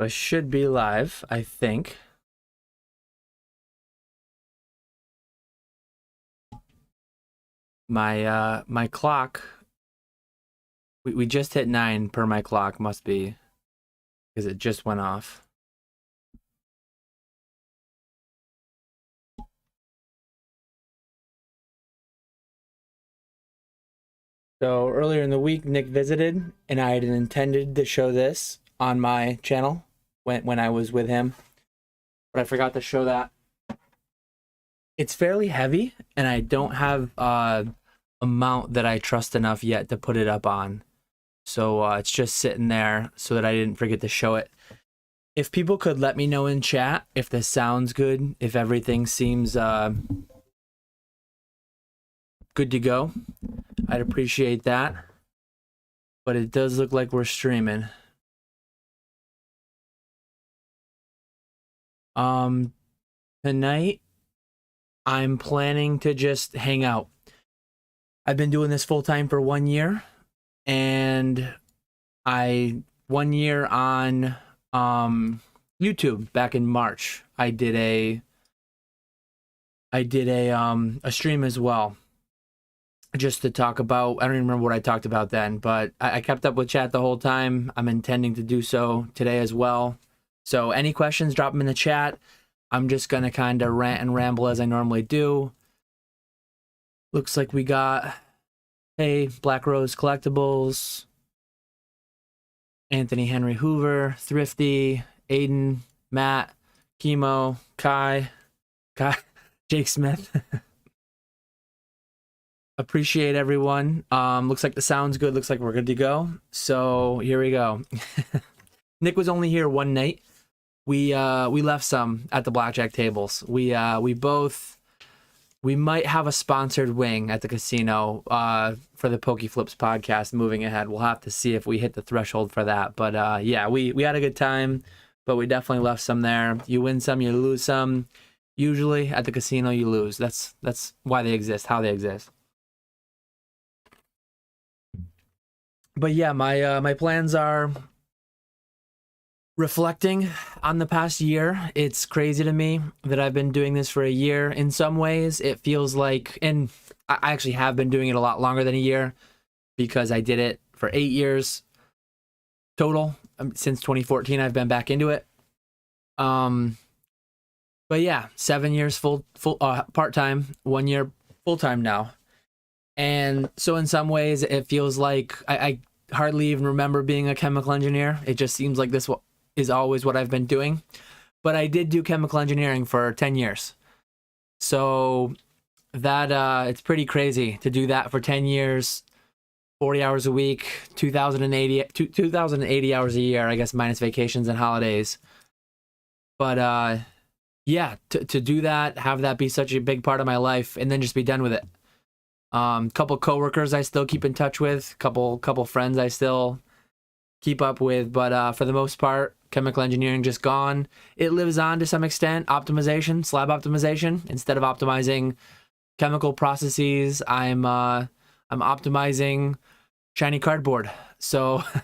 I should be live, I think. My clock, we just hit 9 per my clock, must be, because it just went off. So earlier in the week, Nick visited, and I had intended to show this on my channel when I was with him, but I forgot to show that. It's fairly heavy, and I don't have a mount that I trust enough yet to put it up on. So it's just sitting there so that I didn't forget to show it. If people could let me know in chat if this sounds good, if everything seems good to go, I'd appreciate that. But it does look like we're streaming. Tonight, I'm planning to just hang out. I've been doing this full time for 1 year, and 1 year on YouTube back in March. I did a stream as well, just to talk about, I don't even remember what I talked about then, but I kept up with chat the whole time. I'm intending to do so today as well. So any questions, drop them in the chat. I'm just gonna kind of rant and ramble as I normally do. Looks like we got, hey, Black Rose Collectibles, Anthony Henry Hoover, Thrifty, Aiden, Matt, Chemo, Kai, Jake Smith. Appreciate everyone. Looks like the sound's good. Looks like we're good to go. So here we go. Nick was only here one night. We left some at the blackjack tables. We might have a sponsored wing at the casino for the Poke Flips podcast moving ahead. We'll have to see if we hit the threshold for that. But yeah, we had a good time, but we definitely left some there. You win some, you lose some. Usually at the casino you lose. That's why they exist, how they exist. But yeah, my plans are reflecting on the past year. It's crazy to me that I've been doing this for a year. In some ways, it feels like, and I actually have been doing it a lot longer than a year, because I did it for 8 years total. Since 2014, I've been back into it. But yeah, 7 years full part-time, 1 year full-time now. And so in some ways, it feels like I hardly even remember being a chemical engineer. It just seems like this is always what I've been doing. But I did do chemical engineering for 10 years. So that it's pretty crazy to do that for 10 years, 40 hours a week, 2,080 hours a year, I guess, minus vacations and holidays. But yeah, to do that, have that be such a big part of my life, and then just be done with it. Couple coworkers I still keep in touch with, couple friends I still keep up with, but for the most part, chemical engineering just gone. It lives on to some extent. Optimization, slab optimization. Instead of optimizing chemical processes, I'm optimizing shiny cardboard. So a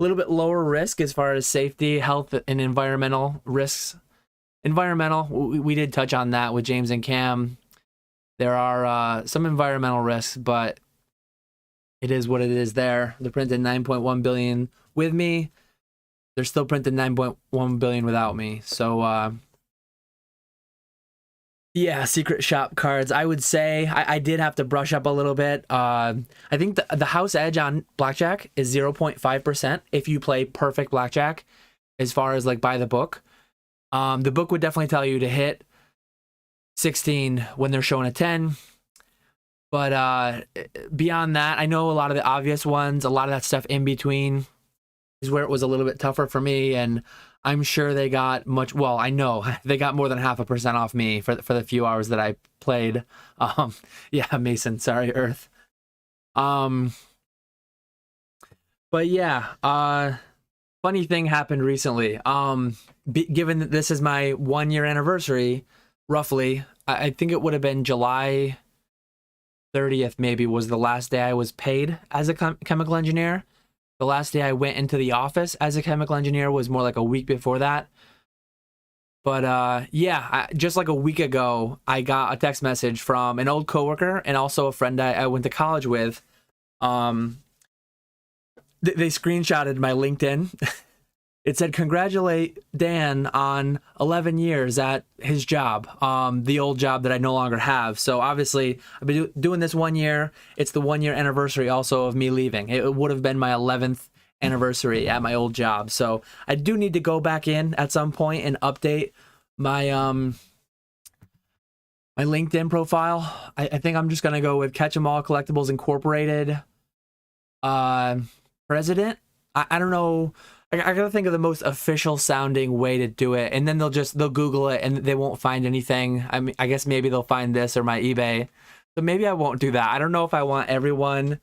little bit lower risk as far as safety, health, and environmental risks. Environmental, we did touch on that with James and Cam. There are some environmental risks, but it is what it is there. They're printing 9.1 billion with me. They're still printing 9.1 billion without me. So, yeah, secret shop cards. I would say I did have to brush up a little bit. I think the house edge on blackjack is 0.5% if you play perfect blackjack, as far as like by the book. The book would definitely tell you to hit 16 when they're showing a 10. But beyond that, I know a lot of the obvious ones, a lot of that stuff in between is where it was a little bit tougher for me. And I'm sure they got much, well, I know they got more than 0.5% off me for the few hours that I played. Yeah, Mason, sorry, Earth. But yeah, funny thing happened recently. Given that this is my 1 year anniversary, roughly, I think it would have been July 30th maybe was the last day I was paid as a chemical engineer. The last day I went into the office as a chemical engineer was more like a week before that. But yeah, just like a week ago, I got a text message from an old coworker and also a friend I went to college with. They screenshotted my LinkedIn. It said, "Congratulate Dan on 11 years at his job, the old job that I no longer have." So obviously, I've been doing this 1 year. It's the 1 year anniversary also of me leaving. It would have been my 11th anniversary at my old job. So I do need to go back in at some point and update my my LinkedIn profile. I think I'm just gonna go with Catch 'em All Collectibles Incorporated president. I don't know. I gotta think of the most official sounding way to do it, and then they'll Google it and they won't find anything. I mean, I guess maybe they'll find this or my eBay, so maybe I won't do that. I don't know if I want everyone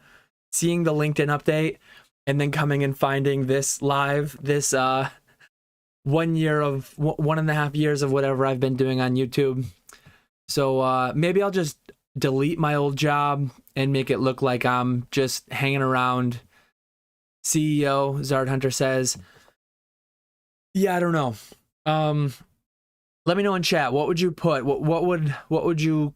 seeing the LinkedIn update and then coming and finding this live, this 1 year of 1.5 years of whatever I've been doing on YouTube. So maybe I'll just delete my old job and make it look like I'm just hanging around. CEO Zard Hunter says, yeah, I don't know. Let me know in chat. What would you put? What would you?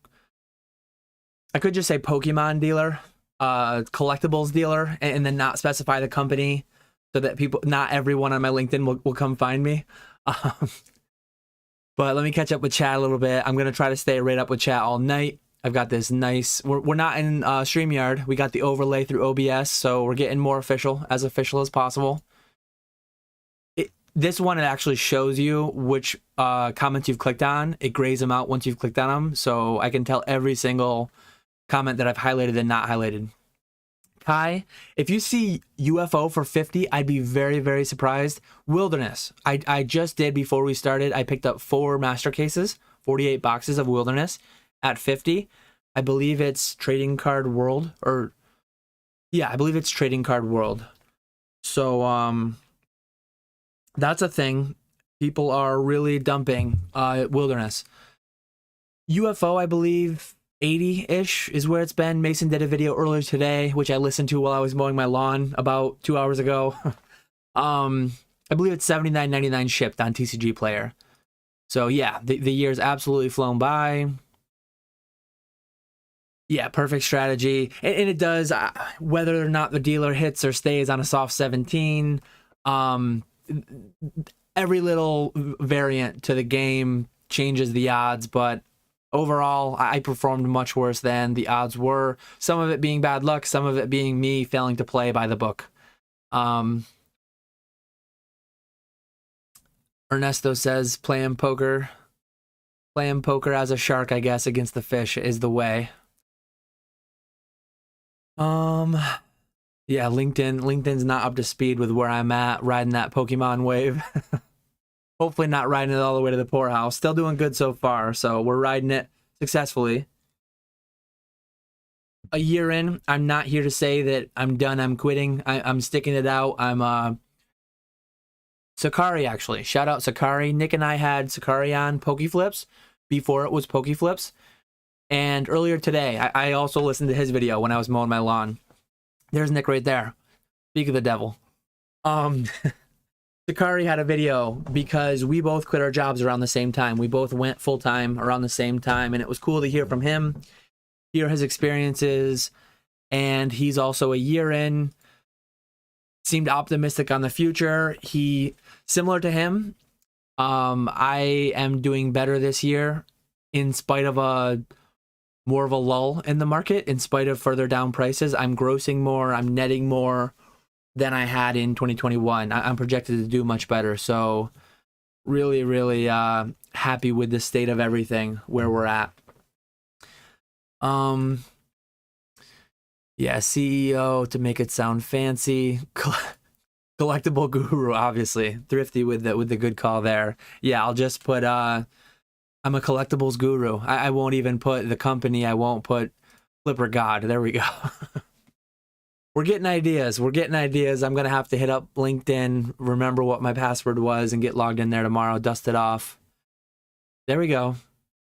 I could just say Pokemon dealer, collectibles dealer, and then not specify the company, so that not everyone on my LinkedIn will come find me. But let me catch up with chat a little bit. I'm gonna try to stay right up with chat all night. I've got this nice, we're not in StreamYard. We got the overlay through OBS, so we're getting more official as possible. This one, it actually shows you which comments you've clicked on. It grays them out once you've clicked on them, so I can tell every single comment that I've highlighted and not highlighted. Kai, if you see UFO for 50, I'd be very, very surprised. Wilderness, I just did before we started. I picked up 4 master cases, 48 boxes of Wilderness. At 50, I believe it's Trading Card World, or yeah, I believe it's Trading Card World. So that's a thing. People are really dumping Wilderness. UFO, I believe 80-ish is where it's been. Mason did a video earlier today, which I listened to while I was mowing my lawn about 2 hours ago. I believe it's $79.99 shipped on TCG Player. So yeah, the year's absolutely flown by. Yeah, perfect strategy. And it does, whether or not the dealer hits or stays on a soft 17, every little variant to the game changes the odds, but overall, I performed much worse than the odds were. Some of it being bad luck, some of it being me failing to play by the book. Ernesto says, playing poker as a shark, I guess, against the fish is the way. Yeah, LinkedIn's not up to speed with where I'm at riding that Pokemon wave. Hopefully not riding it all the way to the poorhouse. Still doing good so far, so we're riding it successfully. A year in, I'm not here to say that I'm done, I'm quitting. I'm sticking it out. I'm Sakari, actually. Shout out Sakari. Nick and I had Sakari on Pokeflips before it was Pokeflips. And earlier today, I also listened to his video when I was mowing my lawn. There's Nick right there. Speak of the devil. Sakari had a video because we both quit our jobs around the same time. We both went full-time around the same time, and it was cool to hear from him, hear his experiences, and he's also a year in, seemed optimistic on the future. Similar to him, I am doing better this year in spite of more of a lull in the market, in spite of further down prices. I'm grossing more, I'm netting more than I had in 2021. I'm projected to do much better. So really, really happy with the state of everything where we're at. Yeah, CEO to make it sound fancy. Collectible guru, obviously. Thrifty with the good call there. Yeah, I'll just put I'm a collectibles guru. I won't even put the company. I won't put Flipper God. There we go. We're getting ideas. I'm going to have to hit up LinkedIn, remember what my password was, and get logged in there tomorrow, dust it off. There we go.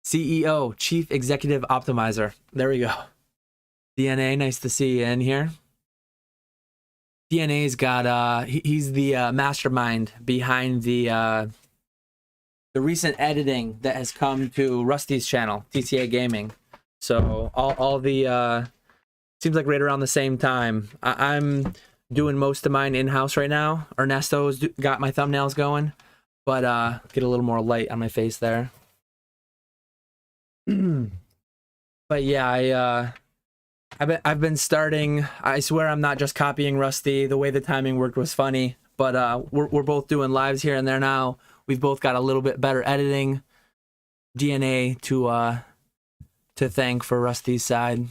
CEO, Chief Executive Optimizer. There we go. DNA, nice to see you in here. DNA's got he's the mastermind behind the recent editing that has come to Rusty's channel, TCA Gaming. So all the seems like right around the same time. I'm doing most of mine in-house right now. Ernesto's got my thumbnails going, but get a little more light on my face there. But yeah, I've been starting. I swear I'm not just copying Rusty. The way the timing worked was funny, but we're both doing lives here and there now. We've both got a little bit better editing. DNA to thank for Rusty's side.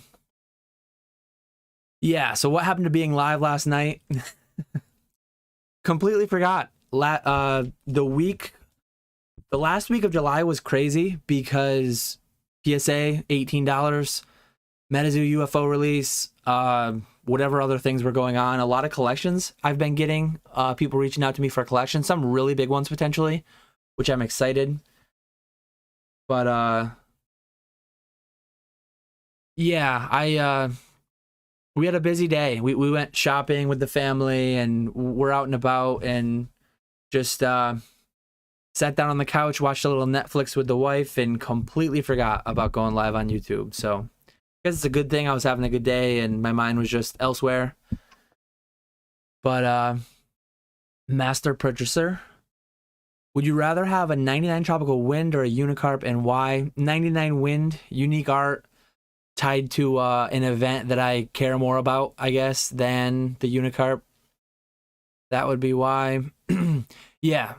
Yeah, so what happened to being live last night? Completely forgot. The last week of July was crazy because PSA, $18, Metazoa UFO release, whatever other things were going on. A lot of collections I've been getting, people reaching out to me for collections, some really big ones potentially, which I'm excited. But yeah, we had a busy day. We went shopping with the family and we're out and about and just sat down on the couch, watched a little Netflix with the wife, and completely forgot about going live on YouTube. So I guess it's a good thing I was having a good day and my mind was just elsewhere. But master purchaser, would you rather have a 99 tropical wind or a unicarp, and why? 99 wind, unique art, tied to an event that I care more about, I guess, than the unicarp. That would be why. Yeah.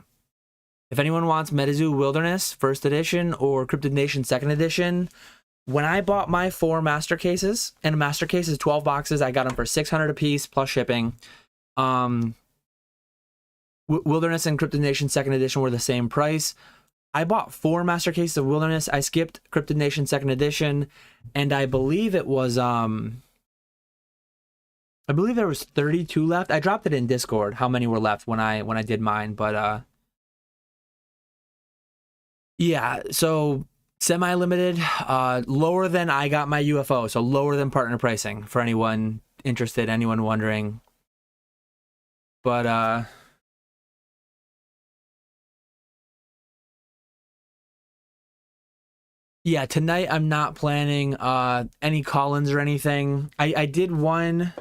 If anyone wants Metazoa Wilderness First Edition or Cryptid Nation Second Edition, when I bought my 4 master cases, and a master case is 12 boxes, I got them for $600 a piece plus shipping. Wilderness and Cryptid Nation Second Edition were the same price. I bought 4 master cases of Wilderness. I skipped Cryptid Nation Second Edition, and I believe it was I believe there was 32 left. I dropped it in Discord how many were left when I did mine, but yeah, so semi-limited, lower than I got my UFO, so lower than partner pricing for anyone interested, anyone wondering. But yeah, tonight I'm not planning any call-ins or anything. I did one.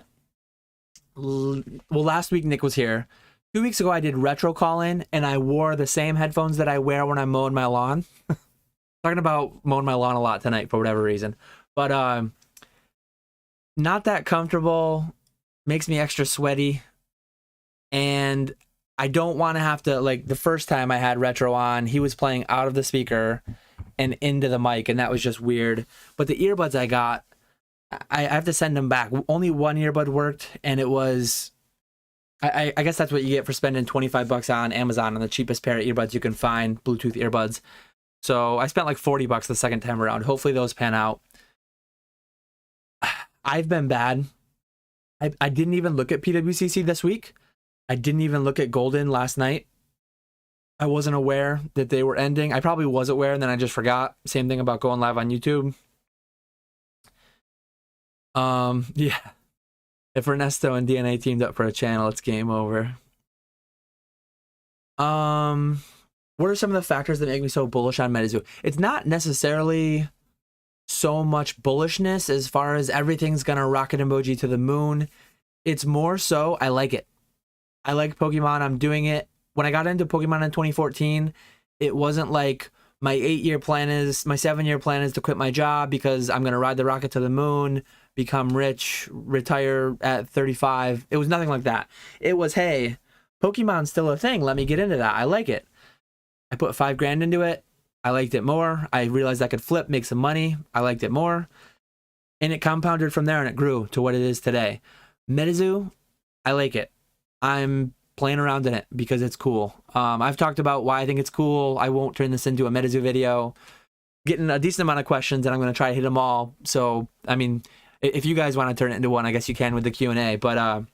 Well, last week Nick was here. 2 weeks ago I did retro call-in, and I wore the same headphones that I wear when I'm mowing my lawn. Talking about mowing my lawn a lot tonight for whatever reason, but not that comfortable. Makes me extra sweaty, and I don't want to have to, like, the first time I had retro on, he was playing out of the speaker and into the mic, and that was just weird. But the earbuds I got, I have to send them back. Only one earbud worked, and it was, I guess that's what you get for spending $25 on Amazon on the cheapest pair of earbuds you can find, Bluetooth earbuds. So I spent like $40 the second time around. Hopefully those pan out. I've been bad. I didn't even look at PWCC this week. I didn't even look at Golden last night. I wasn't aware that they were ending. I probably was aware and then I just forgot. Same thing about going live on YouTube. Yeah. If Ernesto and DNA teamed up for a channel, it's game over. What are some of the factors that make me so bullish on Metazoa? It's not necessarily so much bullishness as far as everything's gonna rocket emoji to the moon. It's more so I like it. I like Pokemon. I'm doing it. When I got into Pokemon in 2014, it wasn't like my 7-year plan is to quit my job because I'm gonna ride the rocket to the moon, become rich, retire at 35. It was nothing like that. It was, hey, Pokemon's still a thing. Let me get into that. I like it. I put $5 grand into it. I liked it more. I realized I could flip, make some money. I liked it more. And it compounded from there and it grew to what it is today. Metazoa, I like it. I'm playing around in it because it's cool. I've talked about why I think it's cool. I won't turn this into a Metazoa video. Getting a decent amount of questions and I'm going to try to hit them all. So, I mean, if you guys want to turn it into one, I guess you can with the Q&A. But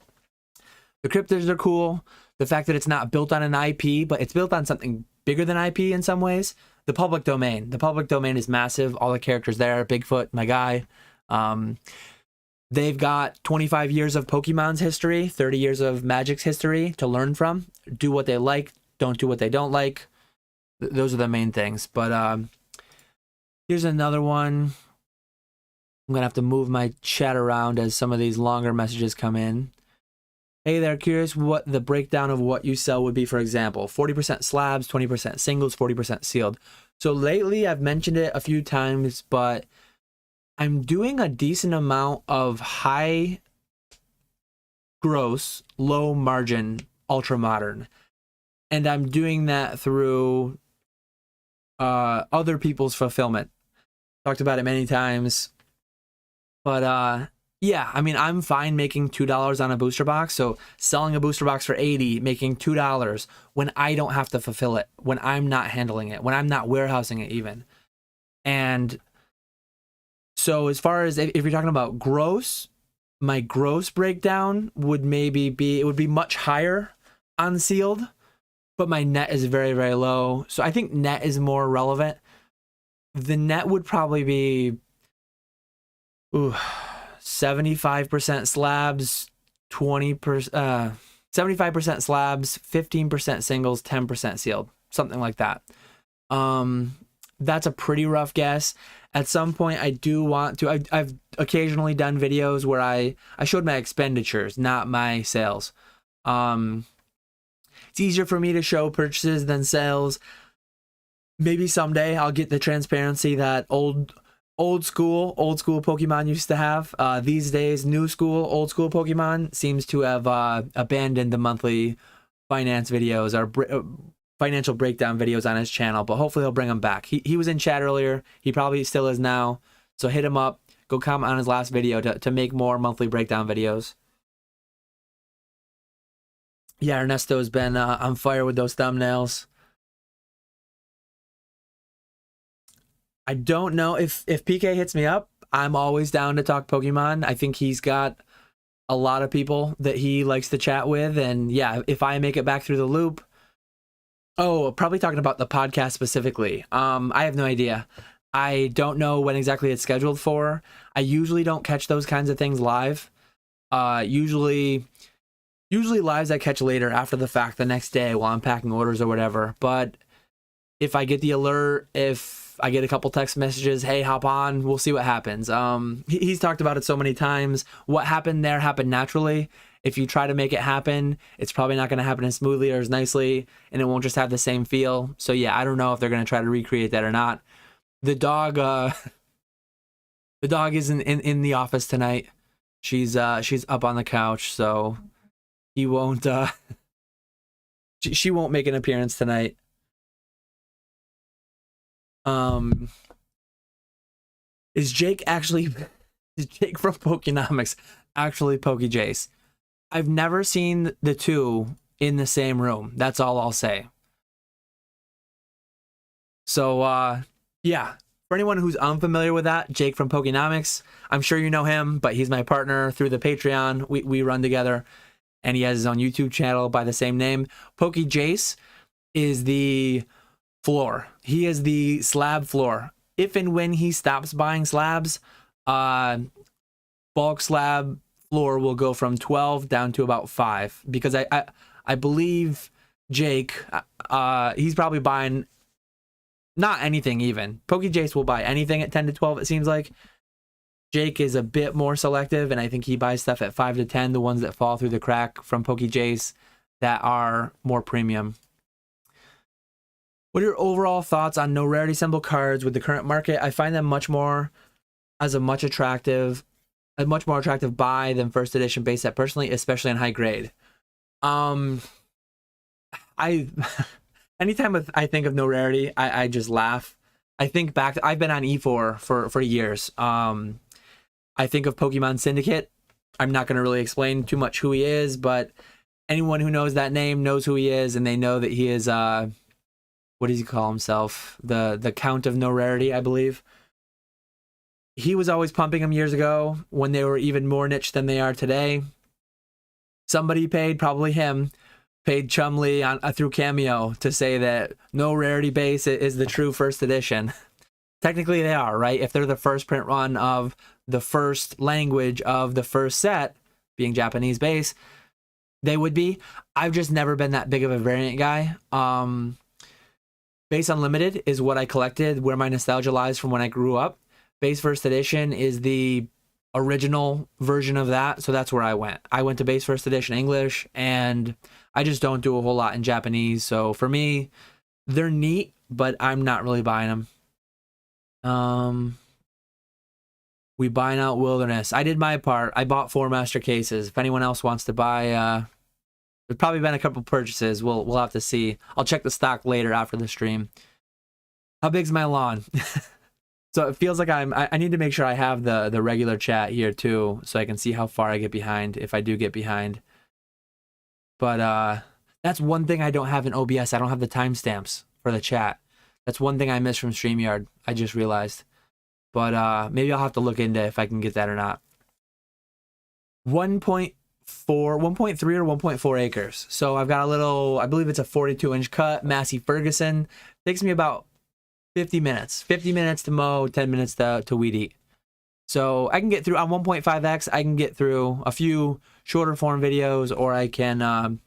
the cryptids are cool. The fact that it's not built on an IP, but it's built on something bigger than IP in some ways. The public domain. The public domain is massive. All the characters there. Bigfoot, my guy. They've got 25 years of Pokemon's history, 30 years of Magic's history to learn from. Do what they like, don't do what they don't like. Those are the main things. But here's another one. I'm going to have to move my chat around as some of these longer messages come in. Hey there, curious what the breakdown of what you sell would be, for example. 40% slabs, 20% singles, 40% sealed. So lately, I've mentioned it a few times, but I'm doing a decent amount of high gross, low margin, ultra modern. And I'm doing that through other people's fulfillment. Talked about it many times. But yeah, I mean, I'm fine making $2 on a booster box. So selling a booster box for $80, making $2 when I don't have to fulfill it, when I'm not handling it, when I'm not warehousing it even. And so as far as if you're talking about gross, my gross breakdown would maybe be, it would be much higher on sealed, but my net is very, very low. So I think net is more relevant. The net would probably be 75% slabs, 75% slabs, 15% singles, 10% sealed, something like that. That's a pretty rough guess. At some point, I do want to. I've occasionally done videos where I showed my expenditures, not my sales. It's easier for me to show purchases than sales. Maybe someday I'll get the transparency that old school Pokemon used to have. These days, old school Pokemon seems to have abandoned the monthly finance videos or financial breakdown videos on his channel, but hopefully he'll bring them back. He was in chat earlier. He probably still is now. So hit him up. Go comment on his last video to make more monthly breakdown videos. Yeah, Ernesto's been on fire with those thumbnails. I don't know if PK hits me up. I'm always down to talk Pokemon. I think he's got a lot of people that he likes to chat with. And yeah, if I make it back through the loop. Oh, probably talking about the podcast specifically. I have no idea. I don't know when exactly it's scheduled for. I usually don't catch those kinds of things live. Usually lives I catch later after the fact, the next day while I'm packing orders or whatever. But if I get the alert, if I get a couple text messages, hey, hop on, we'll see what happens. He's talked about it so many times. What happened there happened naturally. If you try to make it happen, it's probably not going to happen as smoothly or as nicely, and it won't just have the same feel. So yeah, I don't know if they're going to try to recreate that or not. The dog isn't in the office tonight. She's up on the couch, so he won't she won't make an appearance tonight. Is Jake from Pokenomics actually PokeJace? I've never seen the two in the same room. That's all I'll say. So, yeah. For anyone who's unfamiliar with that, Jake from Pokenomics, I'm sure you know him, but he's my partner through the Patreon. We run together, and he has his own YouTube channel by the same name. PokeJace is the floor. He is the slab floor. If and when he stops buying slabs, bulk slab floor will go from 12 down to about 5, because I believe Jake, he's probably buying not anything even. PokeJace will buy anything at 10 to 12, it seems like. Jake is a bit more selective, and I think he buys stuff at 5 to 10, the ones that fall through the crack from PokeJace that are more premium. What are your overall thoughts on no rarity symbol cards with the current market? I find them much more attractive buy than first edition base set personally, especially in high grade. Anytime I think of no rarity, I just laugh. I think back, I've been on E4 for years. I think of Pokemon Syndicate. I'm not going to really explain too much who he is, but anyone who knows that name knows who he is, and they know that he is what does he call himself? The Count of No Rarity, I believe. He was always pumping them years ago when they were even more niche than they are today. Somebody paid, probably him, paid Chumley through Cameo to say that no rarity base is the true first edition. Technically they are, right? If they're the first print run of the first language of the first set, being Japanese base, they would be. I've just never been that big of a variant guy. Base Unlimited is what I collected, where my nostalgia lies from when I grew up. Base First Edition is the original version of that, so that's where I went. I went to Base First Edition English, and I just don't do a whole lot in Japanese. So for me, they're neat, but I'm not really buying them. We buying out Wilderness. I did my part. I bought 4 master cases. If anyone else wants to buy, there's probably been a couple purchases. We'll have to see. I'll check the stock later after the stream. How big's my lawn? So it feels like I need to make sure I have the regular chat here too, so I can see how far I get behind, if I do get behind. But that's one thing I don't have in OBS. I don't have the timestamps for the chat. That's one thing I missed from StreamYard. I just realized. But maybe I'll have to look into if I can get that or not. 1.3 or 1.4 acres. So I've got a little, I believe it's a 42-inch cut, Massey Ferguson. Takes me about 50 minutes. 50 minutes to mow, 10 minutes to weed eat. So I can get through, on 1.5x, I can get through a few shorter form videos, or I can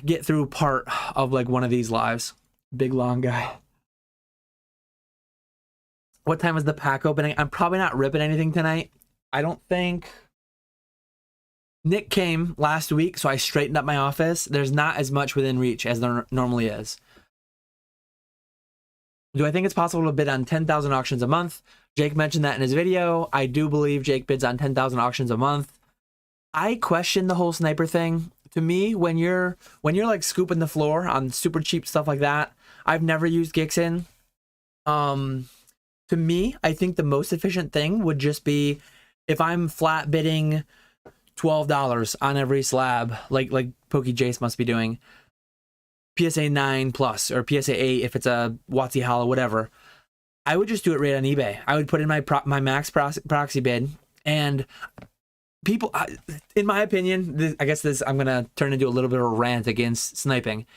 get through part of like one of these lives. Big long guy. What time is the pack opening? I'm probably not ripping anything tonight. I don't think. Nick came last week, so I straightened up my office. There's not as much within reach as there normally is. Do I think it's possible to bid on 10,000 auctions a month? Jake mentioned that in his video. I do believe Jake bids on 10,000 auctions a month. I question the whole sniper thing. To me, when you're like scooping the floor on super cheap stuff like that, I've never used Gixin. To me, I think the most efficient thing would just be if I'm flat bidding $12 on every slab, like Pokey Jace must be doing, PSA 9 plus or PSA 8 if it's a WotC Hollow, whatever. I would just do it right on eBay. I would put in my max proxy bid, and people, in my opinion, I guess I'm gonna turn into a little bit of a rant against sniping.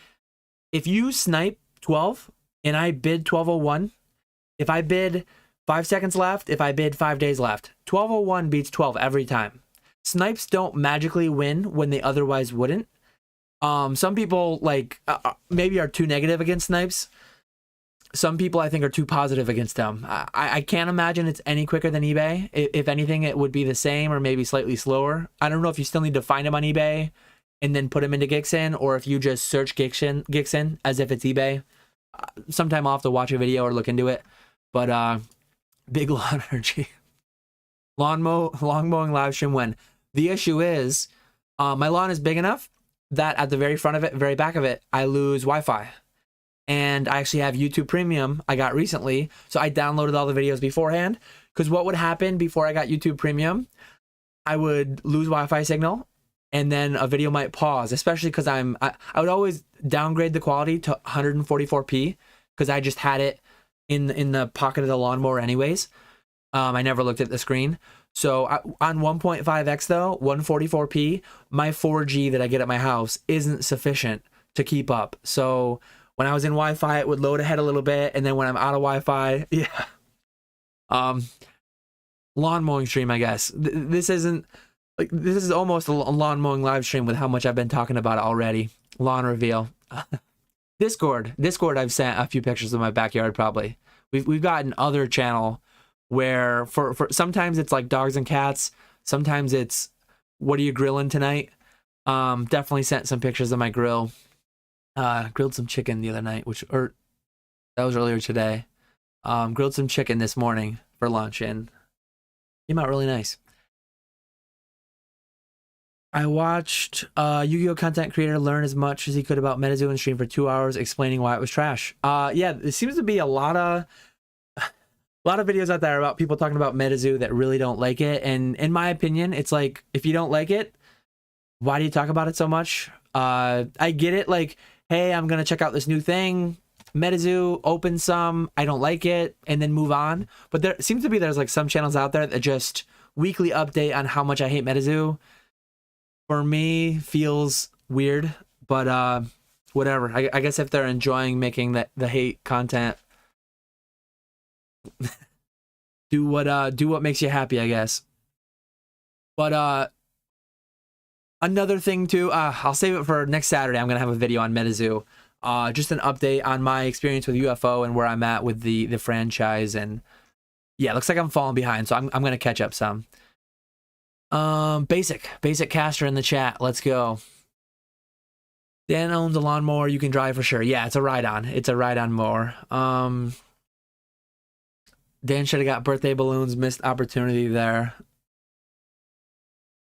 If you snipe 12 and I bid 1201, if I bid 5 seconds left, if I bid 5 days left, 1201 beats 12 every time. Snipes don't magically win when they otherwise wouldn't. Some people like maybe are too negative against snipes. Some people I think are too positive against them. I can't imagine it's any quicker than eBay. If anything, it would be the same or maybe slightly slower. I don't know if you still need to find them on eBay and then put them into Gixin, or if you just search Gixin as if it's eBay. Sometime I'll have to watch a video or look into it. But big lawn energy. Lawn mowing live stream when. The issue is my lawn is big enough that at the very front of it, very back of it, I lose Wi-Fi. And I actually have YouTube Premium I got recently. So I downloaded all the videos beforehand. Because what would happen before I got YouTube Premium, I would lose Wi-Fi signal, and then a video might pause, especially because I would always downgrade the quality to 144p because I just had it in the pocket of the lawnmower anyways. I never looked at the screen. So on 1.5x though, 144p, my 4G that I get at my house isn't sufficient to keep up. So when I was in Wi-Fi, it would load ahead a little bit, and then when I'm out of Wi-Fi, yeah. Lawn mowing stream, I guess. This isn't like, this is almost a lawn mowing live stream with how much I've been talking about it already. Lawn reveal. Discord, I've sent a few pictures of my backyard. Probably we've got another channel where for sometimes it's like dogs and cats, sometimes it's what are you grilling tonight. Definitely sent some pictures of my grill. Grilled some chicken the other night, that was earlier today. Grilled some chicken this morning for lunch, and came out really nice. I watched Yu-Gi-Oh content creator learn as much as he could about Metazoa and stream for 2 hours explaining why it was trash. Yeah, there seems to be a lot of videos out there about people talking about Metazoa that really don't like it. And in my opinion, it's like, if you don't like it, why do you talk about it so much? I get it, like, hey, I'm gonna check out this new thing, Metazoa, open some, I don't like it, and then move on. But there seems to be, there's like some channels out there that just weekly update on how much I hate Metazoa. For me, feels weird, but whatever. I guess if they're enjoying making the hate content, do what makes you happy, I guess. But another thing too, I'll save it for next Saturday. I'm gonna have a video on Metazoa. Just an update on my experience with UFO and where I'm at with the franchise. And yeah, looks like I'm falling behind, so I'm gonna catch up some. Basic caster in the chat. Let's go. Dan owns a lawnmower you can drive for sure. Yeah, it's a ride-on. It's a ride-on mower. Dan should have got birthday balloons. Missed opportunity there.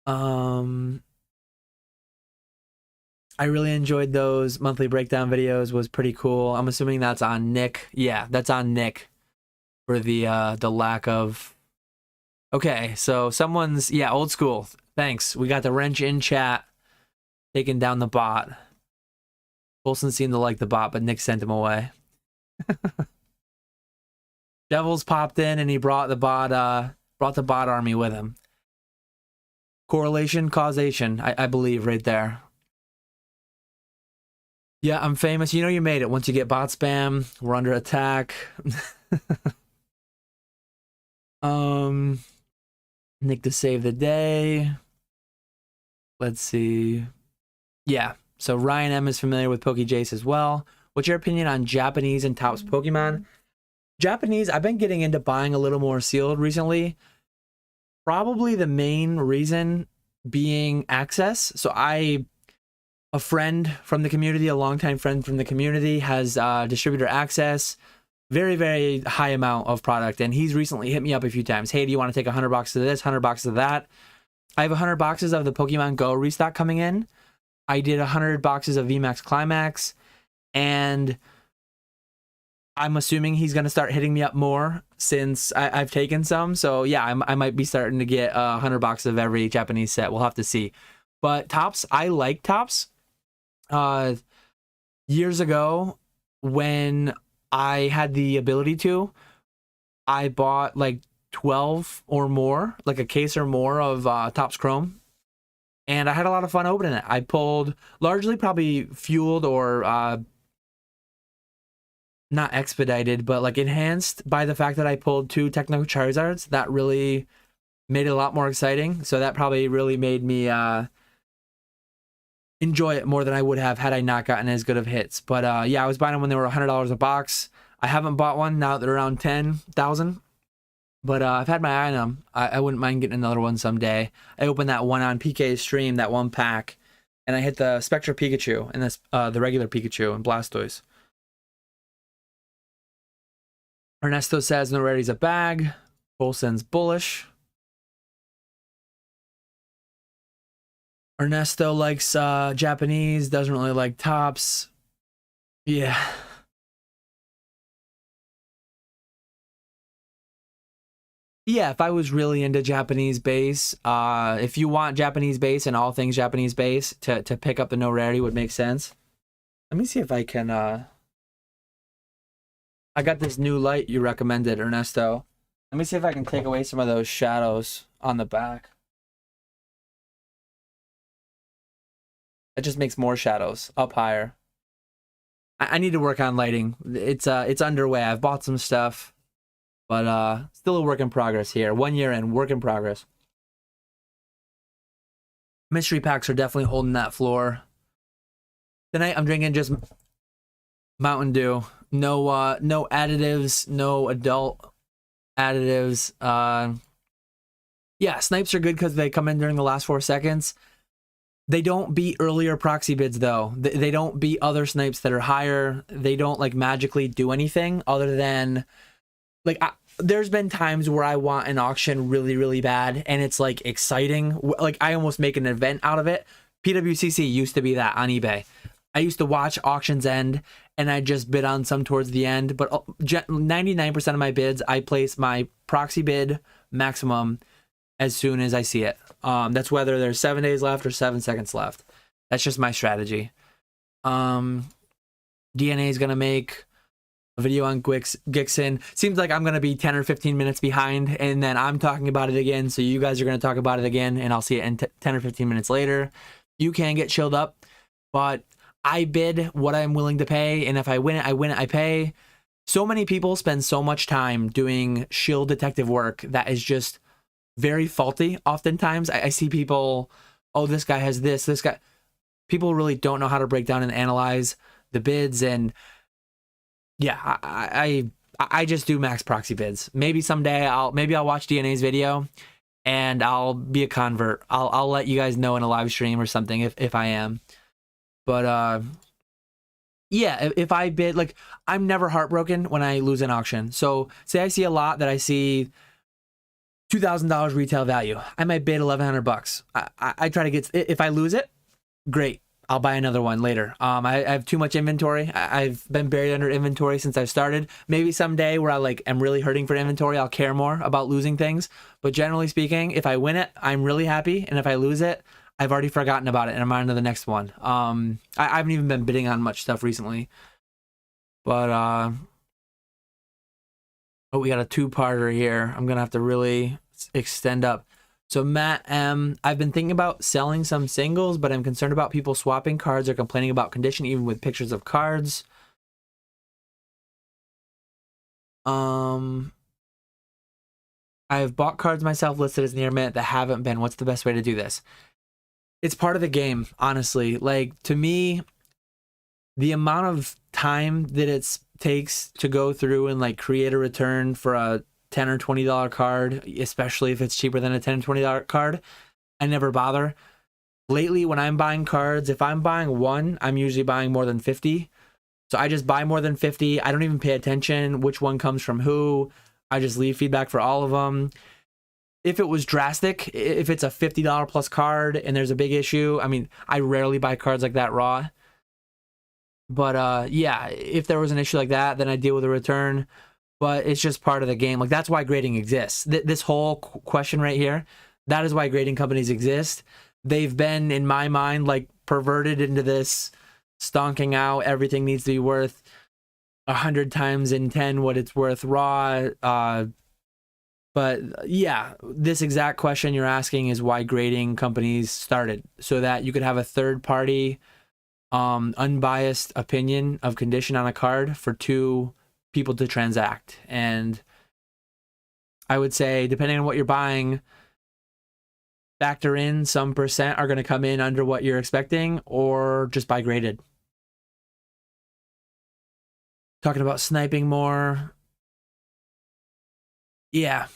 I really enjoyed those monthly breakdown videos. Was pretty cool. I'm assuming that's on Nick. Yeah, that's on Nick for the lack of. Okay, so someone's, yeah, Old Skool. Thanks. We got the wrench in chat, taking down the bot. Wilson seemed to like the bot, but Nick sent him away. Devils popped in and he brought the bot army with him. Correlation, causation, I believe right there. Yeah, I'm famous. You know you made it. Once you get bot spam, we're under attack. Nick to save the day. Let's see. Yeah, so Ryan M is familiar with PokeJace as well. What's your opinion on Japanese and Topps Pokemon? Japanese, I've been getting into buying a little more sealed recently. Probably the main reason being access. So a friend from the community, a longtime friend from the community, has distributor access. Very, very high amount of product. And he's recently hit me up a few times. Hey, do you want to take 100 boxes of this, 100 boxes of that? I have 100 boxes of the Pokemon Go restock coming in. I did 100 boxes of VMAX Climax. And I'm assuming he's going to start hitting me up more since I've taken some. So yeah, I might be starting to get 100 boxes of every Japanese set. We'll have to see. But Topps, I like Topps. Years ago, when I had the ability to, I bought like 12 or more, like a case or more of Topps Chrome. And I had a lot of fun opening it. I pulled largely probably fueled or not expedited, but like enhanced by the fact that I pulled 2 technical Charizards. That really made it a lot more exciting. So that probably really made me enjoy it more than I would have had I not gotten as good of hits. But yeah, I was buying them when they were $100 a box. I haven't bought one now that they're around 10,000. But I've had my eye on them. I wouldn't mind getting another one someday. I opened that one on PK's stream, that one pack, and I hit the Spectra Pikachu and this the regular Pikachu and Blastoise. Ernesto says no Rarity's a bag. Cole sends Bullish. Ernesto likes Japanese, doesn't really like Topps. Yeah. Yeah, if I was really into Japanese base, if you want Japanese base and all things Japanese base, to pick up the no Rarity would make sense. Let me see if I can I got this new light you recommended, Ernesto. Let me see if I can take away some of those shadows on the back. It just makes more shadows up higher. I need to work on lighting. It's underway. I've bought some stuff, but still a work in progress here. 1 year in, work in progress. Mystery packs are definitely holding that floor. Tonight I'm drinking just Mountain Dew. No additives, no adult additives. Yeah, snipes are good because they come in during the last 4 seconds. They don't beat earlier proxy bids though. They don't beat other snipes that are higher. They don't like magically do anything other than like there's been times where I want an auction really, really bad and it's like exciting. Like I almost make an event out of it. PWCC used to be that on eBay. I used to watch auctions end and I just bid on some towards the end, but 99% of my bids, I place my proxy bid maximum as soon as I see it. That's whether there's 7 days left or 7 seconds left. That's just my strategy. DNA is going to make a video on Gixin. Seems like I'm going to be 10 or 15 minutes behind, and then I'm talking about it again, so you guys are going to talk about it again, and I'll see it in 10 or 15 minutes later. You can get chilled up, but I bid what I'm willing to pay, and if I win it, I win it, I pay. so many people spend so much time doing shield detective work that is just very faulty. Oftentimes I see people, oh, this guy has this guy. People really don't know how to break down and analyze the bids. And yeah, I just do max proxy bids. Maybe someday I'll watch DNA's video and I'll be a convert. I'll let you guys know in a live stream or something if I am. But yeah, if I bid, like, I'm never heartbroken when I lose an auction. So say I see a lot that I see $2,000 retail value, I might bid $1,100. I try to get, if I lose it, great, I'll buy another one later. I have too much inventory. I've been buried under inventory since I've started. Maybe someday where I like am really hurting for inventory, I'll care more about losing things. But generally speaking, if I win it, I'm really happy, and if I lose it, I've already forgotten about it and I'm on to the next one. I haven't even been bidding on much stuff recently. But oh, we got a two-parter here. I'm gonna have to really extend up. So Matt M, I've been thinking about selling some singles, but I'm concerned about people swapping cards or complaining about condition even with pictures of cards. I've bought cards myself listed as near mint that haven't been. What's the best way to do this? It's part of the game, honestly. Like, to me, the amount of time that it takes to go through and like create a return for a $10 or $20 card, especially if it's cheaper than a $10 or $20 card, I never bother. Lately, when I'm buying cards, if I'm buying one, I'm usually buying more than 50. So I just buy more than 50. I don't even pay attention which one comes from who. I just leave feedback for all of them. If it was drastic, if it's a $50 plus card and there's a big issue, I mean, I rarely buy cards like that raw. But yeah, if there was an issue like that, then I deal with a return. But it's just part of the game. Like, that's why grading exists. This whole question right here, that is why grading companies exist. They've been, in my mind, like, perverted into this stonking out. Everything needs to be worth 100 times in 10 what it's worth raw. But yeah, this exact question you're asking is why grading companies started, so that you could have a third party, unbiased opinion of condition on a card for two people to transact. And I would say, depending on what you're buying, factor in some percent are going to come in under what you're expecting, or just buy graded. Talking about sniping more. Yeah.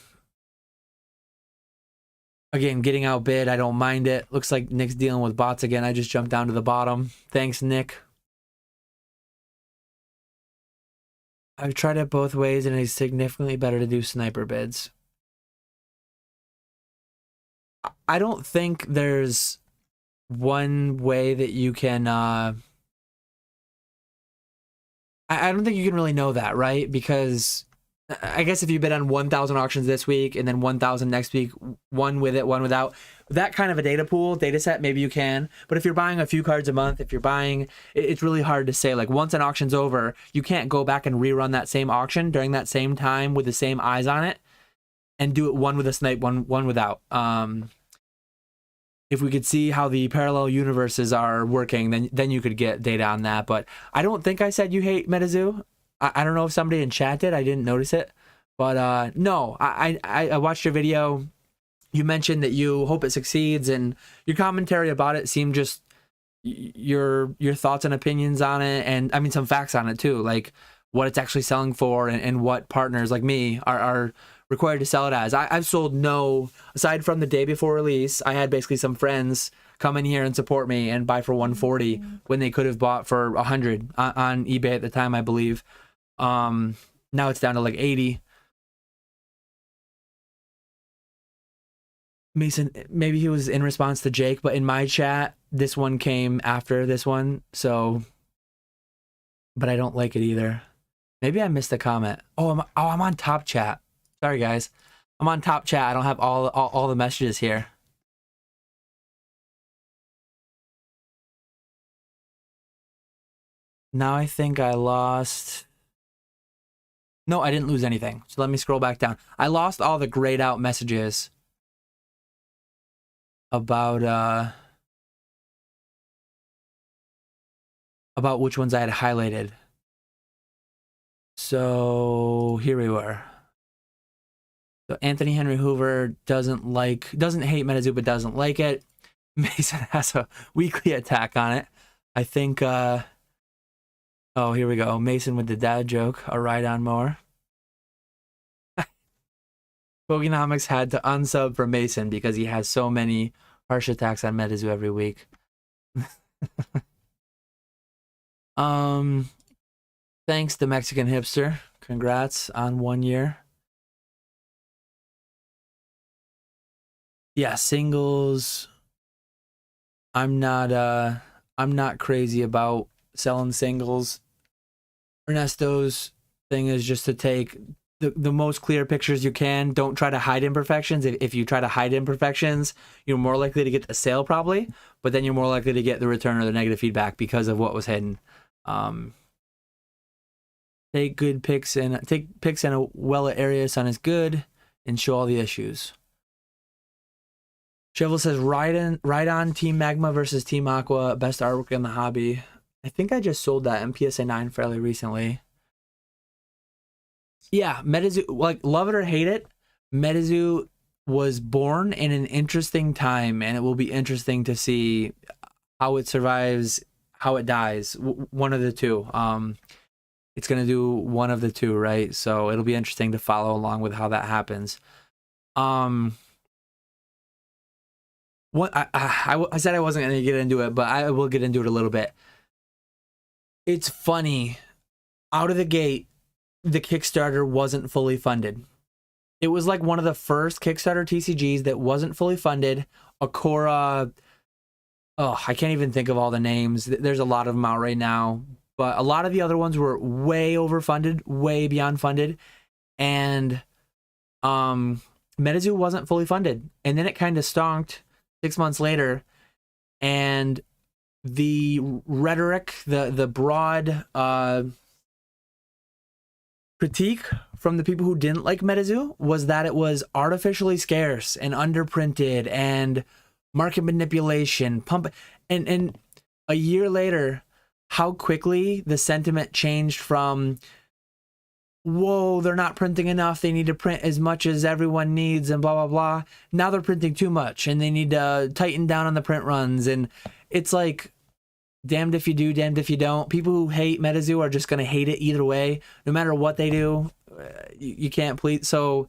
Again, getting outbid, I don't mind it. Looks like Nick's dealing with bots again. I just jumped down to the bottom. Thanks, Nick. I've tried it both ways, and it's significantly better to do sniper bids. I don't think there's one way that you can... I don't think you can really know that, right? Because I guess if you bid on 1,000 auctions this week and then 1,000 next week, one with it, one without, that kind of a data set, maybe you can. But if you're buying a few cards a month, if you're buying, it's really hard to say. Like, once an auction's over, you can't go back and rerun that same auction during that same time with the same eyes on it and do it one with a snipe, one without. If we could see how the parallel universes are working, then you could get data on that. But I don't think I said you hate Metazoa. I don't know if somebody in chat did. I didn't notice it. But no, I watched your video. You mentioned that you hope it succeeds, and your commentary about it seemed just your thoughts and opinions on it, and I mean some facts on it too, like what it's actually selling for, and what partners like me are required to sell it as. I've sold aside from the day before release, I had basically some friends come in here and support me and buy for 140 when they could have bought for 100 on eBay at the time, I believe. Now it's down to like 80. Mason, maybe he was in response to Jake, but in my chat, this one came after this one, so, but I don't like it either. Maybe I missed a comment. Oh, I'm on top chat. Sorry, guys. I'm on top chat. I don't have all the messages here. Now I think I lost... No, I didn't lose anything. So let me scroll back down. I lost all the grayed out messages about which ones I had highlighted. So here we were. So Anthony Henry Hoover doesn't hate Metazoa, but doesn't like it. Mason has a weekly attack on it. I think, oh, here we go. Mason with the dad joke. A ride on more. Pokenomics had to unsub for Mason because he has so many harsh attacks on Metazoa every week. Thanks to Mexican Hipster. Congrats on 1 year. Yeah, singles. I'm not crazy about selling singles. Ernesto's thing is just to take the most clear pictures you can. Don't try to hide imperfections. If you try to hide imperfections, you're more likely to get the sale probably, but then you're more likely to get the return or the negative feedback because of what was hidden. Take pics in a well area sun is good and show all the issues. Shovel says right on Team Magma versus Team Aqua, best artwork in the hobby. I think I just sold that in PSA 9 fairly recently. Yeah, Metazoa, like, love it or hate it, Metazoa was born in an interesting time, and it will be interesting to see how it survives, how it dies. One of the two. It's going to do one of the two, right? So it'll be interesting to follow along with how that happens. What I said I wasn't going to get into it, but I will get into it a little bit. It's funny. Out of the gate, the Kickstarter wasn't fully funded. It was like one of the first Kickstarter TCGs that wasn't fully funded. Akora, I can't even think of all the names. There's a lot of them out right now. But a lot of the other ones were way overfunded, way beyond funded. And Metazoa wasn't fully funded. And then it kind of stonked 6 months later. And the rhetoric, the broad critique from the people who didn't like Metazoa was that it was artificially scarce and underprinted and market manipulation, and a year later, how quickly the sentiment changed from, whoa, they're not printing enough, they need to print as much as everyone needs and blah blah blah. Now they're printing too much and they need to tighten down on the print runs. And it's like, damned if you do, damned if you don't. People who hate Metazoa are just going to hate it either way. No matter what they do, you can't please. So,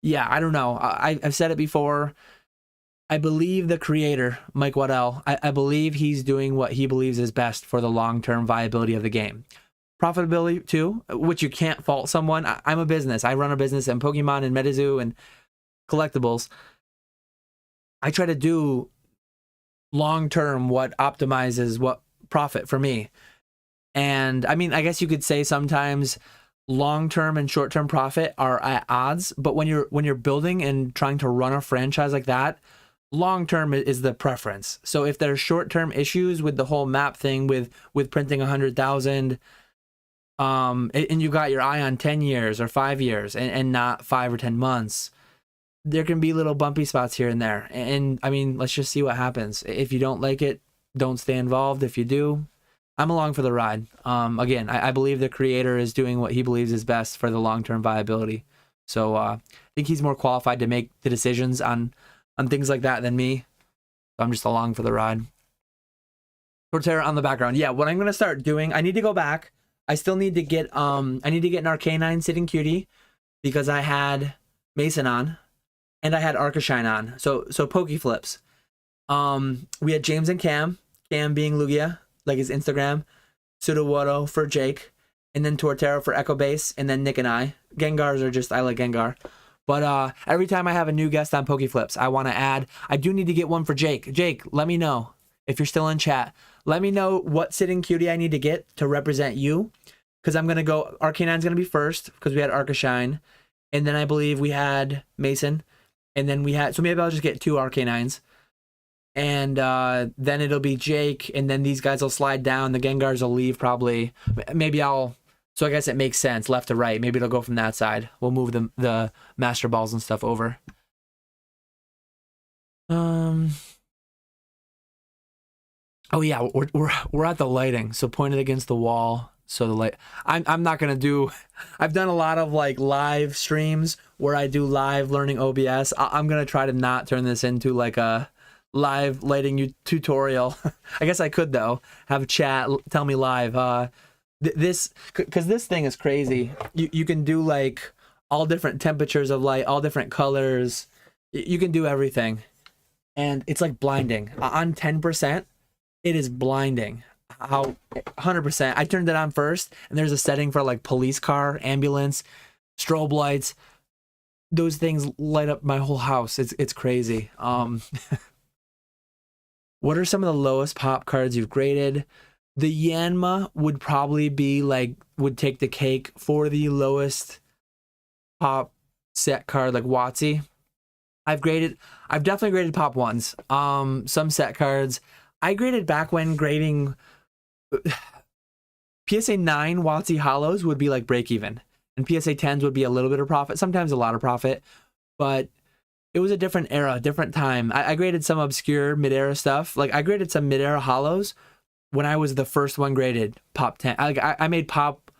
yeah, I don't know. I've said it before. I believe the creator, Mike Waddell, I believe he's doing what he believes is best for the long-term viability of the game. Profitability, too, which you can't fault someone. I'm a business. I run a business in Pokemon and Metazoa and collectibles. I try to do long-term what optimizes what profit for me. And I mean, I guess you could say sometimes long-term and short-term profit are at odds, but when you're building and trying to run a franchise like that, long-term is the preference. So if there's short-term issues with the whole map thing with printing 100,000, and you got your eye on 10 years or 5 years and not 5 or 10 months, there can be little bumpy spots here and there. And I mean, let's just see what happens. If you don't like it, don't stay involved. If you do, I'm along for the ride. Again, I believe the creator is doing what he believes is best for the long-term viability. So I think he's more qualified to make the decisions on things like that than me. So I'm just along for the ride. Torterra on the background. Yeah, what I'm going to start doing, I need to go back. I still need to get an Arcanine Sitting Cutie because I had Mason on and I had Arcanine on. So Poke Flips. We had James and Cam being Lugia, like his Instagram, Sudowoodo for Jake, and then Torterra for Echo Base, and then Nick and I. Gengars are just, I like Gengar. But every time I have a new guest on Poke Flips, I want to add, I do need to get one for Jake. Jake, let me know if you're still in chat. Let me know what Sitting Cutie I need to get to represent you, because I'm going to go, Arcanine's going to be first, because we had Arcanine, and then I believe we had Mason, and then we had, so maybe I'll just get 2 Arcanines. And then it'll be Jake, and then these guys will slide down. The Gengars will leave probably. Maybe so I guess it makes sense, left to right. Maybe it'll go from that side. We'll move the Master Balls and stuff over. Oh yeah, we're at the lighting. So point it against the wall So the light, I'm not gonna do. I've done a lot of like live streams where I do live learning OBS. I'm gonna try to not turn this into like a live lighting tutorial. I guess I could though. Have a chat, tell me live. This, because this thing is crazy. You can do like all different temperatures of light, all different colors. You can do everything, and it's like blinding. On 10%, it is blinding. How 100%. I turned it on first, and there's a setting for like police car, ambulance, strobe lights. Those things light up my whole house. It's crazy. What are some of the lowest pop cards you've graded? The Yanma would probably be like, would take the cake for the lowest pop set card, like WotC. I've definitely graded pop ones. Some set cards. I graded back when grading PSA 9 WotC hollows would be like break even. And PSA 10s would be a little bit of profit, sometimes a lot of profit. But it was a different era, different time. I graded some obscure mid-era stuff. Like I graded some mid-era hollows when I was the first one graded pop 10. I made pop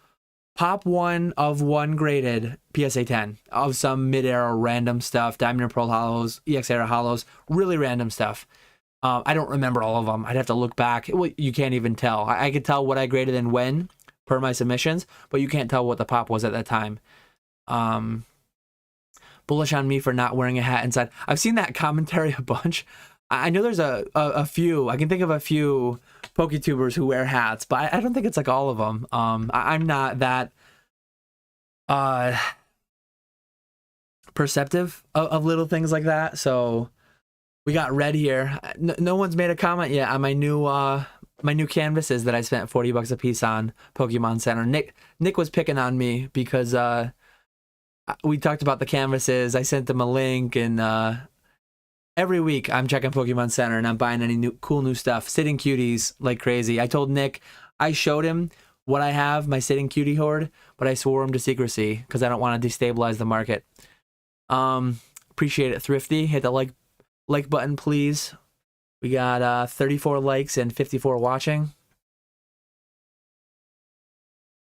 1 of 1 graded PSA 10 of some mid-era random stuff, Diamond and Pearl hollows, EX era hollows, really random stuff. I don't remember all of them. I'd have to look back. Well, you can't even tell. I could tell what I graded and when per my submissions, but you can't tell what the pop was at that time. Bullish on me for not wearing a hat inside. I've seen that commentary a bunch. I know there's a few. I can think of a few PokeTubers who wear hats, but I don't think it's like all of them. I'm not that perceptive of little things like that. So we got Red here. No one's made a comment yet on my new canvases that I spent $40 a piece on Pokemon Center. Nick was picking on me because we talked about the canvases. I sent him a link, and every week I'm checking Pokemon Center and I'm buying any cool new stuff. Sitting cuties like crazy. I told Nick, I showed him what I have, my sitting cutie hoard, but I swore him to secrecy because I don't want to destabilize the market. Appreciate it, Thrifty. Hit the like button, please. We got 34 likes and 54 watching.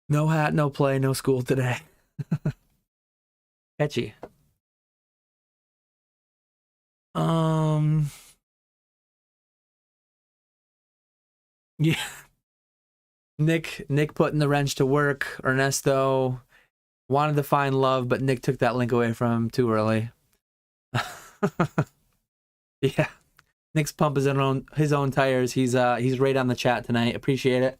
No hat, no play, no school today. Catchy. Yeah. Nick putting the wrench to work. Ernesto wanted to find love, but Nick took that link away from him too early. Yeah. Nick's pumping his own tires. He's right on the chat tonight. Appreciate it.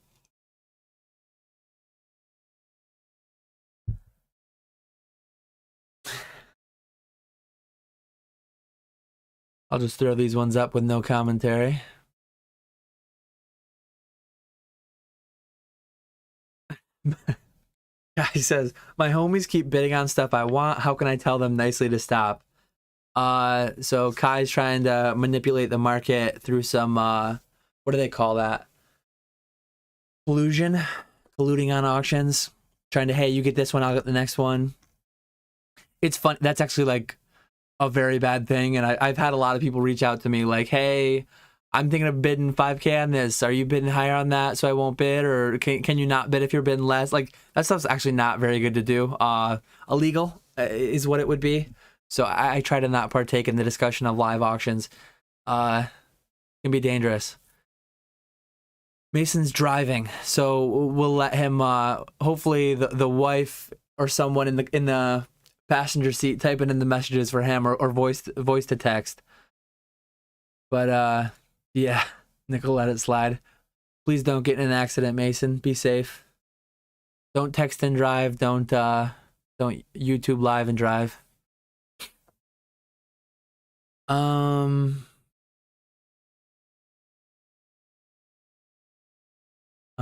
I'll just throw these ones up with no commentary. Guy says, my homies keep bidding on stuff I want. How can I tell them nicely to stop? So Kai's trying to manipulate the market through some, what do they call that? Collusion, colluding on auctions, trying to, hey, you get this one, I'll get the next one. It's fun. That's actually like a very bad thing. And I've had a lot of people reach out to me like, hey, I'm thinking of bidding 5K on this. Are you bidding higher on that so I won't bid? Or can you not bid if you're bidding less? Like that stuff's actually not very good to do. Illegal is what it would be. So I try to not partake in the discussion of live auctions. It can be dangerous. Mason's driving, so we'll let him. Hopefully, the wife or someone in the passenger seat typing in the messages for him or voice to text. But yeah, Nick will let it slide. Please don't get in an accident, Mason. Be safe. Don't text and drive. Don't YouTube live and drive. I'm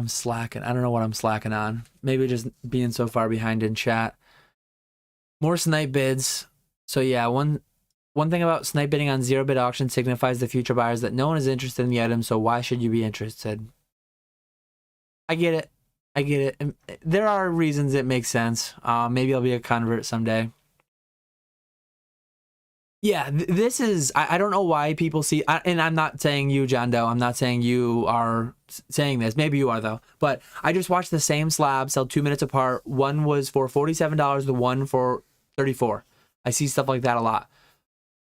slacking. I don't know what I'm slacking on. Maybe just being so far behind in chat. More snipe bids. So yeah, one thing about snipe bidding on zero bid auction signifies to future buyers that no one is interested in the item, so why should you be interested? I get it. I get it. And there are reasons it makes sense. Maybe I'll be a convert someday. Yeah, this is, I don't know why people see, and I'm not saying you, John Doe, I'm not saying you are saying this. Maybe you are, though. But I just watched the same slab sell 2 minutes apart. One was for $47, the one for $34. I see stuff like that a lot.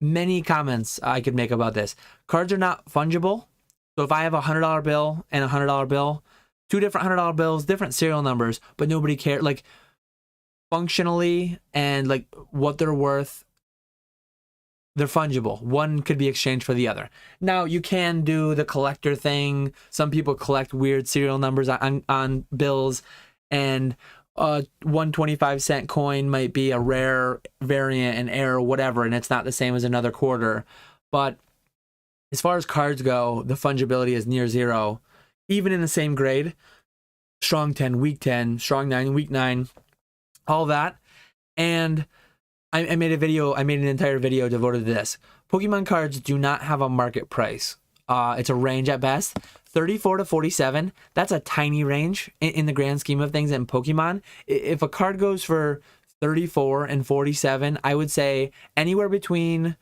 Many comments I could make about this. Cards are not fungible. So if I have a $100 bill and a $100 bill, two different $100 bills, different serial numbers, but nobody cares. Like, functionally and like what they're worth, they're fungible. One could be exchanged for the other. Now, you can do the collector thing. Some people collect weird serial numbers on bills, and a 125-cent coin might be a rare variant, an error, whatever, and it's not the same as another quarter. But as far as cards go, the fungibility is near zero. Even in the same grade, strong 10, weak 10, strong 9, weak 9, all that. And I made an entire video devoted to this. Pokemon cards do not have a market price. It's a range at best. 34 to 47, that's a tiny range in the grand scheme of things in Pokemon. If a card goes for 34 and 47, I would say anywhere between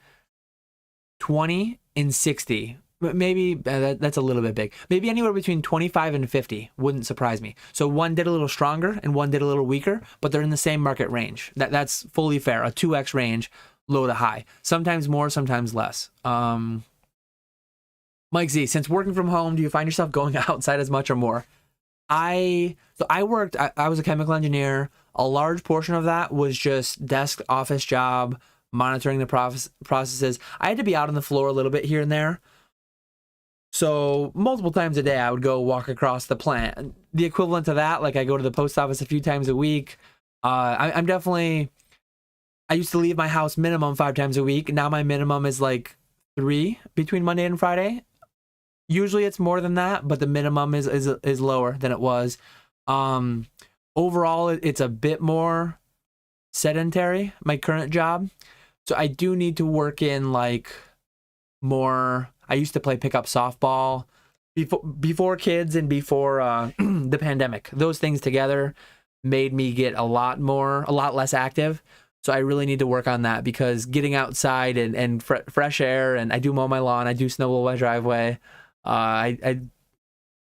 20 and 60. Maybe that's a little bit big. Maybe anywhere between 25 and 50 wouldn't surprise me. So one did a little stronger and one did a little weaker, but they're in the same market range. That's fully fair. A 2x range, low to high. Sometimes more, sometimes less. Mike Z, since working from home, do you find yourself going outside as much or more? I was a chemical engineer. A large portion of that was just desk office job, monitoring the processes. I had to be out on the floor a little bit here and there. So multiple times a day, I would go walk across the plant. The equivalent to that, like I go to the post office a few times a week. I used to leave my house minimum 5 times a week. Now my minimum is like 3 between Monday and Friday. Usually it's more than that, but the minimum is lower than it was. Overall, it's a bit more sedentary, my current job. So I do need to work in like more. I used to play pickup softball before kids and before the pandemic. Those things together made me get a lot less active. So I really need to work on that, because getting outside and fresh air, and I do mow my lawn, I do snowball my driveway. I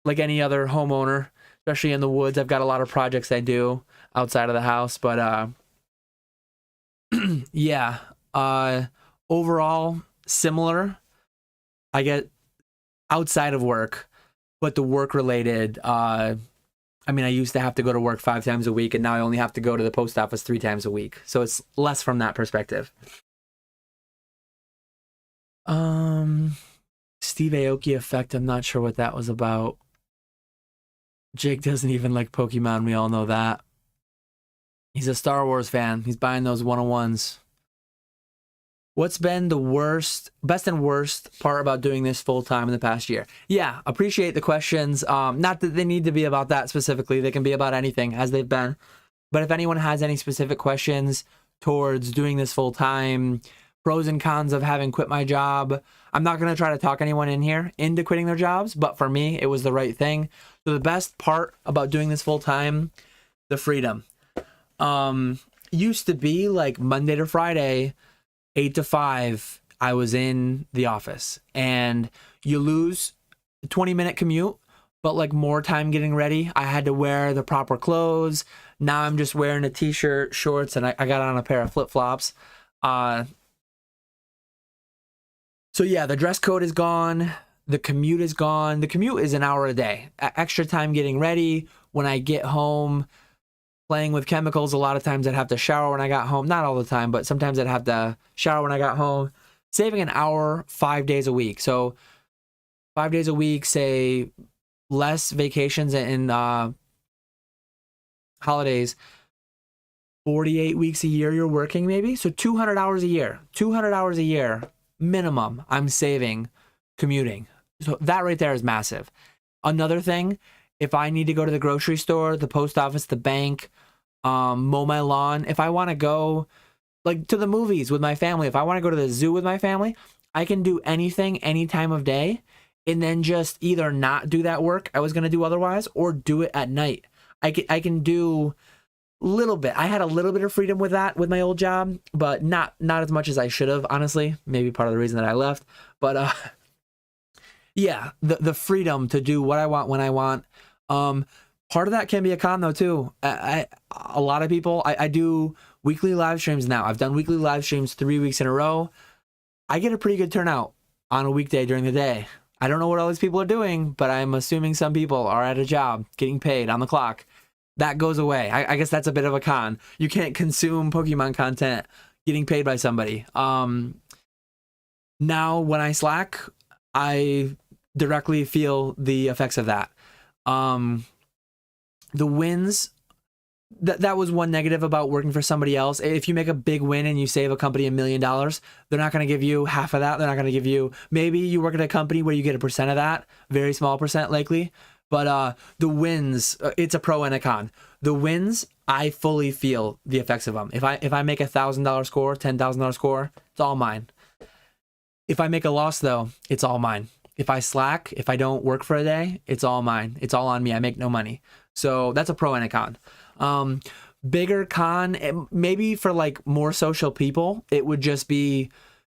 like any other homeowner, especially in the woods, I've got a lot of projects I do outside of the house. But yeah, overall similar. I get outside of work, but the work related, I used to have to go to work 5 times a week, and now I only have to go to the post office 3 times a week. So it's less from that perspective. Steve Aoki effect, I'm not sure what that was about. Jake doesn't even like Pokemon, we all know that. He's a Star Wars fan. He's buying those 101s. What's been the best and worst part about doing this full time in the past year? Yeah, appreciate the questions. Not that they need to be about that specifically. They can be about anything, as they've been. But if anyone has any specific questions towards doing this full time, pros and cons of having quit my job, I'm not going to try to talk anyone in here into quitting their jobs, but for me, it was the right thing. So the best part about doing this full time, the freedom. Used to be like Monday to Friday, 8 to 5, I was in the office, and you lose a 20-minute commute, but like more time getting ready. I had to wear the proper clothes. Now I'm just wearing a t-shirt, shorts, and I got on a pair of flip-flops. So yeah, the dress code is gone. The commute is gone. The commute is an hour a day. Extra time getting ready. When I get home, playing with chemicals, a lot of times I'd have to shower when I got home. Not all the time, but sometimes I'd have to shower when I got home. Saving an hour 5 days a week. So 5 days a week, say less vacations and holidays. 48 weeks a year you're working maybe. So 200 hours a year. 200 hours a year minimum I'm saving commuting. So that right there is massive. Another thing, if I need to go to the grocery store, the post office, the bank, mow my lawn, if I want to go like to the movies with my family, if I want to go to the zoo with my family, I can do anything any time of day, and then just either not do that work I was going to do otherwise, or do it at night. I can do Little bit. I had a little bit of freedom with that with my old job, but not as much as I should have, honestly. Maybe part of the reason that I left. But yeah, the freedom to do what I want when I want. Part of that can be a con though too. A lot of people, I do weekly live streams now. I've done weekly live streams 3 weeks in a row. I get a pretty good turnout on a weekday during the day. I don't know what all these people are doing, but I'm assuming some people are at a job getting paid on the clock. That goes away. I guess that's a bit of a con. You can't consume Pokemon content getting paid by somebody. Now when I Slack, I directly feel the effects of that. The wins, that was one negative about working for somebody else. If you make a big win and you save a company $1 million, they're not going to give you half of that. They're not going to give you, maybe you work at a company where you get a percent of that, very small percent likely. But the wins, it's a pro and a con. The wins, I fully feel the effects of them. If I make $1,000 score, $10,000 score, it's all mine. If I make a loss though, it's all mine. If I slack, if I don't work for a day, it's all mine. It's all on me. I make no money. So that's a pro and a con. Bigger con, maybe for like more social people, it would just be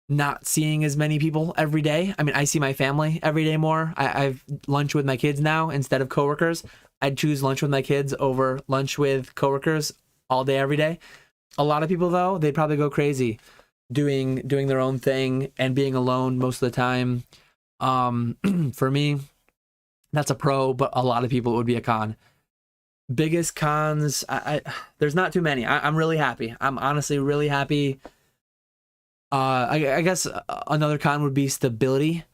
not seeing as many people every day. I mean, I see my family every day more. I've lunch with my kids now instead of coworkers. I'd choose lunch with my kids over lunch with coworkers all day, every day. A lot of people though, they'd probably go crazy doing their own thing and being alone most of the time. For me, that's a pro, but a lot of people it would be a con. Biggest cons, there's not too many. I'm really happy. I'm honestly really happy. I guess another con would be stability.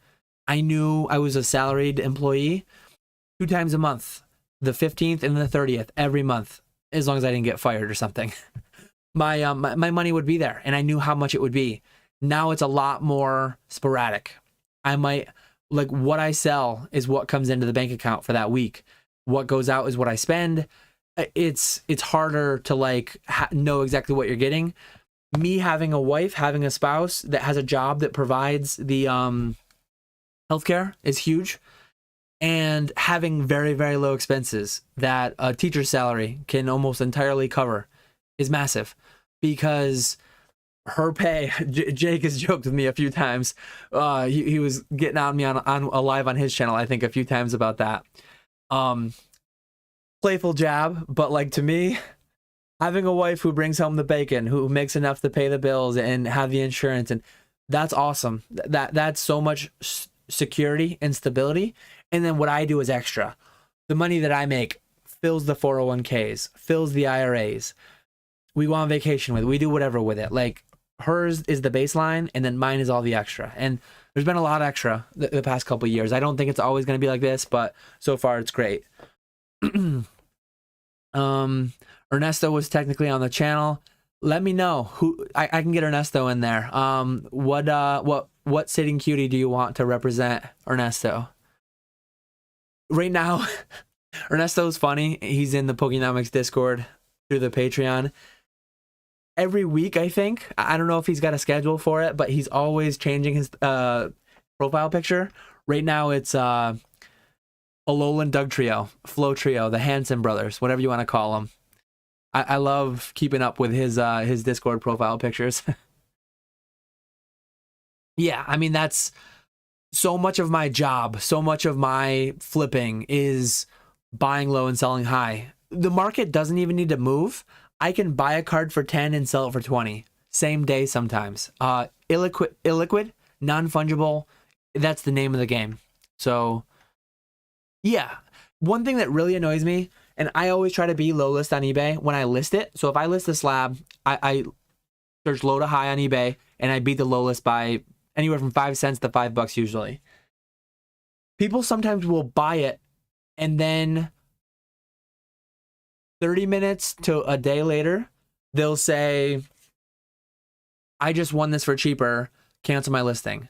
I knew I was a salaried employee 2 times a month, the 15th and the 30th every month, as long as I didn't get fired or something. My money would be there, and I knew how much it would be. Now it's a lot more sporadic. I might, like, what I sell is what comes into the bank account for that week. What goes out is what I spend. It's harder to like know exactly what you're getting. Me having a wife, having a spouse that has a job that provides the healthcare is huge, and having very, very low expenses that a teacher's salary can almost entirely cover is massive, because her pay, Jake has joked with me a few times. He was getting on me on a live on his channel, I think, a few times about that. Playful jab, but like, to me, having a wife who brings home the bacon, who makes enough to pay the bills and have the insurance, and that's awesome. That's so much security and stability. And then what I do is extra. The money that I make fills the 401ks, fills the IRAs. We go on vacation with it. We do whatever with it. Like, hers is the baseline, and then mine is all the extra. And there's been a lot of extra the past couple of years. I don't think it's always going to be like this, but so far it's great. Ernesto was technically on the channel. Let me know who I can get Ernesto in there. What sitting cutie do you want to represent Ernesto? Right now, Ernesto's funny. He's in the Pokenomics Discord through the Patreon. Every week, I think. I don't know if he's got a schedule for it, but he's always changing his profile picture. Right now, it's Alolan Doug Trio, Flo Trio, the Hanson brothers, whatever you want to call them. I love keeping up with his Discord profile pictures. Yeah, I mean, that's so much of my job, so much of my flipping is buying low and selling high. The market doesn't even need to move. I can buy a card for 10 and sell it for 20. Same day sometimes. Illiquid, non-fungible, that's the name of the game. So, yeah. One thing that really annoys me, and I always try to be low list on eBay when I list it. So if I list a slab, I search low to high on eBay, and I beat the low list by anywhere from 5 cents to $5 usually. People sometimes will buy it, and then 30 minutes to a day later, they'll say, I just won this for cheaper, cancel my listing.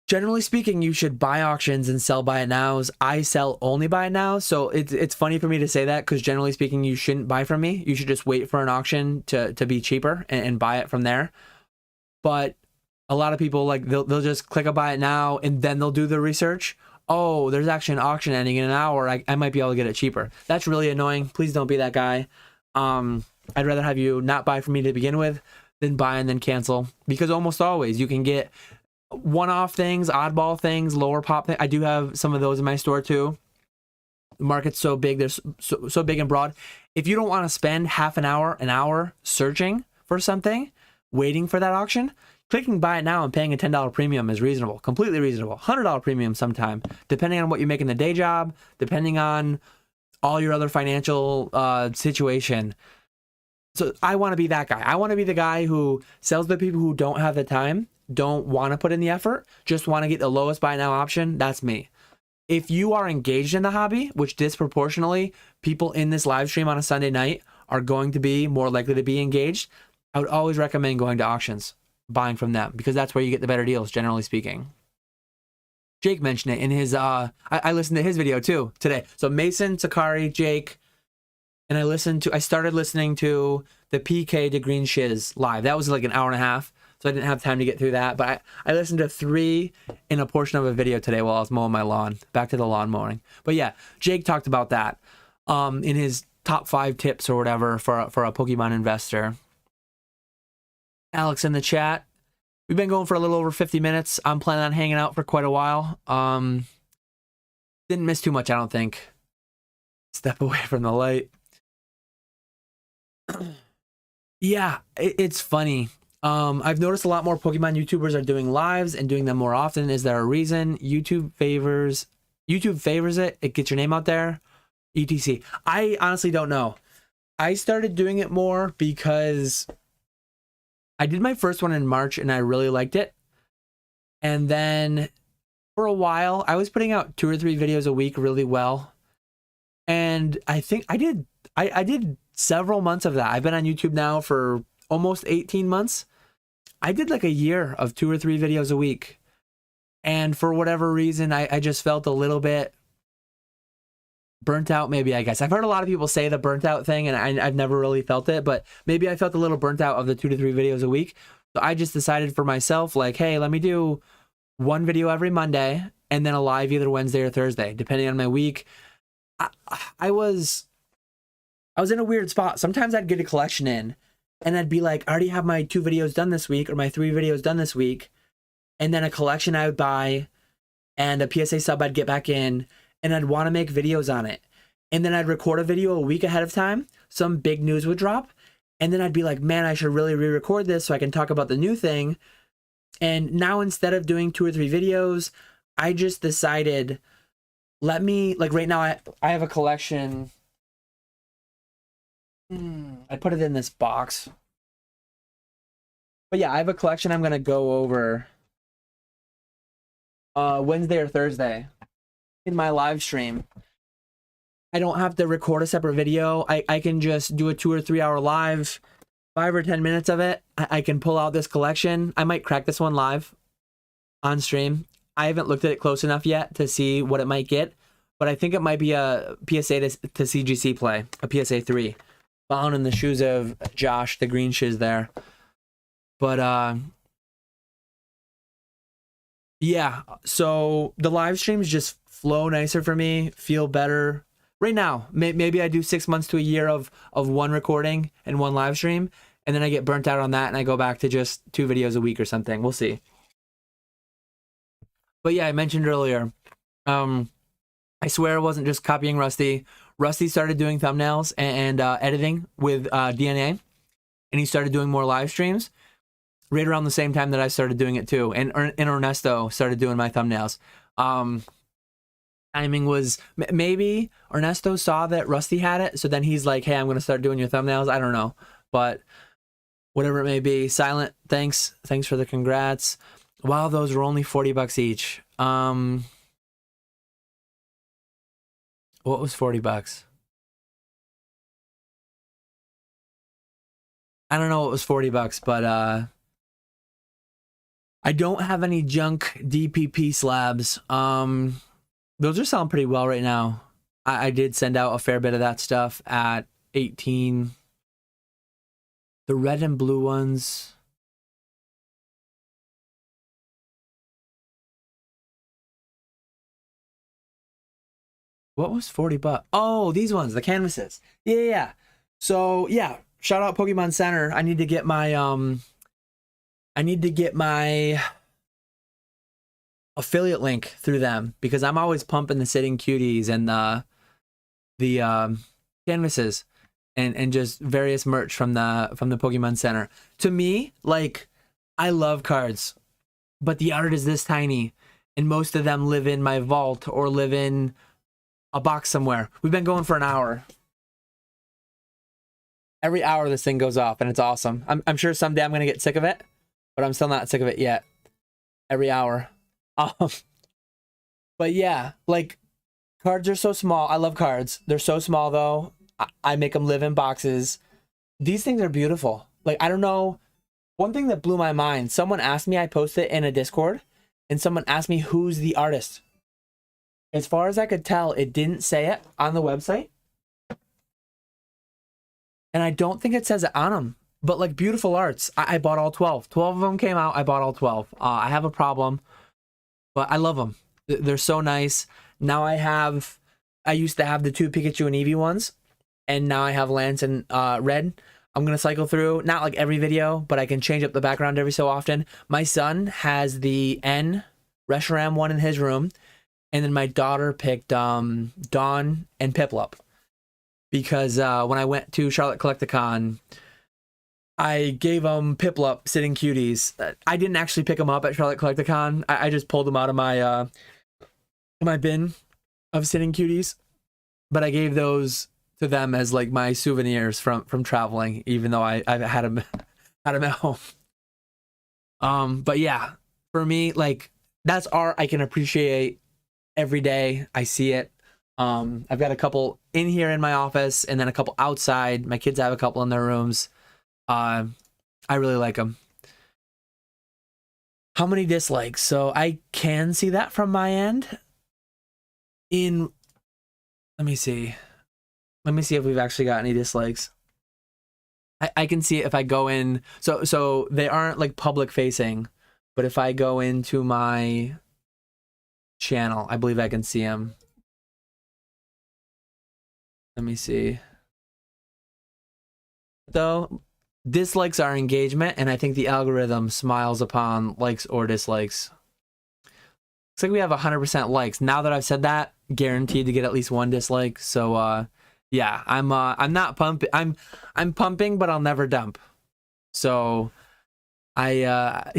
Generally speaking, you should buy auctions and sell buy it nows. I sell only buy it now, so it's funny for me to say that, because generally speaking, you shouldn't buy from me. You should just wait for an auction to be cheaper and buy it from there. But a lot of people, like, they'll just click a buy it now, and then they'll do the research. oh, there's actually an auction ending in an hour. I might be able to get it cheaper. That's really annoying. Please don't be that guy. I'd rather have you not buy from me to begin with than buy and then cancel, because almost always you can get one-off things, oddball things, lower pop things. I do have some of those in my store too. The market's so big, there's so big and broad. If you don't want to spend half an hour searching for something, waiting for that auction, clicking buy it now and paying a $10 premium is reasonable, completely reasonable. $100 premium sometime, depending on what you make in the day job, depending on all your other financial situation. So I want to be that guy. I want to be the guy who sells to people who don't have the time, don't want to put in the effort, just want to get the lowest buy now option. That's me. If you are engaged in the hobby, which disproportionately people in this live stream on a Sunday night are going to be more likely to be engaged, I would always recommend going to auctions, buying from them, because that's where you get the better deals, generally speaking. Jake mentioned it in his, I listened to his video too today. So Mason, Sakari, Jake, and I started listening to the PK to Green Shiz live. That was like an hour and a half, so I didn't have time to get through that. But I listened to 3 in a portion of a video today while I was mowing my lawn. Back to the lawn mowing. But yeah, Jake talked about that in his top 5 tips or whatever for a Pokemon investor. Alex in the chat. We've been going for a little over 50 minutes. I'm planning on hanging out for quite a while. Didn't miss too much, I don't think. Step away from the light. Yeah, it's funny. I've noticed a lot more Pokemon YouTubers are doing lives and doing them more often. Is there a reason? YouTube favors it. It gets your name out there. ETC. I honestly don't know. I started doing it more because I did my first one in March and I really liked it. And then for a while, I was putting out 2 or 3 videos a week really well. And I think I did several months of that. I've been on YouTube now for almost 18 months. I did like a year of 2 or 3 videos a week. And for whatever reason, I just felt a little bit burnt out, maybe, I guess. I've heard a lot of people say the burnt out thing, and I've never really felt it, but maybe I felt a little burnt out of the 2 to 3 videos a week. So I just decided for myself, like, hey, let me do 1 video every Monday and then a live either Wednesday or Thursday, depending on my week. I was in a weird spot. Sometimes I'd get a collection in and I'd be like, I already have my 2 videos done this week or my 3 videos done this week. And then a collection I would buy and a PSA sub I'd get back in, and I'd want to make videos on it. And then I'd record a video a week ahead of time. Some big news would drop. And then I'd be like, man, I should really re-record this so I can talk about the new thing. And now instead of doing 2 or 3 videos, I just decided, let me, like right now, I have a collection. I put it in this box. But yeah, I have a collection I'm going to go over Wednesday or Thursday in my live stream. I don't have to record a separate video. I can just do a 2 or 3 hour live, 5 or 10 minutes of it. I can pull out this collection. I might crack this one live on stream. I haven't looked at it close enough yet to see what it might get, but I think it might be a PSA to CGC play, a PSA 3. Following in the shoes of Josh, the green shiz there. But yeah, so the live streams just flow nicer for me, feel better. Right now, maybe I do 6 months to a year of 1 recording and 1 live stream, and then I get burnt out on that and I go back to just 2 videos a week or something. We'll see. But yeah, I mentioned earlier, I swear it wasn't just copying Rusty. Rusty started doing thumbnails and editing with DNA, and he started doing more live streams right around the same time that I started doing it too. And Ernesto started doing my thumbnails. Timing was, maybe Ernesto saw that Rusty had it, so then he's like, hey, I'm going to start doing your thumbnails. I don't know, but whatever it may be. Silent, thanks for the congrats. Wow, those were only $40 each. What was $40? I don't know what was $40, but I don't have any junk DPP slabs. Those are selling pretty well right now. I did send out a fair bit of that stuff at 18. The red and blue ones. What was 40 bucks? Oh, these ones, the canvases. Yeah. So yeah, shout out Pokemon Center. I need to get my affiliate link through them because I'm always pumping the sitting cuties and the canvases and just various merch from the Pokemon Center. To me, like, I love cards, but the art is this tiny, and most of them live in my vault or live in a box somewhere. We've been going for an hour. Every hour this thing goes off, and it's awesome. I'm sure someday I'm gonna get sick of it, but I'm still not sick of it yet. Every hour. But yeah, like, cards are so small. I love cards. They're so small though. I make them live in boxes. These things are beautiful. Like, I don't know. One thing that blew my mind, someone asked me, I posted it in a Discord, and someone asked me who's the artist. As far as I could tell, it didn't say it on the website. And I don't think it says it on them. But like, beautiful arts. I bought all 12. 12 of them came out. I bought all 12. I have a problem, but I love them. They're so nice. Now I used to have the 2 Pikachu and Eevee ones, and now I have Lance and Red. I'm going to cycle through, not like every video, but I can change up the background every so often. My son has the N Reshiram one in his room, and then my daughter picked Dawn and Piplup. Because when I went to Charlotte Collecticon, I gave them Piplup sitting cuties. I didn't actually pick them up at Charlotte Collecticon. I just pulled them out of my bin of sitting cuties, but I gave those to them as like my souvenirs from traveling, even though I had them at home. But yeah, for me, like, that's art I can appreciate every day. I see it. I've got a couple in here in my office, and then a couple outside. My kids have a couple in their rooms. I really like them. How many dislikes? So I can see that from my end. Let me see if we've actually got any dislikes. I can see it if I go in. So they aren't like public facing, but if I go into my channel, I believe I can see them. Let me see. Though, dislikes are engagement, and I think the algorithm smiles upon likes or dislikes. Looks like we have 100% likes. Now that I've said that, guaranteed to get at least 1 dislike. So yeah, I'm not pumping. I'm pumping, but I'll never dump. So yeah.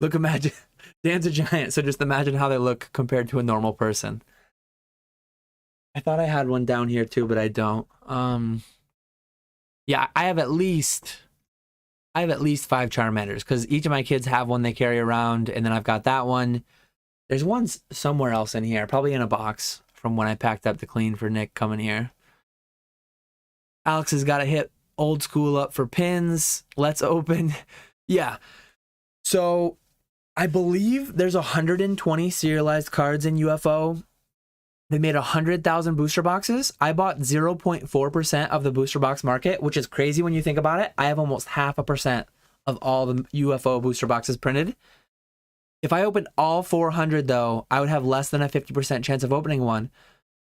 Look, imagine Dan's a giant, so just imagine how they look compared to a normal person. I thought I had one down here too, but I don't. Yeah, I have at least 5 Charmanders, because each of my kids have one they carry around, and then I've got that one. There's one somewhere else in here, probably in a box from when I packed up to clean for Nick coming here. Alex has got to hit Old Skool up for pins. Let's open. Yeah. So I believe there's 120 serialized cards in UFO. They made 100,000 booster boxes. I bought 0.4% of the booster box market, which is crazy when you think about it. I have almost 0.5% of all the UFO booster boxes printed. If I opened all 400 though, I would have less than a 50% chance of opening one,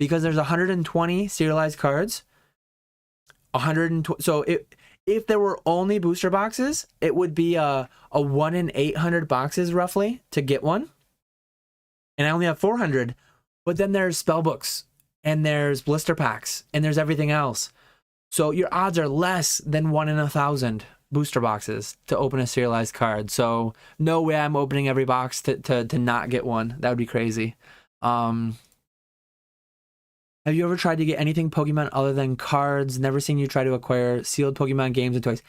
because there's 120 serialized cards. 120. So if there were only booster boxes, it would be a 1 in 800 boxes roughly to get one. And I only have 400. But then there's spell books, and there's blister packs, and there's everything else. So your odds are less than 1 in 1,000 booster boxes to open a serialized card. So no way I'm opening every box to not get one. That would be crazy. Have you ever tried to get anything Pokemon other than cards? Never seen you try to acquire sealed Pokemon games and toys.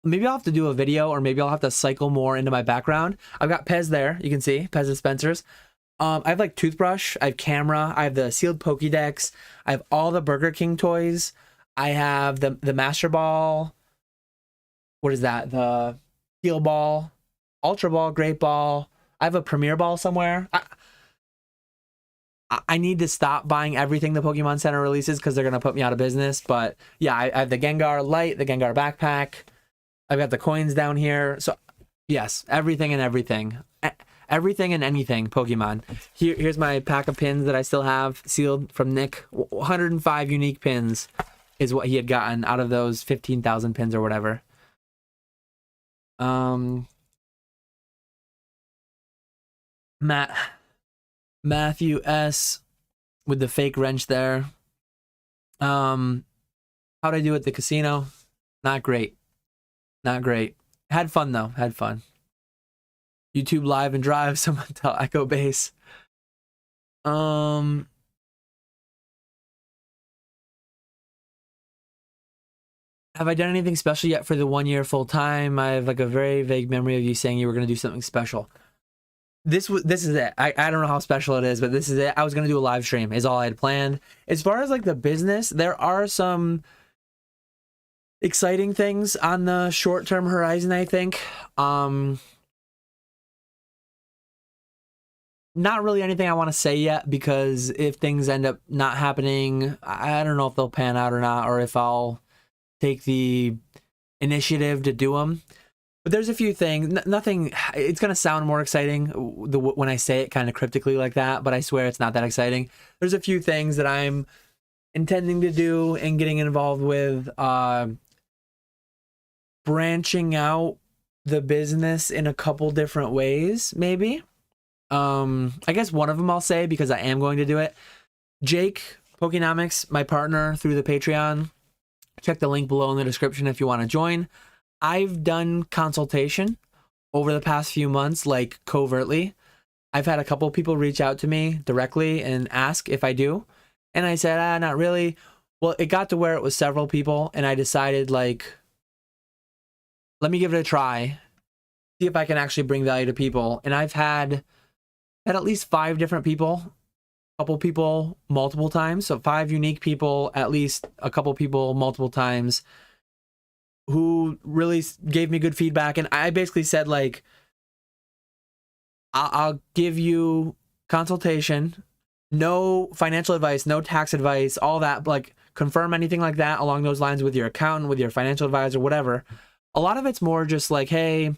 Maybe I'll have to do a video, or maybe I'll have to cycle more into my background. I've got Pez there. You can see Pez dispensers. I have like toothbrush, I have camera, I have the sealed Pokédex, I have all the Burger King toys, I have the Master Ball, what is that, the Heal Ball, Ultra Ball, Great Ball, I have a Premier Ball somewhere. I need to stop buying everything the Pokemon Center releases, because they're going to put me out of business. But yeah, I have the Gengar Light, the Gengar Backpack, I've got the coins down here. So yes, everything and everything. everything and anything Pokemon. Here's my pack of pins that I still have sealed from Nick. 105 unique pins is what he had gotten out of those 15,000 pins or whatever. Matthew S with the fake wrench there. How'd I do at the casino? Not great. Not great. Had fun though. Had fun. YouTube live and drive. Someone tell Echo Base. Have I done anything special yet for the 1 year full time? I have like a very vague memory of you saying you were gonna do something special. This is it. I don't know how special it is, but this is it. I was gonna do a live stream is all I had planned. As far as like the business, there are some exciting things on the short-term horizon, I think. Not really anything I want to say yet, because if things end up not happening, I don't know if they'll pan out or not, or if I'll take the initiative to do them. But there's a few things. Nothing. It's gonna sound more exciting when I say it kind of cryptically like that, but I swear it's not that exciting. There's a few things that I'm intending to do and getting involved with. Branching out the business in a couple different ways, maybe. I guess one of them I'll say, because I am going to do it. Jake Pokenomics, my partner through the Patreon. Check the link below in the description if you want to join. I've done consultation over the past few months, like covertly. I've had a couple people reach out to me directly and ask if I do. And I said, not really. Well, it got to where it was several people, and I decided, like, let me give it a try. See if I can actually bring value to people. And I've had at least 5 different people, a couple people multiple times. So 5 unique people, at least a couple people multiple times, who really gave me good feedback. And I basically said, like, I'll give you consultation, no financial advice, no tax advice, all that, like, confirm anything like that along those lines with your accountant, with your financial advisor, whatever. A lot of it's more just like, hey,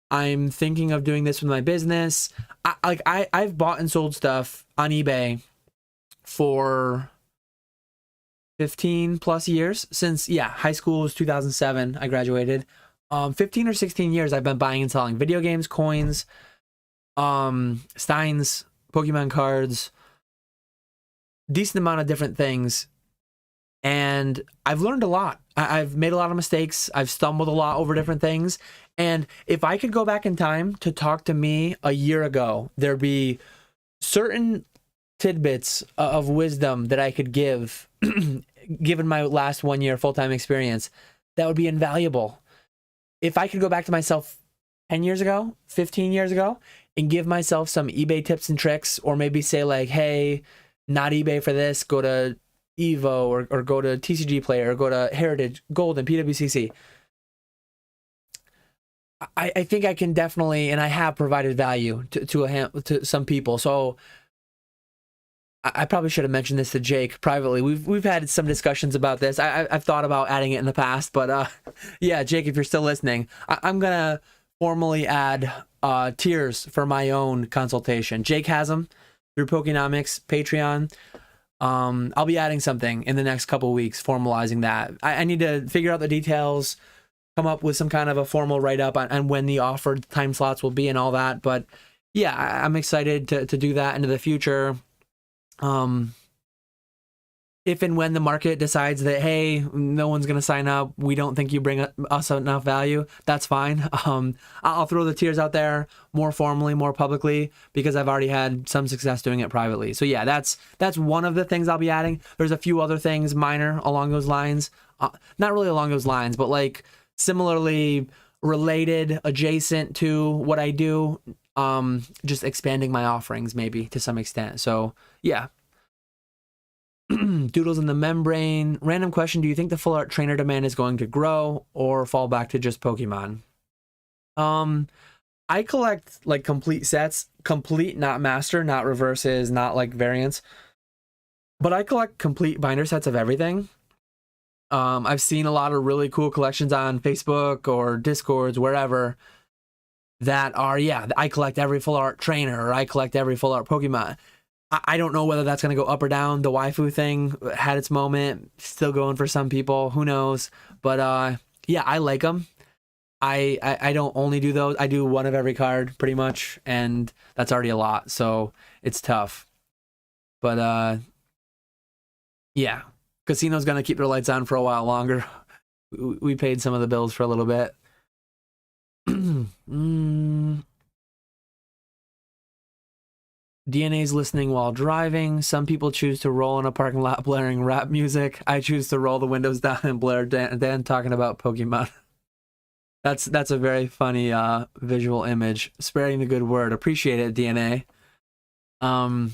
I'm thinking of doing this with my business. I've bought and sold stuff on eBay for 15 plus years since, high school was 2007. I graduated. 15 or 16 years I've been buying and selling video games, coins, Steins, Pokemon cards, decent amount of different things. And I've learned a lot. I've made a lot of mistakes. I've stumbled a lot over different things. And if I could go back in time to talk to me a year ago, there'd be certain tidbits of wisdom that I could give, given my last 1 year full-time experience, that would be invaluable. If I could go back to myself 10 years ago, 15 years ago, and give myself some eBay tips and tricks, or maybe say like, hey, not eBay for this, go to Evo or go to TCG Player or go to Heritage, Gold, and PWCC. I think I can definitely, and I have provided value to some people. So I probably should have mentioned this to Jake privately. We've had some discussions about this. I've thought about adding it in the past, but yeah, Jake, if you're still listening, I'm gonna formally add tiers for my own consultation. Jake has them through Pokenomics, Patreon. I'll be adding something in the next couple weeks, formalizing that. I need to figure out the details, come up with some kind of a formal write-up on when the offered time slots will be and all that. But yeah, I'm excited to do that into the future. If and when the market decides that, hey, no one's going to sign up, we don't think you bring us enough value, that's fine. I'll throw the tiers out there more formally, more publicly, because I've already had some success doing it privately. So yeah, that's one of the things I'll be adding. There's a few other things minor along those lines. Not really along those lines, but like similarly related, adjacent to what I do. Just expanding my offerings maybe to some extent. So yeah. Doodles in the membrane. Random question. Do you think the full art trainer demand is going to grow or fall back to just Pokemon? I collect like complete sets, complete, not master, not reverses, not like variants, but I collect complete binder sets of everything. I've seen a lot of really cool collections on Facebook or Discords, wherever. that are, yeah, I collect every full art trainer, or I collect every full art Pokemon. I don't know whether that's going to go up or down. The waifu thing had its moment, still going for some people, who knows. But yeah, I like them. I don't only do those. I do one of every card pretty much, and that's already a lot, so it's tough. But yeah, casino's gonna keep their lights on for a while longer. We paid some of the bills for a little bit. DNA's listening while driving. Some people choose to roll in a parking lot blaring rap music. I choose to roll the windows down and blare Dan talking about Pokemon. That's a very funny visual image. Sparing the good word. Appreciate it, DNA. I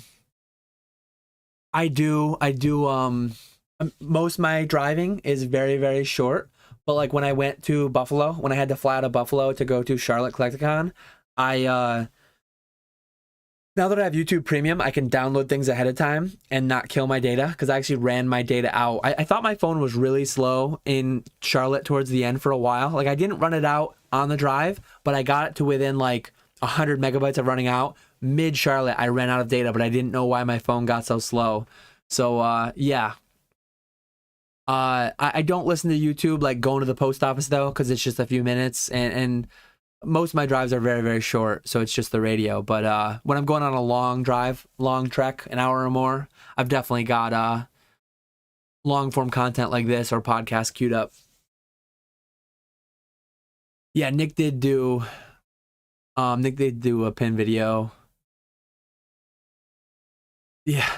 do most of my driving is very, very short. But like when I went to Buffalo, when I had to fly out of Buffalo to go to Charlotte Collecticon, I now that I have YouTube Premium, I can download things ahead of time and not kill my data, because I actually ran my data out. I thought my phone was really slow in Charlotte towards the end for a while. Like I didn't run it out on the drive, but I got it to within like 100 megabytes of running out. Mid Charlotte, I ran out of data, but I didn't know why my phone got so slow. So yeah. I don't listen to YouTube like going to the post office though, because it's just a few minutes, and most of my drives are very, very short, so it's just the radio. But when I'm going on a long drive, long trek, an hour or more, I've definitely got long form content like this or podcast queued up. Yeah, Nick did do a pin video. Yeah,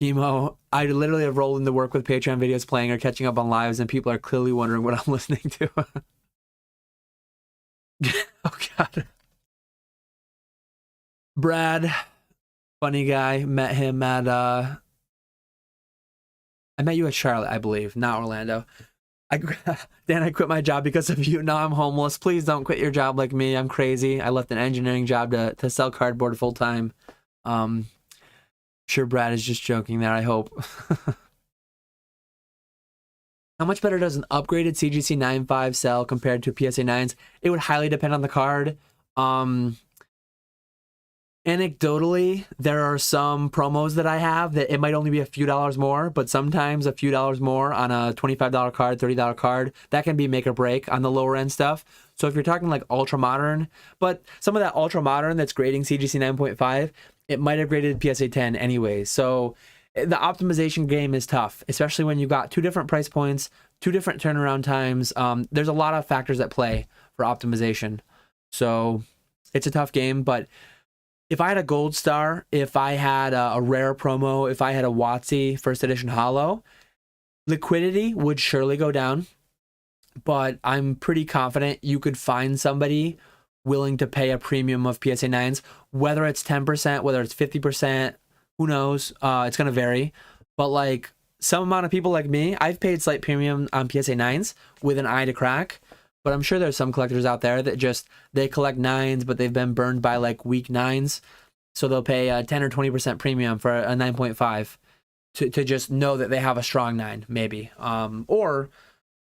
emo. I literally have rolled into work with Patreon videos playing or catching up on lives, and people are clearly wondering what I'm listening to. Oh God. Brad, funny guy. Met him at I met you at Charlotte, I believe, not Orlando. Dan, I quit my job because of you. Now I'm homeless. Please don't quit your job like me. I'm crazy. I left an engineering job to sell cardboard full time. Sure, Brad is just joking there, I hope. How much better does an upgraded CGC 9.5 sell compared to PSA 9s? It would highly depend on the card. Anecdotally, there are some promos that I have that it might only be a few dollars more, but sometimes a few dollars more on a $25 card, $30 card, that can be make or break on the lower end stuff. So if you're talking like ultra modern, but some of that ultra modern that's grading CGC 9.5, it might have graded PSA 10 anyway. So the optimization game is tough, especially when you've got two different price points, two different turnaround times. There's a lot of factors at play for optimization. So it's a tough game, but if I had a gold star, if I had a rare promo, if I had a WotC first edition holo, liquidity would surely go down. But I'm pretty confident you could find somebody willing to pay a premium of PSA 9s, whether it's 10%, whether it's 50%, who knows? It's going to vary. But like some amount of people like me, I've paid slight premium on PSA 9s with an eye to crack. But I'm sure there's some collectors out there that they collect 9s, but they've been burned by like weak 9s. So they'll pay a 10 or 20% premium for a 9.5 to just know that they have a strong 9, maybe. Or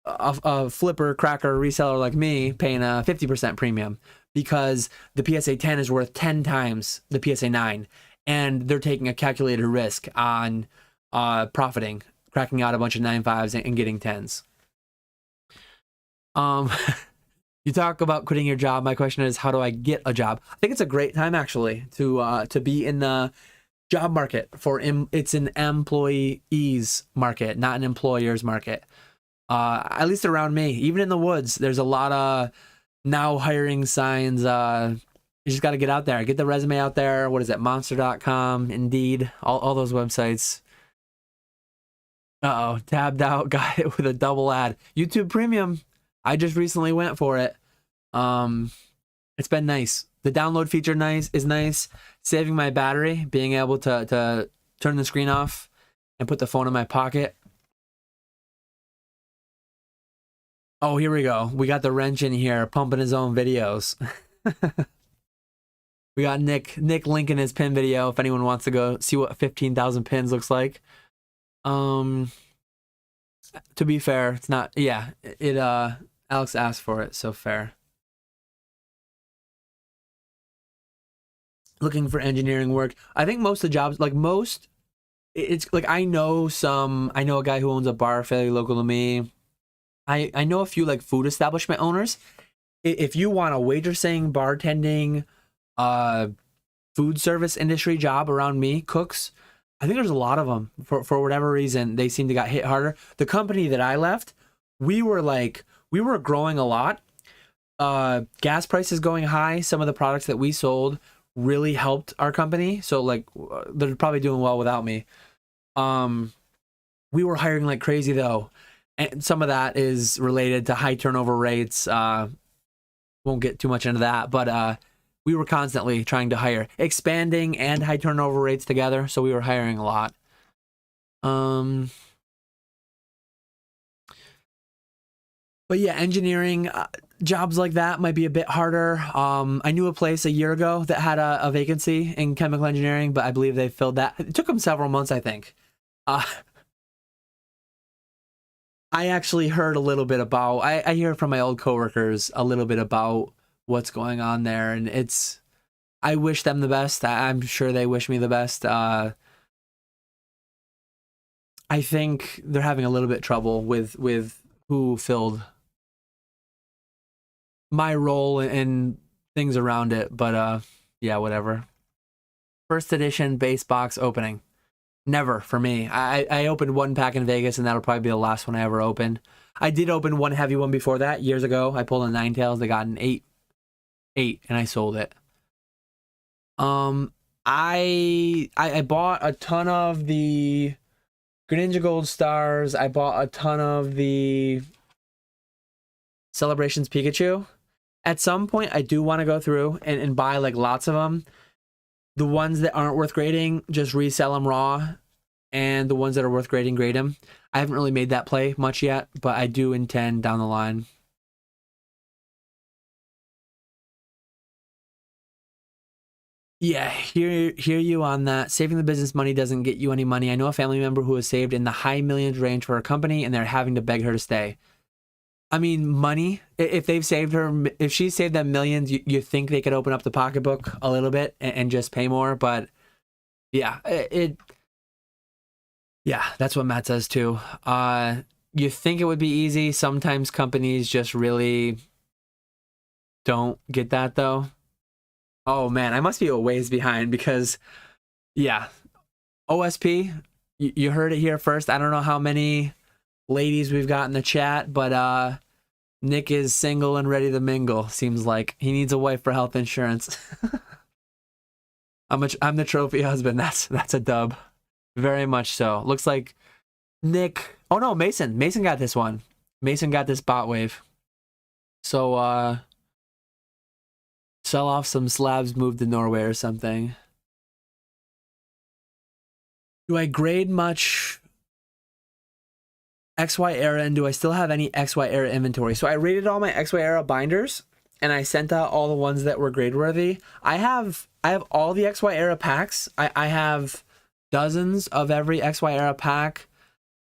a flipper, cracker, reseller like me paying a 50% premium because the PSA 10 is worth 10 times the PSA 9. And they're taking a calculated risk on profiting, cracking out a bunch of 9.5s and getting 10s. You talk about quitting your job. My question is, how do I get a job? I think it's a great time actually to be in the job market it's an employees market, not an employer's market. At least around me, even in the woods, there's a lot of now hiring signs. You just got to get out there, get the resume out there. What is it? Monster.com, Indeed, all those websites. Uh-oh, tabbed out, got it with a double ad. YouTube Premium. I just recently went for it. It's been nice. The download feature is nice. Saving my battery, being able to turn the screen off and put the phone in my pocket. Oh, here we go. We got the wrench in here pumping his own videos. We got Nick linking his pin video if anyone wants to go see what 15,000 pins looks like. To be fair, it's not, yeah, Alex asked for it, so fair. looking for engineering work. I think most of the jobs, like most, it's like I know a guy who owns a bar fairly local to me. I know a few like food establishment owners. If you want a waitressing, bartending, uh, food service industry job around me, cooks, I think there's a lot of them. For whatever reason, they seem to got hit harder. The company that I left, we were growing a lot. Gas prices going high. Some of the products that we sold really helped our company. So like they're probably doing well without me. We were hiring like crazy though. And some of that is related to high turnover rates. Won't get too much into that, but we were constantly trying to hire, expanding and high turnover rates together. So we were hiring a lot. But yeah, engineering jobs like that might be a bit harder. I knew a place a year ago that had a vacancy in chemical engineering, but I believe they filled that. It took them several months, I think. I actually heard a little bit about, I hear from my old coworkers a little bit about what's going on there, and I wish them the best. I'm sure they wish me the best. I think they're having a little bit trouble with who filled my role and things around it, but yeah, whatever. First edition base box opening. Never for me. I opened one pack in Vegas, and that'll probably be the last one I ever opened. I did open one heavy one before that years ago. I pulled a Ninetales. They got an 8, and I sold it. I bought a ton of the Greninja Gold Stars. I bought a ton of the Celebrations Pikachu. At some point, I do want to go through and buy like lots of them. The ones that aren't worth grading, just resell them raw. And the ones that are worth grading, grade them. I haven't really made that play much yet, but I do intend down the line. Yeah, hear you on that. Saving the business money doesn't get you any money. I know a family member who has saved in the high millions range for a company, and they're having to beg her to stay. I mean, money, if they've saved her, if she saved them millions, you think they could open up the pocketbook a little bit and just pay more. But yeah, yeah, that's what Matt says too. You think it would be easy. Sometimes companies just really don't get that though. Oh man, I must be a ways behind because yeah, OSP, you heard it here first. I don't know how many ladies we've got in the chat, but Nick is single and ready to mingle. Seems like he needs a wife for health insurance. I'm the trophy husband. That's a dub. Very much so. Looks like Nick. Oh no, Mason. Mason got this one. Mason got this bot wave. So sell off some slabs, move to Norway or something. Do I grade much XY era, and do I still have any XY era inventory? So I rated all my XY era binders, and I sent out all the ones that were grade worthy. I have all the XY era packs. I have dozens of every XY era pack.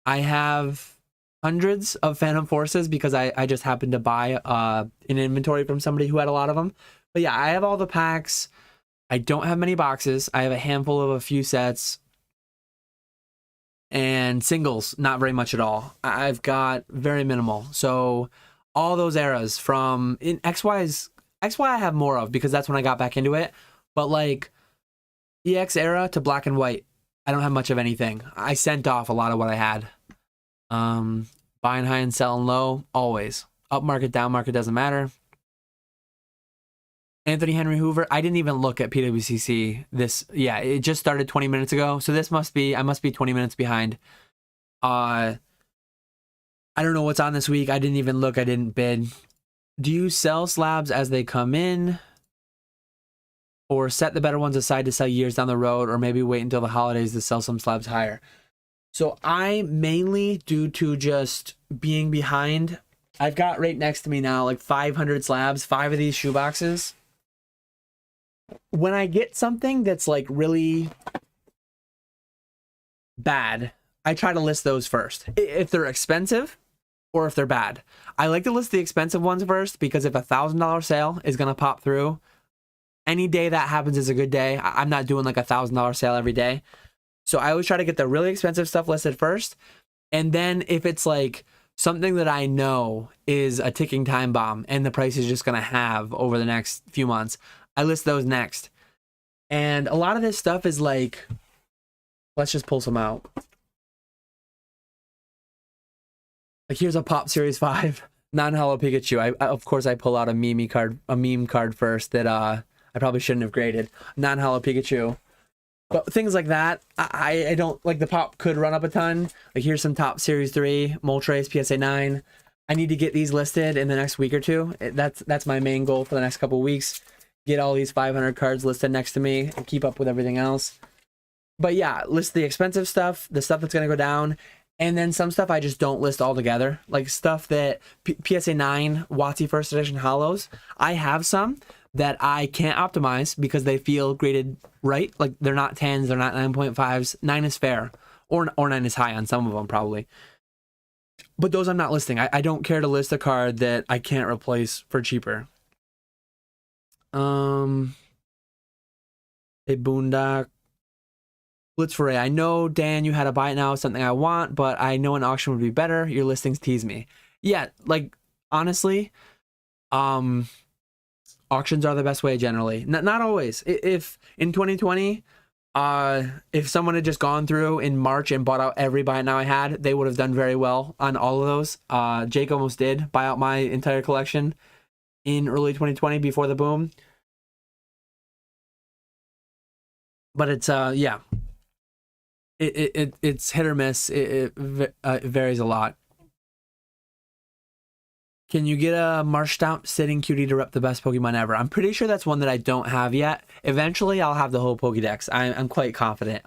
I have hundreds of Phantom Forces because I just happened to buy an inventory from somebody who had a lot of them. But yeah, I have all the packs. I don't have many boxes. I have a handful of a few sets. And singles, not very much at all. I've got very minimal. So all those eras from in XY I have more of because that's when I got back into it. But like EX era to black and white, I don't have much of anything. I sent off a lot of what I had. Buying high and selling low, always. Up market, down market, doesn't matter. Anthony Henry Hoover, I didn't even look at PWCC this, yeah, it just started 20 minutes ago. So this I must be 20 minutes behind. I don't know what's on this week. I didn't even look, I didn't bid. Do you sell slabs as they come in? Or set the better ones aside to sell years down the road, or maybe wait until the holidays to sell some slabs higher? So I mainly, due to just being behind, I've got right next to me now like 500 slabs, 5 of these shoe boxes. When I get something that's like really bad, I try to list those first. If they're expensive or if they're bad. I like to list the expensive ones first because if $1,000 sale is going to pop through, Any day that happens is a good day. I'm not doing like $1,000 sale every day. So I always try to get the really expensive stuff listed first. And then if it's like something that I know is a ticking time bomb and the price is just going to have over the next few months, I list those next. And a lot of this stuff is like, let's just pull some out. Like here's a Pop Series 5 non-hollow Pikachu. I of course I pull out a meme card first that I probably shouldn't have graded. Non-hollow Pikachu. But things like that, I don't like. The pop could run up a ton. Like here's some Top Series 3 Moltres PSA 9. I need to get these listed in the next week or two. That's my main goal for the next couple of weeks. Get all these 500 cards listed next to me and keep up with everything else. But yeah, list the expensive stuff, the stuff that's going to go down, and then some stuff I just don't list altogether. Like stuff that PSA 9 WotC First Edition Hollows, I have some that I can't optimize because they feel graded right. Like they're not 10s, they're not 9.5s. 9 is fair, or 9 is high on some of them probably. But those I'm not listing. I don't care to list a card that I can't replace for cheaper. A Boondock. Blitz Foray. I know, Dan, you had to buy it now, something I want, but I know an auction would be better. Your listings tease me. Yeah, like honestly, auctions are the best way generally. Not always. If in 2020, if someone had just gone through in March and bought out every buy it now I had, they would have done very well on all of those. Jake almost did buy out my entire collection in early 2020 before the boom. But it's yeah. It's hit or miss. It varies a lot. Can you get a Marshtomp sitting cutie to rep the best Pokemon ever? I'm pretty sure that's one that I don't have yet. Eventually, I'll have the whole Pokédex. I'm quite confident.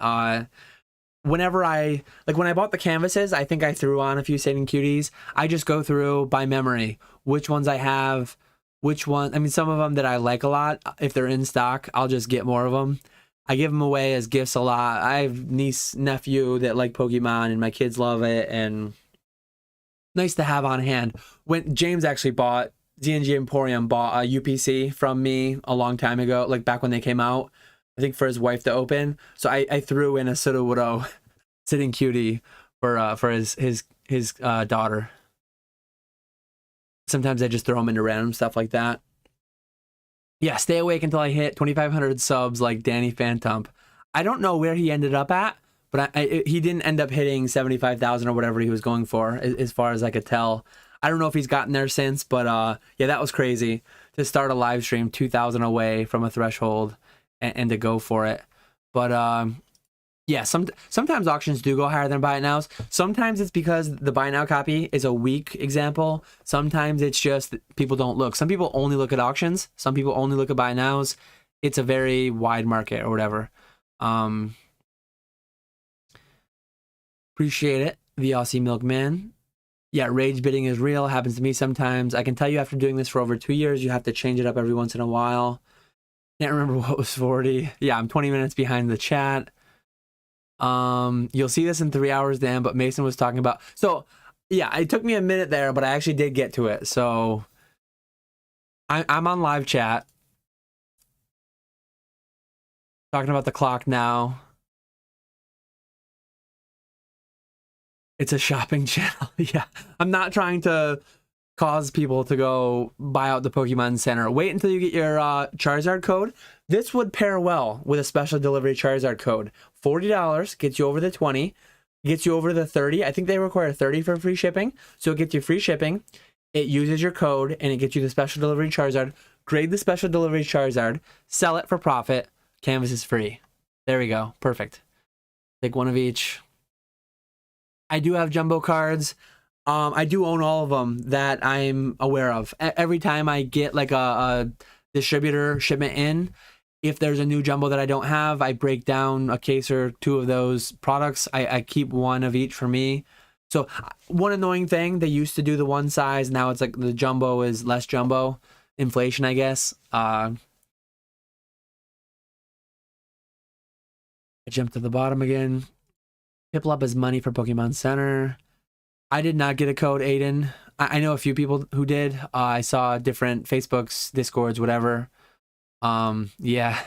Whenever when I bought the canvases, I think I threw on a few sitting cuties. I just go through by memory which ones I have, which one. I mean, some of them that I like a lot. If they're in stock, I'll just get more of them. I give them away as gifts a lot. I have niece, nephew that like Pokemon, and my kids love it, and nice to have on hand. When James actually bought, ZNG Emporium bought a UPC from me a long time ago, like back when they came out, I think for his wife to open. So I threw in a Sudowoodo sitting cutie for his daughter. Sometimes I just throw them into random stuff like that. Yeah, stay awake until I hit 2,500 subs like Danny Phantom. I don't know where he ended up at, but he didn't end up hitting 75,000 or whatever he was going for, as far as I could tell. I don't know if he's gotten there since, but yeah, that was crazy to start a live stream 2,000 away from a threshold and to go for it. But yeah, sometimes auctions do go higher than buy it nows. Sometimes it's because the buy now copy is a weak example. Sometimes it's just people don't look. Some people only look at auctions. Some people only look at buy nows. It's a very wide market or whatever. Appreciate it, the Aussie Milkman. Yeah, rage bidding is real. Happens to me sometimes. I can tell you after doing this for over 2 years, you have to change it up every once in a while. Can't remember what was 40. Yeah, I'm 20 minutes behind the chat. You'll see this in 3 hours, Dan, but Mason was talking about. So yeah, it took me a minute there, but I actually did get to it. So I'm on live chat talking about the clock now. It's a shopping channel. Yeah, I'm not trying to cause people to go buy out the Pokemon Center. Wait until you get your Charizard code. This would pair well with a special delivery Charizard code. $40 gets you over the 20, gets you over the 30. I think they require 30 for free shipping. So it gets you free shipping. It uses your code and it gets you the special delivery Charizard. Grade the special delivery Charizard, sell it for profit. Canvas is free. There we go. Perfect. Take one of each. I do have jumbo cards. I do own all of them that I'm aware of. Every time I get like a distributor shipment in, if there's a new jumbo that I don't have, I break down a case or two of those products. I keep one of each for me. So one annoying thing, they used to do the one size. Now it's like the jumbo is less jumbo. Inflation, I guess. I jumped to the bottom again. Piplup is money for Pokemon Center. I did not get a code, Aiden. I know a few people who did. I saw different Facebooks, Discords, whatever. Yeah.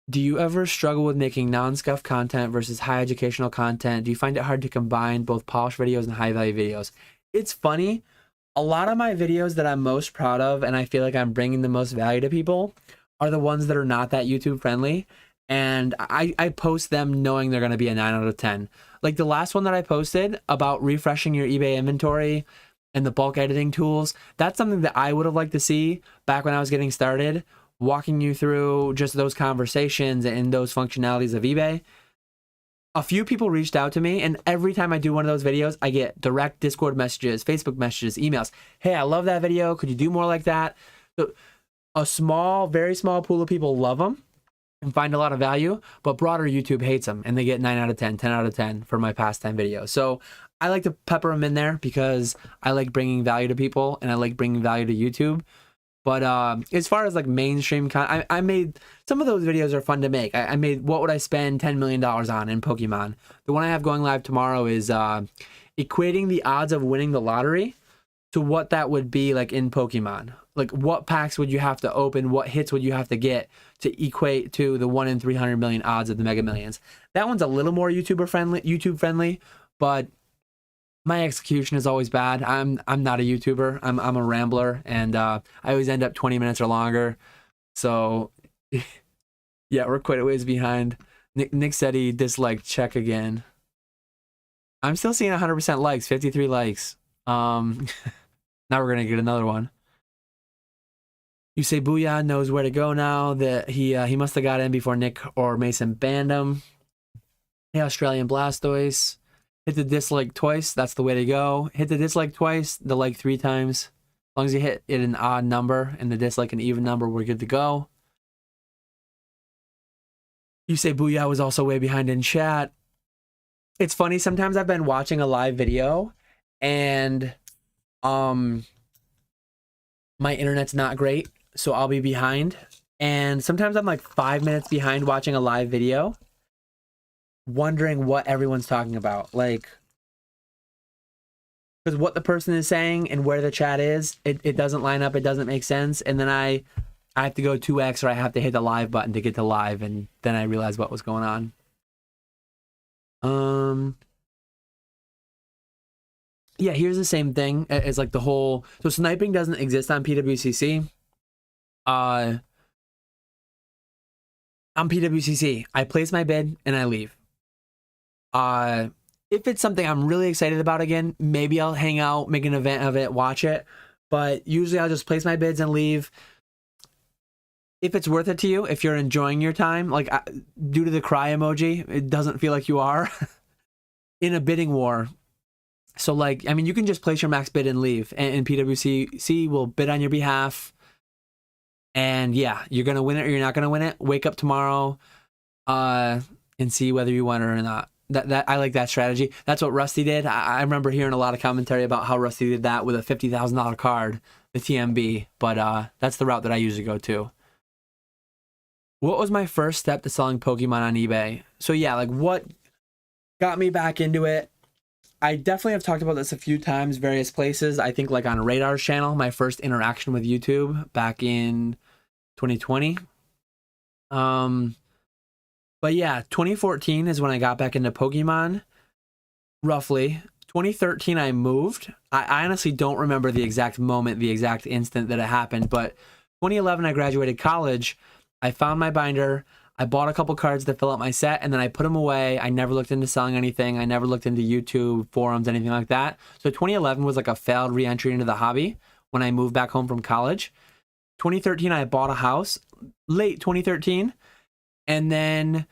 Do you ever struggle with making non-scuff content versus high educational content? Do you find it hard to combine both polished videos and high value videos? It's funny. A lot of my videos that I'm most proud of and I feel like I'm bringing the most value to people are the ones that are not that YouTube friendly. And I post them knowing they're going to be a 9 out of 10. Like the last one that I posted about refreshing your eBay inventory and the bulk editing tools, that's something that I would have liked to see back when I was getting started, walking you through just those conversations and those functionalities of eBay. A few people reached out to me, and every time I do one of those videos, I get direct Discord messages, Facebook messages, emails. Hey, I love that video. Could you do more like that? So a small, very small pool of people love them and find a lot of value, but broader YouTube hates them, and they get 9 out of 10, 10 out of 10 for my pastime videos. So I like to pepper them in there because I like bringing value to people, and I like bringing value to YouTube. But as far as like mainstream content, I made some of those videos are fun to make. I made what would I spend $10 million on in Pokemon. The one I have going live tomorrow is equating the odds of winning the lottery to what that would be like in Pokemon. Like what packs would you have to open? What hits would you have to get to equate to the 1 in 300 million odds of the Mega Millions? That one's a little more YouTube friendly, but my execution is always bad. I'm not a YouTuber. I'm a rambler, and I always end up 20 minutes or longer. So yeah, we're quite a ways behind. Nick said he disliked check again. I'm still seeing 100% likes, 53 likes. Now we're gonna get another one. You say Booyah knows where to go now. That he must have got in before Nick or Mason banned him. Hey, Australian Blastoise. Hit the dislike twice. That's the way to go. Hit the dislike twice, the like 3 times. As long as you hit it an odd number and the dislike an even number, we're good to go. You say Booyah was also way behind in chat. It's funny. Sometimes I've been watching a live video and my internet's not great, so I'll be behind. And sometimes I'm like 5 minutes behind watching a live video, wondering what everyone's talking about, like, because what the person is saying and where the chat is, it doesn't line up, it doesn't make sense, and then I have to go 2x, or I have to hit the live button to get to live, and then I realize what was going on. Yeah, here's the same thing as like the whole, so sniping doesn't exist on PWCC. On PWCC, I place my bid and I leave. If it's something I'm really excited about again, maybe I'll hang out, make an event of it, watch it. But usually I'll just place my bids and leave. If it's worth it to you, if you're enjoying your time, like due to the cry emoji, it doesn't feel like you are in a bidding war. So like, I mean, you can just place your max bid and leave, and PWCC will bid on your behalf. And yeah, you're going to win it or you're not going to win it. Wake up tomorrow and see whether you won it or not. That I like that strategy. That's what Rusty did. I remember hearing a lot of commentary about how Rusty did that with a $50,000 card, the TMB. But that's the route that I usually go to. What was my first step to selling Pokemon on eBay? So yeah, like what got me back into it? I definitely have talked about this a few times, various places. I think like on Radar's channel, my first interaction with YouTube back in 2020. But yeah, 2014 is when I got back into Pokemon, roughly. 2013, I moved. I honestly don't remember the exact moment, the exact instant that it happened, but 2011, I graduated college. I found my binder. I bought a couple cards to fill out my set, and then I put them away. I never looked into selling anything. I never looked into YouTube, forums, anything like that. So 2011 was like a failed re-entry into the hobby when I moved back home from college. 2013, I bought a house, late 2013. And then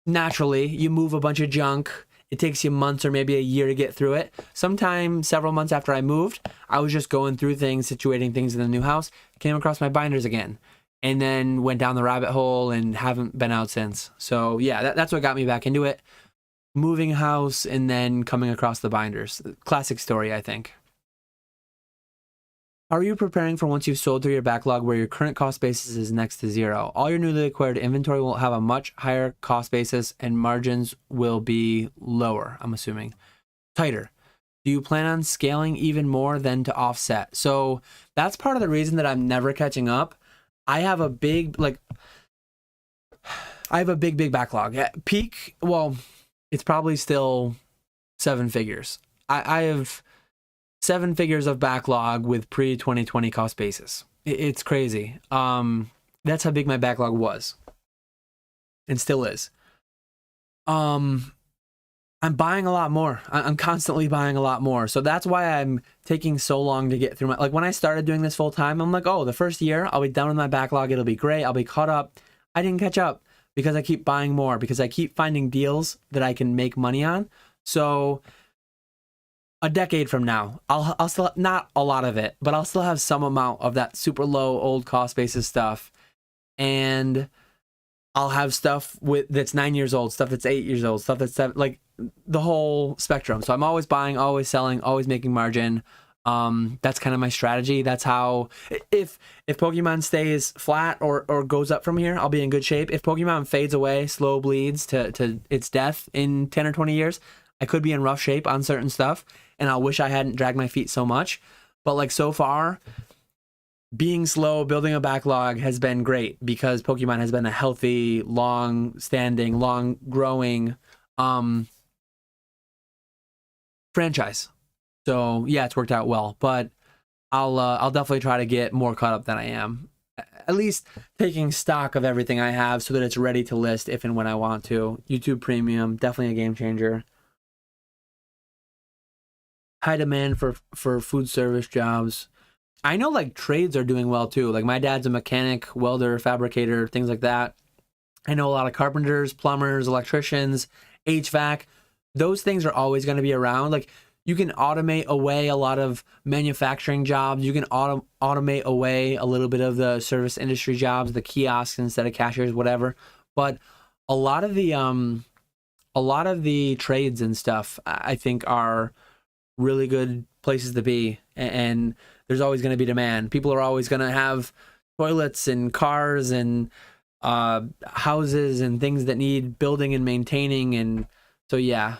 naturally, you move a bunch of junk. It takes you months or maybe a year to get through it. Sometime several months after I moved, I was just going through things, situating things in the new house, came across my binders again, and then went down the rabbit hole and haven't been out since. So yeah, that's what got me back into it. Moving house and then coming across the binders. Classic story, I think. Are you preparing for once you've sold through your backlog where your current cost basis is next to zero? All your newly acquired inventory will have a much higher cost basis and margins will be lower, I'm assuming. Tighter. Do you plan on scaling even more than to offset? So that's part of the reason that I'm never catching up. I have a big, big backlog. At peak, well, it's probably still 7 figures. I have 7 figures of backlog with pre-2020 cost basis. It's crazy. That's how big my backlog was and still is. I'm buying a lot more. I'm constantly buying a lot more. So that's why I'm taking so long to get through my, like when I started doing this full time, I'm like, oh, the first year I'll be done with my backlog. It'll be great. I'll be caught up. I didn't catch up because I keep buying more, because I keep finding deals that I can make money on. So a decade from now, I'll still, not a lot of it, but I'll still have some amount of that super low old cost basis stuff. And I'll have stuff that's 9 years old, stuff that's 8 years old, stuff that's 7, like the whole spectrum. So I'm always buying, always selling, always making margin. That's kind of my strategy. That's how, if Pokemon stays flat or goes up from here, I'll be in good shape. If Pokemon fades away, slow bleeds to its death in 10 or 20 years, I could be in rough shape on certain stuff, and I'll wish I hadn't dragged my feet so much. But like so far, being slow, building a backlog has been great because Pokemon has been a healthy, long-standing, long-growing franchise. So yeah, it's worked out well. But I'll definitely try to get more caught up than I am. At least taking stock of everything I have so that it's ready to list if and when I want to. YouTube Premium, definitely a game changer. High demand for food service jobs. I know like trades are doing well too. Like my dad's a mechanic, welder, fabricator, things like that. I know a lot of carpenters, plumbers, electricians, HVAC. Those things are always going to be around. Like you can automate away a lot of manufacturing jobs. You can automate away a little bit of the service industry jobs, the kiosks instead of cashiers, whatever. But a lot of the trades and stuff I think are really good places to be, and there's always going to be demand. People are always going to have toilets and cars and houses and things that need building and maintaining, and so yeah.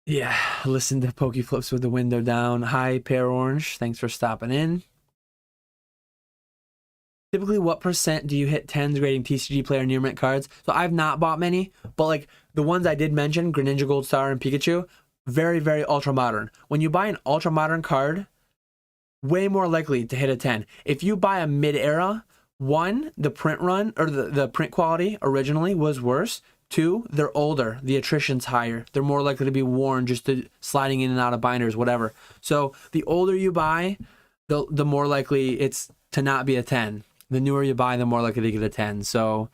Yeah, listen to Poke Flips with the window down. Hi, Pear Orange. Thanks for stopping in. Typically, what % do you hit 10s grading TCG player near mint cards? So I've not bought many, but like the ones I did mention, Greninja Gold Star and Pikachu, very, very ultra modern. When you buy an ultra modern card, way more likely to hit a 10. If you buy a mid-era, one, the print run or the print quality originally was worse. Two, they're older. The attrition's higher. They're more likely to be worn just to sliding in and out of binders, whatever. So the older you buy, the more likely it's to not be a 10. The newer you buy, the more likely to get a 10. So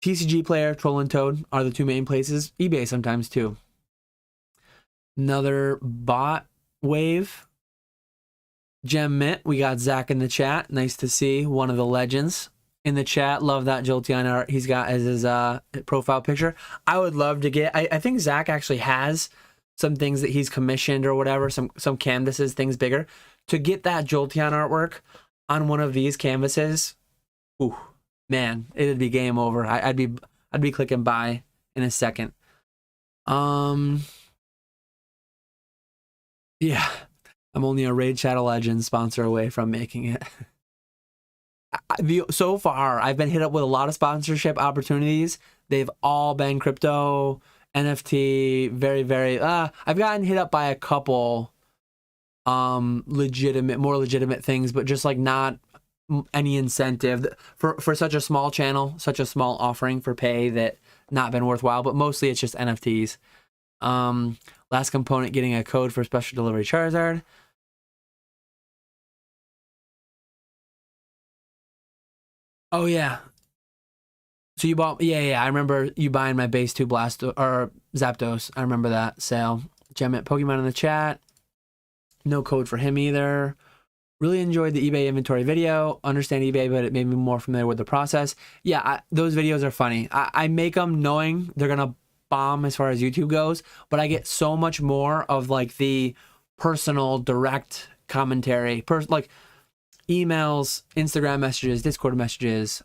TCG player, Troll and Toad are the two main places. eBay sometimes too. Another bot wave. Gem Mint. We got Zach in the chat. Nice to see one of the legends in the chat. Love that Jolteon art he's got as his profile picture. I would love to get, I think Zach actually has some things that he's commissioned or whatever, some canvases, things bigger. To get that Jolteon artwork on one of these canvases, ooh, man, it'd be game over. I'd be clicking buy in a second. Yeah, I'm only a Raid Shadow Legends sponsor away from making it. So far, I've been hit up with a lot of sponsorship opportunities. They've all been crypto, NFT, very, very. I've gotten hit up by a couple more legitimate things, but just like not any incentive for such a small channel, such a small offering for pay that not been worthwhile. But mostly it's just NFTs. Last component getting a code for special delivery Charizard. Oh yeah. So you bought, yeah. I remember you buying my base 2 Blasto or Zapdos. I remember that sale. Gem Mint Pokemon in the chat. No code for him either. Really enjoyed the eBay inventory video. Understand eBay, but it made me more familiar with the process. Yeah, those videos are funny. I make them knowing they're gonna bomb as far as YouTube goes, but I get so much more of like the personal, direct commentary, like emails, Instagram messages, Discord messages,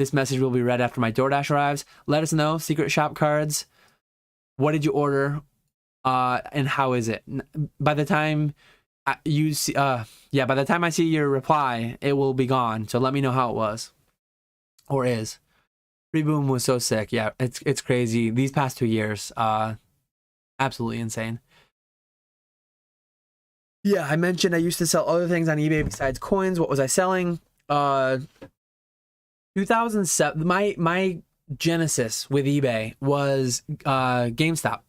This message will be read after my DoorDash arrives. Let us know. Secret shop cards. What did you order? And how is it? By the time you see, yeah, by the time I see your reply, it will be gone. So let me know how it was or is. Reboom was so sick. Yeah, it's crazy. These past 2 years, absolutely insane. Yeah, I mentioned I used to sell other things on eBay besides coins. What was I selling? 2007. My genesis with eBay was GameStop.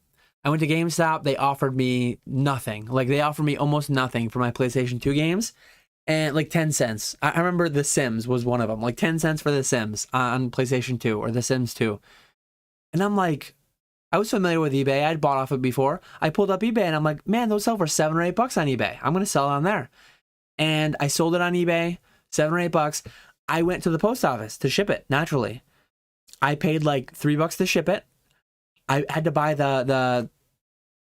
I went to GameStop. They offered me nothing. Like, they offered me almost nothing for my PlayStation 2 games. And like 10 cents. I remember The Sims was one of them. Like 10 cents for The Sims on PlayStation 2 or The Sims 2. And I'm like, I was familiar with eBay. I'd bought off it before. I pulled up eBay and I'm like, man, those sell for $7 or $8 on eBay. I'm going to sell it on there. And I sold it on eBay, $7 or $8. I went to the post office to ship it, naturally. I paid like $3 to ship it. I had to buy the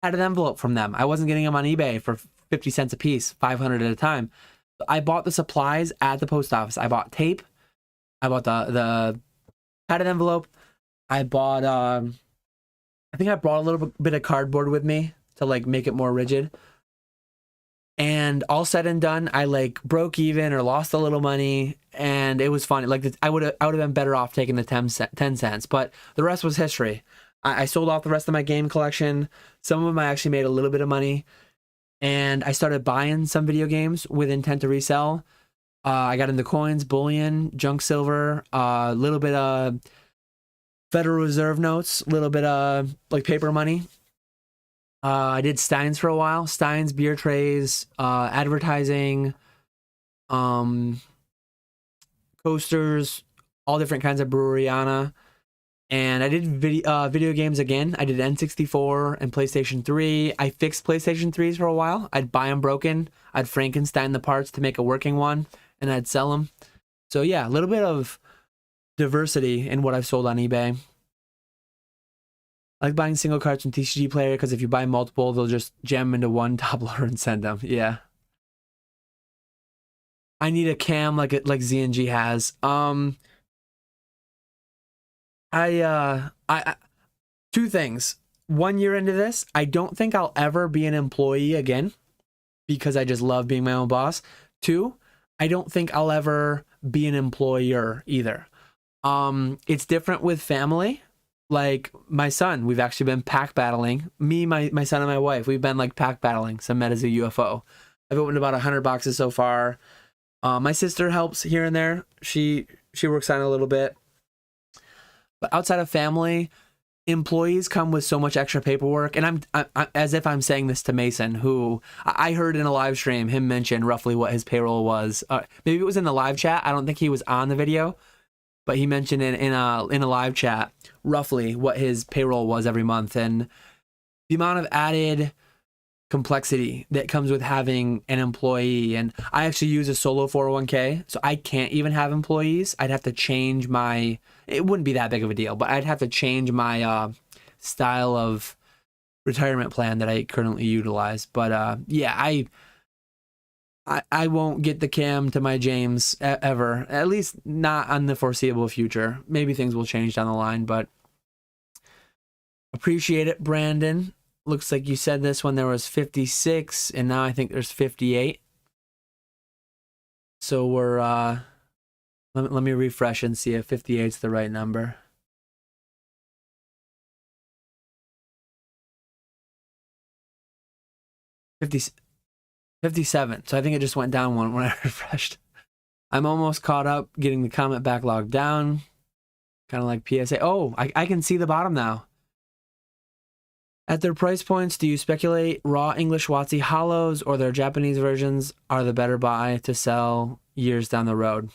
added envelope from them. I wasn't getting them on eBay for 50 cents a piece, 500 at a time. I bought the supplies at the post office. I bought tape. I bought the padded envelope. I bought, I think I brought a little bit of cardboard with me to like make it more rigid. And all said and done, I like broke even or lost a little money, and it was funny. Like, I would have been better off taking the 10 cents, but the rest was history. I sold off the rest of my game collection. Some of them I actually made a little bit of money. And I started buying some video games with intent to resell. I got into coins, bullion, junk silver, a little bit of Federal Reserve notes, a little bit of like paper money. I did Steins for a while. Steins, beer trays, advertising, coasters, all different kinds of breweryana. And I did video games again. I did N64 and PlayStation 3. I fixed PlayStation 3s for a while. I'd buy them broken. I'd Frankenstein the parts to make a working one, and I'd sell them. So yeah, a little bit of diversity in what I've sold on eBay. I like buying single cards from TCG Player because if you buy multiple, they'll just jam into one top loader and send them. Yeah. I need a cam like ZNG has. I two things. 1 year into this, I don't think I'll ever be an employee again because I just love being my own boss. 2, I don't think I'll ever be an employer either. It's different with family. Like my son, we've actually been pack battling. Me, my son, and my wife, we've been like pack battling some Metazoa UFO. I've opened about 100 boxes so far. My sister helps here and there. She works on it a little bit. But outside of family, employees come with so much extra paperwork. And I'm as if I'm saying this to Mason, who I heard in a live stream him mention roughly what his payroll was. Maybe it was in the live chat. I don't think he was on the video, but he mentioned in a live chat roughly what his payroll was every month, and the amount of added complexity that comes with having an employee. And I actually use a solo 401k, so I can't even have employees. I'd have to change my, it wouldn't be that big of a deal, but I'd have to change my style of retirement plan that I currently utilize. But yeah, I won't get the cam to my James ever, at least not on the foreseeable future. Maybe things will change down the line, but appreciate it, Brandon. Looks like you said this when there was 56, and now I think there's 58. So we're, let me refresh and see if 58 is the right number. $57. So I think it just went down one when I refreshed. I'm almost caught up getting the comment backlog down. Kind of like PSA. Oh, I can see the bottom now. At their price points, do you speculate raw English WotC hollows or their Japanese versions are the better buy to sell years down the road?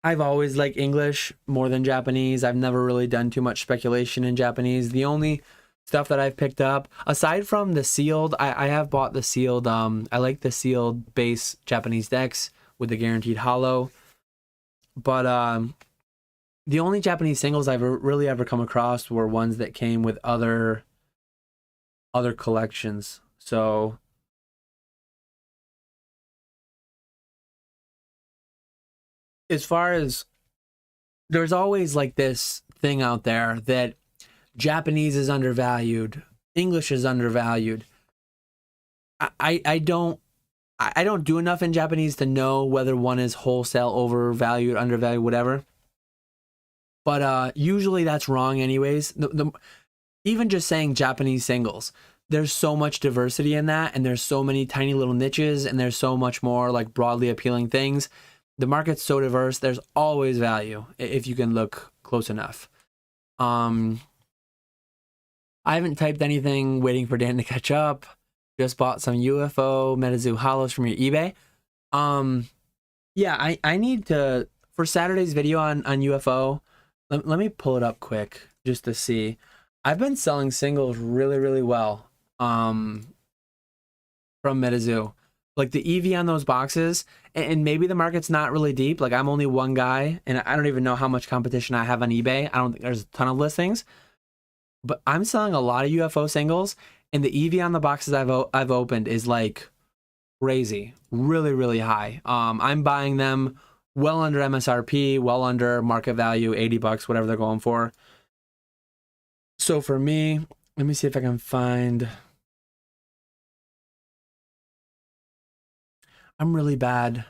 I've always liked English more than Japanese. I've never really done too much speculation in Japanese. The only stuff that I've picked up, aside from the sealed, I have bought the sealed, I like the sealed base Japanese decks with the guaranteed hollow. But the only Japanese singles I've really ever come across were ones that came with other collections. So as far as there's always like this thing out there that Japanese is undervalued, English is undervalued. I don't do enough in Japanese to know whether one is wholesale overvalued, undervalued, whatever. But usually that's wrong anyways. Even just saying Japanese singles, there's so much diversity in that, and there's so many tiny little niches, and there's so much more like broadly appealing things. The market's so diverse, there's always value if you can look close enough. I haven't typed anything, waiting for Dan to catch up. Just bought some UFO Metazoa Hollows from your eBay. Yeah, I need to, for Saturday's video on UFO, let me pull it up quick just to see. I've been selling singles really, really well from Metazoa. Like the EV on those boxes, and maybe the market's not really deep. Like I'm only one guy, and I don't even know how much competition I have on eBay. I don't think there's a ton of listings. But I'm selling a lot of UFO singles, and the EV on the boxes I've opened is like crazy, really, really high. I'm buying them well under MSRP, well under market value, 80 bucks, whatever they're going for. So for me, let me see if I can find. I'm really bad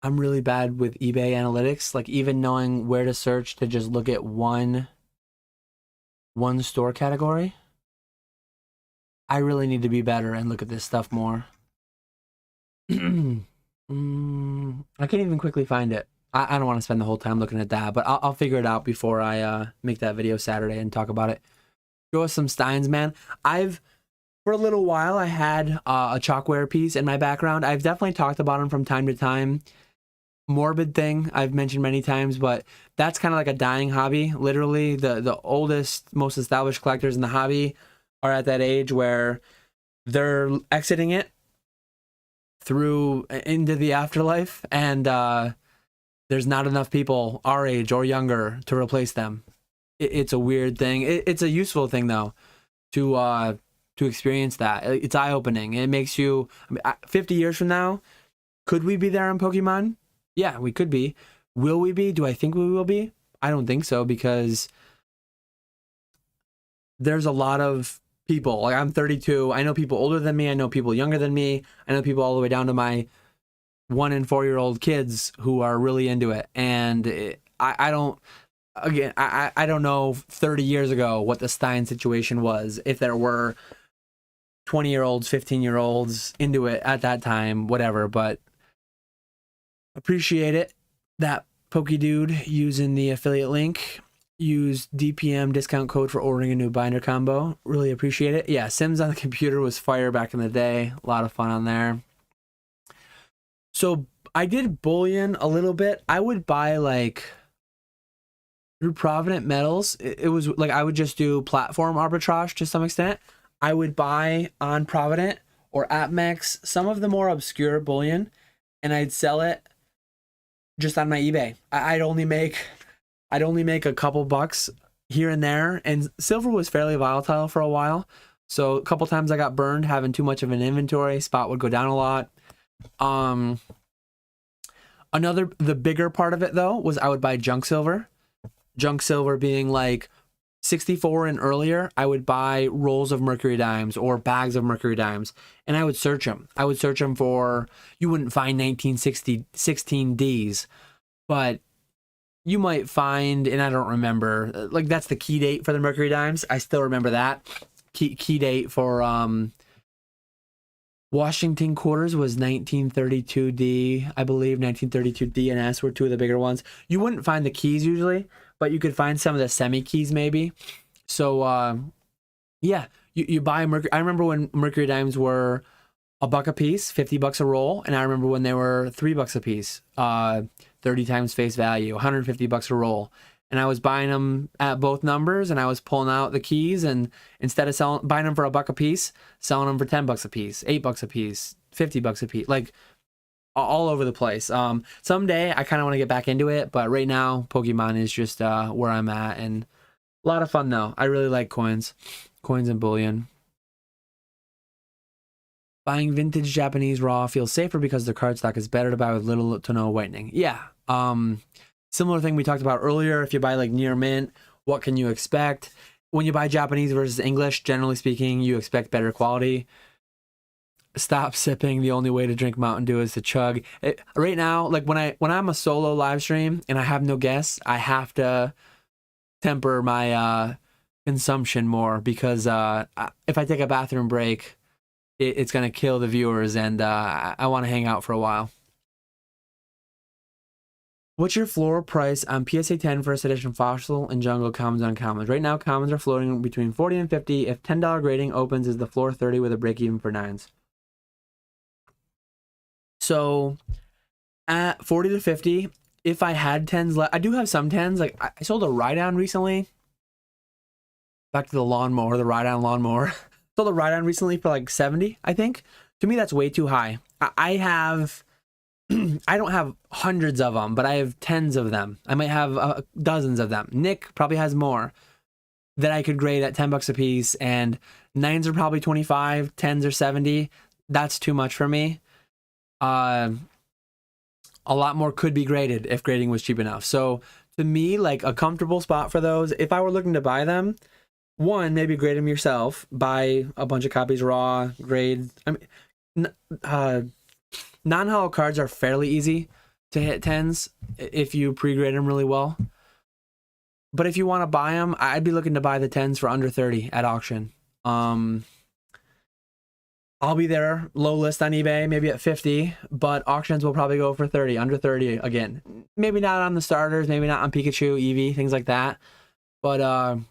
with eBay analytics. Like even knowing where to search to just look at one store category. I really need to be better and look at this stuff more. I can't even quickly find it. I don't want to spend the whole time looking at that, but I'll figure it out before I make that video Saturday and talk about it. Show us some Steins, man. For a little while, I had a chalkware piece in my background. I've definitely talked about them from time to time. Morbid thing I've mentioned many times, but that's kind of like a dying hobby. Literally, the oldest, most established collectors in the hobby are at that age where they're exiting it through into the afterlife, and there's not enough people our age or younger to replace them. It's a weird thing. It's a useful thing though to experience that. It's eye-opening. It makes you, 50 years from now, could we be there on Pokemon? Yeah, we could be. Will we be? Do I think we will be? I don't think so, because there's a lot of people. Like I'm 32. I know people older than me. I know people younger than me. I know people all the way down to my 1 and 4-year-old kids who are really into it. And I don't know 30 years ago what the Stein situation was, if there were 20-year-olds, 15-year-olds into it at that time, whatever. But appreciate it. That PokeDude using the affiliate link. Use DPM discount code for ordering a new binder combo. Really appreciate it. Yeah, Sims on the computer was fire back in the day. A lot of fun on there. So I did bullion a little bit. I would buy like through Provident Metals. It was like I would just do platform arbitrage to some extent. I would buy on Provident or AppMex some of the more obscure bullion, and I'd sell it just on my eBay. I'd only make a couple bucks here and there, and silver was fairly volatile for a while. So a couple times I got burned having too much of an inventory. Spot would go down a lot. The bigger part of it though was I would buy junk silver. Junk silver being like 64 and earlier. I would buy rolls of mercury dimes or bags of mercury dimes, and I would search them. I would search them for, you wouldn't find 1960 16Ds, but you might find, and I don't remember, like that's the key date for the mercury dimes. I still remember that. Key date for Washington quarters was 1932D, I believe. 1932D and S were two of the bigger ones. You wouldn't find the keys usually, but you could find some of the semi keys maybe. So yeah, you buy mercury. I remember when mercury dimes were $1 a piece, 50 bucks a roll, and I remember when they were $3 a piece, 30 times face value, 150 bucks a roll. And I was buying them at both numbers, and I was pulling out the keys, and instead of buying them for $1 a piece, selling them for 10 bucks a piece, 8 bucks a piece, 50 bucks a piece, like all over the place. Someday I kind of want to get back into it, but right now Pokemon is just where I'm at, and a lot of fun though. I really like coins and bullion. Buying vintage Japanese raw feels safer because the card stock is better to buy with little to no whitening. Yeah. Similar thing we talked about earlier. If you buy like near mint, what can you expect? When you buy Japanese versus English, generally speaking, you expect better quality. Stop sipping. The only way to drink Mountain Dew is to chug. Right now, like when I'm a solo live stream and I have no guests, I have to temper my consumption more, because if I take a bathroom break, it's gonna kill the viewers, and I want to hang out for a while. What's your floor price on PSA 10 first edition Fossil and Jungle commons on commons? Right now, commons are floating between 40 and 50. If $10 grading opens, is the floor 30 with a break even for 9s? So at 40 to 50, if I had 10s left, I do have some 10s. Like I sold a ride-on recently. Back to the lawnmower, the ride-on lawnmower. Sold a ride-on recently for like 70, I think. To me, that's way too high. I don't have hundreds of them, but I have tens of them. I might have dozens of them. Nick probably has more that I could grade at $10 a piece, and 9s are probably 25, 10s are 70. That's too much for me. A lot more could be graded if grading was cheap enough. So to me, like a comfortable spot for those, if I were looking to buy them, one, maybe grade them yourself, buy a bunch of copies raw, grade. I mean, non-hollow cards are fairly easy to hit 10s if you pre-grade them really well. But if you want to buy them, I'd be looking to buy the 10s for under 30 at auction. I'll be there, low list on eBay, maybe at 50, but auctions will probably go for 30, under 30 again. Maybe not on the starters, maybe not on Pikachu, Eevee, things like that. But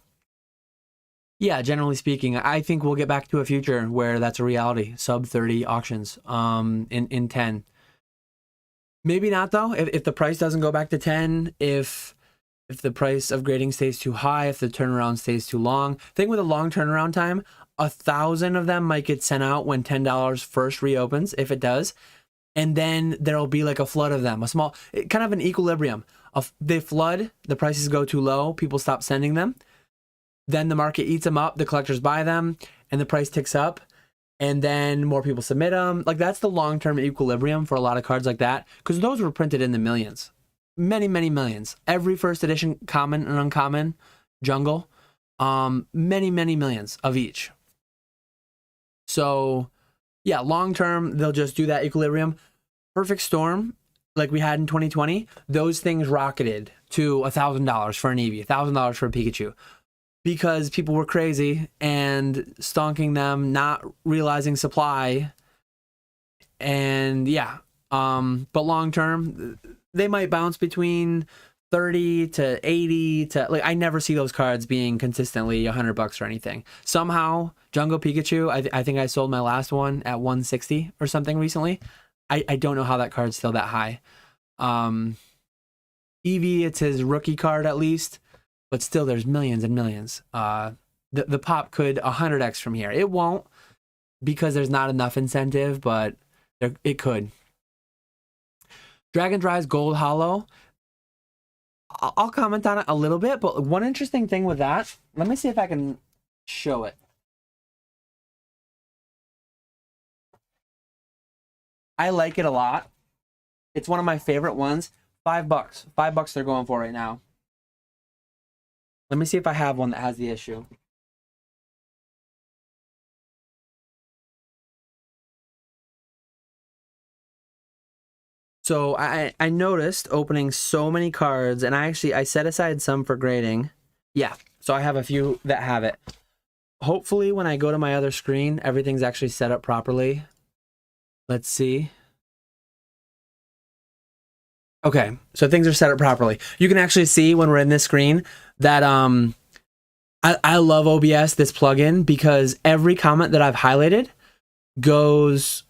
yeah, generally speaking, I think we'll get back to a future where that's a reality. Sub 30 auctions in 10. Maybe not though. If the price doesn't go back to 10, if the price of grading stays too high, if the turnaround stays too long. Thing with a long turnaround time, 1,000 of them might get sent out when $10 first reopens, if it does. And then there'll be like a flood of them, a small, kind of an equilibrium. They flood, the prices go too low, people stop sending them. Then the market eats them up, the collectors buy them, and the price ticks up. And then more people submit them. Like that's the long-term equilibrium for a lot of cards like that, because those were printed in the millions. Many, many millions. Every first edition common and uncommon jungle, many, many millions of each. So yeah, long-term, they'll just do that equilibrium. Perfect Storm, like we had in 2020, those things rocketed to $1,000 for an Eevee, $1,000 for a Pikachu, because people were crazy and stonking them, not realizing supply. And yeah, but long-term, they might bounce between 30 to 80 to, like, I never see those cards being consistently $100 or anything. Somehow Jungle Pikachu, I think I sold my last one at 160 or something recently. I don't know how that card's still that high. Eevee, it's his rookie card at least, but still there's millions and millions. The pop could 100x from here. It won't, because there's not enough incentive, but it could. Dragon Dry's Gold Hollow, I'll comment on it a little bit, but one interesting thing with that, let me see if I can show it. I like it a lot. It's one of my favorite ones. $5. $5 they're going for right now. Let me see if I have one that has the issue. So I noticed opening so many cards, and I set aside some for grading. Yeah, so I have a few that have it. Hopefully when I go to my other screen, everything's actually set up properly. Let's see. Okay, so things are set up properly. You can actually see when we're in this screen that I love OBS, this plugin, because every comment that I've highlighted goes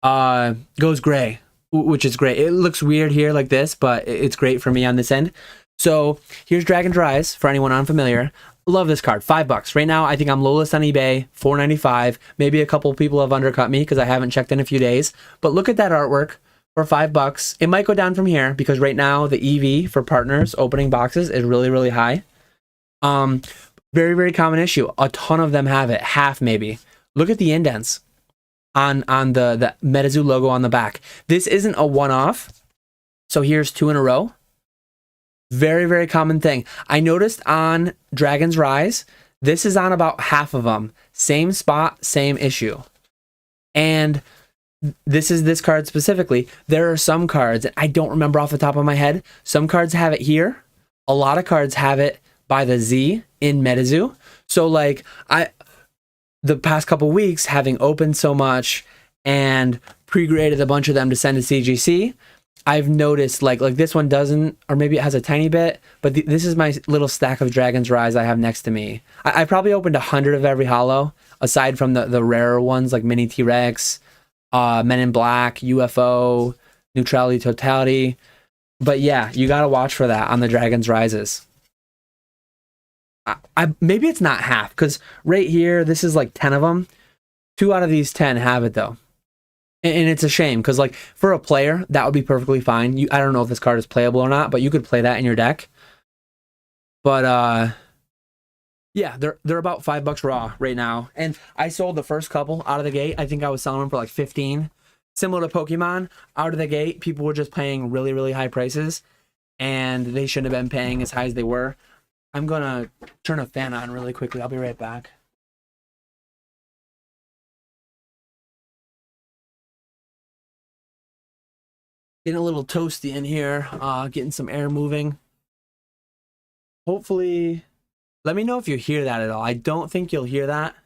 gray, which is great. It looks weird here like this, but it's great for me on this end. So here's Dragon Dries for anyone unfamiliar. Love this card. $5 right now. I think I'm low list on eBay, $4.95. Maybe a couple people have undercut me because I haven't checked in a few days. But look at that artwork for $5. It might go down from here because right now the EV for partners opening boxes is really, really high. Very, very common issue. A ton of them have it. Half maybe. Look at the indents on the Metazoa logo on the back. This isn't a one-off. So here's 2 in a row. Very, very common thing. I noticed on Dragon's Rise, this is on about half of them. Same spot, same issue. And this is this card specifically. There are some cards, I don't remember off the top of my head. Some cards have it here. A lot of cards have it by the Z in Metazoa. So like the past couple weeks, having opened so much and pre-graded a bunch of them to send to CGC, I've noticed like this one doesn't, or maybe it has a tiny bit, but this is my little stack of Dragon's Rise I have next to me. I probably opened 100 of every holo, aside from the rarer ones like Mini T-Rex, Men in Black, UFO, Neutrality Totality. But yeah, you gotta watch for that on the Dragon's Rises. Maybe it's not half, because right here, this is like 10 of them. 2 out of these 10 have it though. And it's a shame, because like for a player, that would be perfectly fine. I don't know if this card is playable or not, but you could play that in your deck. But yeah, they're about $5 raw right now. And I sold the first couple out of the gate. I think I was selling them for like 15. Similar to Pokemon, out of the gate, people were just paying really, really high prices, and they shouldn't have been paying as high as they were. I'm gonna turn a fan on really quickly. I'll be right back. Getting a little toasty in here, getting some air moving. Hopefully, let me know if you hear that at all. I don't think you'll hear that.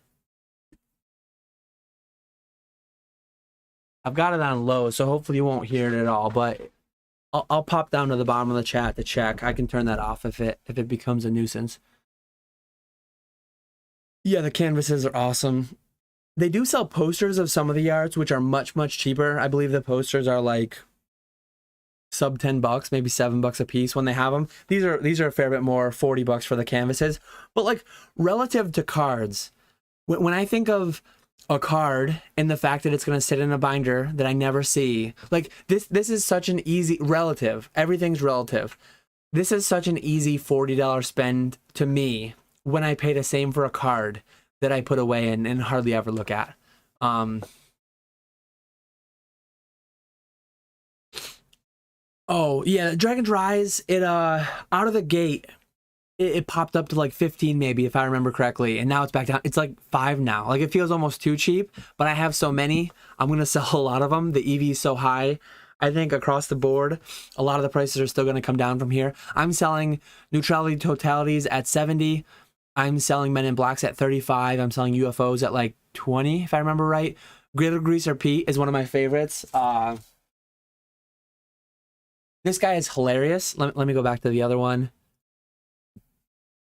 I've got it on low, so hopefully you won't hear it at all, but I'll pop down to the bottom of the chat to check. I can turn that off if it becomes a nuisance. Yeah, the canvases are awesome. They do sell posters of some of the arts, which are much, much cheaper. I believe the posters are like sub $10, maybe $7 a piece when they have them. These are a fair bit more, $40 for the canvases. But like relative to cards, when I think of a card and the fact that it's going to sit in a binder that I never see, like this is such an easy relative. Everything's relative. This is such an easy $40 spend to me when I pay the same for a card that I put away and hardly ever look at. Oh yeah, Dragon's Rise, it out of the gate, it popped up to like 15 maybe, if I remember correctly, and now it's back down. It's like 5 now. Like it feels almost too cheap, but I have so many, I'm gonna sell a lot of them. The EV is so high. I think across the board, a lot of the prices are still gonna come down from here. I'm selling Neutrality Totalities at 70. I'm selling Men in Blacks at 35. I'm selling UFOs at like 20, if I remember right. Glitter Greaser Pete is one of my favorites. This guy is hilarious. Let me go back to the other one.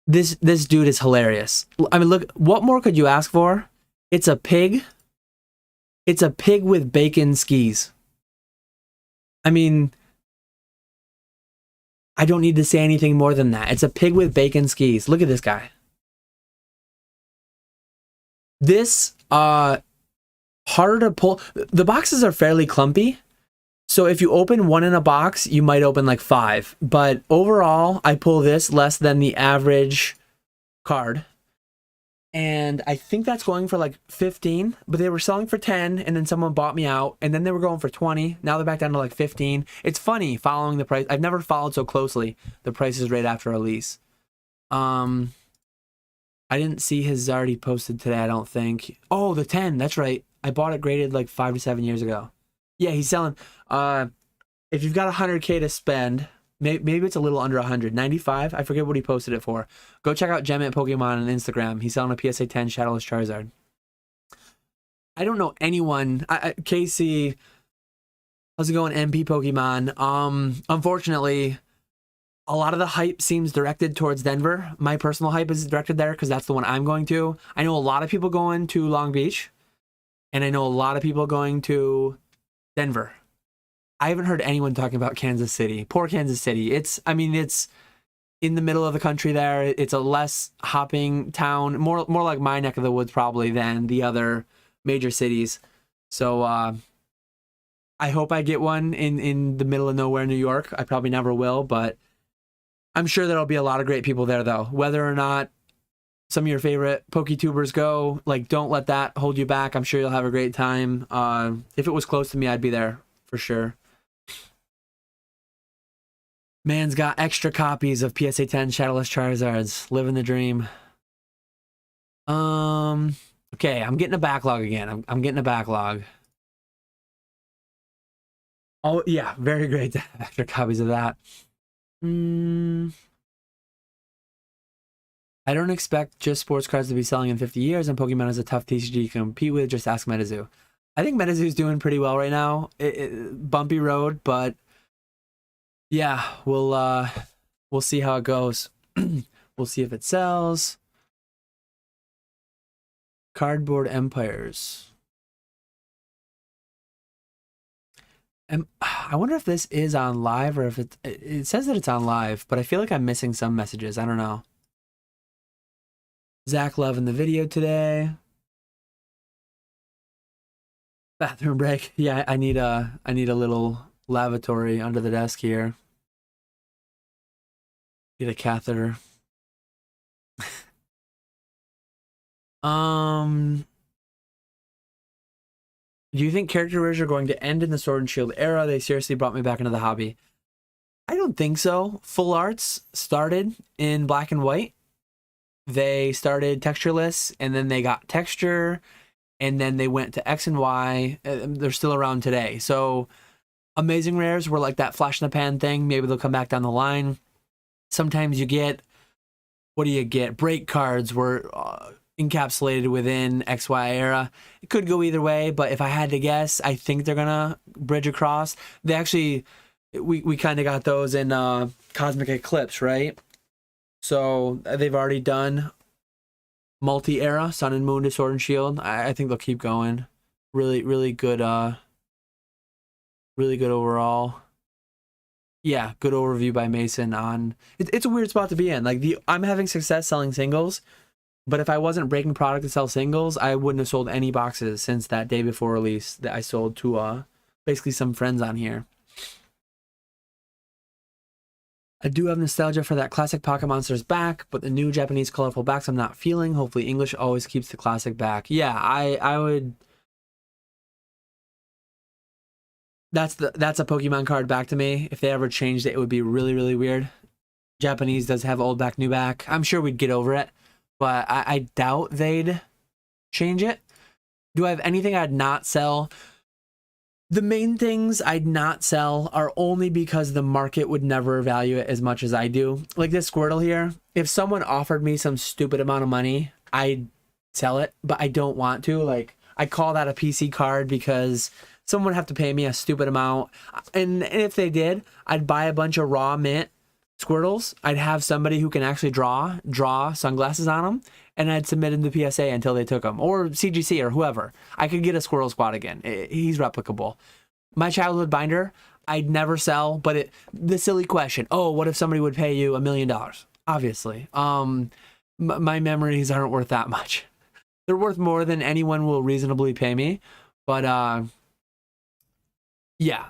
This dude is hilarious. I mean, look, what more could you ask for? It's a pig. It's a pig with bacon skis. I mean, I don't need to say anything more than that. It's a pig with bacon skis. Look at this guy. This, harder to pull. The boxes are fairly clumpy. So if you open one in a box, you might open like 5. But overall, I pull this less than the average card. And I think that's going for like 15, but they were selling for 10, and then someone bought me out, and then they were going for 20. Now they're back down to like 15. It's funny following the price. I've never followed so closely the prices right after release. I didn't see his already posted today, I don't think. Oh, the 10, that's right. I bought it graded like 5 to 7 years ago. Yeah, he's selling. If you've got 100K to spend, maybe it's a little under 100, 95. I forget what he posted it for. Go check out Gem Pokemon on Instagram. He's selling a PSA 10 Shadowless Charizard. I don't know anyone. Casey, how's it going? MP Pokemon. Unfortunately, a lot of the hype seems directed towards Denver. My personal hype is directed there because that's the one I'm going to. I know a lot of people going to Long Beach, and I know a lot of people going to Denver. I haven't heard anyone talking about Kansas City. Poor Kansas City. It's in the middle of the country there. It's a less hopping town, more like my neck of the woods probably than the other major cities. So I hope I get one in the middle of nowhere, New York. I probably never will, but I'm sure there'll be a lot of great people there though. Whether or not some of your favorite PokeTubers go, like, don't let that hold you back. I'm sure you'll have a great time. If it was close to me, I'd be there for sure. Man's got extra copies of PSA 10 Shadowless Charizards. Living the dream. Okay, I'm getting a backlog again. I'm getting a backlog. Oh, yeah, very great to have extra copies of that. I don't expect just sports cards to be selling in 50 years, and Pokemon is a tough TCG to compete with. Just ask Metazoo. I think Metazoo's doing pretty well right now. Bumpy road, but yeah, we'll see how it goes. We'll see if it sells. Cardboard Empires. I wonder if this is on live or if it says that it's on live, but I feel like I'm missing some messages. I don't know. Zach loving the video today. Bathroom break. Yeah, I need a little lavatory under the desk here. Get a catheter. Do you think character rares are going to end in the Sword and Shield era? They seriously brought me back into the hobby. I don't think so. Full arts started in black and white. They started textureless, and then they got texture, and then they went to X and Y. They're still around today. So amazing rares were like that flash in the pan thing. Maybe they'll come back down the line. Sometimes you get, what do you get? Break cards were encapsulated within XY era. It could go either way, but if I had to guess, I think they're gonna bridge across. They actually, we kind of got those in Cosmic Eclipse, right? So they've already done multi-era, Sun and Moon to Sword and Shield. I think they'll keep going. Really good, really good overall. Yeah, good overview by Mason on it's a weird spot to be in. Like I'm having success selling singles, but if I wasn't breaking product to sell singles, I wouldn't have sold any boxes since that day before release that I sold to basically some friends on here. I do have nostalgia for that classic Pocket Monsters back, but the new Japanese colorful backs I'm not feeling. Hopefully English always keeps the classic back. Yeah, I would. That's a Pokemon card back to me. If they ever changed it, it would be really weird. Japanese does have old back, new back. I'm sure we'd get over it, but I doubt they'd change it. Do I have anything I'd not sell? The main things I'd not sell are only because the market would never value it as much as I do. Like this Squirtle here, if someone offered me some stupid amount of money, I'd sell it, but I don't want to. Like, I call that a PC card because someone would have to pay me a stupid amount. And if they did, I'd buy a bunch of raw mint Squirtles. I'd have somebody who can actually draw sunglasses on them, and I'd submit them to PSA until they took them, or CGC or whoever. I could get a Squirrel Squad again. He's replicable. My childhood binder, I'd never sell, but the silly question, oh, what if somebody would pay you $1 million? Obviously. My memories aren't worth that much. They're worth more than anyone will reasonably pay me, but yeah,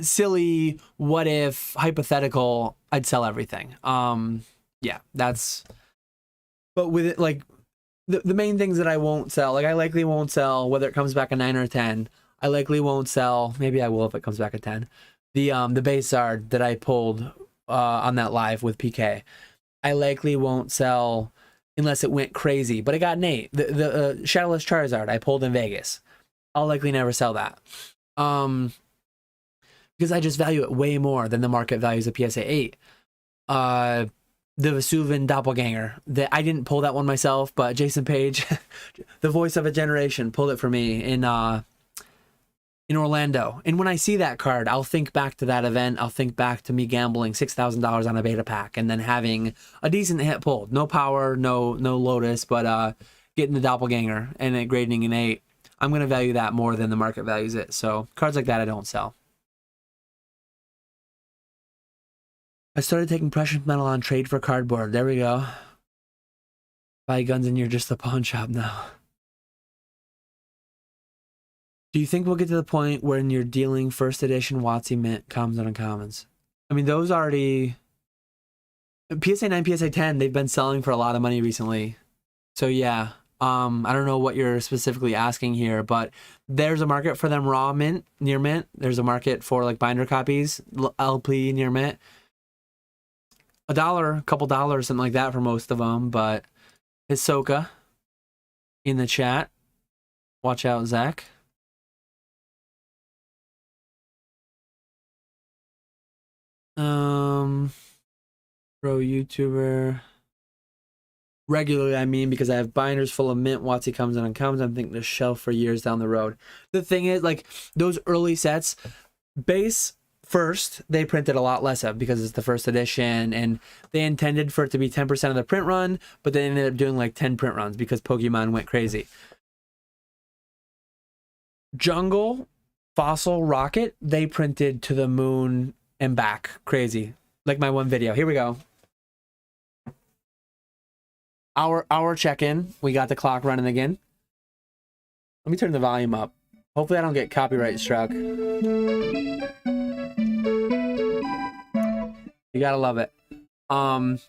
silly, what if, hypothetical, I'd sell everything. Yeah, that's, but with it, like, the main things that I won't sell, like, I likely won't sell, whether it comes back a 9 or a 10, I likely won't sell, maybe I will if it comes back a 10, the base art that I pulled on that live with PK, I likely won't sell unless it went crazy, but it got an 8. The Shadowless Charizard I pulled in Vegas, I'll likely never sell that. Because I just value it way more than the market values a PSA 8. The Vesuvian Doppelganger, I didn't pull that one myself, but Jason Page, the voice of a generation, pulled it for me in Orlando. And when I see that card, I'll think back to that event. I'll think back to me gambling $6,000 on a beta pack and then having a decent hit pulled. No power, no Lotus, but getting the Doppelganger and it grading an 8. I'm going to value that more than the market values it. So cards like that I don't sell. I started taking precious metal on trade for cardboard. There we go. Buy guns and you're just a pawn shop now. Do you think we'll get to the point when you're dealing first edition WotC mint commons and uncommons? I mean, those already... PSA 9, PSA 10, they've been selling for a lot of money recently. So yeah, I don't know what you're specifically asking here, but there's a market for them raw mint, near mint. There's a market for like binder copies, LP near mint. $1, a couple dollars, something like that for most of them. But Hisoka in the chat. Watch out, Zach. Pro YouTuber. Regularly, I mean, because I have binders full of mint, WotC comes and uncomes. I'm thinking to shelf for years down the road. The thing is, like, those early sets, base first, they printed a lot less of because it's the first edition, and they intended for it to be 10% of the print run, but they ended up doing like 10 print runs because Pokemon went crazy. Jungle, Fossil, Rocket, they printed to the moon and back. Crazy. Like my one video. Here we go. Our check-in. We got the clock running again. Let me turn the volume up. Hopefully I don't get copyright struck. You gotta love it. Now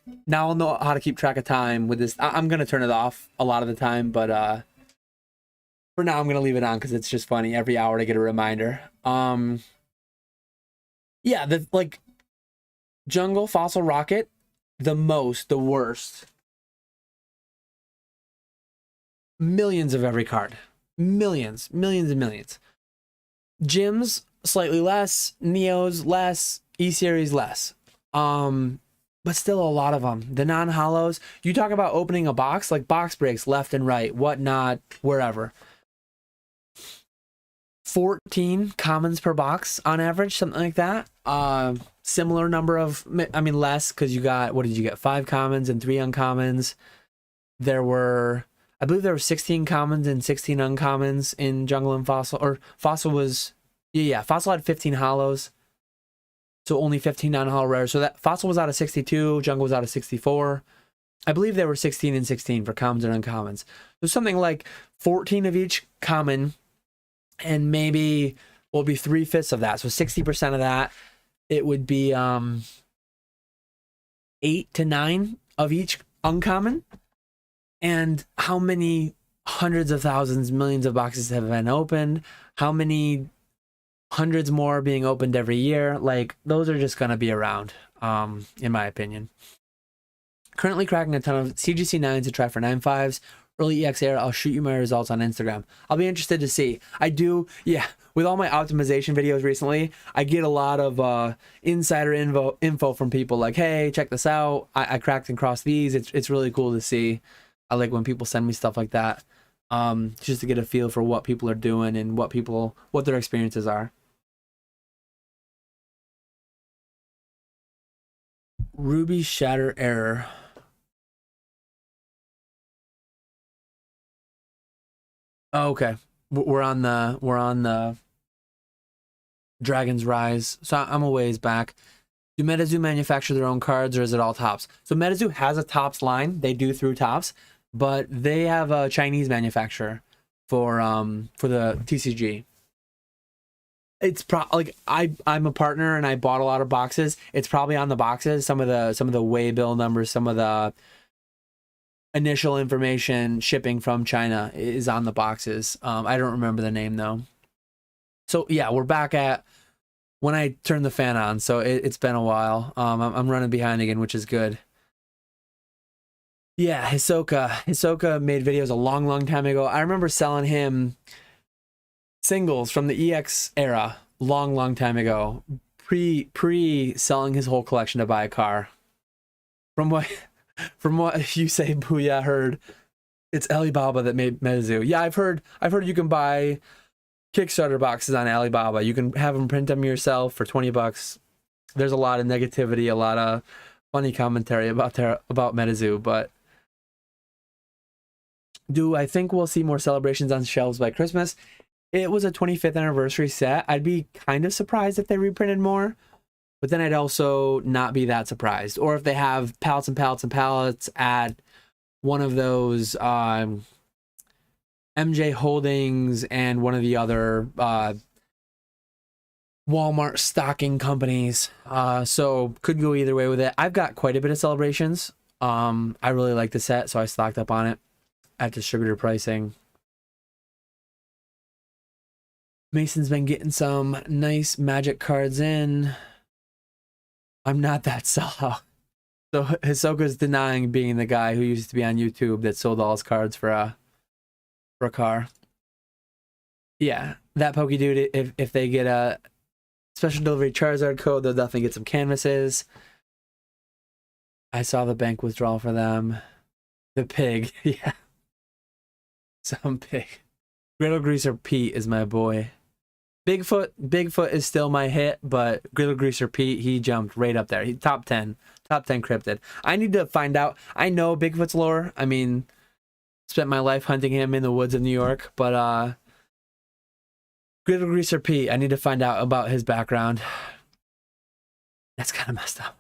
I'll know how to keep track of time with this. I'm gonna turn it off a lot of the time, but for now I'm gonna leave it on because it's just funny every hour to get a reminder. Yeah, the like Jungle, Fossil, Rocket, the worst. Millions of every card. Millions and millions. Gyms, slightly less. Neos, less. E-Series, less. But still a lot of them. The non-hollows, you talk about opening a box, like box breaks left and right, whatnot, wherever. 14 commons per box on average, something like that. Similar number of, I mean, less, because you got, what did you get? 5 commons and 3 uncommons. There were, I believe there were 16 commons and 16 uncommons in Jungle and Fossil, or Fossil was, yeah, Fossil had 15 hollows, so only 15 non-hollow rares. So that Fossil was out of 62, Jungle was out of 64. I believe there were 16 and 16 for commons and uncommons. So something like 14 of each common, and maybe will be 3/5 of that. So 60% of that, it would be 8 to 9 of each uncommon. And how many hundreds of thousands, millions of boxes have been opened? How many hundreds more being opened every year? Like, those are just going to be around, in my opinion. Currently cracking a ton of CGC 9s to try for 9.5s. Early EX era, I'll shoot you my results on Instagram. I'll be interested to see. I do, yeah, with all my optimization videos recently, I get a lot of insider info from people like, hey, check this out. I cracked and crossed these. It's really cool to see. I like when people send me stuff like that, just to get a feel for what people are doing and what their experiences are. Ruby Shatter Error. Oh, okay. We're on the Dragon's Rise. So I'm a ways back. Do Metazoo manufacture their own cards, or is it all Tops? So Metazoo has a Tops line. They do through Tops, but they have a Chinese manufacturer for the TCG. It's like I'm a partner and I bought a lot of boxes. It's probably on the boxes. Some of the way bill numbers, some of the initial information shipping from China is on the boxes. I don't remember the name though. So yeah, we're back at when I turned the fan on. So it's been a while. I'm running behind again, which is good. Yeah, Hisoka made videos a long time ago. I remember selling him singles from the EX era long time ago, pre selling his whole collection to buy a car. From what you say, Booyah, heard it's Alibaba that made Metazoa. Yeah, I've heard you can buy Kickstarter boxes on Alibaba. You can have them print them yourself for $20. There's a lot of negativity, a lot of funny commentary about Metazoa, but do I think we'll see more celebrations on shelves by Christmas? It was a 25th anniversary set. I'd be kind of surprised if they reprinted more, but then I'd also not be that surprised. Or if they have pallets and pallets and pallets at one of those MJ Holdings and one of the other Walmart stocking companies. So could go either way with it. I've got quite a bit of celebrations. I really like the set, so I stocked up on it at distributor pricing. Mason's been getting some nice Magic cards in. I'm not that sellout. So Hisoka's denying being the guy who used to be on YouTube that sold all his cards for a car. Yeah, that Poke Dude, if they get a special delivery Charizard code, they'll definitely get some canvases. I saw the bank withdrawal for them. The pig, yeah. Some pig. Griddle Greaser Pete is my boy. Bigfoot is still my hit, but Griddle Greaser Pete, he jumped right up there. He top 10 cryptid. I need to find out. I know Bigfoot's lore. I mean, spent my life hunting him in the woods of New York, but Griddle Greaser Pete, I need to find out about his background. That's kind of messed up.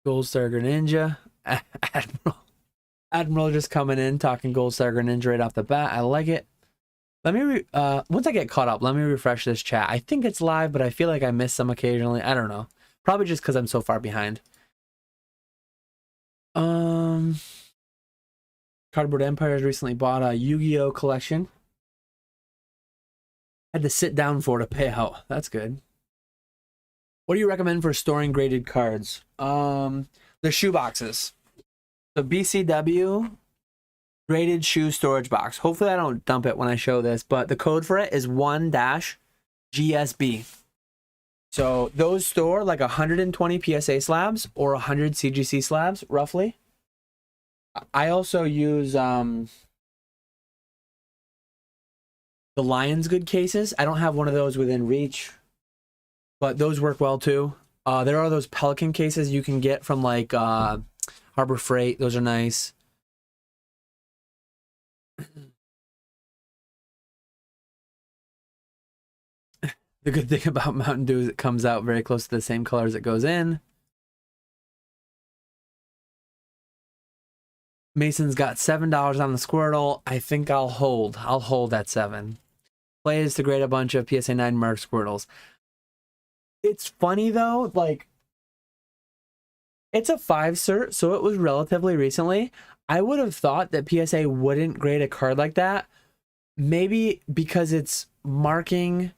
Gold Star Greninja. Admiral just coming in talking Gold Star Greninja right off the bat. I like it. Let me once I get caught up, let me refresh this chat. I think it's live, but I feel like I miss some occasionally. I don't know. Probably just because I'm so far behind. Cardboard Empire has recently bought a Yu-Gi-Oh collection. Had to sit down for it to pay out. That's good. What do you recommend for storing graded cards? The shoe boxes. The BCW graded shoe storage box. Hopefully I don't dump it when I show this, but the code for it is 1-GSB. So those store like 120 PSA slabs or 100 CGC slabs, roughly. I also use the Lion's Good cases. I don't have one of those within reach, but those work well too. There are those Pelican cases you can get from like Harbor Freight. Those are nice. The good thing about Mountain Dew is it comes out very close to the same color as it goes in. Mason's got $7 on the Squirtle. I think I'll hold. I'll hold at 7. Play is to grade a bunch of PSA 9 Merc Squirtles. It's funny though, like, it's a 5 cert, so it was relatively recently. I would have thought that PSA wouldn't grade a card like that. Maybe because it's marking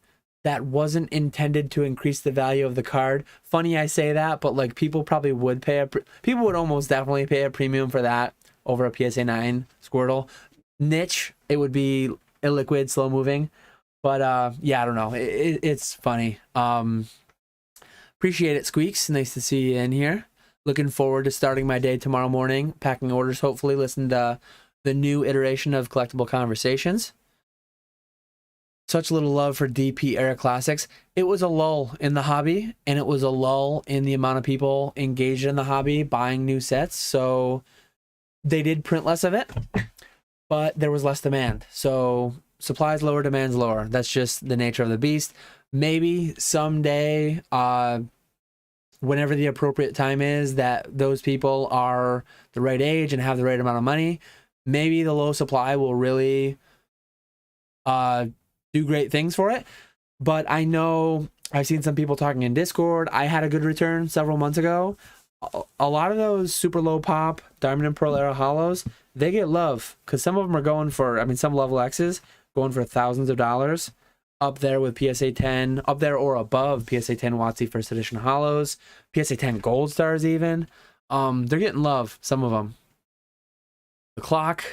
that wasn't intended to increase the value of the card. Funny I say that, but like people probably would pay people would almost definitely pay a premium for that over a PSA 9 Squirtle. Niche, it would be illiquid, slow moving. But yeah, I don't know. It's funny. Appreciate it, Squeaks. Nice to see you in here. Looking forward to starting my day tomorrow morning, packing orders, hopefully listen to the new iteration of Collectible Conversations. Such little love for DP era classics. It was a lull in the hobby, and it was a lull in the amount of people engaged in the hobby buying new sets. So they did print less of it, but there was less demand. So supply's lower, demand's lower. That's just the nature of the beast. Maybe someday, whenever the appropriate time is that those people are the right age and have the right amount of money, maybe the low supply will really do great things for it. But I know I've seen some people talking in Discord. I had a good return several months ago. A lot of those super low pop Diamond and Pearl era hollows, they get love because some of them are going for, I mean, some level X's going for thousands of dollars, up there with PSA 10, up there or above PSA 10 WotC first edition hollows, PSA 10 gold stars even. They're getting love, some of them. The clock,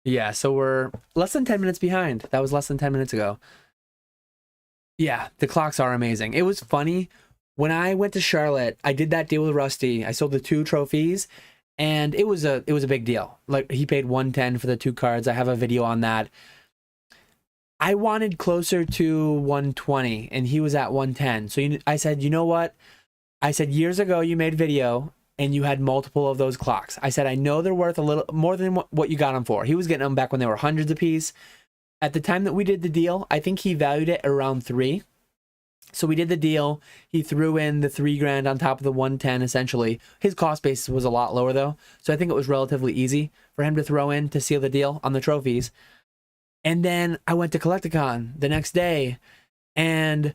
yeah, so we're less than 10 minutes behind. That was less than 10 minutes ago. Yeah, the clocks are amazing. It was funny. When I went to Charlotte, I did that deal with Rusty. I sold the 2 trophies, and it was a big deal. Like, he paid $110 for the 2 cards. I have a video on that. I wanted closer to $120, and he was at $110. So I said, you know what? I said, years ago, you made video, and you had multiple of those clocks. I said, I know they're worth a little more than what you got them for. He was getting them back when they were hundreds a piece. At the time that we did the deal, I think he valued it around 3. So we did the deal. He threw in the $3,000 on top of the 110, essentially. His cost basis was a lot lower, though. So I think it was relatively easy for him to throw in to seal the deal on the trophies. And then I went to Collecticon the next day, and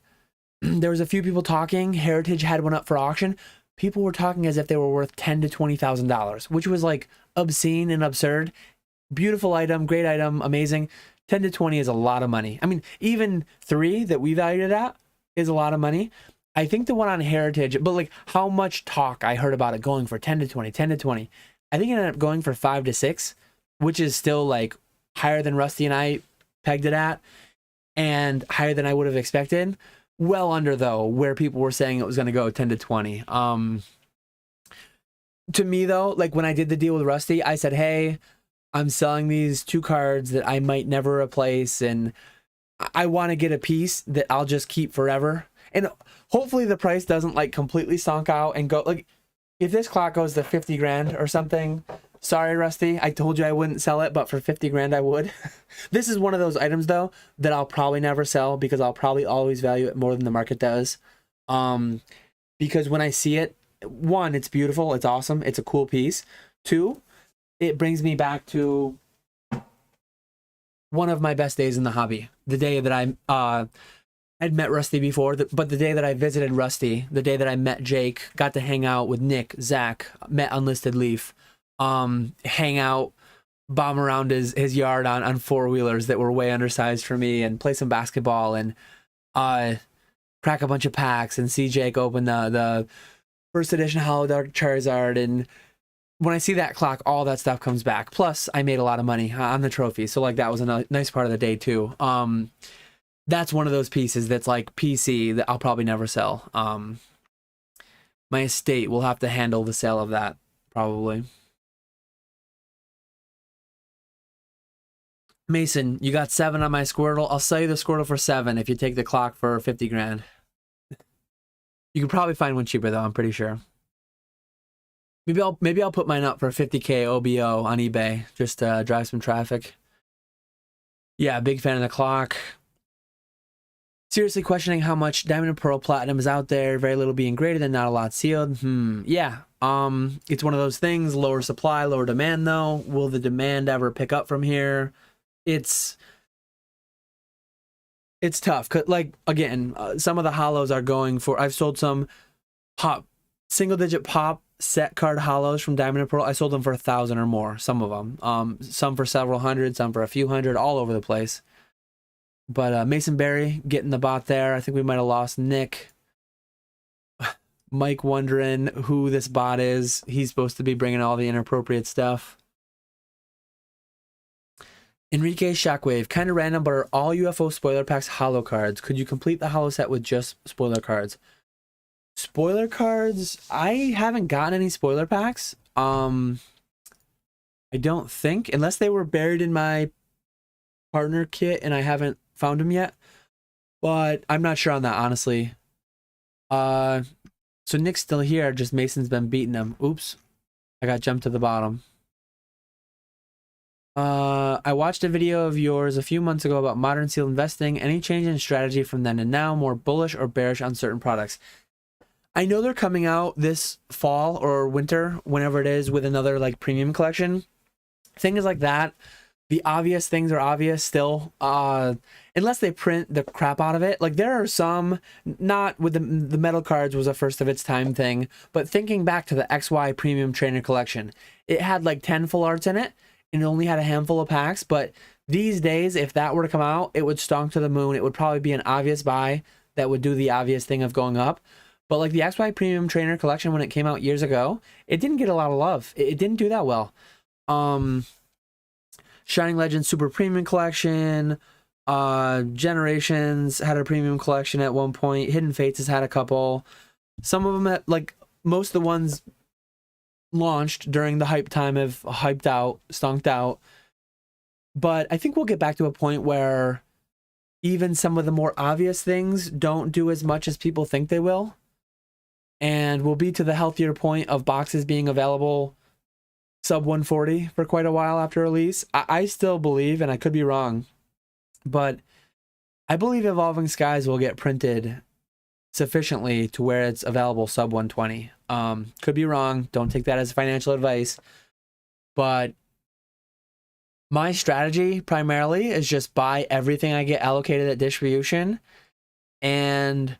there was a few people talking. Heritage had one up for auction. People were talking as if they were worth $10,000 to $20,000, which was like obscene and absurd. Beautiful item, great item, amazing. 10 to 20 is a lot of money. I mean, even 3 that we valued it at is a lot of money. I think the one on Heritage, but like how much talk I heard about it going for 10 to 20, 10 to 20. I think it ended up going for 5 to 6, which is still like higher than Rusty and I pegged it at, and higher than I would have expected. Well under though where people were saying it was going to go 10 to 20. To me though, like when I did the deal with Rusty, I said, hey, I'm selling these 2 cards that I might never replace, and I want to get a piece that I'll just keep forever. And hopefully the price doesn't like completely stonk out and go like, if this clock goes to 50 grand or something, sorry, Rusty, I told you I wouldn't sell it, but for 50 grand, I would. This is one of those items though, that I'll probably never sell because I'll probably always value it more than the market does. Because when I see it, 1, it's beautiful. It's awesome. It's a cool piece. 2, it brings me back to one of my best days in the hobby. The day that I'd met Rusty before, but the day that I visited Rusty, the day that I met Jake, got to hang out with Nick, Zach, met Unlisted Leaf, hang out, bomb around his yard on 4-wheelers that were way undersized for me, and play some basketball, and crack a bunch of packs, and see Jake open the first edition Hollow Dark Charizard. And when I see that clock, all that stuff comes back. Plus, I made a lot of money on the trophy, so like that was a nice part of the day too. That's one of those pieces that's like PC that I'll probably never sell. My estate will have to handle the sale of that, probably. Mason, you got 7 on my Squirtle. I'll sell you the Squirtle for 7 if you take the clock for 50 grand. You could probably find one cheaper though, I'm pretty sure. Maybe I'll put mine up for 50K OBO on eBay just to drive some traffic. Yeah, big fan of the clock. Seriously questioning how much Diamond and Pearl Platinum is out there. Very little being graded and not a lot sealed. Yeah. It's one of those things. Lower supply, lower demand though. Will the demand ever pick up from here? It's tough. Like again, some of the hollows are going for. I've sold some single digit pop set card hollows from Diamond and Pearl. I sold them for 1,000 or more. Some of them. Some for several hundred. Some for a few hundred. All over the place. But Mason Berry getting the bot there. I think we might have lost Nick. Mike wondering who this bot is. He's supposed to be bringing all the inappropriate stuff. Enrique Shockwave, kind of random, but are all UFO spoiler packs holo cards? Could you complete the holo set with just spoiler cards? Spoiler cards? I haven't gotten any spoiler packs. I don't think, unless they were buried in my partner kit and I haven't found them yet. But I'm not sure on that, honestly. So Nick's still here, just Mason's been beating him. Oops. I got jumped to the bottom. I watched a video of yours a few months ago about modern seal investing. Any change in strategy from then and now? More bullish or bearish on certain products? I know they're coming out this fall or winter, whenever it is, with another like premium collection. Things like that. The obvious things are obvious still. Unless they print the crap out of it. Like there are some, not with the metal cards was a first of its time thing, but thinking back to the XY premium trainer collection, it had like 10 full arts in it. And it only had a handful of packs, but these days, if that were to come out, it would stonk to the moon. It would probably be an obvious buy that would do the obvious thing of going up. But like the XY Premium Trainer Collection, when it came out years ago, it didn't get a lot of love. It didn't do that well. Shining Legends Super Premium Collection, Generations had a premium collection at one point. Hidden Fates has had a couple. Some of them, like most of the ones launched during the hype time have hyped out, stonked out. But I think we'll get back to a point where even some of the more obvious things don't do as much as people think they will. And we'll be to the healthier point of boxes being available sub 140 for quite a while after release. I still believe, and I could be wrong, but I believe Evolving Skies will get printed sufficiently to where it's available sub 120. Could be wrong. Don't take that as financial advice. But my strategy primarily is just buy everything I get allocated at distribution and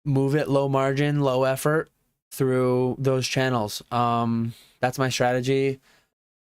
move it low margin, low effort through those channels. That's my strategy.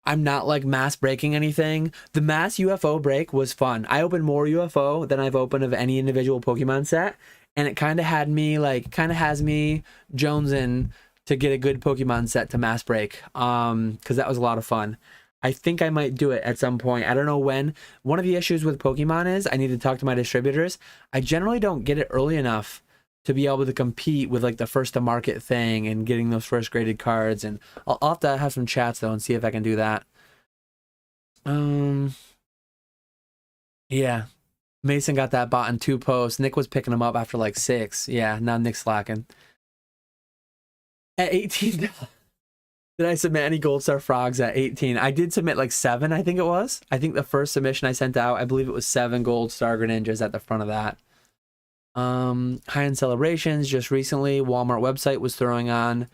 I'm not like mass breaking anything. The mass UFO break was fun. I opened more UFO than I've opened of any individual Pokemon set. and it kind of had me like, kind of has me jonesing to get a good Pokemon set to mass break, because that was a lot of fun. I think I might do it at some point. I don't know when. One of the issues with Pokemon is I need to talk to my distributors. I generally don't get it early enough to be able to compete with like the first to market thing and getting those first graded cards. And I'll have to have some chats though and see if I can do that. Yeah. Mason got that bot in 2 posts. Nick was picking him up after like 6. Yeah, now Nick's slacking. At 18, did I submit any Gold Star Frogs at 18? I did submit like 7, I think it was. I think the first submission I sent out, I believe it was 7 Gold Star Greninjas at the front of that. High-end celebrations just recently. Walmart website was throwing on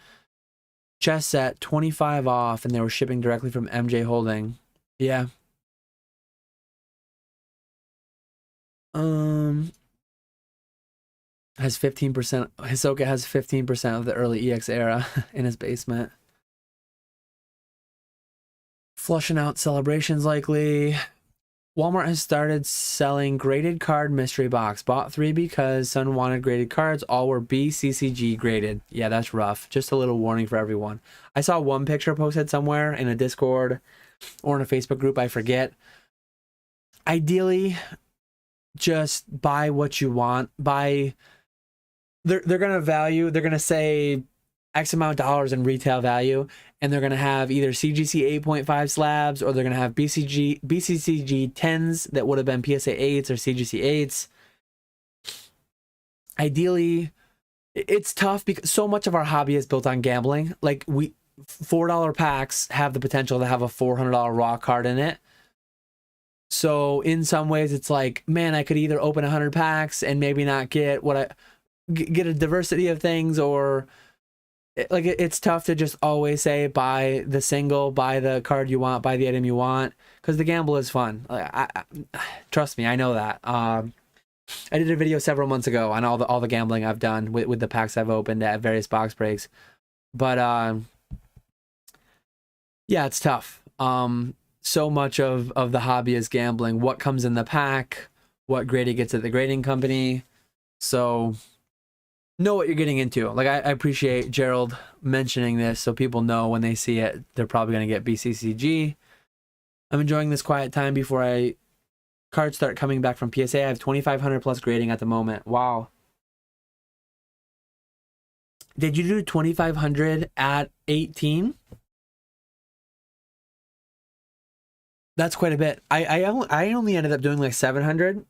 chess set 25 off, and they were shipping directly from MJ Holding. Yeah. Has 15%. Hisoka has 15% of the early EX era in his basement. Flushing out celebrations likely. Walmart has started selling graded card mystery box. Bought 3 because someone wanted graded cards. All were BCCG graded. Yeah, that's rough. Just a little warning for everyone. I saw one picture posted somewhere in a Discord or in a Facebook group. I forget. Ideally, just buy what you want. Buy. They're gonna value. They're gonna say X amount of dollars in retail value, and they're going to have either CGC 8.5 slabs, or they're going to have BCCG 10s that would have been PSA 8s or CGC 8s. Ideally, it's tough because so much of our hobby is built on gambling. Like, $4 packs have the potential to have a $400 raw card in it. So in some ways it's like, man, I could either open 100 packs and maybe not get get a diversity of things, or like it's tough to just always say buy the single, buy the card you want, buy the item you want, because the gamble is fun. I trust me, I know that. I did a video several months ago on all the gambling I've done with the packs I've opened at various box breaks, but yeah, it's tough. So much of the hobby is gambling. What comes in the pack, what grade it gets at the grading company. So know what you're getting into. Like, I appreciate Gerald mentioning this so people know when they see it, they're probably going to get BCCG. I'm enjoying this quiet time before cards start coming back from PSA. I have 2,500 plus grading at the moment. Wow. Did you do 2,500 at 18? That's quite a bit. I only ended up doing like 700.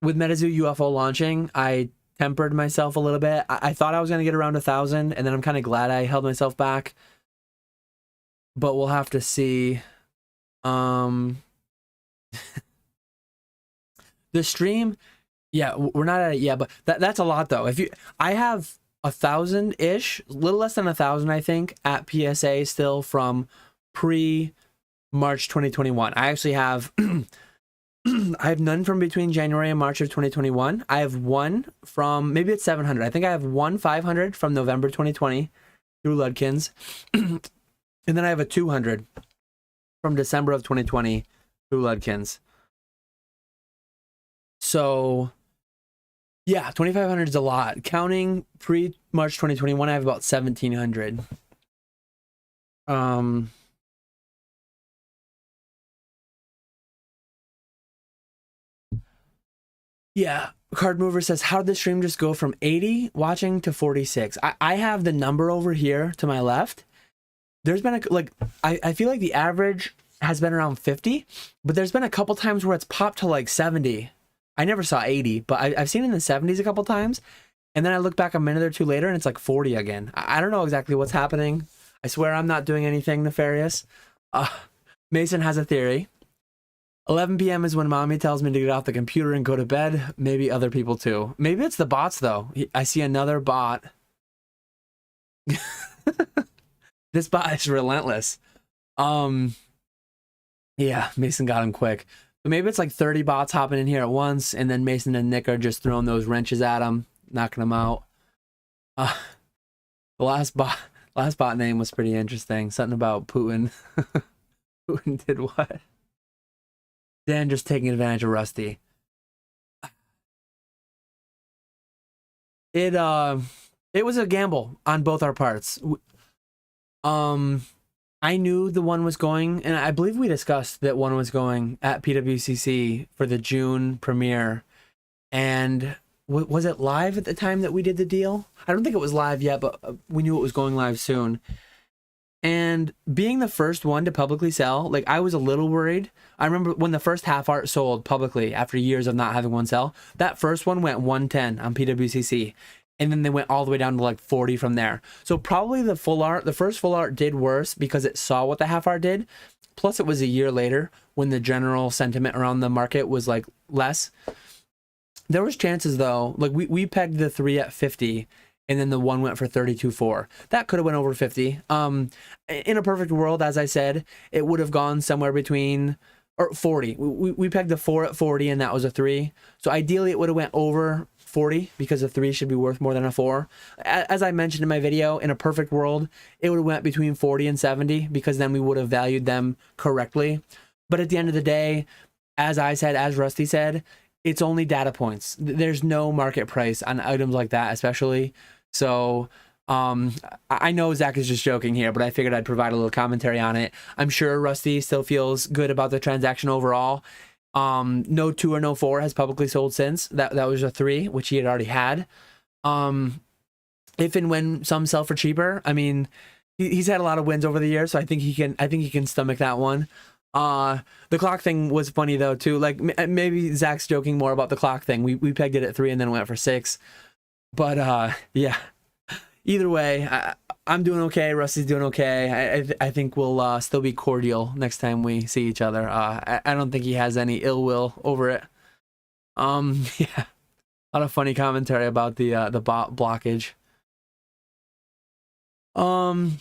With Metazoa UFO launching, I tempered myself a little bit. I thought I was going to get around 1,000, and then I'm kind of glad I held myself back. But we'll have to see. The stream, yeah, we're not at it yet, but that's a lot though. I have 1,000-ish, a little less than 1,000, I think, at PSA still from pre-March 2021. I actually have I have none from between January and March of 2021. I have one from, maybe it's 700. I think I have one 500 from November 2020 through Ludkins. And then I have a 200 from December of 2020 through Ludkins. So, yeah, 2,500 is a lot. Counting pre-March 2021, I have about 1,700. Yeah, Card Mover says, how did the stream just go from 80 watching to 46? I have the number over here to my left. There's been I feel like the average has been around 50, but there's been a couple times where it's popped to like 70. I never saw 80, but I've seen it in the 70s a couple times. And then I look back a minute or two later and it's like 40 again. I don't know exactly what's happening. I swear I'm not doing anything nefarious. Mason has a theory. 11 p.m. is when mommy tells me to get off the computer and go to bed. Maybe other people too. Maybe it's the bots though. I see another bot. This bot is relentless. Yeah, Mason got him quick. But maybe it's like 30 bots hopping in here at once, and then Mason and Nick are just throwing those wrenches at him, knocking him out. The last bot name was pretty interesting. Something about Putin. Putin did what? Dan just taking advantage of Rusty. It was a gamble on both our parts. I knew the one was going, and I believe we discussed that one was going at PWCC for the June premiere. And was it live at the time that we did the deal? I don't think it was live yet, but we knew it was going live soon. And being the first one to publicly sell, like, I was a little worried. I remember when the first half art sold publicly after years of not having one sell, that first one went 110 on PWCC. And then they went all the way down to like 40 from there. So probably the first full art did worse because it saw what the half art did. Plus it was a year later when the general sentiment around the market was like less. There was chances though, like we pegged the 3 at 50 and then the one went for 32.4. That could have went over 50. In a perfect world, as I said, it would have gone somewhere between or 40. We pegged the 4 at 40 and that was a 3. So ideally it would have went over 40 because a 3 should be worth more than a 4. As I mentioned in my video, in a perfect world, it would have went between 40 and 70 because then we would have valued them correctly. But at the end of the day, as I said, as Rusty said, it's only data points. There's no market price on items like that, especially. So I know Zach is just joking here, but I figured I'd provide a little commentary on it. I'm sure Rusty still feels good about the transaction overall. No 2 or no 4 has publicly sold since. That was a 3, which he had already had. If and when some sell for cheaper, I mean, he's had a lot of wins over the years, so I think he can stomach that one. The clock thing was funny though too. Like maybe Zach's joking more about the clock thing. We pegged it at 3 and then went for 6. But yeah. Either way, I'm doing okay. Rusty's doing okay. I think we'll still be cordial next time we see each other. I don't think he has any ill will over it. Yeah, a lot of funny commentary about the blockage. Who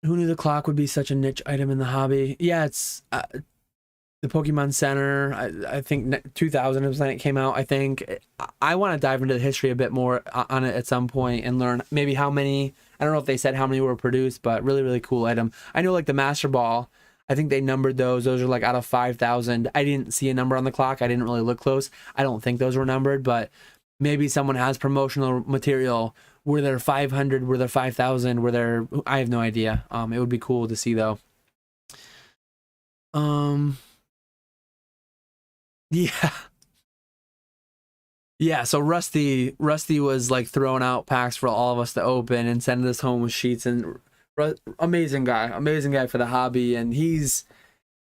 knew the clock would be such a niche item in the hobby? Yeah, it's the Pokemon Center. I think 2000 was when it came out. I think I want to dive into the history a bit more on it at some point and learn maybe how many. I don't know if they said how many were produced, but really cool item. I know like the Master Ball, I think they numbered those. Those are like out of 5,000. I didn't see a number on the clock. I didn't really look close. I don't think those were numbered, but maybe someone has promotional material. Were there 500? Were there 5,000? Were there? I have no idea. It would be cool to see though. Yeah. Yeah, so Rusty was like throwing out packs for all of us to open and sending us home with sheets, and amazing guy for the hobby, and he's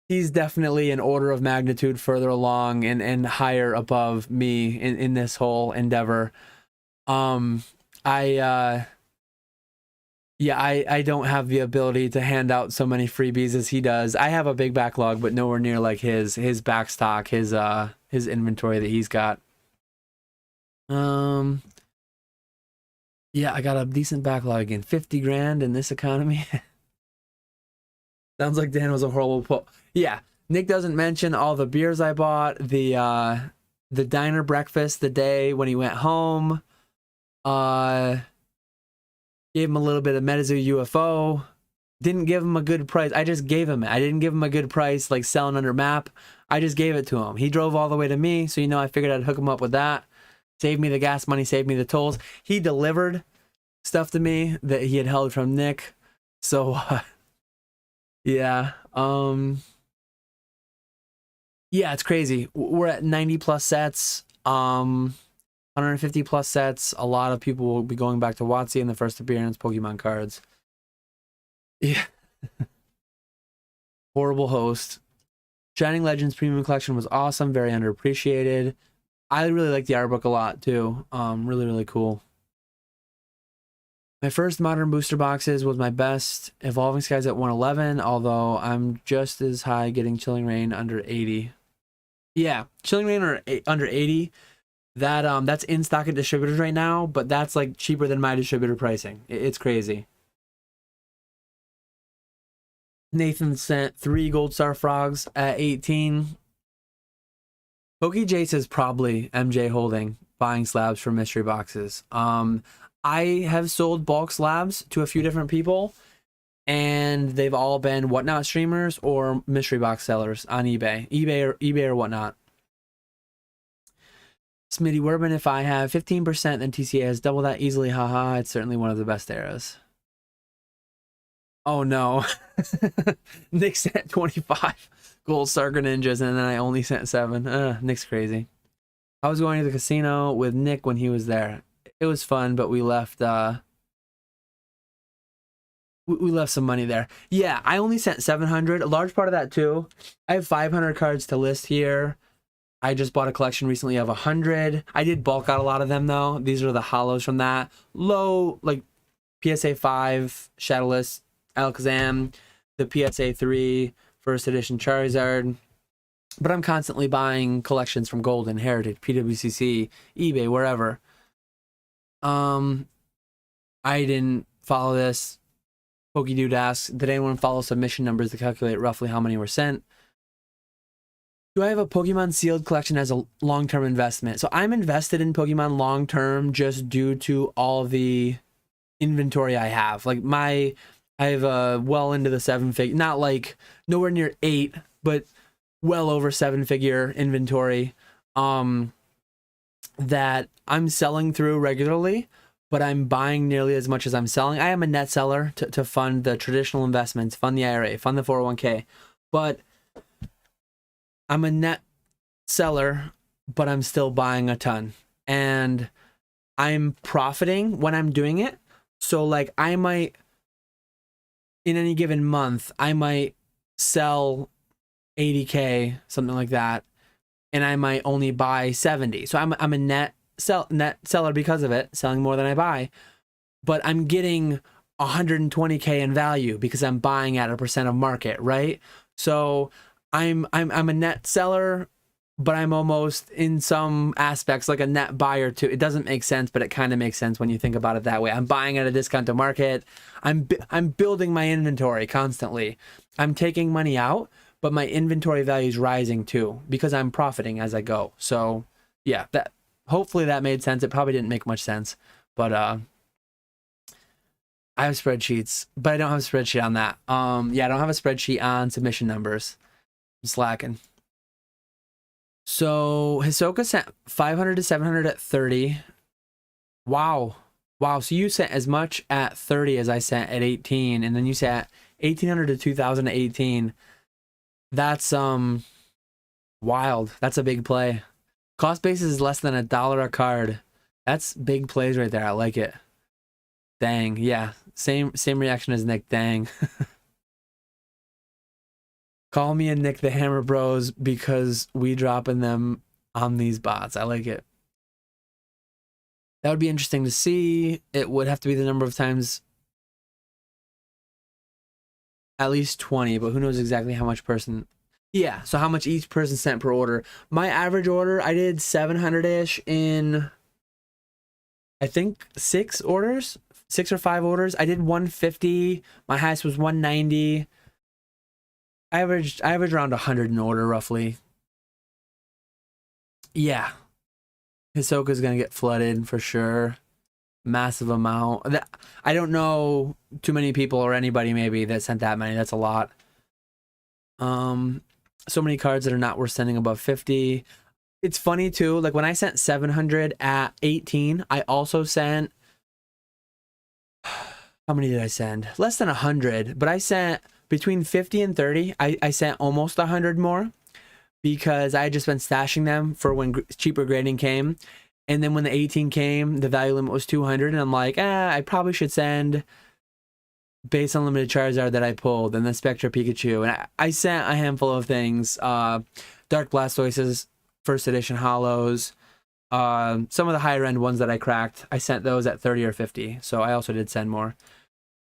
definitely an order of magnitude further along and higher above me in this whole endeavor. I don't have the ability to hand out so many freebies as he does. I have a big backlog, but nowhere near like his back stock, his inventory that he's got. Yeah, I got a decent backlog again. 50 grand in this economy. Sounds like Dan was a horrible yeah, Nick doesn't mention all the beers I bought, the diner breakfast the day when he went home. Gave him a little bit of Metazoa UFO. Didn't give him a good price. I just gave him it. I didn't give him a good price like selling under map. I just gave it to him. He drove all the way to me, so I figured I'd hook him up with that. Saved me the gas money, saved me the tolls. He delivered stuff to me that he had held from Nick. So yeah. Yeah, it's crazy. We're at 90 plus sets. 150 plus sets. A lot of people will be going back to WotC in the first appearance Pokemon cards. Yeah. Horrible host. Shining Legends Premium Collection was awesome. Very underappreciated. I really like the art book a lot too. Really cool. My first modern booster boxes was my best. Evolving Skies at 111, although I'm just as high getting Chilling Reign under 80. Yeah, Chilling Reign under 80. That's in stock at distributors right now, but that's like cheaper than my distributor pricing. It's crazy. Nathan sent 3 Gold Star Frogs at 18. Pokey Jace is probably MJ holding, buying slabs for mystery boxes. I have sold bulk slabs to a few different people, and they've all been Whatnot streamers or mystery box sellers on eBay or Whatnot. Smitty Werban, if I have 15%, then TCA has double that easily. Haha, it's certainly one of the best eras. Oh no. Nick sent 25 gold Star Greninjas, and then I only sent 7. Nick's crazy. I was going to the casino with Nick when he was there. It was fun, but we left we left some money there. Yeah, I only sent 700. A large part of that too. I have 500 cards to list here. I just bought a collection recently of 100. I did bulk out a lot of them though. These are the hollows from that. Low, like PSA 5, Shadowless, Alakazam, the PSA 3, first edition Charizard. But I'm constantly buying collections from Golden, Heritage, PWCC, eBay, wherever. I didn't follow this. PokeDude asks, did anyone follow submission numbers to calculate roughly how many were sent? Do I have a Pokemon sealed collection as a long-term investment? So I'm invested in Pokemon long-term just due to all the inventory I have. Like I have well into the 7-figure, not like nowhere near 8, but well over 7-figure inventory that I'm selling through regularly, but I'm buying nearly as much as I'm selling. I am a net seller to fund the traditional investments, fund the IRA, fund the 401k, but I'm a net seller, but I'm still buying a ton, and I'm profiting when I'm doing it. So like I might, in any given month, I might sell 80k, something like that, and I might only buy 70. So I'm a net seller because of it, selling more than I buy, but I'm getting 120k in value because I'm buying at a percent of market, right? So I'm a net seller, but I'm almost in some aspects like a net buyer too. It doesn't make sense, but it kind of makes sense when you think about it that way. I'm buying at a discount to market. I'm building my inventory constantly. I'm taking money out, but my inventory value is rising too because I'm profiting as I go. So yeah, that hopefully that made sense. It probably didn't make much sense, but I have spreadsheets, but I don't have a spreadsheet on that. Yeah, I don't have a spreadsheet on submission numbers. I'm slacking. So Hisoka sent 500 to 700 at 30. Wow. So you sent as much at 30 as I sent at 18, and then you sent 1800 to 2000 at 18. That's wild. That's a big play. Cost basis is less than $1 a card. That's big plays right there. I like it. Dang. Yeah. Same reaction as Nick. Dang. Call me and Nick the Hammer Bros because we dropping them on these bots. I like it. That would be interesting to see. It would have to be the number of times, at least 20, but who knows exactly how much person. Yeah, so how much each person sent per order. My average order, I did 700-ish in, I think, 6 or 5 orders. I did 150. My highest was 190. I averaged around 100 in order, roughly. Yeah. Hisoka's going to get flooded for sure. Massive amount. I don't know too many people or anybody maybe that sent that many. That's a lot. So many cards that are not worth sending above 50. It's funny too. Like when I sent 700 at 18, I also sent, how many did I send? Less than 100, but I sent between 50 and 30. I sent almost 100 more because I had just been stashing them for when cheaper grading came. And then when the 18 came, the value limit was 200. And I'm like, I probably should send base unlimited Charizard that I pulled and then Spectra Pikachu. And I sent a handful of things. Dark Blastoise's first edition hollows. Some of the higher end ones that I cracked, I sent those at 30 or 50. So I also did send more.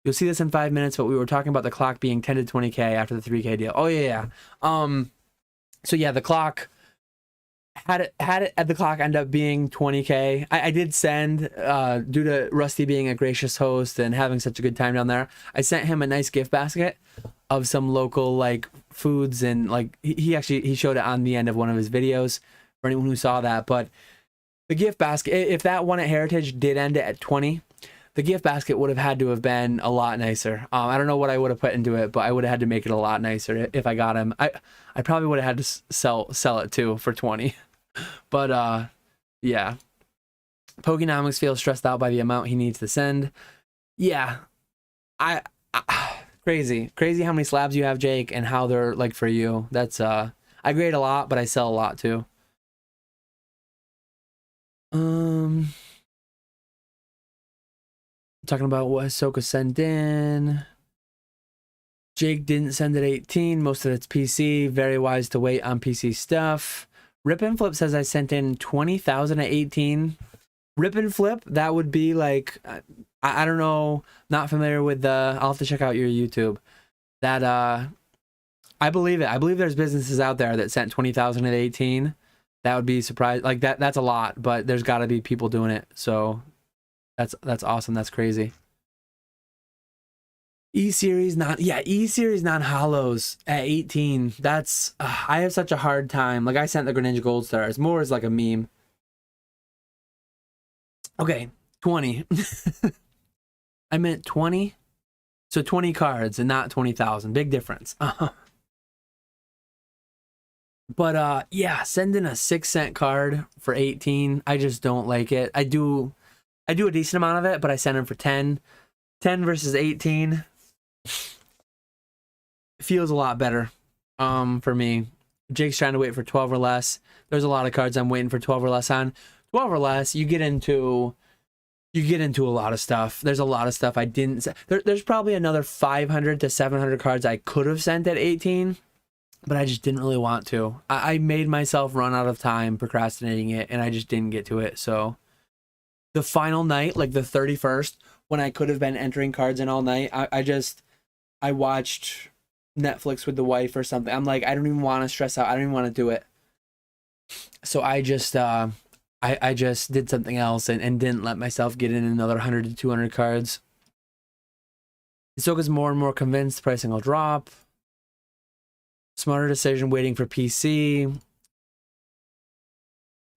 You'll see this in 5 minutes, but we were talking about the clock being 10 to 20k after the 3k deal. Oh yeah. So yeah, the clock had it at the clock end up being 20k. I did send due to Rusty being a gracious host and having such a good time down there. I sent him a nice gift basket of some local like foods, and like he showed it on the end of one of his videos for anyone who saw that. But the gift basket, if that one at Heritage did end it at 20, the gift basket would have had to have been a lot nicer. I don't know what I would have put into it, but I would have had to make it a lot nicer if I got him. I probably would have had to sell it too for 20. But yeah. Pokenomics feels stressed out by the amount he needs to send. Yeah. I crazy how many slabs you have, Jake, and how they're like for you. That's I grade a lot, but I sell a lot too. Talking about what Ahsoka sent in. Jake didn't send it 18. Most of it's PC. Very wise to wait on PC stuff. Rip and Flip says I sent in 20,000 at 18. Rip and Flip, that would be like, I don't know, not familiar with the, I'll have to check out your YouTube. That, I believe it. I believe there's businesses out there that sent 20,000 at 18. That would be surprised. Like that's a lot, but there's got to be people doing it. So that's awesome. That's crazy. E-series non-hollows at 18. That's I have such a hard time. Like I sent the Greninja Gold Stars more as like a meme. Okay, 20. I meant 20. So 20 cards and not 20,000. Big difference. But yeah, send in a 6-cent card for 18. I just don't like it. I do a decent amount of it, but I send them for 10. 10 versus 18 feels a lot better for me. Jake's trying to wait for 12 or less. There's a lot of cards I'm waiting for 12 or less on. 12 or less, you get into a lot of stuff. There's a lot of stuff I didn't send. There's probably another 500 to 700 cards I could have sent at 18, but I just didn't really want to. I made myself run out of time procrastinating it, and I just didn't get to it. So the final night, like the 31st, when I could have been entering cards in all night, I watched Netflix with the wife or something. I'm like, I don't even want to stress out. I don't even want to do it. So I just I just did something else and didn't let myself get in another 100 to 200 cards. Ahsoka's more and more convinced pricing will drop. Smarter decision waiting for PC.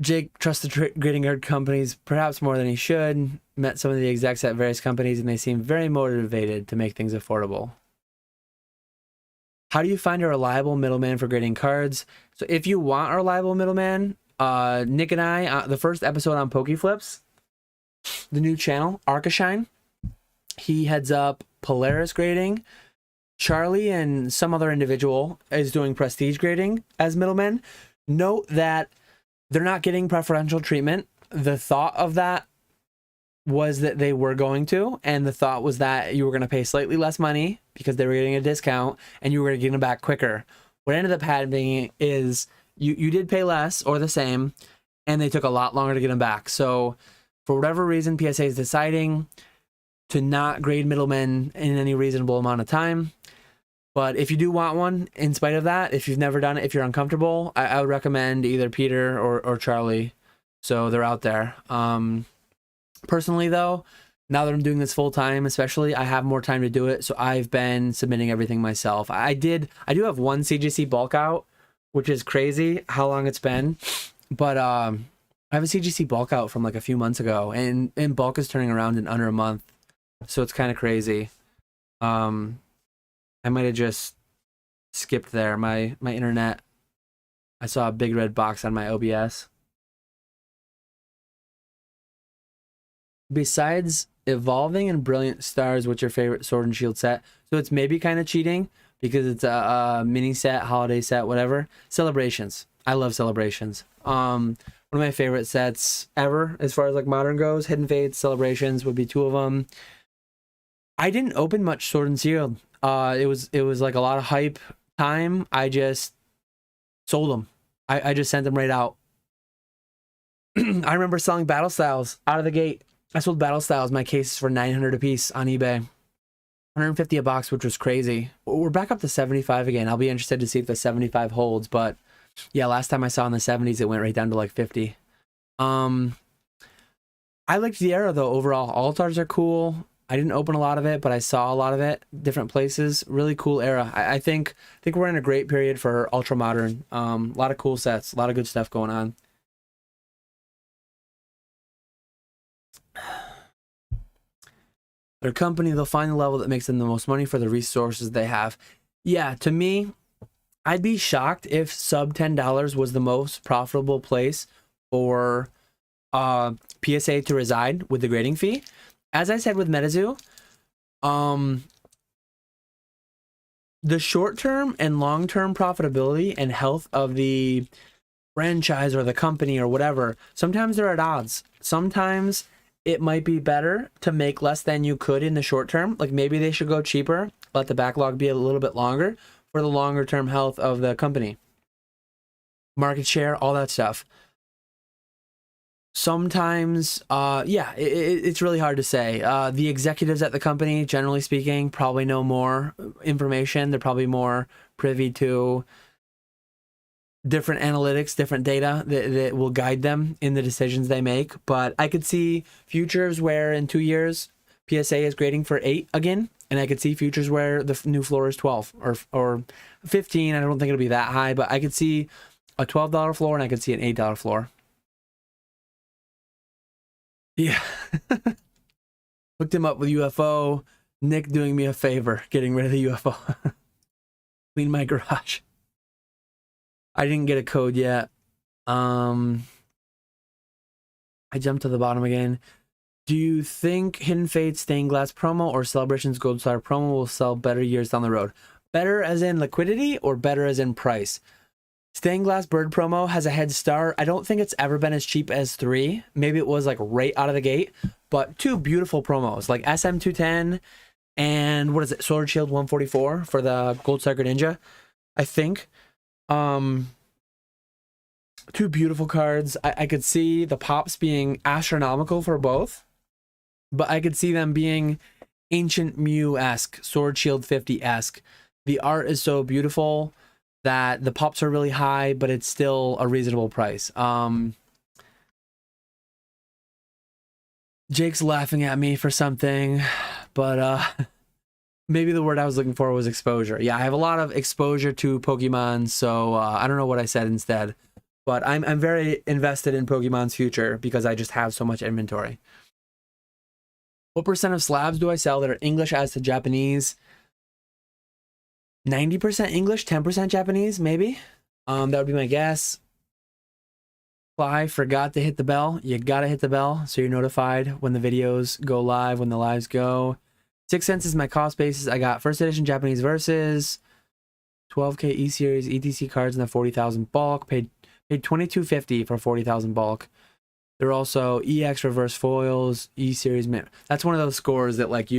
Jake trusts the grading card companies perhaps more than he should. Met some of the execs at various companies and they seem very motivated to make things affordable. How do you find a reliable middleman for grading cards? So if you want a reliable middleman, Nick and I, the first episode on Pokeflips, the new channel, Arkashine, he heads up Polaris grading. Charlie and some other individual is doing prestige grading as middlemen. Note that they're not getting preferential treatment. The thought of that was that they were going to, and the thought was that you were going to pay slightly less money because they were getting a discount and you were going to get them back quicker. What ended up happening is you did pay less or the same, and they took a lot longer to get them back. So for whatever reason, PSA is deciding to not grade middlemen in any reasonable amount of time. But if you do want one, in spite of that, if you've never done it, if you're uncomfortable, I would recommend either Peter or Charlie. So they're out there. Personally, though, now that I'm doing this full time, especially, I have more time to do it. So I've been submitting everything myself. I do have one CGC bulk out, which is crazy how long it's been. But I have a CGC bulk out from like a few months ago, and bulk is turning around in under a month. So it's kind of crazy. I might have just skipped there. My internet, I saw a big red box on my OBS. Besides Evolving and Brilliant Stars, what's your favorite Sword and Shield set? So it's maybe kind of cheating because it's a mini set, holiday set, whatever. Celebrations. I love Celebrations. One of my favorite sets ever as far as like modern goes. Hidden Fates, Celebrations would be two of them. I didn't open much Sword and Shield. It was like a lot of hype time. I just sold them. I just sent them right out. I remember selling Battle Styles out of the gate. I sold Battle Styles, my cases, for 900 a piece on eBay. 150 a box, which was crazy. We're back up to 75 again. I'll be interested to see if the 75 holds, but yeah, last time I saw in the 70s, it went right down to like 50. I liked the era though overall. Altars are cool. I didn't open a lot of it, but I saw a lot of it, different places. Really cool era. I think we're in a great period for ultra modern. A lot of cool sets, a lot of good stuff going on. Their company, they'll find the level that makes them the most money for the resources they have. Yeah, to me, I'd be shocked if sub $10 was the most profitable place for PSA to reside with the grading fee. As I said with Metazoa, the short-term and long-term profitability and health of the franchise or the company or whatever, sometimes they're at odds. Sometimes it might be better to make less than you could in the short term. Like maybe they should go cheaper, let the backlog be a little bit longer for the longer term health of the company. Market share, all that stuff. Sometimes, yeah, it's really hard to say. The executives at the company, generally speaking, probably know more information. They're probably more privy to different analytics, different data that will guide them in the decisions they make. But I could see futures where in 2 years, PSA is grading for 8 again. And I could see futures where the new floor is 12 or 15. I don't think it'll be that high, but I could see a $12 floor and I could see an $8 floor. Yeah. Hooked him up with UFO. Nick doing me a favor, getting rid of the UFO. Clean my garage. I didn't get a code yet. I jumped to the bottom again. Do you think Hidden Fate's Stained Glass promo or Celebration's Gold Star promo will sell better years down the road? Better as in liquidity or better as in price? Stained Glass Bird promo has a head start. I don't think it's ever been as cheap as 3. Maybe it was like right out of the gate, but 2 beautiful promos like SM210 and what is it? Sword Shield 144 for the Gold Star Greninja, I think. 2 beautiful cards. I could see the pops being astronomical for both, but I could see them being Ancient Mew-esque, Sword Shield 50-esque. The art is so beautiful that the pops are really high, but it's still a reasonable price. Jake's laughing at me for something, but maybe the word I was looking for was exposure. Yeah, I have a lot of exposure to Pokemon, so I don't know what I said instead. But I'm very invested in Pokemon's future because I just have so much inventory. What percent of slabs do I sell that are English as to Japanese? 90% English, 10% Japanese, maybe. That would be my guess. Fly, forgot to hit the bell. You gotta hit the bell so you're notified when the videos go live, when the lives go. 6 cents is my cost basis. I got first edition Japanese versus 12K E-Series ETC cards in the 40,000 bulk. Paid $22.50 for 40,000 bulk. There are also EX reverse foils, E-Series. That's one of those scores that like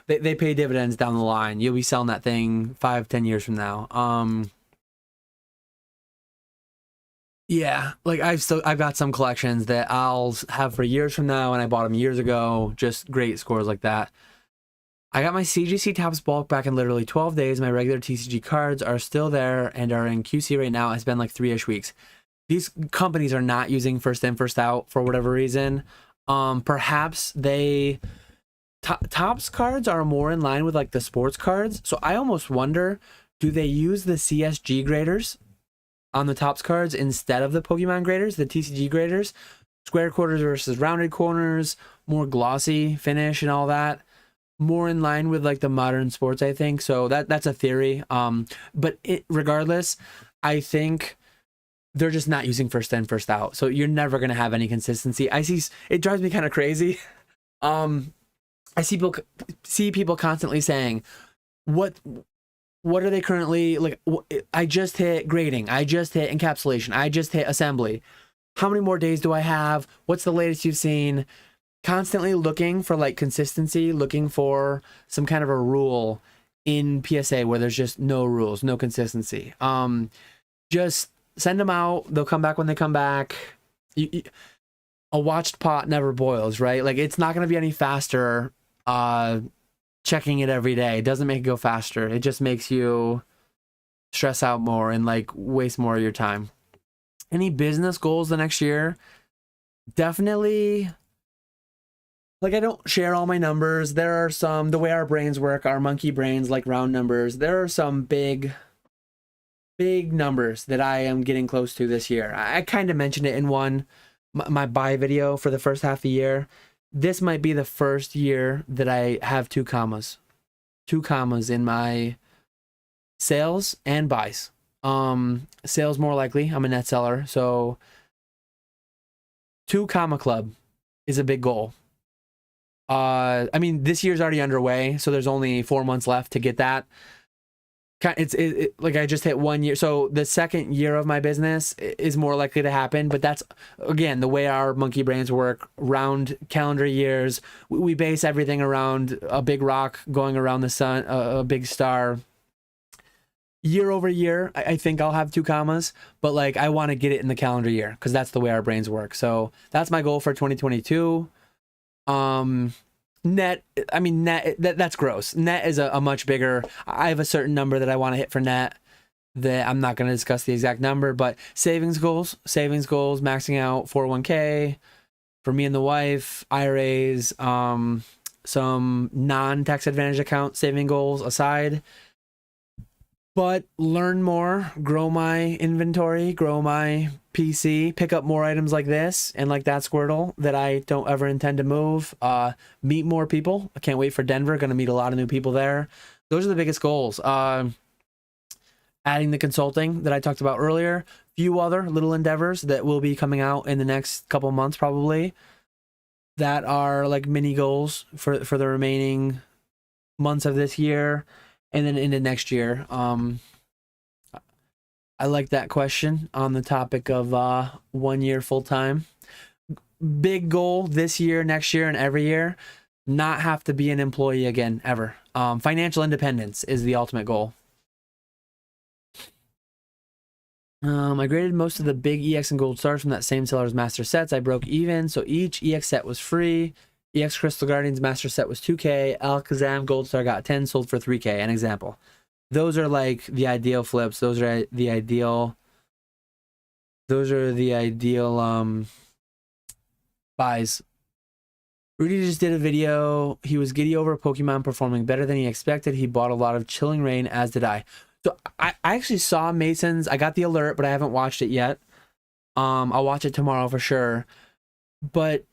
they pay dividends down the line. You'll be selling that thing 5-10 years from now. Yeah, like I've got some collections that I'll have for years from now, and I bought them years ago. Just great scores like that. I got my CGC Topps bulk back in literally 12 days. My regular TCG cards are still there and are in QC right now. It's been like 3-ish weeks. These companies are not using first in, first out for whatever reason. Perhaps they Topps cards are more in line with like the sports cards. So I almost wonder, do they use the CSG graders on the Topps cards instead of the Pokemon graders, the TCG graders? Square corners versus rounded corners, more glossy finish and all that. More in line with like the modern sports, I think. So that's a theory. But regardless, I think they're just not using first in, first out. So you're never going to have any consistency. It drives me kind of crazy. I see people constantly saying, what are they currently like? I just hit grading. I just hit encapsulation. I just hit assembly. How many more days do I have? What's the latest you've seen? Constantly looking for like consistency, looking for some kind of a rule in PSA where there's just no rules, no consistency. Just send them out. They'll come back when they come back. A watched pot never boils, right? Like it's not going to be any faster checking it every day. It doesn't make it go faster. It just makes you stress out more and like waste more of your time. Any business goals the next year? Definitely. Like I don't share all my numbers. There are some, the way our brains work, our monkey brains like round numbers. There are some big numbers that I am getting close to this year. I kind of mentioned it in my buy video for the first half of the year. this might be the first year that I have two commas in my sales and buys. Sales more likely. I'm a net seller, so 2 comma club is a big goal. I mean, this year's already underway, so there's only 4 months left to get that. It's like I just hit 1 year, so the second year of my business is more likely to happen. But that's, again, the way our monkey brains work. Round calendar years, we base everything around a big rock going around the sun, a big star. Year over year, I think I'll have 2 commas, but like I want to get it in the calendar year because that's the way our brains work. So that's my goal for 2022. Net, I mean, net, that's gross. Net is a much bigger, I have a certain number that I want to hit for net that I'm not going to discuss the exact number, but savings goals, maxing out 401k for me and the wife, IRAs, some non-tax advantage account saving goals aside. But learn more, grow my inventory, grow my PC, pick up more items like this and like that Squirtle that I don't ever intend to move. Meet more people. I can't wait for Denver. Going to meet a lot of new people there. Those are the biggest goals. Adding the consulting that I talked about earlier. Few other little endeavors that will be coming out in the next couple months probably. That are like mini goals for the remaining months of this year. And then into next year. I like that question on the topic of 1 year full time. Big goal this year, next year, and every year, not have to be an employee again, ever. Financial independence is the ultimate goal. I graded most of the big EX and gold stars from that same seller's master sets. I broke even, so each EX set was free. EX Crystal Guardians master set was 2K. Alakazam Gold Star got 10, sold for 3K. An example. Those are like the ideal flips. Those are the ideal buys. Rudy just did a video. He was giddy over Pokemon performing better than he expected. He bought a lot of Chilling Reign, as did I. So I actually saw Mason's. I got the alert, but I haven't watched it yet. I'll watch it tomorrow for sure. But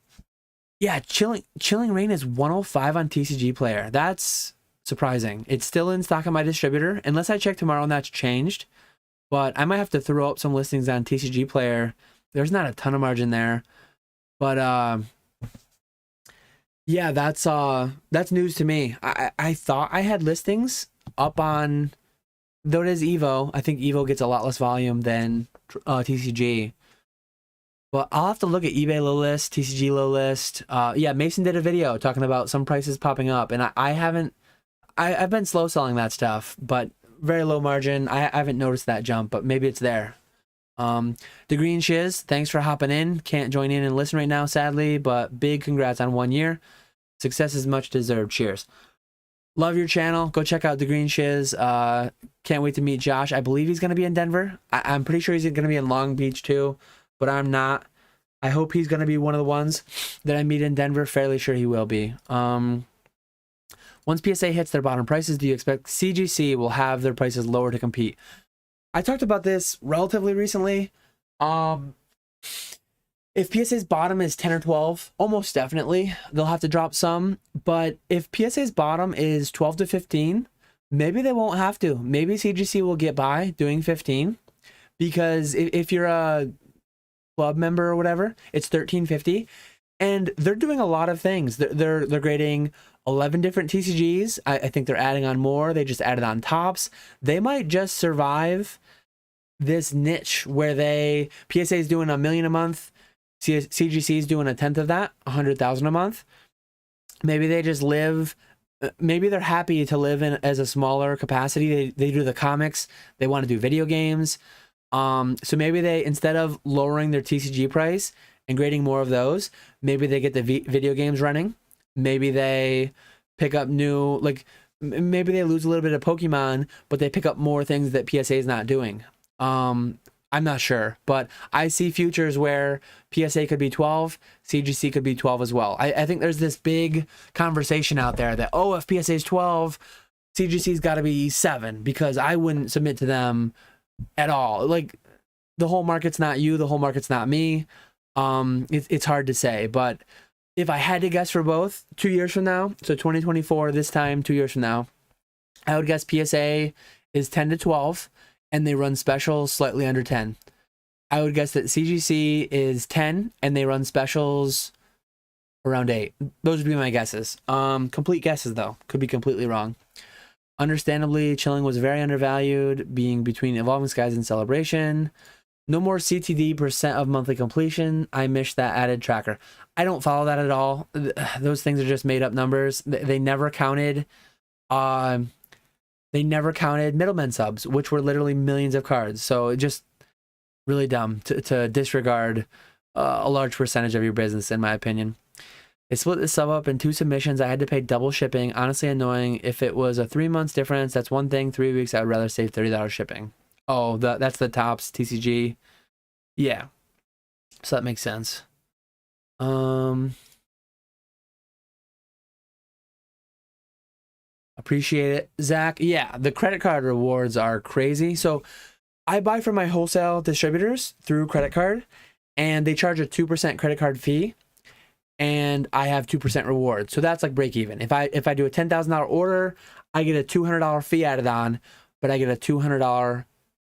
yeah, Chilling Reign is 105 on TCG Player. That's surprising. It's still in stock at my distributor, unless I check tomorrow and that's changed. But I might have to throw up some listings on TCG Player. There's not a ton of margin there, but yeah, that's news to me. I thought I had listings up on, though it is Evo. I think Evo gets a lot less volume than TCG. But I'll have to look at eBay low list, TCG low list. Yeah, Mason did a video talking about some prices popping up, and I've been slow selling that stuff, but very low margin. I haven't noticed that jump, but maybe it's there. The Green Shiz, thanks for hopping in. Can't join in and listen right now, sadly, but big congrats on 1 year. Success is much deserved. Cheers. Love your channel. Go check out the Green Shiz. Can't wait to meet Josh. I believe he's going to be in Denver. I'm pretty sure he's going to be in Long Beach too, but I'm not. I hope he's going to be one of the ones that I meet in Denver. Fairly sure he will be. Once PSA hits their bottom prices, do you expect CGC will have their prices lower to compete? I talked about this relatively recently. If PSA's bottom is 10 or 12, almost definitely they'll have to drop some. But if PSA's bottom is 12 to 15, maybe they won't have to. Maybe CGC will get by doing 15, because if you're a club member or whatever, it's $13.50, and they're doing a lot of things. They're grading 11 different TCGs. I think they're adding on more. They just added on tops. They might just survive this niche where PSA is doing $1 million a month. CGC is doing 1/10 of that, 100,000 a month. Maybe they just live. Maybe they're happy to live in as a smaller capacity. They do the comics. They want to do video games. So maybe they, instead of lowering their TCG price and grading more of those, maybe they get the video games running. Maybe they pick up new, like maybe they lose a little bit of Pokemon, but they pick up more things that PSA is not doing. I'm not sure, but I see futures where PSA could be 12, CGC could be 12 as well. I think there's this big conversation out there that, oh, if PSA is 12, CGC's got to be 7, because I wouldn't submit to them at all. Like, the whole market's not you, the whole market's not me. It's hard to say, but if I had to guess for both, 2 years from now, so 2024, this time, 2 years from now, I would guess PSA is 10 to 12, and they run specials slightly under 10. I would guess that CGC is 10, and they run specials around 8. Those would be my guesses. Complete guesses, though. Could be completely wrong. Understandably, Chilling was very undervalued, being between Evolving Skies and Celebration. No more CTD percent of monthly completion. I miss that added tracker. I don't follow that at all. Those things are just made up numbers. They never counted. They never counted middlemen subs, which were literally millions of cards. So just really dumb to disregard a large percentage of your business, in my opinion. They split the sub up in 2 submissions. I had to pay double shipping. Honestly annoying. If it was a 3 months difference, that's one thing. 3 weeks, I would rather save $30 shipping. Oh, that's the tops TCG. Yeah. So that makes sense. Appreciate it, Zach. Yeah, the credit card rewards are crazy. So I buy from my wholesale distributors through credit card, and they charge a 2% credit card fee, and I have 2% reward. So that's like break even. If I do a $10,000 order, I get a $200 fee added on, but I get a $200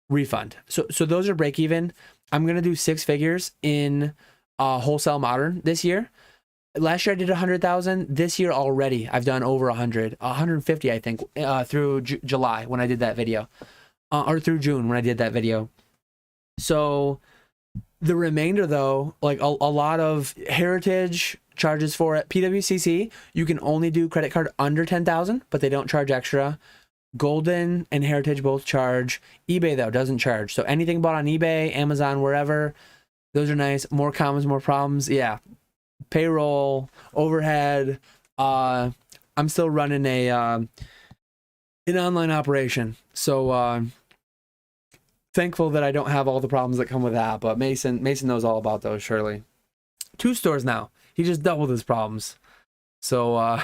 refund. So those are break even. I'm gonna do 6 figures in wholesale modern this year. Last year I did 100,000. This year already I've done over 150, I think, through July when I did that video, or through June when I did that video. So the remainder, though, like a lot of Heritage charges for it. PWCC, you can only do credit card under 10,000, but they don't charge extra. Golden and Heritage both charge. eBay, though, doesn't charge. So anything bought on eBay, Amazon, wherever, those are nice. More commons, more problems. Yeah. Payroll, overhead. I'm still running an online operation. So thankful that I don't have all the problems that come with that. But Mason knows all about those, surely. 2 stores now. He just doubled his problems. So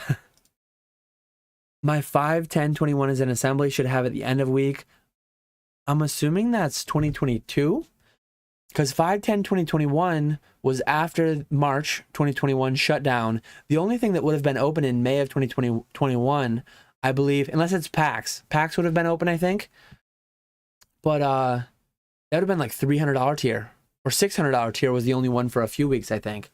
my 5, 10, 21 is in assembly. Should have at the end of week. I'm assuming that's 2022. Because 5, 10, 2021 was after March 2021 shut down. The only thing that would have been open in May of 2021, I believe, unless it's PAX. PAX would have been open, I think. But that would have been like $300 tier. Or $600 tier was the only one for a few weeks, I think.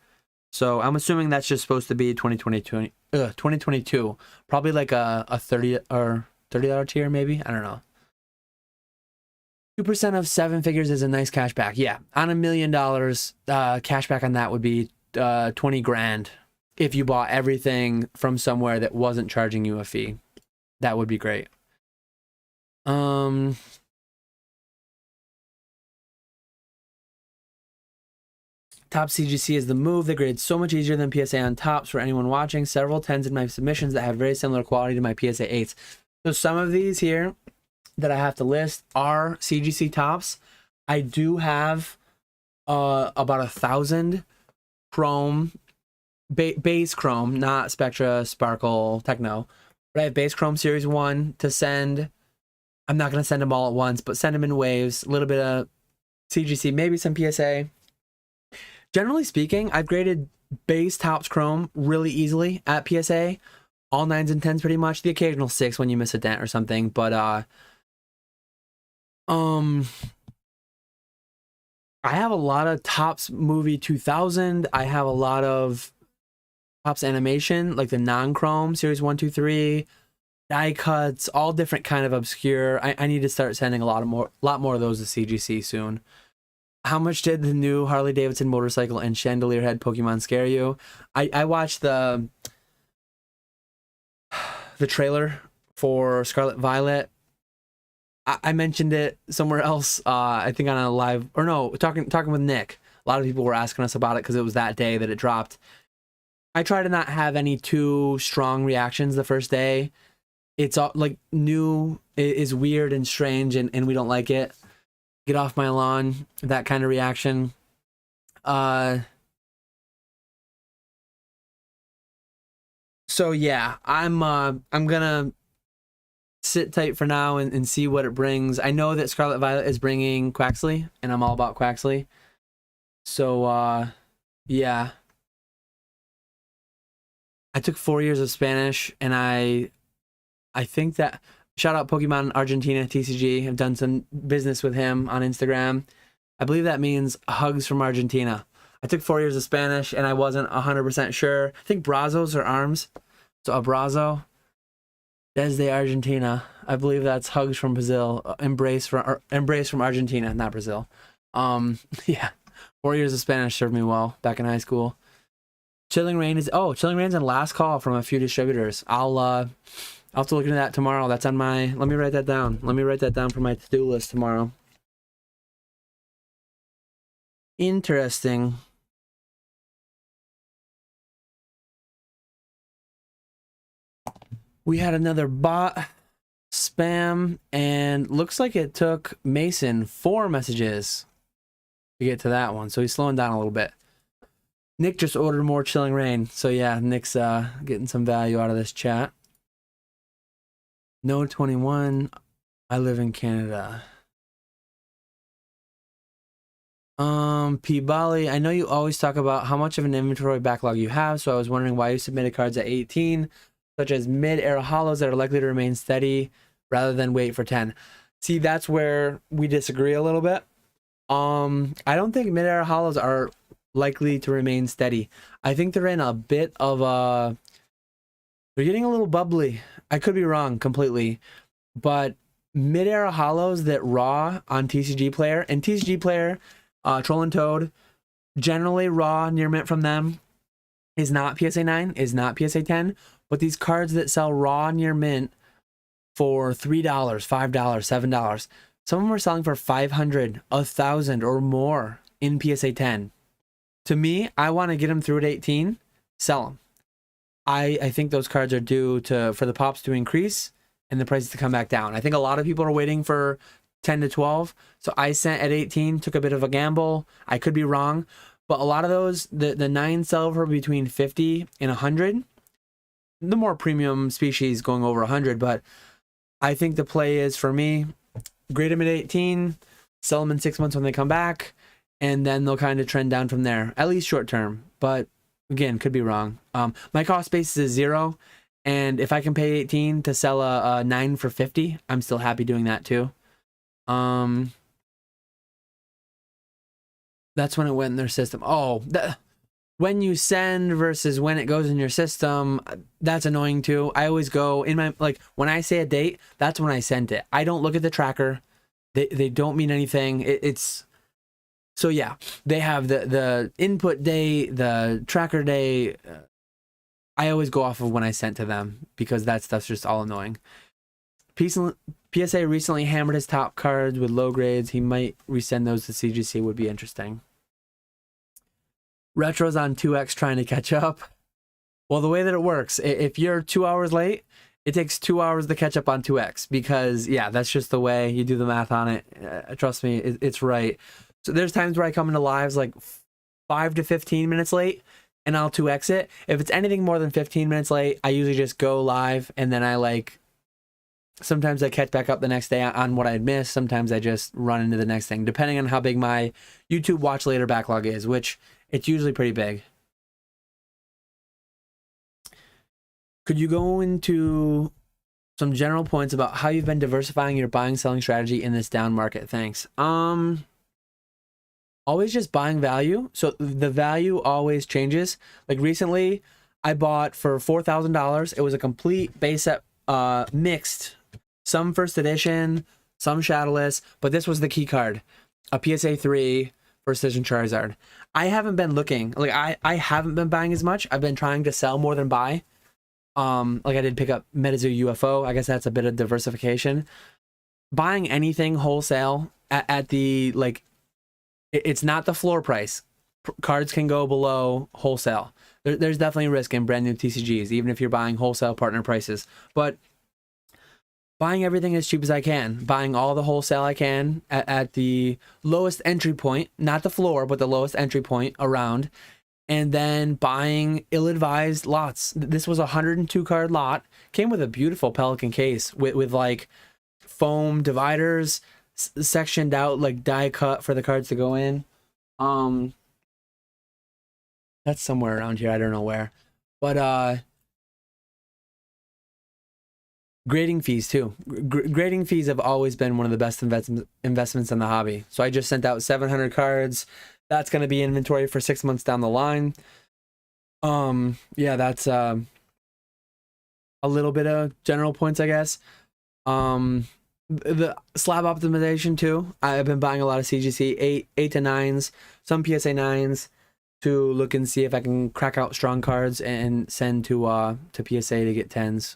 So I'm assuming that's just supposed to be 2022. Probably like a $30 tier, maybe? I don't know. 2% of 7 figures is a nice cashback. Yeah, on $1 million, cashback on that would be 20 grand if you bought everything from somewhere that wasn't charging you a fee. That would be great. Top CGC is the move. They graded so much easier than PSA on tops for anyone watching. Several 10s in my submissions that have very similar quality to my PSA 8s. So some of these here that I have to list are CGC tops. I do have about 1,000 chrome, base chrome, not Spectra, Sparkle, Techno. But I have base chrome series 1 to send. I'm not going to send them all at once, but send them in waves. A little bit of CGC, maybe some PSA. Generally speaking, I've graded base tops chrome really easily at PSA. All 9s and 10s pretty much. The occasional 6 when you miss a dent or something, but I have a lot of Topps Movie 2000. I have a lot of Topps Animation, like the non-chrome series 1, 2, 3, die cuts, all different kind of obscure. I need to start sending a lot more of those to CGC soon. How much did the new Harley Davidson motorcycle and chandelier head Pokemon scare you? I watched the trailer for Scarlet Violet. I mentioned it somewhere else. I think on a live, or no, talking with Nick. A lot of people were asking us about it because it was that day that it dropped. I try to not have any too strong reactions the first day. It's all like new is weird and strange, and we don't like it. Get off my lawn, that kind of reaction. So yeah, I'm gonna sit tight for now and see what it brings. I know that Scarlet Violet is bringing Quaxley, and I'm all about Quaxley. So yeah. I took 4 years of Spanish, and I think that Shoutout Pokemon Argentina TCG. I've done some business with him on Instagram. I believe that means hugs from Argentina. I took 4 years of Spanish, and I wasn't 100% sure. I think brazos are arms. So abrazo, desde Argentina. I believe that's hugs from Brazil. Embrace from Argentina, not Brazil. Yeah. 4 years of Spanish served me well back in high school. Chilling Rain's in last call from a few distributors. I'll have to look into that tomorrow. That's on my, let me write that down. Let me write that down for my to-do list tomorrow. Interesting. We had another bot spam, and looks like it took Mason 4 messages to get to that one. So he's slowing down a little bit. Nick just ordered more Chilling Rain. So yeah, Nick's getting some value out of this chat. No 21. I live in Canada. P. Bali, I know you always talk about how much of an inventory backlog you have, so I was wondering why you submitted cards at 18, such as mid-era hollows that are likely to remain steady rather than wait for 10. See, that's where we disagree a little bit. I don't think mid-era hollows are likely to remain steady. I think they're in a bit of a... They're getting a little bubbly. I could be wrong completely, but mid-era hollows that raw on TCG Player, and TCG Player, Troll and Toad, generally raw near mint from them is not PSA 9, is not PSA 10, but these cards that sell raw near mint for $3, $5, $7, some of them are selling for $500, $1,000 or more in PSA 10. To me, I want to get them through at 18, sell them. I think those cards are due for the pops to increase and the prices to come back down. I think a lot of people are waiting for 10 to 12. So I sent at 18, took a bit of a gamble. I could be wrong, but a lot of those, the 9 sell for between 50 and 100. The more premium species going over 100, but I think the play is, for me, grade them at 18, sell them in 6 months when they come back, and then they'll kind of trend down from there, at least short term. But again, could be wrong. My cost basis is 0, and if I can pay 18 to sell a 9 for 50, I'm still happy doing that too. That's when it went in their system. Oh, when you send versus when it goes in your system, that's annoying too. I always go in my, like, when I say a date, that's when I sent it. I don't look at the tracker. They don't mean anything. It's so yeah, they have the input day, the tracker day. I always go off of when I sent to them because that stuff's just all annoying. PSA recently hammered his top cards with low grades. He might resend those to CGC. Would be interesting. Retro's on 2x trying to catch up. Well, the way that it works, if you're 2 hours late, it takes 2 hours to catch up on 2x because, yeah, that's just the way you do the math on it. Trust me, it's right. So there's times where I come into lives like 5 to 15 minutes late and I'll 2x it. If it's anything more than 15 minutes late, I usually just go live and then sometimes I catch back up the next day on what I'd missed. Sometimes I just run into the next thing, depending on how big my YouTube watch later backlog is, which it's usually pretty big. Could you go into some general points about how you've been diversifying your buying selling strategy in this down market? Thanks. Always just buying value. So the value always changes. Like recently, I bought for $4,000. It was a complete base set, mixed. Some first edition, some shadowless, but this was the key card, a PSA 3 first edition Charizard. I haven't been looking, like I haven't been buying as much. I've been trying to sell more than buy. Like I did pick up Metazoa UFO. I guess that's a bit of diversification. Buying anything wholesale at the, like, it's not the floor price. Cards can go below wholesale. There's definitely risk in brand new TCGs, even if you're buying wholesale partner prices. But buying everything as cheap as I can, buying all the wholesale I can at the lowest entry point, not the floor, but the lowest entry point around, and then buying ill-advised lots. This was a 102 card lot, came with a beautiful Pelican case with like foam dividers, sectioned out, like die cut for the cards to go in. That's somewhere around here, I don't know where, but Grading fees too. Grading fees have always been one of the best investments in the hobby. So I just sent out 700 cards. That's going to be inventory for 6 months down the line. Yeah, that's a little bit of general points, I guess. The slab optimization too. I've been buying a lot of CGC 8 to 9s, some PSA 9s to look and see if I can crack out strong cards and send to PSA to get 10s.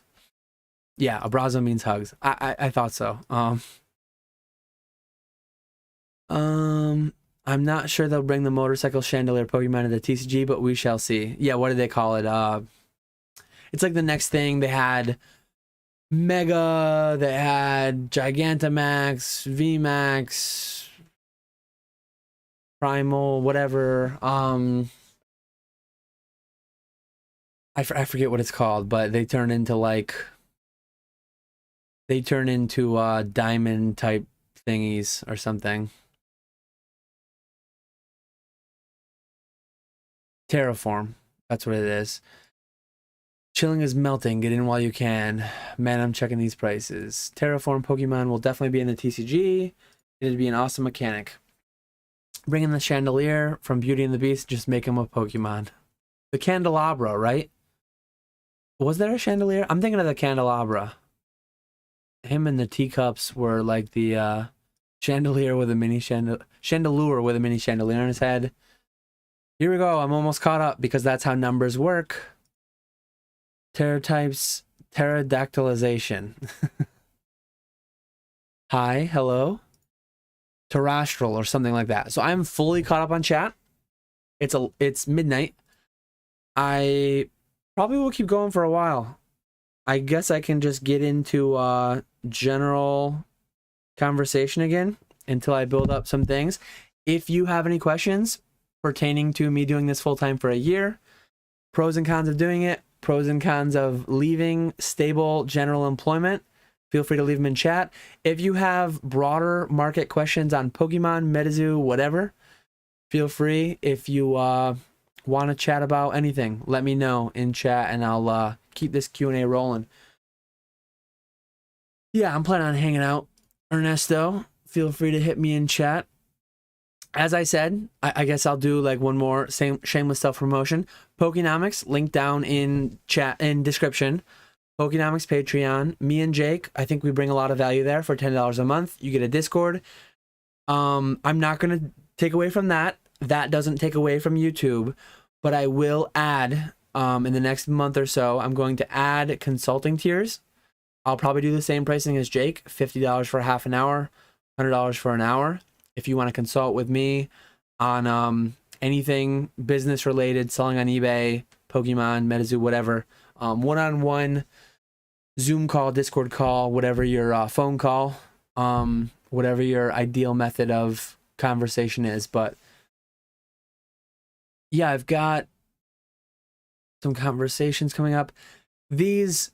Yeah, abrazo means hugs. I thought so. I'm not sure they'll bring the motorcycle chandelier Pokemon to the TCG, but we shall see. Yeah, what do they call it? It's like the next thing. They had Mega, they had Gigantamax, VMAX, Primal, whatever. I forget what it's called, but they turn into diamond type thingies or something. Terraform, that's what it is. Chilling is melting. Get in while you can. Man, I'm checking these prices. Terraform Pokemon will definitely be in the TCG. It'd be an awesome mechanic. Bring in the chandelier from Beauty and the Beast. Just make him a Pokemon. The candelabra, right? Was there a chandelier? I'm thinking of the candelabra. Him and the teacups were like the chandelier with a mini chandelure with a mini chandelier on his head. Here we go. I'm almost caught up because that's how numbers work. Terra types, pterodactylization. Hi, hello. Terrestrial or something like that. So I'm fully caught up on chat. It's midnight. I probably will keep going for a while. I guess I can just get into general conversation again until I build up some things. If you have any questions pertaining to me doing this full time for a year, pros and cons of doing it, pros and cons of leaving stable general employment, feel free to leave them in chat. If you have broader market questions on Pokemon, Metazoa, whatever, feel free. If you want to chat about anything, let me know in chat and I'll keep this Q&A rolling. Yeah, I'm planning on hanging out. Ernesto, feel free to hit me in chat. As I said, I guess I'll do like one more shameless self-promotion. Pokenomics, link down in chat and description. Pokenomics Patreon. Me and Jake, I think we bring a lot of value there for $10 a month. You get a Discord. I'm not going to take away from that. That doesn't take away from YouTube. But I will add, in the next month or so, I'm going to add consulting tiers. I'll probably do the same pricing as Jake. $50 for half an hour, $100 for an hour. If you want to consult with me on anything business related, selling on eBay, Pokemon, Metazoa, whatever, one-on-one Zoom call, Discord call, whatever your phone call, whatever your ideal method of conversation is. But yeah, I've got some conversations coming up. This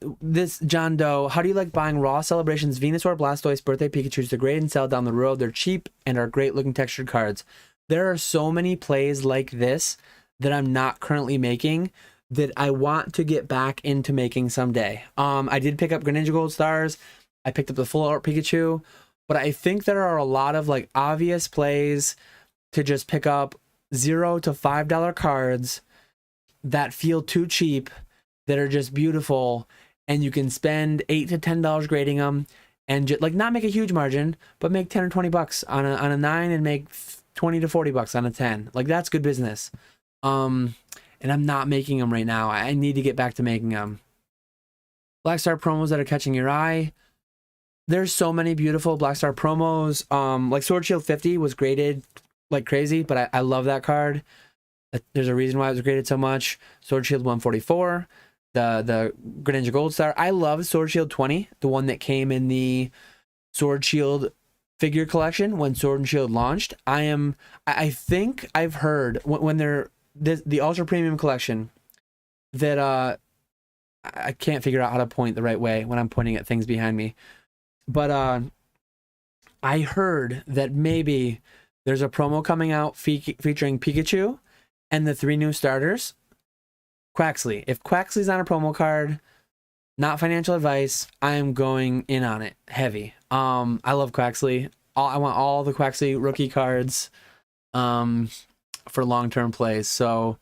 John Doe, how do you like buying raw celebrations, Venusaur, Blastoise, birthday Pikachus? They're great and sell down the road. They're cheap and are great looking textured cards. There are so many plays like this that I'm not currently making that I want to get back into making someday. I did pick up Greninja Gold Stars. I picked up the full art Pikachu, but I think there are a lot of like obvious plays to just pick up $0 to $5 cards that feel too cheap, that are just beautiful, and you can spend $8 to $10 grading them and just like not make a huge margin, but make 10 or 20 bucks on a 9 and make 20 to 40 bucks on a 10. Like that's good business. And I'm not making them right now. I need to get back to making them. Black Star promos that are catching your eye. There's so many beautiful Black Star promos. Like Sword Shield 50 was graded like crazy, but I love that card. There's a reason why it was graded so much. Sword Shield 144. The Greninja Gold Star. I love Sword Shield 20, the one that came in the Sword Shield figure collection when Sword and Shield launched. I think I've heard when they're the Ultra Premium collection that I can't figure out how to point the right way when I'm pointing at things behind me. But I heard that maybe there's a promo coming out featuring Pikachu and the 3 new starters. Quaxley. If Quaxley's on a promo card, not financial advice. I'm going in on it heavy. I love Quaxley. I want all the Quaxley rookie cards for long-term plays. So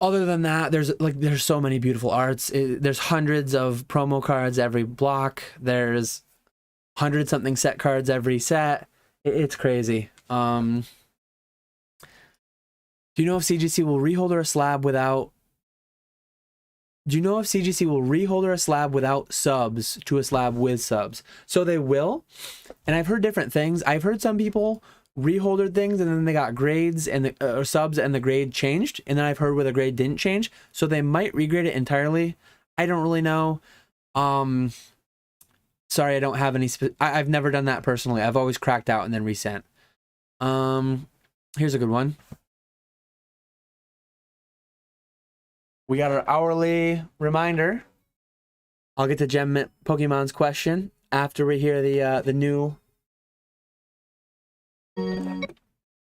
other than that, there's so many beautiful arts. There's hundreds of promo cards every block. There's 100-something set cards every set. It's crazy. Do you know if CGC will reholder a slab without... Do you know if CGC will reholder a slab without subs to a slab with subs? So they will. And I've heard different things. I've heard some people reholdered things and then they got grades and the or subs and the grade changed. And then I've heard where the grade didn't change. So they might regrade it entirely. I don't really know. Sorry, I don't have any... I've never done that personally. I've always cracked out and then resent. Here's a good one. We got our hourly reminder. I'll get to Gem Mint Pokemon's question after we hear the new...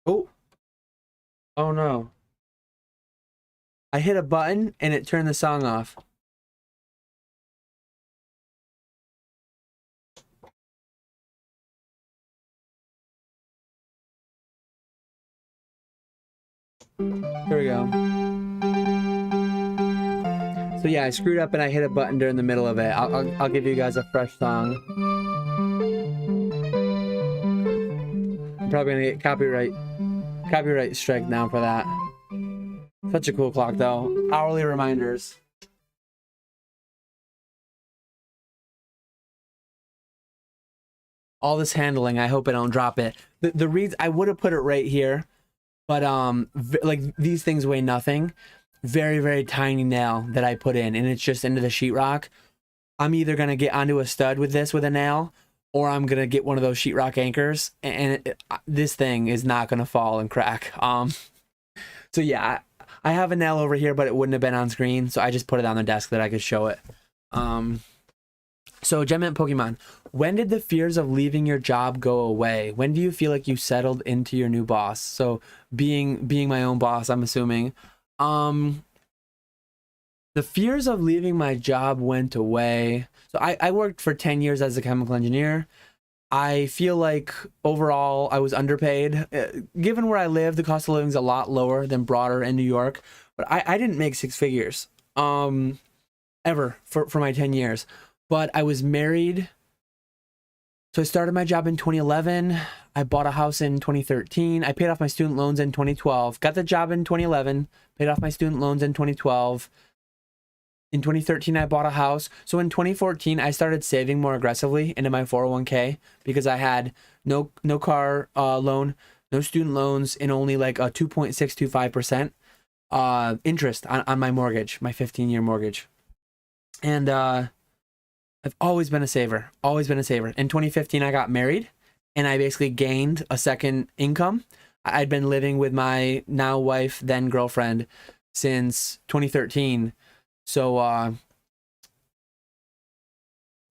Oh no. I hit a button and it turned the song off. Here we go. So yeah, I screwed up and I hit a button during the middle of it. I'll give you guys a fresh song. I'm probably gonna get copyright strike now for that. Such a cool clock though. Hourly reminders. All this handling, I hope I don't drop it. The reads, I would have put it right here, but like these things weigh nothing. Very, very tiny nail that I put in, and it's just into the sheetrock. I'm either gonna get onto a stud with this with a nail, or I'm gonna get one of those sheetrock anchors, and this thing is not gonna fall and crack. So yeah, I have a nail over here, but it wouldn't have been on screen, so I just put it on the desk that I could show it. So Gem Mint Pokemon, when did the fears of leaving your job go away? When do you feel like you settled into your new boss? So being my own boss, I'm assuming. The fears of leaving my job went away. So I worked for 10 years as a chemical engineer. I feel like overall I was underpaid. Given where I live, the cost of living is a lot lower than broader in New York. But I didn't make six figures ever for my 10 years. But I was married. So I started my job in 2011. I bought a house in 2013. I paid off my student loans in 2012. Got the job in 2011. Paid off my student loans in 2012. In 2013, I bought a house. So in 2014, I started saving more aggressively into my 401k because I had no car loan, no student loans, and only like a 2.625% interest on my mortgage, my 15-year mortgage. And I've always been a saver, always been a saver. In 2015, I got married and I basically gained a second income. I'd been living with my now wife, then girlfriend, since 2013. So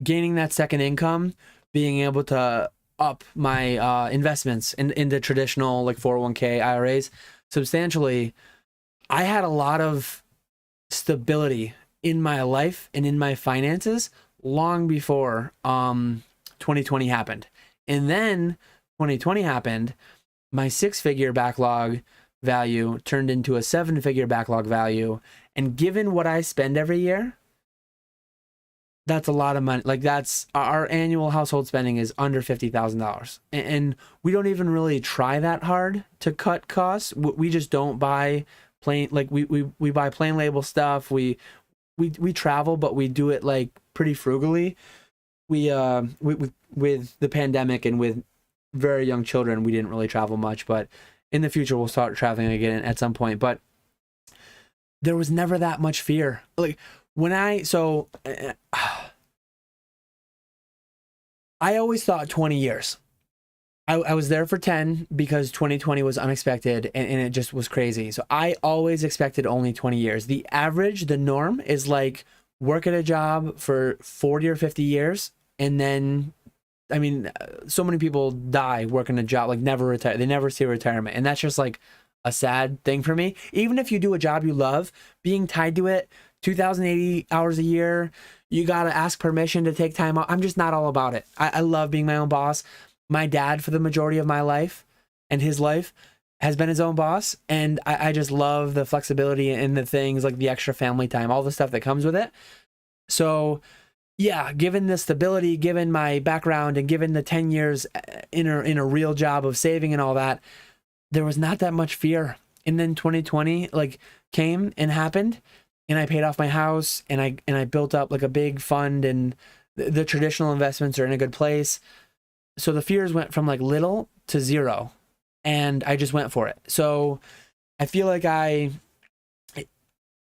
gaining that second income, being able to up my investments into traditional like 401k IRAs substantially, I had a lot of stability in my life and in my finances long before 2020 happened. And then 2020 happened, my 6-figure backlog value turned into a 7-figure backlog value. And given what I spend every year, that's a lot of money. Like that's our annual household spending is under $50,000. And we don't even really try that hard to cut costs. We just don't buy plain, like we buy plain label stuff. We travel, but we do it like pretty frugally. We with the pandemic and with very young children, we didn't really travel much, but in the future we'll start traveling again at some point. But there was never that much fear. Like when I always thought 20 years. I was there for 10 because 2020 was unexpected and it just was crazy. So I always expected only 20 years. The average, the norm is like work at a job for 40 or 50 years. And then, I mean, so many people die working a job, like never retire. They never see retirement. And that's just like a sad thing for me. Even if you do a job you love, being tied to it 2,080 hours a year. You got to ask permission to take time off. I'm just not all about it. I love being my own boss. My dad, for the majority of my life and his life, has been his own boss. And I just love the flexibility and the things like the extra family time, all the stuff that comes with it. So yeah, given the stability, given my background, and given the 10 years in a real job of saving and all that, there was not that much fear. And then 2020 like came and happened, and I paid off my house, and I built up like a big fund, and the traditional investments are in a good place. So the fears went from like little to zero, and I just went for it. So I feel like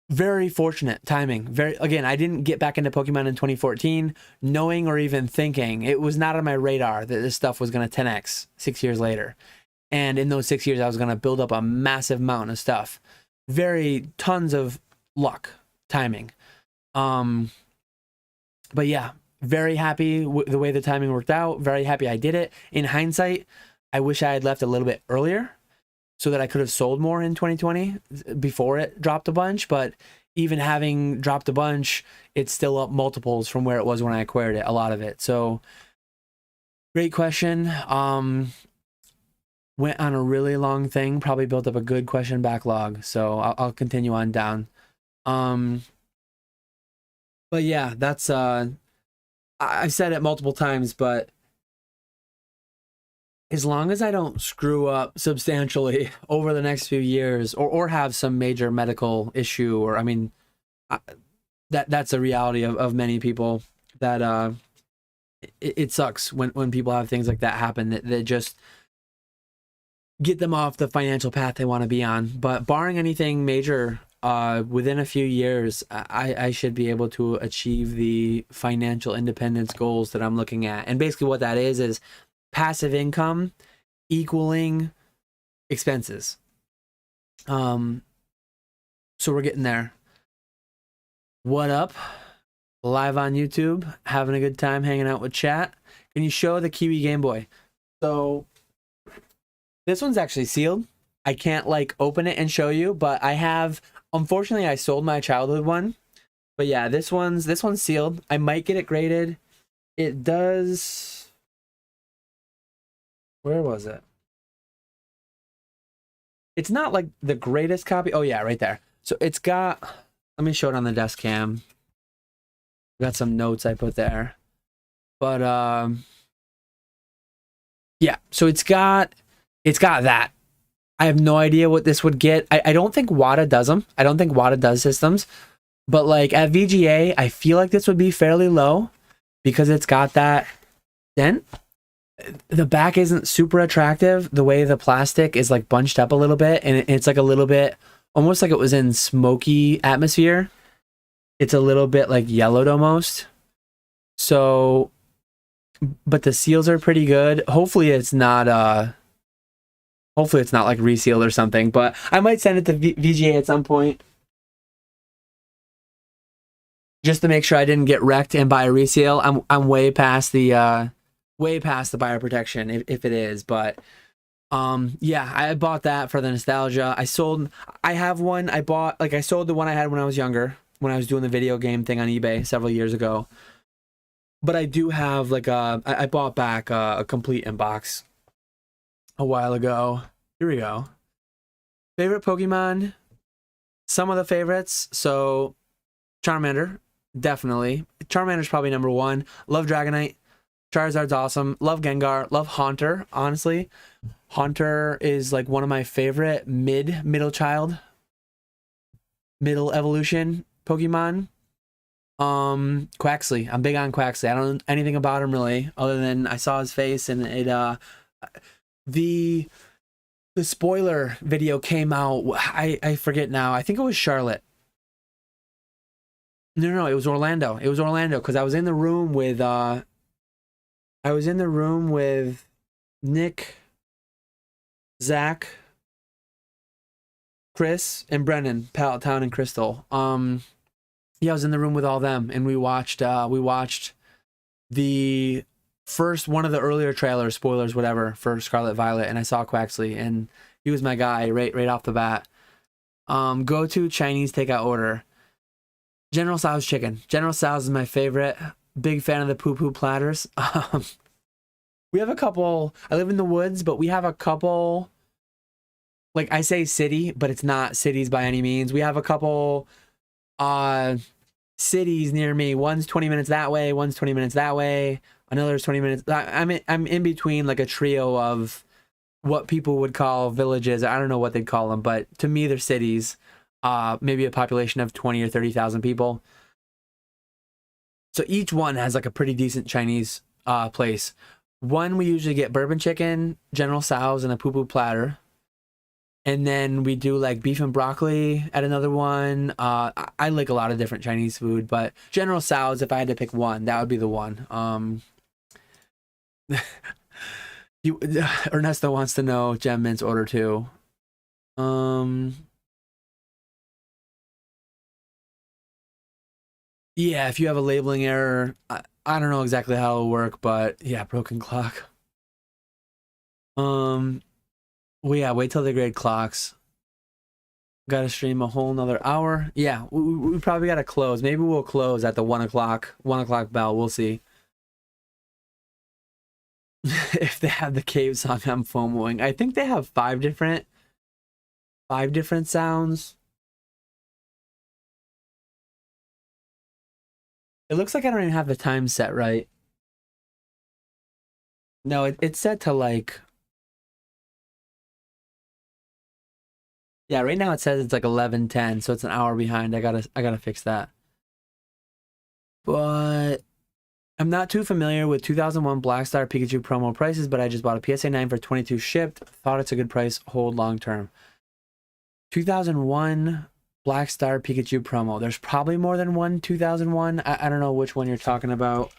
very fortunate timing. Again, I didn't get back into Pokemon in 2014, knowing or even thinking. It was not on my radar that this stuff was going to 10x 6 years later. And in those 6 years, I was going to build up a massive mountain of stuff. Tons of luck, timing. But yeah, very happy with the way the timing worked out. Very happy I did it. In hindsight, I wish I had left a little bit earlier, so that I could have sold more in 2020 before it dropped a bunch. But even having dropped a bunch, it's still up multiples from where it was when I acquired it, a lot of it. So great question. Went on a really long thing, probably built up a good question backlog. So I'll continue on down. But yeah, that's, I've said it multiple times, but as long as I don't screw up substantially over the next few years, or have some major medical issue, or I mean, that's a reality of many people, that it sucks when people have things like that happen that just get them off the financial path they want to be on. But barring anything major, within a few years, I should be able to achieve the financial independence goals that I'm looking at. And basically what that is passive income equaling expenses. So we're getting there. What up? Live on YouTube, having a good time hanging out with chat. Can you show the Kiwi Game Boy? So this one's actually sealed. I can't like open it and show you, but I have, unfortunately I sold my childhood one. But yeah, this one's sealed. I might get it graded. It does. Where was it? It's not like the greatest copy. Oh yeah, right there. So it's got, let me show it on the desk cam. Got some notes I put there. But yeah, so it's got that. I have no idea what this would get. I don't think WATA does them. I don't think WATA does systems. But like at VGA, I feel like this would be fairly low because it's got that dent. The back isn't super attractive. The way the plastic is like bunched up a little bit, and it's like a little bit almost like it was in smoky atmosphere. It's a little bit like yellowed almost. So, but the seals are pretty good. Hopefully it's not like resealed or something, but I might send it to VGA at some point just to make sure I didn't get wrecked and buy a reseal. I'm way past the buyer protection if it is, but yeah, I bought that for the nostalgia. I sold the one I had when I was younger, when I was doing the video game thing on eBay several years ago. But I do have like I bought back a complete inbox a while ago. Here we go. Favorite Pokemon, some of the favorites. So Charmander, definitely. Charmander's probably number one. Love Dragonite. Charizard's awesome. Love Gengar. Love Haunter, honestly. Haunter is like one of my favorite middle evolution Pokemon. Quaxley. I'm big on Quaxley. I don't know anything about him really, other than I saw his face, and it the spoiler video came out. I forget now. I think it was Charlotte. No, it was Orlando. It was Orlando because I was in the room with Nick, Zach, Chris, and Brennan, Pallet Town and Crystal. Yeah, I was in the room with all them, and we watched the first one of the earlier trailers, spoilers, whatever, for Scarlet Violet, and I saw Quaxley, and he was my guy right off the bat. Go to Chinese takeout order. General Tso's chicken. General Tso's is my favorite. Big fan of the poo poo platters. We have a couple. I live in the woods, but we have a couple. Like I say city, but it's not cities by any means. We have a couple cities near me. One's 20 minutes that way, one's 20 minutes that way, another's 20 minutes. I'm in between like a trio of what people would call villages. I don't know what they'd call them, but to me they're cities. Maybe a population of 20 or 30,000 people. So each one has like a pretty decent Chinese place. One we usually get bourbon chicken, General Tso's, and a poo poo platter. And then we do like beef and broccoli at another one. I like a lot of different Chinese food, but General Tso's, if I had to pick one, that would be the one. Ernesto wants to know Gem Mint's order too. Yeah, if you have a labeling error, I don't know exactly how it'll work, but yeah, broken clock. Well, yeah, wait till they grade clocks. Gotta stream a whole nother hour. Yeah, we probably gotta close. Maybe we'll close at the 1 o'clock bell. We'll see. If they have the cave song, I'm FOMOing. I think they have five different sounds. It looks like I don't even have the time set right. No, it's set to like, yeah, right now it says it's like 11:10, so it's an hour behind. I gotta fix that. But I'm not too familiar with 2001 Black Star Pikachu promo prices, but I just bought a PSA 9 for 22 shipped. Thought it's a good price, hold long term. 2001 Black Star Pikachu promo. There's probably more than one 2001. I don't know which one you're talking about.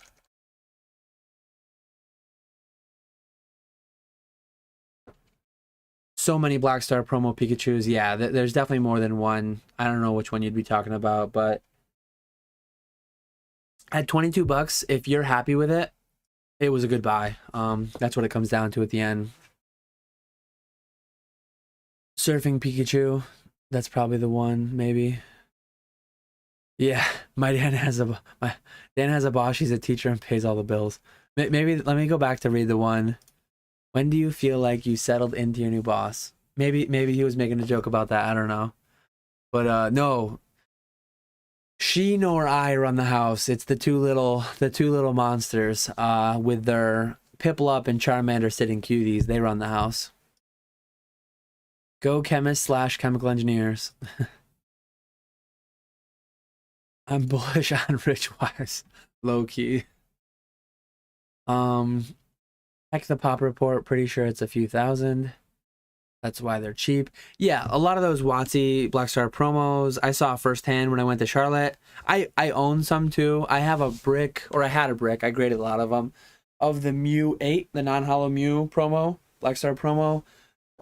So many Black Star promo Pikachus. Yeah, there's definitely more than one. I don't know which one you'd be talking about, but at 22 bucks, if you're happy with it, it was a good buy. That's what it comes down to at the end. Surfing Pikachu. That's probably the one, maybe. Yeah, my Dan has a boss. She's a teacher and pays all the bills. Maybe let me go back to read the one. When do you feel like you settled into your new boss? Maybe he was making a joke about that. I don't know. But no. She nor I run the house. It's the two little monsters with their Piplup and Charmander sitting cuties. They run the house. Go chemists / chemical engineers. I'm bullish on rich wires. Low key. Check the pop report. Pretty sure it's a few thousand. That's why they're cheap. Yeah, a lot of those WotC Black Star promos I saw firsthand when I went to Charlotte. I own some too. I have a brick, or I had a brick. I graded a lot of them. Of the Mew 8, the non-hollow Mew promo, Black Star promo.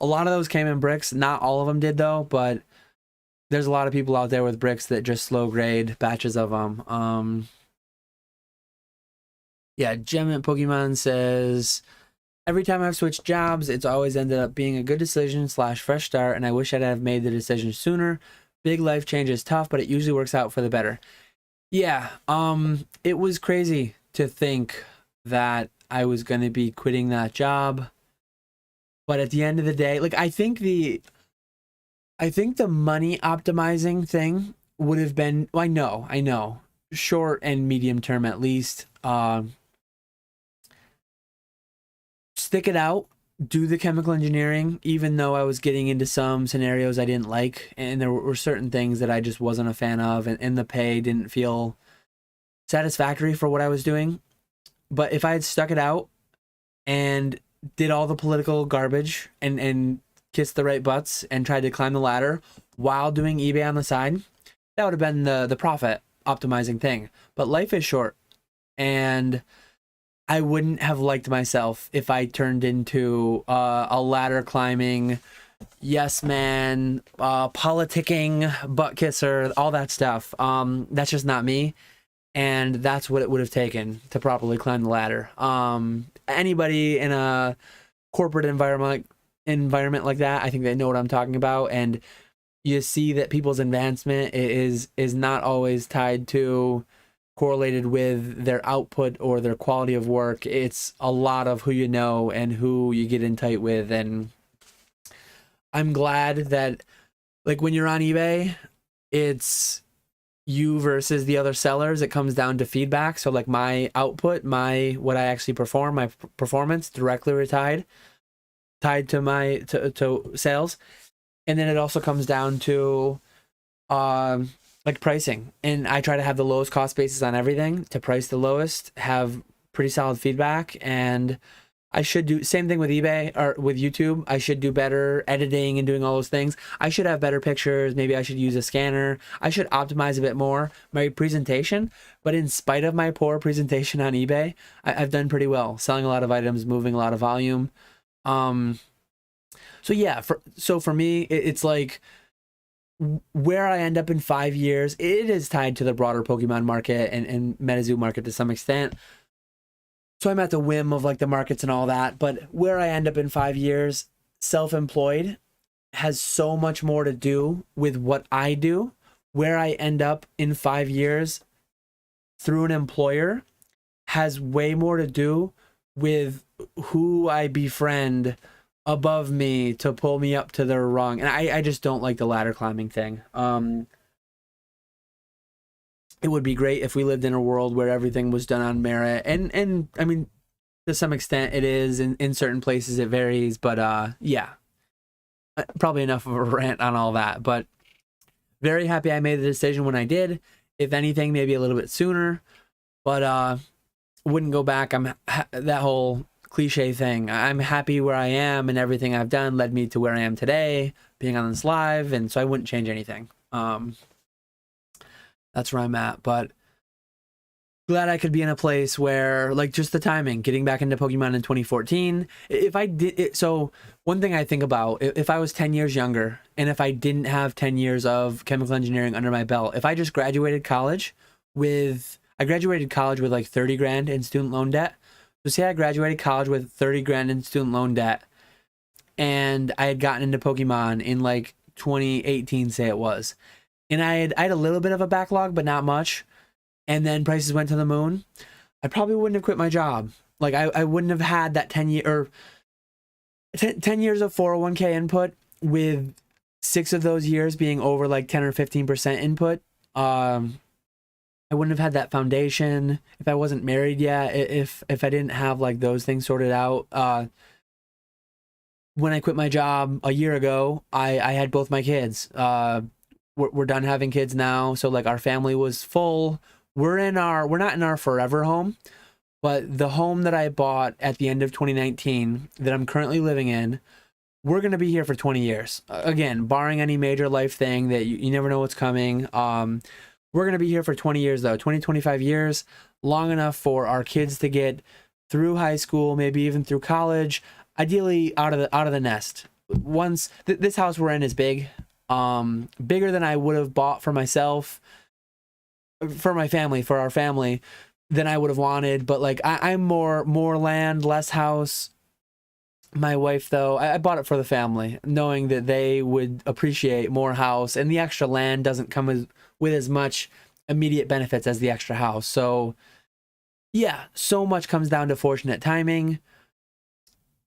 A lot of those came in bricks. Not all of them did though, but there's a lot of people out there with bricks that just slow grade batches of them. Yeah, Gem Pokemon says, every time I've switched jobs, it's always ended up being a good decision / fresh start, and I wish I'd have made the decision sooner. Big life change is tough, but it usually works out for the better. Yeah, it was crazy to think that I was going to be quitting that job. But at the end of the day, like I think the money optimizing thing would have been, well, I know, short and medium term at least. Stick it out, do the chemical engineering, even though I was getting into some scenarios I didn't like, and there were certain things that I just wasn't a fan of, and the pay didn't feel satisfactory for what I was doing. But if I had stuck it out and did all the political garbage and kissed the right butts and tried to climb the ladder while doing eBay on the side, that would have been the profit optimizing thing. But life is short, and I wouldn't have liked myself if I turned into a ladder climbing, yes man, politicking, butt kisser, all that stuff. That's just not me, and that's what it would have taken to properly climb the ladder. Anybody in a corporate environment like that, I think they know what I'm talking about. And you see that people's advancement is not always tied to correlated with their output or their quality of work. It's a lot of who you know and who you get in tight with. And I'm glad that, like, when you're on eBay, it's you versus the other sellers. It comes down to feedback. So like my output, what I actually perform, my performance directly tied to my to sales. And then it also comes down to like pricing, and I try to have the lowest cost basis on everything to price the lowest, have pretty solid feedback. And I should do same thing with eBay or with YouTube. I should do better editing and doing all those things. I should have better pictures. Maybe I should use a scanner. I should optimize a bit more my presentation. But in spite of my poor presentation on eBay, I've done pretty well, selling a lot of items, moving a lot of volume. So yeah, for me, it's like where I end up in 5 years, it is tied to the broader Pokemon market and Metazoa market to some extent. So I'm at the whim of like the markets and all that. But where I end up in 5 years, self-employed, has so much more to do with what I do. Where I end up in 5 years through an employer has way more to do with who I befriend above me to pull me up to their rung. And I just don't like the ladder climbing thing. It would be great if we lived in a world where everything was done on merit. And I mean, to some extent it is. In certain places it varies. But yeah, probably enough of a rant on all that. But very happy I made the decision when I did. If anything, maybe a little bit sooner. But wouldn't go back. That whole cliche thing. I'm happy where I am, and everything I've done led me to where I am today, being on this live, and so I wouldn't change anything. That's where I'm at. But glad I could be in a place where, like, just the timing, getting back into Pokemon in 2014. If I did it, so one thing I think about, if I was 10 years younger, and if I didn't have 10 years of chemical engineering under my belt, if I just graduated college with like 30 grand in student loan debt. So say I graduated college with 30 grand in student loan debt, and I had gotten into Pokemon in like 2018, say it was. And I had a little bit of a backlog, but not much. And then prices went to the moon. I probably wouldn't have quit my job. Like I wouldn't have had that 10 years of 401k input, with 6 of those years being over like 10 or 15% input. I wouldn't have had that foundation if I wasn't married yet, if I didn't have like those things sorted out. When I quit my job a year ago, I had both my kids. We're done having kids now, so like our family was full. We're not in our forever home, but the home that I bought at the end of 2019 that I'm currently living in, we're going to be here for 20 years. Again, barring any major life thing that you never know what's coming. We're going to be here for 20 years, though, 25 years, long enough for our kids to get through high school, maybe even through college, ideally out of the nest. Once this house we're in is big, bigger than I would have bought for myself, for my family, for our family, than I would have wanted. But like I'm more land, less house. My wife, though, I bought it for the family, knowing that they would appreciate more house, and the extra land doesn't come with as much immediate benefits as the extra house. So yeah, so much comes down to fortunate timing.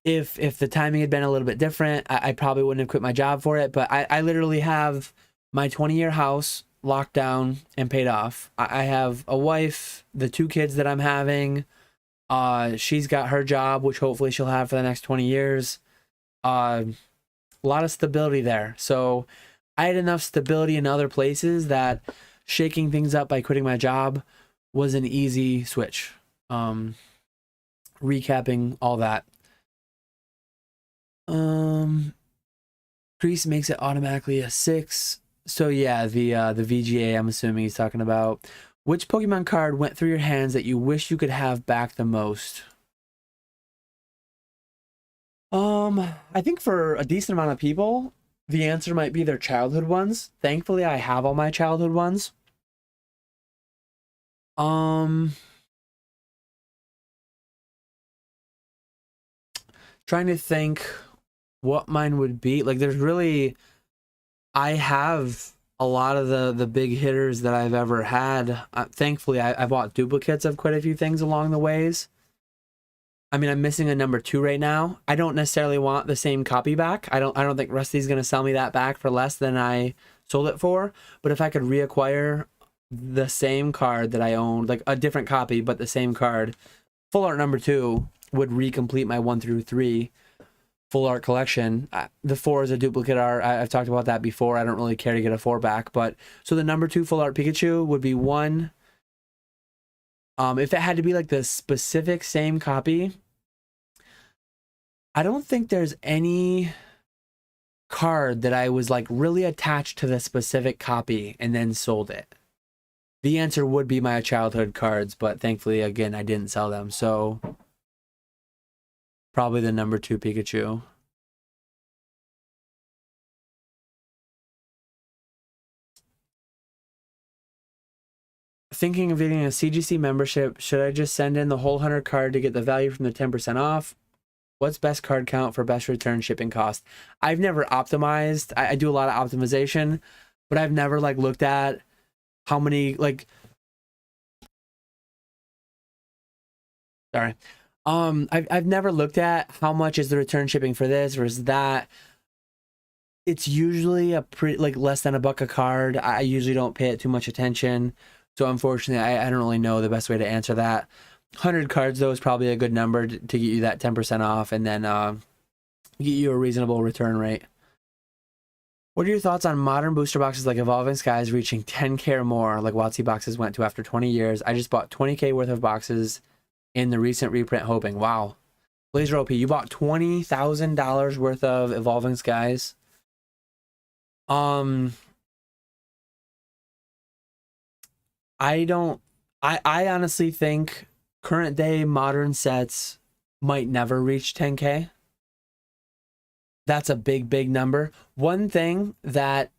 If the timing had been a little bit different, I probably wouldn't have quit my job for it. But I literally have my 20-year house locked down and paid off. I have a wife, the 2 kids that I'm having. She's got her job, which hopefully she'll have for the next 20 years. A lot of stability there. So I had enough stability in other places that shaking things up by quitting my job was an easy switch. Recapping all that. Crease makes it automatically a 6. So yeah, the VGA, I'm assuming he's talking about. Which Pokemon card went through your hands that you wish you could have back the most? I think for a decent amount of people, the answer might be their childhood ones. Thankfully, I have all my childhood ones. Trying to think what mine would be. Like, there's really I have a lot of the big hitters that I've ever had. Thankfully, I bought duplicates of quite a few things along the ways. I mean, I'm missing a number 2 right now. I don't necessarily want the same copy back. I don't think Rusty's gonna sell me that back for less than I sold it for. But if I could reacquire the same card that I owned, like a different copy but the same card, full art number 2 would recomplete my 1 through 3 full art collection. The 4 is a duplicate art. I've talked about that before. I don't really care to get a 4 back, but so the number 2 full art Pikachu would be 1. If it had to be like the specific same copy, I don't think there's any card that I was like really attached to the specific copy and then sold it. The answer would be my childhood cards, but thankfully, again, I didn't sell them. So probably the number 2 Pikachu. Thinking of getting a CGC membership. Should I just send in the whole 100 card to get the value from the 10% off? What's best card count for best return shipping cost? I've never optimized. I do a lot of optimization, but I've never like looked at how many like. Sorry. I've never looked at how much is the return shipping for this versus that. It's usually a pretty like less than $1 a card. I usually don't pay it too much attention. So unfortunately, I don't really know the best way to answer that. 100 cards though is probably a good number to get you that 10% off and then get you a reasonable return rate. What are your thoughts on modern booster boxes like Evolving Skies reaching 10K or more like WotC boxes went to after 20 years? I just bought 20K worth of boxes in the recent reprint hoping. Wow. Blazer OP, you bought $20,000 worth of Evolving Skies. I honestly think current day modern sets might never reach 10K. That's a big number. Two things that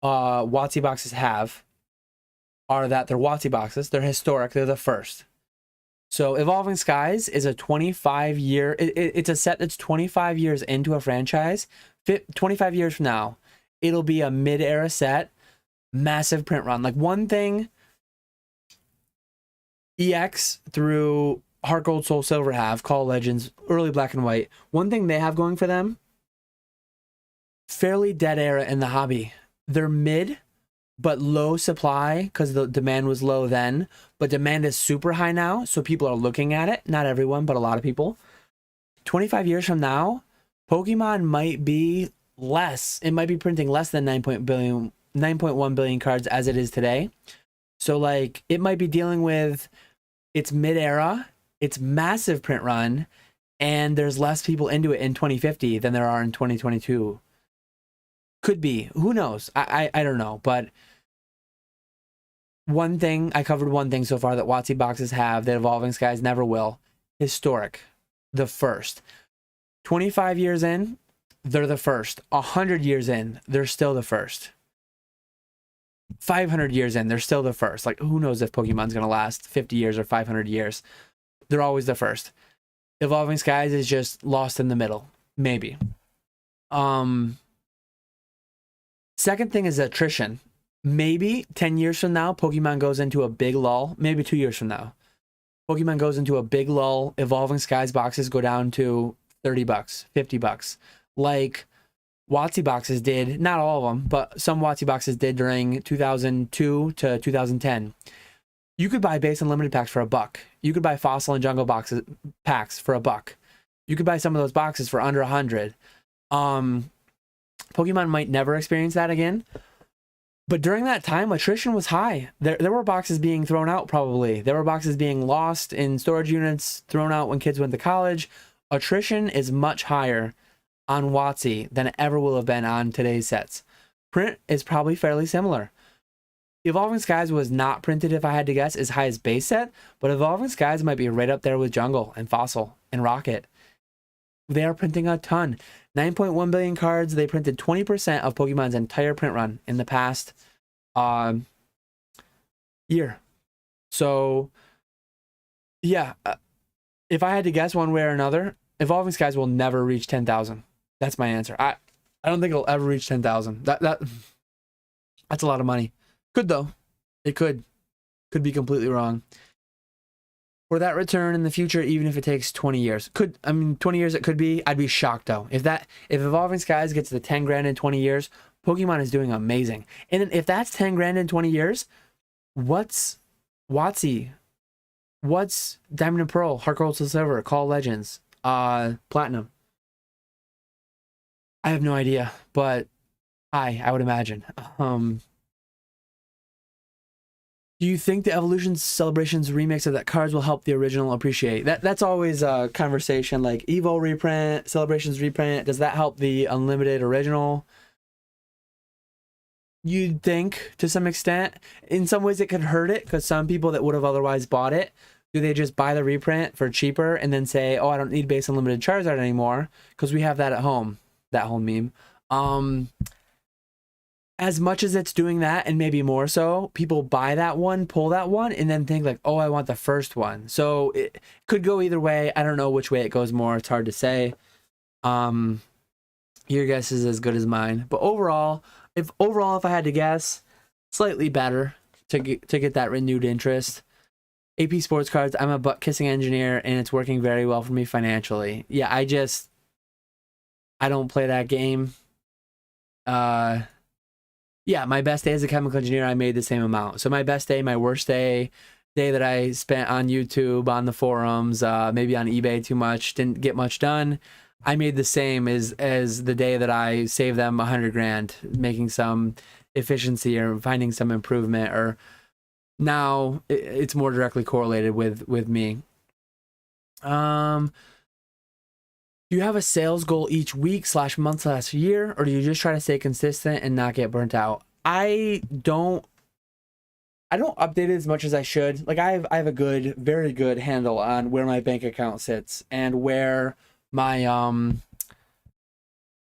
WotC boxes have are that they're WotC boxes. They're historic. They're the first. So Evolving Skies is a 25-year. It's a set that's 25 years into a franchise. 25 years from now, it'll be a mid-era set. Massive print run. Like one thing EX through Heart Gold, Soul Silver have, Call Legends, early Black and White. One thing they have going for them, fairly dead era in the hobby. They're mid, but low supply because the demand was low then. But demand is super high now, so people are looking at it. Not everyone, but a lot of people. 25 years from now, Pokemon might be less. It might be printing less than 9.1 billion cards as it is today. So like it might be dealing with its mid-era, its massive print run, and there's less people into it in 2050 than there are in 2022. Could be. Who knows? I don't know. But I covered one thing so far that WotC boxes have that Evolving Skies never will. Historic. The first. 25 years in, they're the first. 100 years in, they're still the first. 500 years in, they're still the first. Like, who knows if Pokemon's going to last 50 years or 500 years. They're always the first. Evolving Skies is just lost in the middle. Maybe. Second thing is attrition. Maybe 10 years from now, Pokemon goes into a big lull. Maybe 2 years from now. Pokemon goes into a big lull. Evolving Skies boxes go down to $30, $50. Like WotC boxes did, not all of them, but some WotC boxes did during 2002 to 2010. You could buy base and limited packs for $1. You could buy fossil and jungle packs for $1. You could buy some of those boxes for under 100. Pokemon might never experience that again. But during that time, attrition was high. There were boxes being thrown out probably. There were boxes being lost in storage units, thrown out when kids went to college. Attrition is much higher on WotC than it ever will have been on today's sets. Print is probably fairly similar. Evolving Skies was not printed, if I had to guess, as high as base set, but Evolving Skies might be right up there with Jungle and Fossil and Rocket. They are printing a ton. 9.1 billion cards. They printed 20% of Pokemon's entire print run in the past year. So, yeah, if I had to guess one way or another, Evolving Skies will never reach 10,000. That's my answer. I don't think it'll ever reach 10,000. That's a lot of money. Could though. It could be completely wrong. For that return in the future, even if it takes 20 years. 20 years it could be. I'd be shocked though. If Evolving Skies gets to the 10 grand in 20 years, Pokemon is doing amazing. And then if that's 10 grand in 20 years, what's WotC? What's Diamond and Pearl, Heart Gold to Silver, Call Legends, Platinum? I have no idea, but I would imagine. Do you think the Evolution Celebrations remix of that cards will help the original appreciate? That's always a conversation. Like Evo reprint, Celebrations reprint, does that help the Unlimited original? You'd think to some extent. In some ways it could hurt it, because some people that would have otherwise bought it, do they just buy the reprint for cheaper and then say, oh, I don't need base Unlimited Charizard anymore because we have that at home? That whole meme. As much as it's doing that, and maybe more so, people buy that one, pull that one, and then think like, oh, I want the first one. So it could go either way. I don't know which way it goes more. It's hard to say. Your guess is as good as mine. But overall, if I had to guess, slightly better to get that renewed interest. AP Sports Cards, I'm a butt-kissing engineer, and it's working very well for me financially. Yeah, I don't play that game. Yeah, my best day as a chemical engineer, I made the same amount. So my best day, my worst day that I spent on YouTube, on the forums, maybe on eBay too much, didn't get much done. I made the same as the day that I saved them 100 grand, making some efficiency or finding some improvement. Or now it's more directly correlated with me. Do you have a sales goal each week / month / year, or do you just try to stay consistent and not get burnt out? I don't update it as much as I should. Like I have a very good handle on where my bank account sits and where my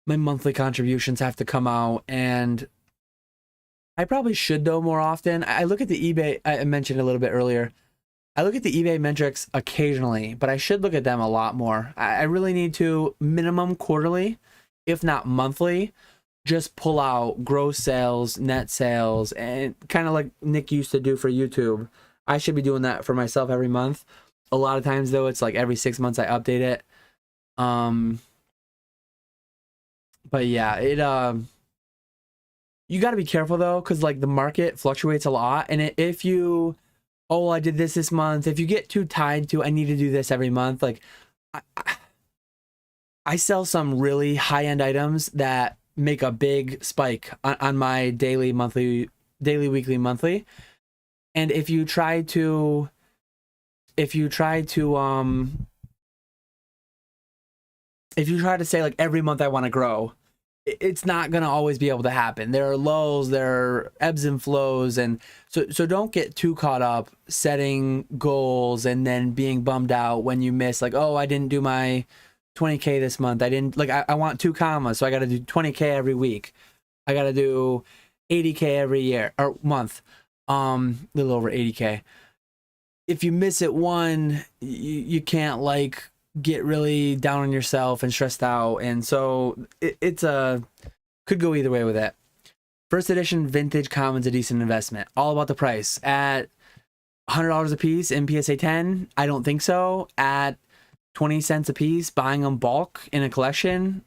my monthly contributions have to come out, and I probably should though more often. I look at the eBay, I mentioned a little bit earlier. I look at the eBay metrics occasionally, but I should look at them a lot more. I really need to, minimum quarterly, if not monthly, just pull out gross sales, net sales, and kind of like Nick used to do for YouTube. I should be doing that for myself every month. A lot of times though, it's like every 6 months I update it. But yeah, you got to be careful though, because like the market fluctuates a lot, and if you, oh, I did this month, if you get too tied to I need to do this every month, like I sell some really high-end items that make a big spike on my daily, weekly, monthly. And if you try to say like every month I want to grow, it's not going to always be able to happen. There are lulls, there are ebbs and flows, and so don't get too caught up setting goals and then being bummed out when you miss, like, oh, I didn't do my 20K this month. I didn't, like, I want 2 commas, so I got to do 20K every week. I got to do 80K every year or month. A little over 80K. If you miss it one, you can't like get really down on yourself and stressed out, and so it's could go either way with it. First edition vintage commons a decent investment. All about the price. At $100 a piece in PSA 10, I don't think so. At 20 cents a piece, buying them bulk in a collection,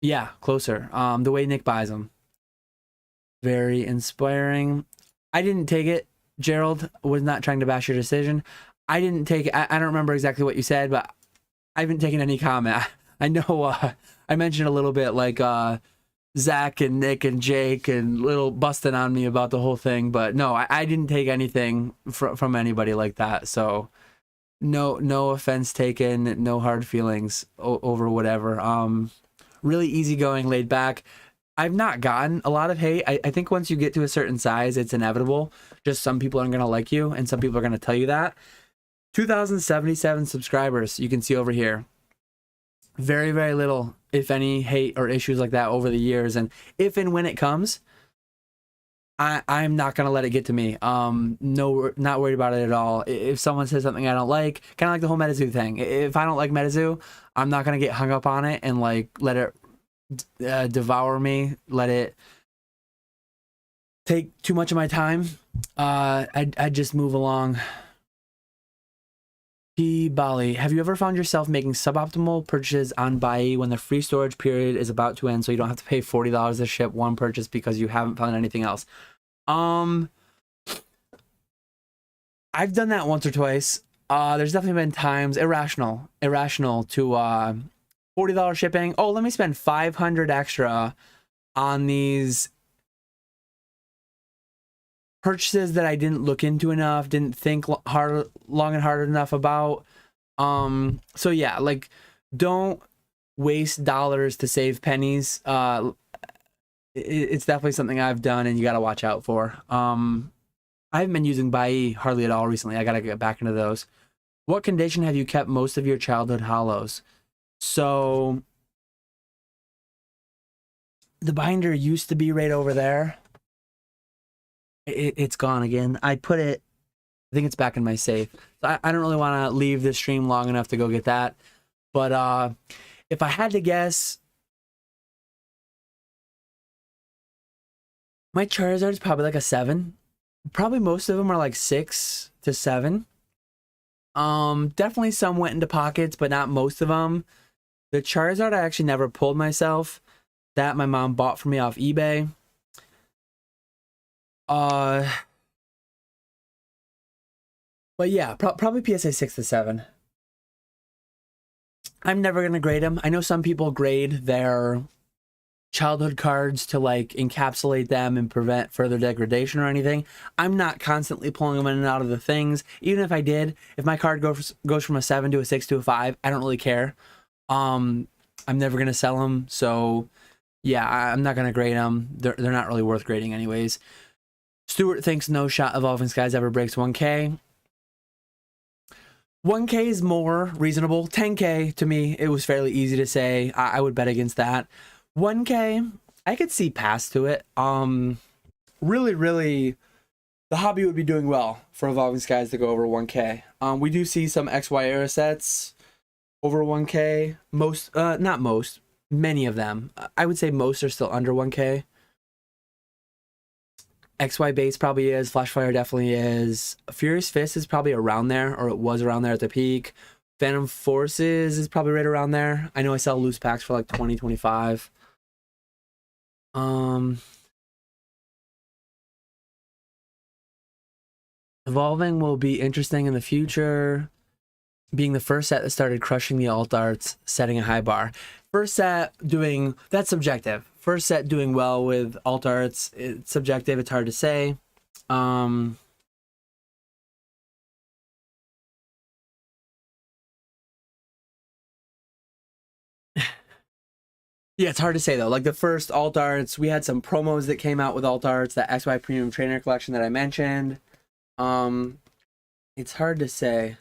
yeah, closer. The way Nick buys them, very inspiring. I didn't take it. Gerald was not trying to bash your decision. I didn't take it. I don't remember exactly what you said, but I haven't taken any comment. I know I mentioned a little bit like Zach and Nick and Jake and little busting on me about the whole thing, but no, I didn't take anything from anybody like that. So no offense taken, no hard feelings over whatever. Really easygoing, laid back. I've not gotten a lot of hate. I think once you get to a certain size, it's inevitable. Just some people aren't going to like you, and some people are going to tell you that. 2,077 subscribers, you can see over here. Very, very little, if any, hate or issues like that over the years. And if and when it comes, I'm not going to let it get to me. No, not worried about it at all. If someone says something I don't like, kind of like the whole Metazoa thing. If I don't like Metazoa, I'm not going to get hung up on it and like let it devour me, let it take too much of my time, I'd just move along. P. Bali, have you ever found yourself making suboptimal purchases on Buy when the free storage period is about to end, so you don't have to pay $40 to ship one purchase because you haven't found anything else? I've done that once or twice. There's definitely been times irrational to $40 shipping. Oh, let me spend 500 extra on these purchases that I didn't look into enough, didn't think long and hard enough about. So yeah, like, don't waste dollars to save pennies. It's definitely something I've done and you got to watch out for. I haven't been using Buy hardly at all recently. I got to get back into those. What condition have you kept most of your childhood hollows? So the binder used to be right over there. It's gone again. I think it's back in my safe. So I don't really want to leave this stream long enough to go get that. But if I had to guess, my Charizard is probably like a 7. Probably most of them are like 6 to 7. Definitely some went into pockets, but not most of them. The Charizard I actually never pulled myself. That my mom bought for me off eBay. But yeah, probably PSA 6 to 7. I'm never gonna grade them. I know some people grade their childhood cards to like encapsulate them and prevent further degradation or anything. I'm not constantly pulling them in and out of the things. Even if I did, if my card goes from a 7 to a 6 to a 5, I don't really care. I'm never gonna sell them, so yeah, I'm not gonna grade them. They're not really worth grading anyways. Stuart thinks no shot Evolving Skies ever breaks 1K. 1K is more reasonable. 10K, to me, it was fairly easy to say. I would bet against that. 1K, I could see past to it. Really, the hobby would be doing well for Evolving Skies to go over 1K. We do see some XY era sets over 1K. Not most, many of them. I would say most are still under 1K. XY base probably is. Flashfire definitely is. Furious Fist is probably around there, or it was around there at the peak. Phantom Forces is probably right around there. I know I sell loose packs for like 20, 25. Evolving will be interesting in the future. Being the first set that started crushing the alt arts, setting a high bar. First set doing, that's subjective. First set doing well with alt arts, it's subjective, it's hard to say. Yeah, it's hard to say though. Like the first alt arts, we had some promos that came out with alt arts, that XY Premium Trainer collection that I mentioned. It's hard to say.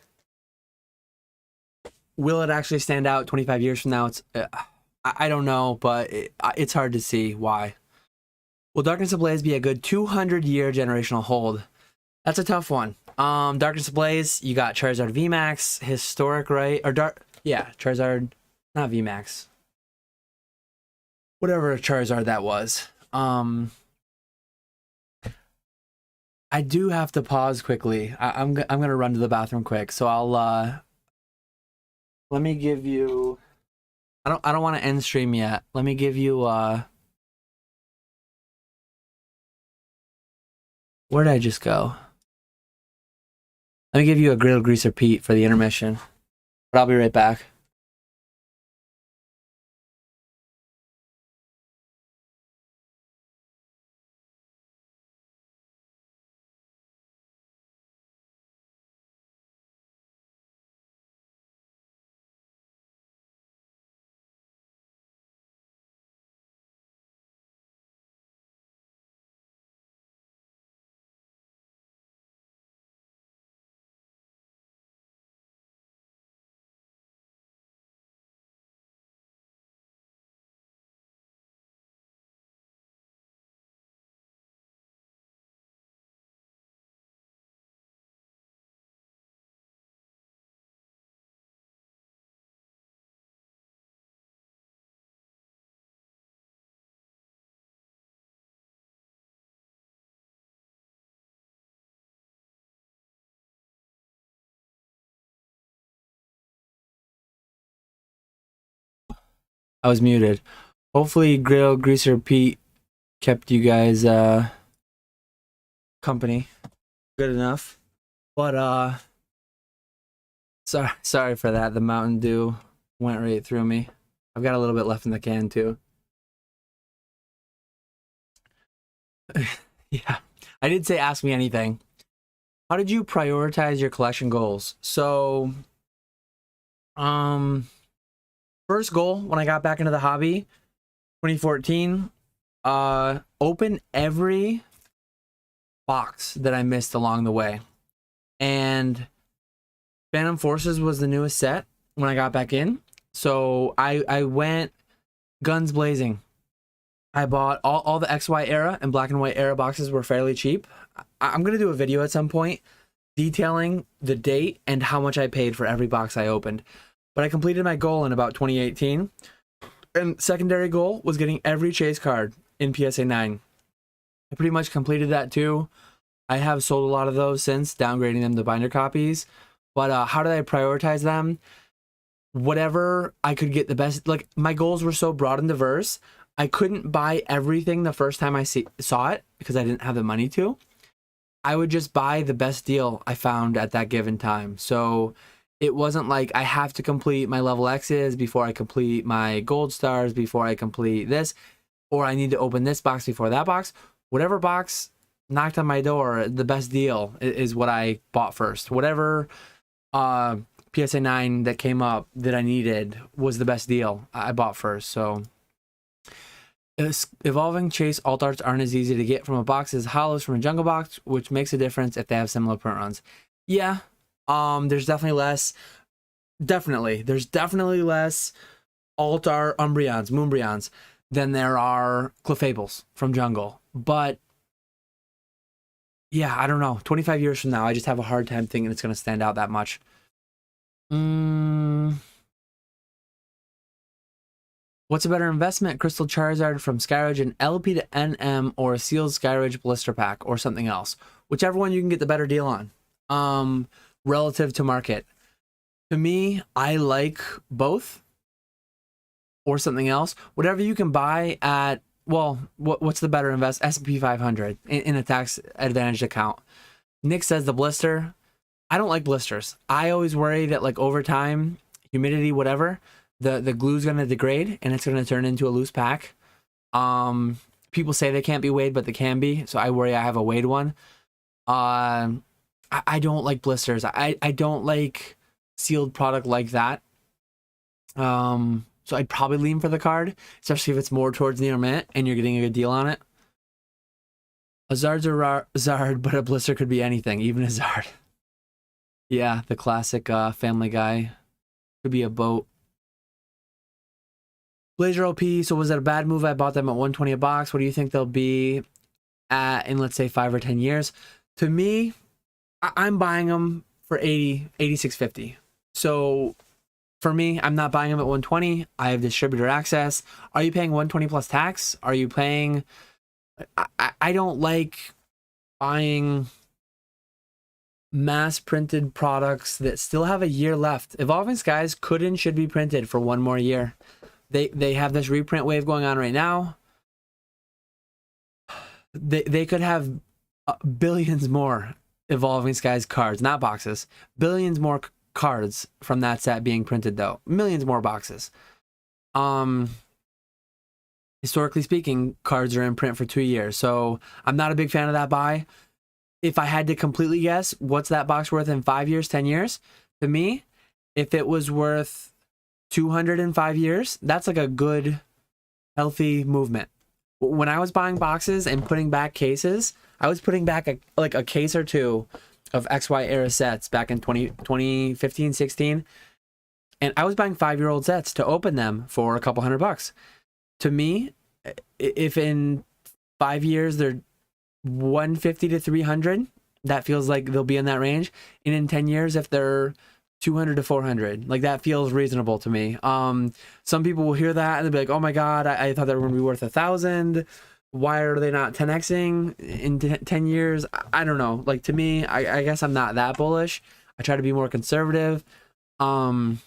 Will it actually stand out 25 years from now? It's I don't know, but it's hard to see why. Will Darkness Ablaze be a good 200-year generational hold? That's a tough one. Darkness Ablaze, you got Charizard VMAX, Historic, right? Or Charizard, not VMAX. Whatever Charizard that was. I do have to pause quickly. I'm gonna run to the bathroom quick, so I'll let me give you. I don't want to end stream yet. Let me give you where did I just go? Let me give you a Grill Greaser Pete for the intermission. But I'll be right back. I was muted. Hopefully Grill Greaser Pete kept you guys company good enough. But sorry for that. The Mountain Dew went right through me. I've got a little bit left in the can too. Yeah. I did say ask me anything. How did you prioritize your collection goals? So first goal when I got back into the hobby, 2014, open every box that I missed along the way. And Phantom Forces was the newest set when I got back in. So I went guns blazing. I bought all the XY era and black and white era boxes were fairly cheap. I'm going to do a video at some point detailing the date and how much I paid for every box I opened. But I completed my goal in about 2018. And secondary goal was getting every chase card in PSA 9. I pretty much completed that too. I have sold a lot of those since, downgrading them to binder copies. But how did I prioritize them? Whatever I could get the best. Like, my goals were so broad and diverse. I couldn't buy everything the first time I saw it because I didn't have the money to. I would just buy the best deal I found at that given time. So it wasn't like I have to complete my level X's before I complete my gold stars, before I complete this, or I need to open this box before that box. Whatever box knocked on my door, the best deal is what I bought first. Whatever PSA 9 that came up that I needed was the best deal I bought first. So evolving chase alt arts aren't as easy to get from a box as hollows from a jungle box, which makes a difference if they have similar print runs. Yeah, there's definitely less. There's definitely less alt art Umbreons, Moonbreons than there are Clefables from jungle. But yeah, I don't know. 25 years from now, I just have a hard time thinking it's going to stand out that much. What's a better investment? Crystal Charizard from Skyridge, an LP to NM, or a sealed Skyridge blister pack, or something else? Whichever one you can get the better deal on, relative to market. To me, I like both, or something else. Whatever you can buy at, well, what's the better invest? S&P 500 in a tax advantaged account. Nick says the blister. I don't like blisters. I always worry that, like, over time, humidity, whatever, the glue's going to degrade and it's going to turn into a loose pack. People say they can't be weighed, but they can be. So I worry I have a weighed one. I don't like blisters. I don't like sealed product like that. So I'd probably lean for the card, especially if it's more towards near mint and you're getting a good deal on it. A Zard's a Zard, but a blister could be anything, even a Zard. Yeah, the classic Family Guy. Could be a boat. Blazer LP, so was that a bad move? I bought them at 120 a box. What do you think they'll be at in, let's say, 5 or 10 years? To me, I'm buying them for 86.50. So for me, I'm not buying them at 120. I have distributor access. Are you paying 120 plus tax? Are you paying... I don't like buying mass printed products that still have a year left. Evolving Skies could and should be printed for one more year. They have this reprint wave going on right now. They could have billions more Evolving Skies cards, not boxes. Billions more cards from that set being printed though. Millions more boxes. Historically speaking, cards are in print for 2 years. So I'm not a big fan of that buy. If I had to completely guess, what's that box worth in 5 years, 10 years? To me, if it was worth 200 in 5 years, that's like a good, healthy movement. When I was buying boxes and putting back cases, I was putting back a case or two of XY era sets back in 2015, 16. And I was buying 5-year-old sets to open them for a couple $100. To me, if in 5 years they're 150 to 300, that feels like they'll be in that range. And in 10 years, if they're 200 to 400, like, that feels reasonable to me. Some people will hear that and they'll be like, oh my God, I thought they were going to be worth 1,000. Why are they not 10xing in 10 years? I don't know. Like, to me, I guess I'm not that bullish. I try to be more conservative. Could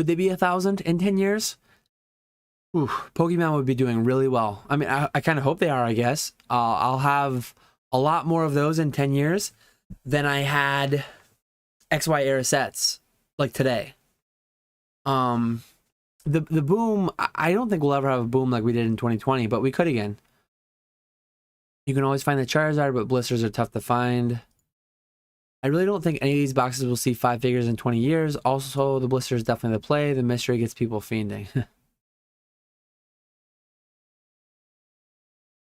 they be 1,000 in 10 years? Ooh, Pokemon would be doing really well. I mean, I kind of hope they are, I guess. I'll have a lot more of those in 10 years than I had XY era sets like today. The boom, I don't think we'll ever have a boom like we did in 2020, but we could again. You can always find the Charizard, but blisters are tough to find. I really don't think any of these boxes will see 5 figures in 20 years. Also, the blister is definitely the play. The mystery gets people fiending.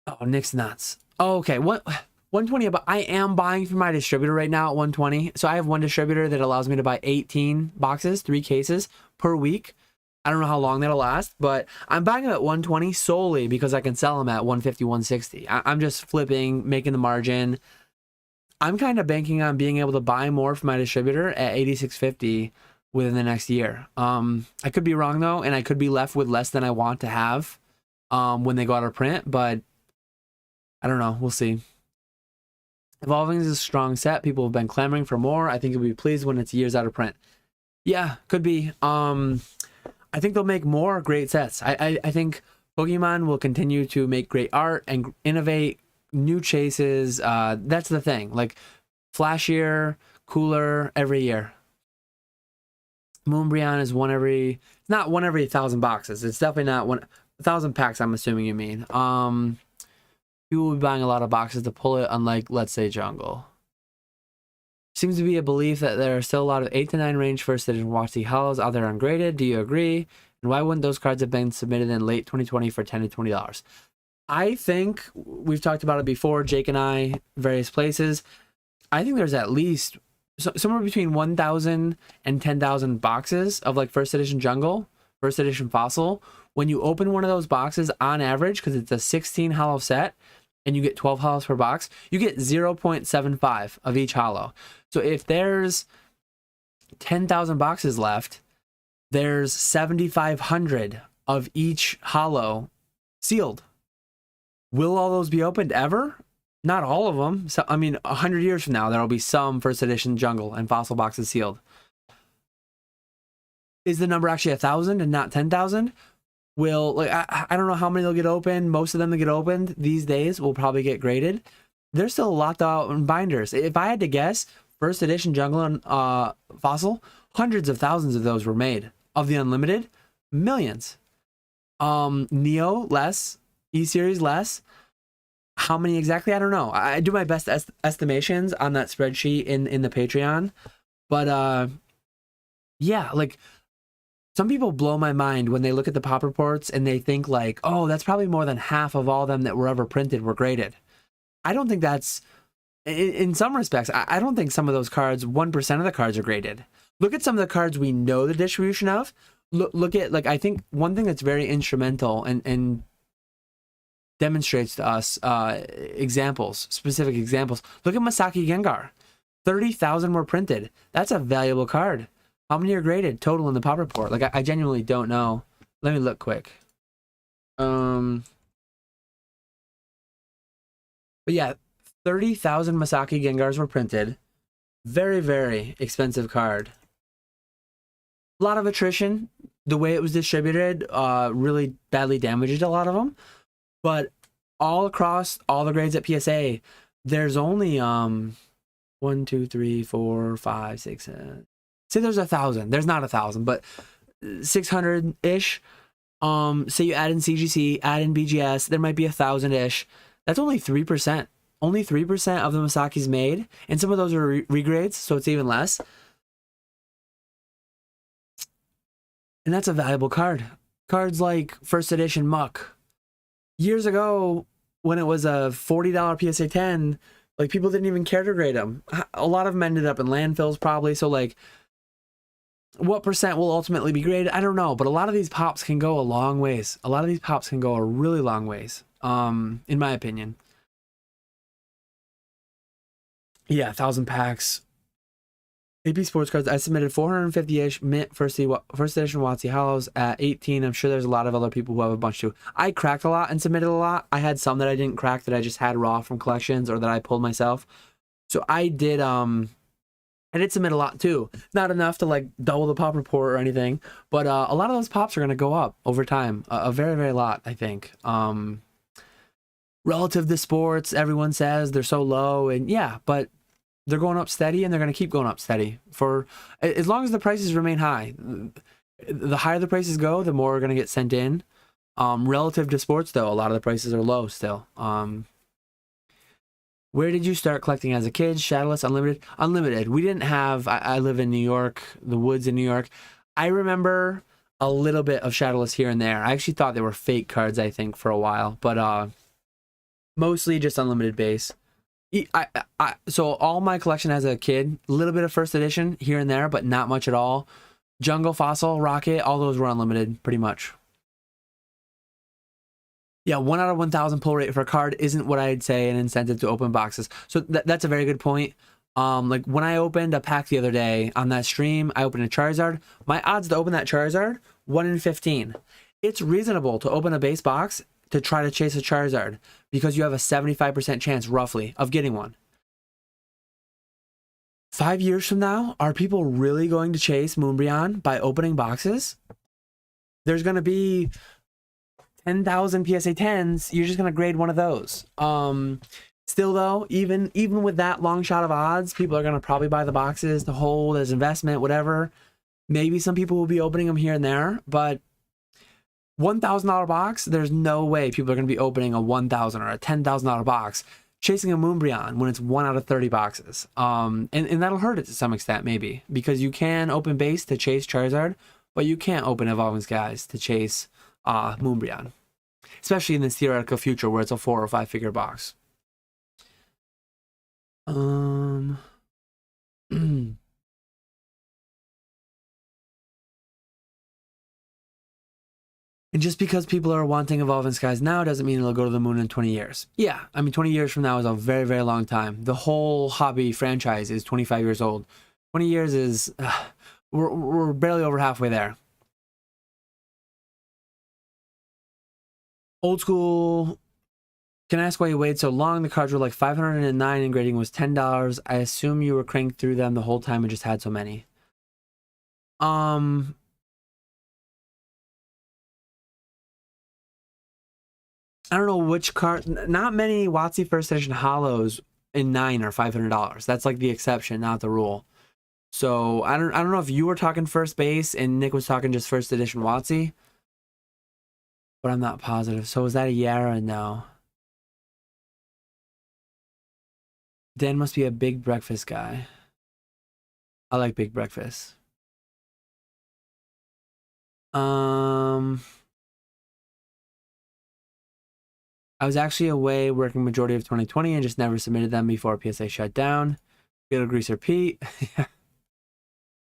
Oh, Nick's nuts. Oh, okay. What? 120, but I am buying from my distributor right now at 120. So I have one distributor that allows me to buy 18 boxes, 3 cases per week. I don't know how long that'll last, but I'm buying them at 120 solely because I can sell them at 150, 160. I'm just flipping, making the margin. I'm kind of banking on being able to buy more from my distributor at 86.50 within the next year. I could be wrong though, and I could be left with less than I want to have when they go out of print, but I don't know. We'll see. Evolving is a strong set. People have been clamoring for more. I think you'll be pleased when it's years out of print. Yeah, could be. I think they'll make more great sets. I think Pokemon will continue to make great art and innovate new chases. That's the thing. Like flashier, cooler every year. Moonbreon is not one every 1,000 boxes. It's definitely not 1,000 packs, I'm assuming you mean. People will be buying a lot of boxes to pull it, unlike, let's say, Jungle. Seems to be a belief that there are still a lot of 8 to 9 range first edition WotC Hollows out there ungraded. Do you agree? And why wouldn't those cards have been submitted in late 2020 for $10 to $20? I think we've talked about it before, Jake and I, various places. I think there's at least somewhere between 1,000 and 10,000 boxes of like first edition Jungle, first edition Fossil. When you open one of those boxes on average, because it's a 16 hollow set and you get 12 hollows per box, you get 0.75 of each hollow. So if there's 10,000 boxes left, there's 7,500 of each hollow sealed. Will all those be opened ever? Not all of them. So, I mean, 100 years from now, there will be some first edition Jungle and Fossil boxes sealed. Is the number actually 1,000 and not 10,000? Will, like, I don't know how many they'll get opened. Most of them that get opened these days will probably get graded. There's still a lot out in binders. If I had to guess, first edition Jungle and Fossil, hundreds of thousands of those were made. Of the Unlimited, millions. Neo, less. E-Series, less. How many exactly? I don't know. I do my best estimations on that spreadsheet in the Patreon. But, yeah, like, some people blow my mind when they look at the pop reports and they think like, oh, that's probably more than half of all of them that were ever printed were graded. I don't think that's, in some respects, I don't think some of those cards, 1% of the cards are graded. Look at some of the cards we know the distribution of. Look at, like, I think one thing that's very instrumental and demonstrates to us examples, specific examples. Look at Masaki Gengar. 30,000 were printed. That's a valuable card. How many are graded total in the pop report? Like, I genuinely don't know. Let me look quick. But yeah, 30,000 Masaki Gengars were printed. Very, very expensive card. A lot of attrition. The way it was distributed really badly damaged a lot of them. But all across all the grades at PSA, there's only 1, 2, 3, 4, 5, 6, 7. Say there's 1,000. There's not 1,000, but 600-ish. Say you add in CGC, add in BGS, there might be 1,000-ish. That's only 3%. Only 3% of the Masaki's made, and some of those are regrades, so it's even less. And that's a valuable card. Cards like first edition Muck. Years ago, when it was a $40 PSA 10, like, people didn't even care to grade them. A lot of them ended up in landfills probably, so like, what percent will ultimately be graded? I don't know, but a lot of these pops can go a long ways. A lot of these pops can go a really long ways, in my opinion. Yeah, 1,000 packs. AP Sports Cards, I submitted 450-ish mint first edition WotC Hollows at 18. I'm sure there's a lot of other people who have a bunch too. I cracked a lot and submitted a lot. I had some that I didn't crack that I just had raw from collections or that I pulled myself. So I did I did submit a lot too. Not enough to like double the pop report or anything, but a lot of those pops are going to go up over time. A very, very lot, I think. Relative to sports, everyone says they're so low, and yeah, but they're going up steady, and they're going to keep going up steady for as long as the prices remain high. The higher the prices go, the more are going to get sent in. Relative to sports, though, a lot of the prices are low still. Where did you start collecting as a kid? Shadowless, unlimited? Unlimited. We didn't have, I live in New York, the woods in New York. I remember a little bit of Shadowless here and there. I actually thought they were fake cards, I think, for a while, but mostly just unlimited base. So all my collection as a kid, a little bit of first edition here and there, but not much at all. Jungle, Fossil, Rocket, all those were unlimited, pretty much. Yeah, 1 out of 1,000 pull rate for a card isn't what I'd say an incentive to open boxes. So that's a very good point. Like when I opened a pack the other day on that stream, I opened a Charizard. My odds to open that Charizard, 1 in 15. It's reasonable to open a base box to try to chase a Charizard because you have a 75% chance, roughly, of getting one. 5 years from now, are people really going to chase Moonbreon by opening boxes? There's going to be 10,000 PSA 10s. You're just going to grade one of those. Still, though, even with that long shot of odds, people are going to probably buy the boxes to hold as investment, whatever. Maybe some people will be opening them here and there, but $1,000 box, there's no way people are going to be opening a $1,000 or a $10,000 box chasing a Moonbreon when it's 1 out of 30 boxes. And that'll hurt it to some extent, maybe, because you can open base to chase Charizard, but you can't open Evolving Skies to chase Moonbreon, especially in this theoretical future where it's a 4 or 5 figure box. And just because people are wanting Evolving Skies now doesn't mean it'll go to the moon in 20 years. Yeah, I mean, 20 years from now is a very, very long time. The whole hobby franchise is 25 years old. 20 years is, we're barely over halfway there. Old Skool, can I ask why you waited so long? The cards were like 509 and grading was $10. I assume you were cranked through them the whole time and just had so many. I don't know which card. Not many WotC first edition holos in 9 are $500. That's like the exception, not the rule. So I don't know if you were talking first base and Nick was talking just first edition WotC, but I'm not positive. So was that a Yara? No. Dan must be a big breakfast guy. I like big breakfast. I was actually away working majority of 2020 and just never submitted them before PSA shut down. Good Greaser Pete.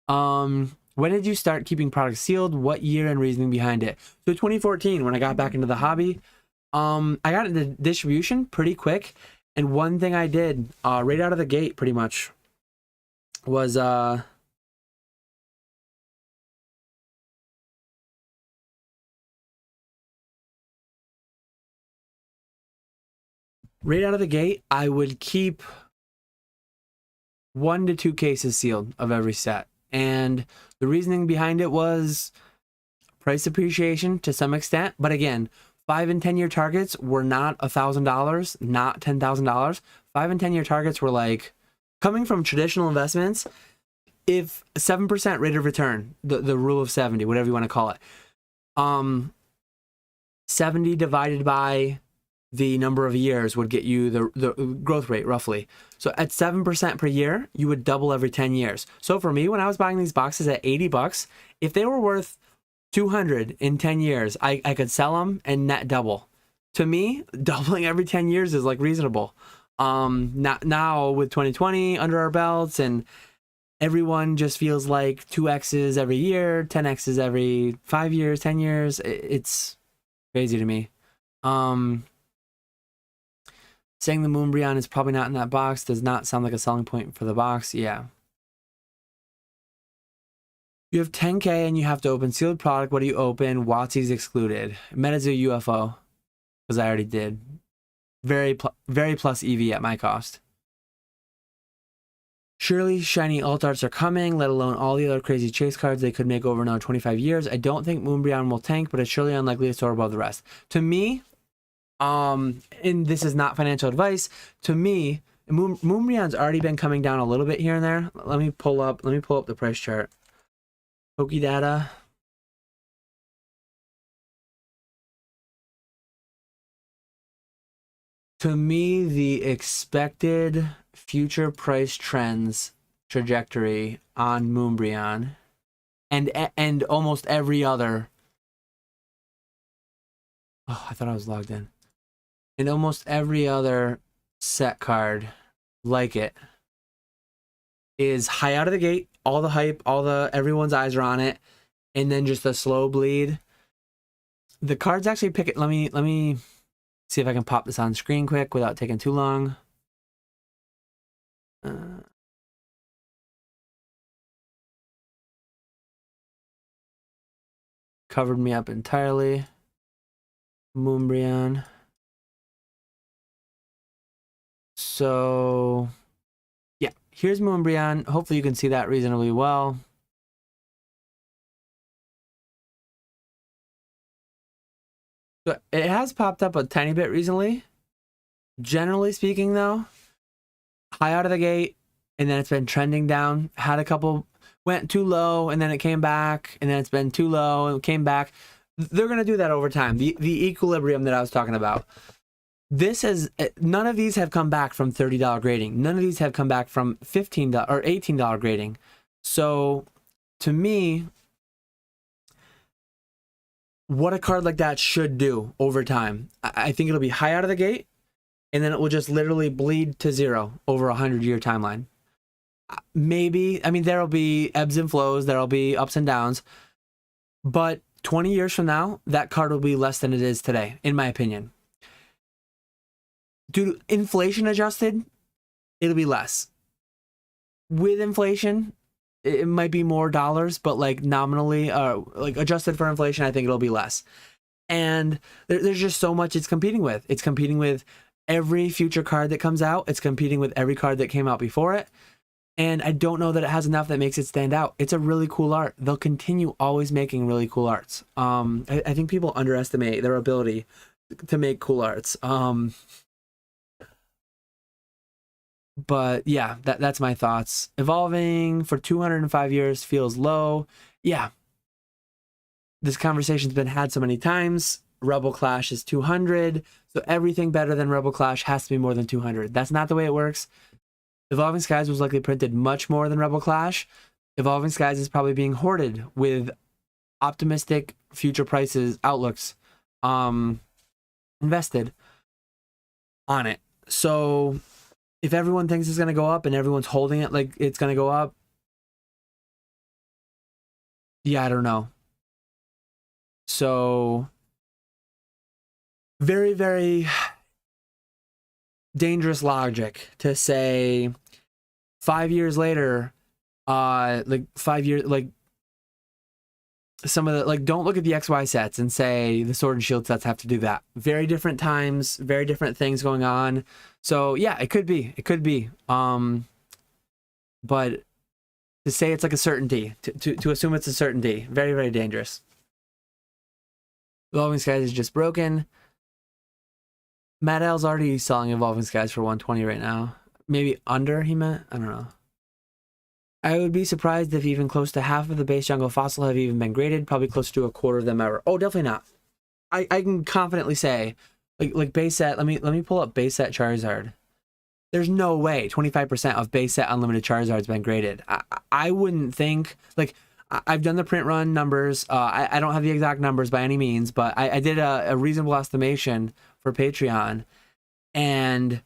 When did you start keeping products sealed? What year and reasoning behind it? So 2014, when I got back into the hobby, I got into distribution pretty quick. And one thing I did right out of the gate pretty much was right out of the gate, I would keep 1 to 2 cases sealed of every set. And the reasoning behind it was price appreciation to some extent. But again, 5 and 10 year targets were not $1,000, not $10,000. 5 and 10 year targets were like, coming from traditional investments, if 7% rate of return, the rule of 70, whatever you want to call it, 70 divided by the number of years would get you the growth rate roughly. So at 7% per year, you would double every 10 years. So for me, when I was buying these boxes at $80, if they were worth 200 in 10 years, I could sell them and net double. To me, doubling every 10 years is like reasonable. Now with 2020 under our belts and everyone just feels like 2x's every year, 10x's every 5 years, 10 years. It's crazy to me. Saying the Moonbreon is probably not in that box does not sound like a selling point for the box. Yeah. You have 10K and you have to open sealed product. What do you open? WotC's excluded. Metazoa UFO, because I already did. Very plus EV at my cost. Surely shiny alt arts are coming, let alone all the other crazy chase cards they could make over another 25 years. I don't think Moonbreon will tank, but it's surely unlikely to soar above the rest. To me, and this is not financial advice, to me, Moonbreon's already been coming down a little bit here and there. Let me pull up the price chart. Pokedata. To me, the expected future price trends trajectory on Moonbreon and almost every other. Oh, I thought I was logged in. And almost every other set card like it is high out of the gate, all the hype, everyone's eyes are on it, and then just a slow bleed. The cards actually pick it. Let me see if I can pop this on screen quick without taking too long. Covered me up entirely. Moonbreon. So yeah, here's Moonbreon. Hopefully you can see that reasonably well. So it has popped up a tiny bit recently. Generally speaking though, high out of the gate, and then it's been trending down. Had a couple, went too low, and then it came back, and then it's been too low and came back. They're gonna do that over time. The equilibrium that I was talking about. This is, none of these have come back from $30 grading. None of these have come back from $15 or $18 grading. So to me, what a card like that should do over time, I think it'll be high out of the gate, and then it will just literally bleed to zero over a 100-year timeline. Maybe, I mean, there'll be ebbs and flows, there'll be ups and downs, but 20 years from now, that card will be less than it is today, in my opinion. Dude, inflation adjusted, it'll be less. With inflation, it might be more dollars, but like nominally, like adjusted for inflation, I think it'll be less. And there's just so much it's competing with. It's competing with every future card that comes out. It's competing with every card that came out before it. And I don't know that it has enough that makes it stand out. It's a really cool art. They'll continue always making really cool arts. I think people underestimate their ability to make cool arts. But yeah, that's my thoughts. Evolving for 205 years feels low. Yeah. This conversation's been had so many times. Rebel Clash is 200. So everything better than Rebel Clash has to be more than 200. That's not the way it works. Evolving Skies was likely printed much more than Rebel Clash. Evolving Skies is probably being hoarded with optimistic future prices, outlooks, invested on it. So if everyone thinks it's going to go up and everyone's holding it like it's going to go up, yeah, I don't know. So very, very dangerous logic to say 5 years later, like 5 years, like some of the, like, don't look at the XY sets and say the Sword and Shield sets have to do that. Very different times, very different things going on. So yeah, it could be. But to say it's like a certainty, to assume it's a certainty, very, very dangerous. Evolving Skies is just broken. Matt L's already selling Evolving Skies for 120 right now. Maybe under, he meant? I don't know. I would be surprised if even close to half of the base jungle fossil have even been graded. Probably close to a quarter of them ever. Oh, definitely not. I can confidently say, like base set. Let me pull up base set Charizard. There's no way 25% of base set unlimited Charizard's been graded. I wouldn't think, like, I've done the print run numbers. I don't have the exact numbers by any means, but I did a reasonable estimation for Patreon, and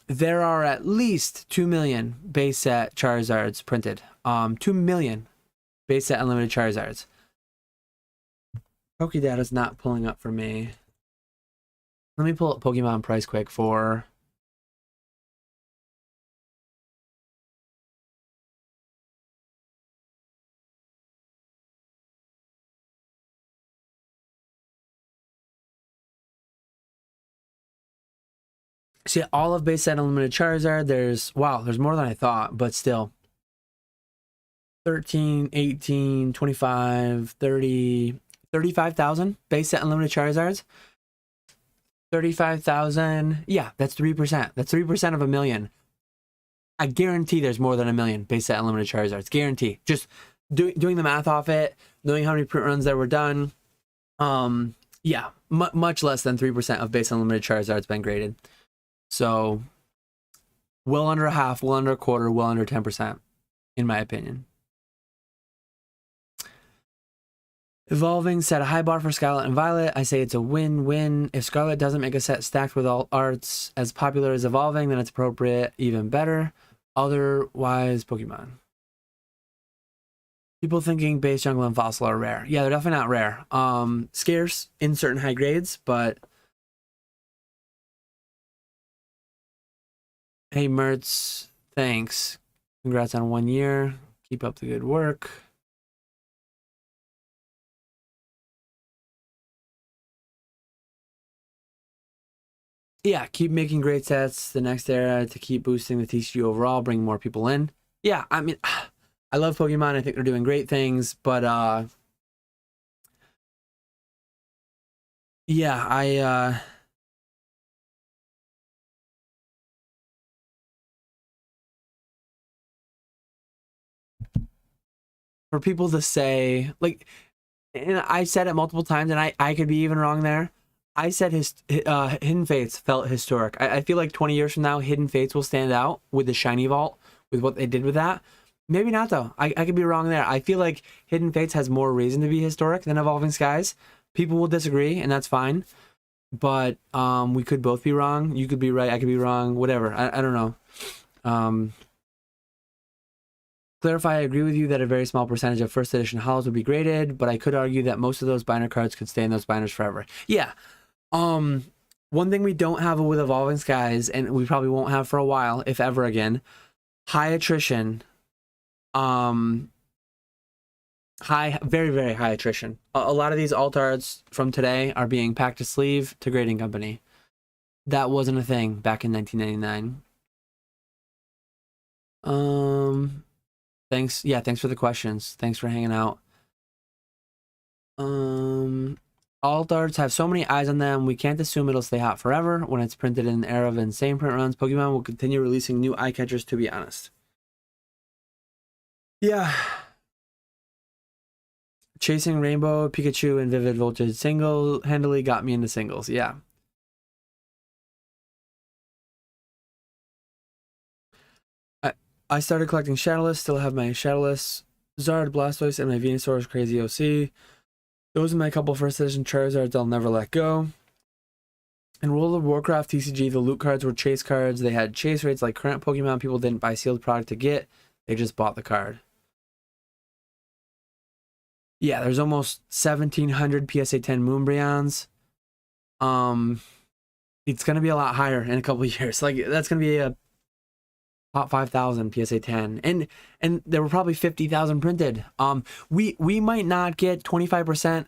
there are at least 2 million base set Charizards printed. 2 million base set unlimited Charizards. Pokedata's not pulling up for me. Let me pull up Pokemon price quick for... See, all of base set unlimited Charizard, there's more than I thought, but still. 13, 18, 25, 30, 35,000 base set unlimited Charizards. 35,000. Yeah, that's 3%. That's 3% of a million. I guarantee there's more than a million base set unlimited Charizards. Guarantee. Just doing the math off it, knowing how many print runs there were done. Yeah, much less than 3% of base unlimited Charizards been graded. So, well under a half, well under a quarter, well under 10%, in my opinion. Evolving set a high bar for Scarlet and Violet. I say it's a win-win. If Scarlet doesn't make a set stacked with all arts as popular as Evolving, then it's appropriate, even better. Otherwise, Pokemon. People thinking base, jungle, and fossil are rare. Yeah, they're definitely not rare. Scarce in certain high grades, but... Hey, Mertz, thanks. Congrats on 1 year. Keep up the good work. Yeah, keep making great sets the next era to keep boosting the TCG overall, bring more people in. Yeah, I mean, I love Pokemon. I think they're doing great things, but yeah, for people to say, like, and I said it multiple times, and I could be even wrong there. I said Hidden Fates felt historic. I feel like 20 years from now, Hidden Fates will stand out with the Shiny Vault, with what they did with that. Maybe not, though. I could be wrong there. I feel like Hidden Fates has more reason to be historic than Evolving Skies. People will disagree, and that's fine. But we could both be wrong. You could be right. I could be wrong. Whatever. I don't know. Clarify, I agree with you that a very small percentage of first edition holos would be graded, but I could argue that most of those binder cards could stay in those binders forever. Yeah. One thing we don't have with Evolving Skies, and we probably won't have for a while, if ever again, high attrition. Very, very high attrition. A lot of these alt arts from today are being packed to sleeve to grading company. That wasn't a thing back in 1999. Thanks. Yeah, thanks for the questions. Thanks for hanging out. Alt arts have so many eyes on them, we can't assume it'll stay hot forever. When it's printed in an era of insane print runs, Pokemon will continue releasing new eye catchers, to be honest. Yeah. Chasing Rainbow, Pikachu, and Vivid Voltage single-handedly got me into singles. Yeah. I started collecting Shadowless, still have my Shadowless, Zard, Blastoise, and my Venusaur's Crazy OC. Those are my couple first edition Charizards I'll never let go. In World of Warcraft TCG, the loot cards were chase cards. They had chase rates like current Pokemon. People didn't buy sealed product to get. They just bought the card. Yeah, there's almost 1,700 PSA 10 Moonbreons. It's going to be a lot higher in a couple of years. Like, that's going to be a top 5,000 PSA 10, and there were probably 50,000 printed. We might not get 25%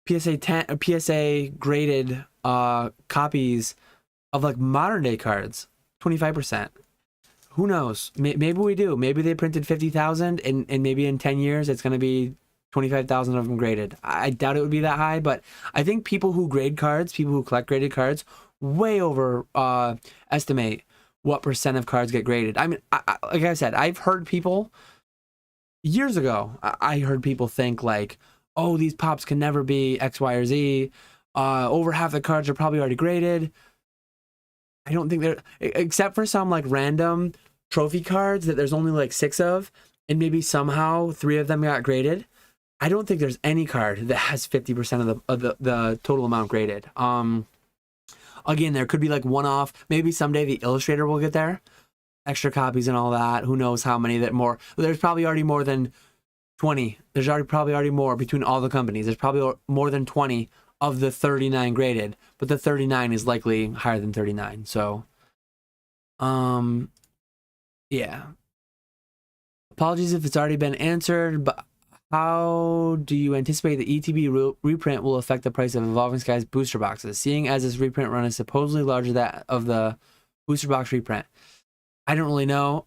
PSA 10 or PSA graded copies of like modern day cards. 25%. Who knows? Maybe we do. Maybe they printed 50,000, and maybe in 10 years it's going to be 25,000 of them graded. I doubt it would be that high, but I think people who grade cards, people who collect graded cards, way over estimate what percent of cards get graded. I mean, like I said, I've heard people years ago, I heard people think like, oh, these pops can never be X, Y, or Z. Over half the cards are probably already graded. I don't think they're, except for some like random trophy cards that there's only like 6 of, and maybe somehow 3 of them got graded. I don't think there's any card that has 50% of the total amount graded. Again, there could be like one-off. Maybe someday the illustrator will get there. Extra copies and all that. Who knows how many that more. There's probably already more than 20. There's probably already more between all the companies. There's probably more than 20 of the 39 graded. But the 39 is likely higher than 39. So, yeah. Apologies if it's already been answered, but how do you anticipate the ETB reprint will affect the price of Evolving Skies booster boxes? Seeing as this reprint run is supposedly larger than that of the Booster box reprint. I don't really know.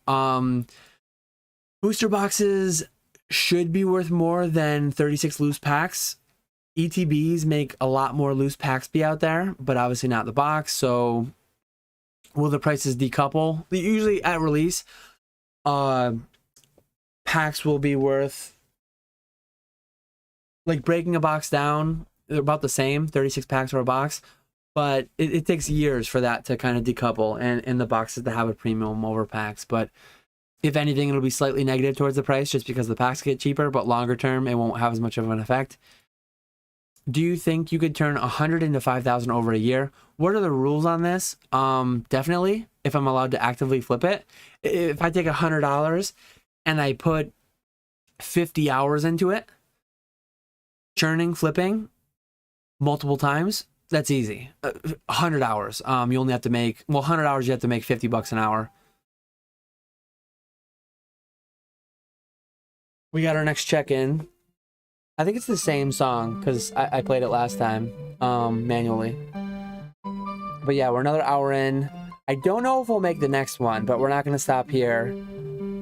Booster boxes should be worth more than 36 loose packs. ETBs make a lot more loose packs be out there, but obviously not the box. So will the prices decouple? Usually at release, packs will be worth, like breaking a box down, they're about the same, 36 packs for a box, but it takes years for that to kind of decouple and the boxes to have a premium over packs. But if anything, it'll be slightly negative towards the price just because the packs get cheaper, but longer term, it won't have as much of an effect. Do you think you could turn 100 into 5,000 over a year? What are the rules on this? Definitely, if I'm allowed to actively flip it. If I take $100 and I put 50 hours into it, churning, flipping multiple times, that's easy. 100 hours. You only have to make, well, 100 hours, you have to make $50 an hour. We got our next check-in. I think it's the same song because I played it last time manually. But yeah, we're another hour in. I don't know if we'll make the next one, but we're not going to stop here.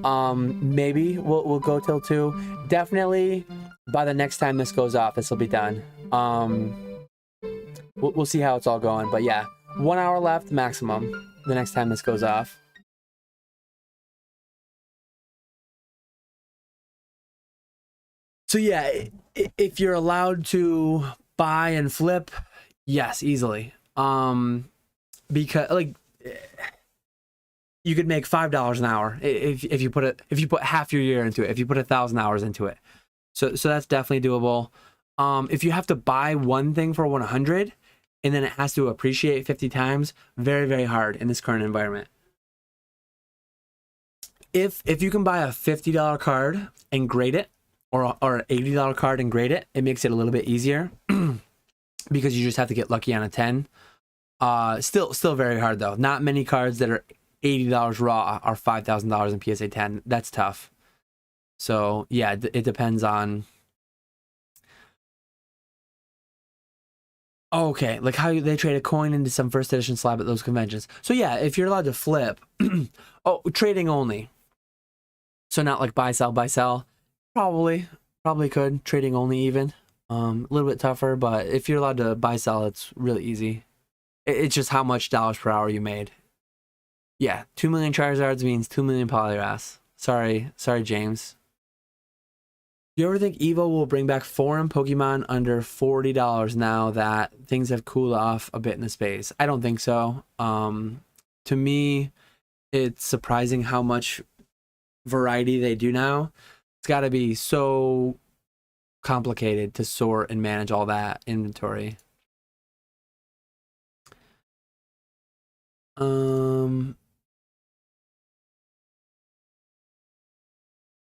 Maybe we'll go till 2. Definitely by the next time this goes off, this will be done. We'll see how it's all going. But yeah, 1 hour left maximum the next time this goes off. So yeah, if you're allowed to buy and flip, yes, easily. Because like you could make $5 an hour if you put half your year into it, if you put 1,000 hours into it. So that's definitely doable. If you have to buy one thing for 100 and then it has to appreciate 50 times, very, very hard in this current environment. If you can buy a $50 card and grade it, or an $80 card and grade it, it makes it a little bit easier because you just have to get lucky on a 10. Still very hard though. Not many cards that are $80 raw are $5,000 in PSA 10. That's tough. So yeah, it depends on. Okay, like how they trade a coin into some first edition slab at those conventions. So yeah, if you're allowed to flip, trading only. So not like buy sell. Probably could. Trading only even. A little bit tougher, but if you're allowed to buy sell, it's really easy. It's just how much dollars per hour you made. Yeah, 2 million Charizards means 2 million Poliwraths. Sorry, James. Do you ever think Evo will bring back foreign Pokemon under $40 now that things have cooled off a bit in the space? I don't think so. To me, it's surprising how much variety they do now. It's got to be so complicated to sort and manage all that inventory.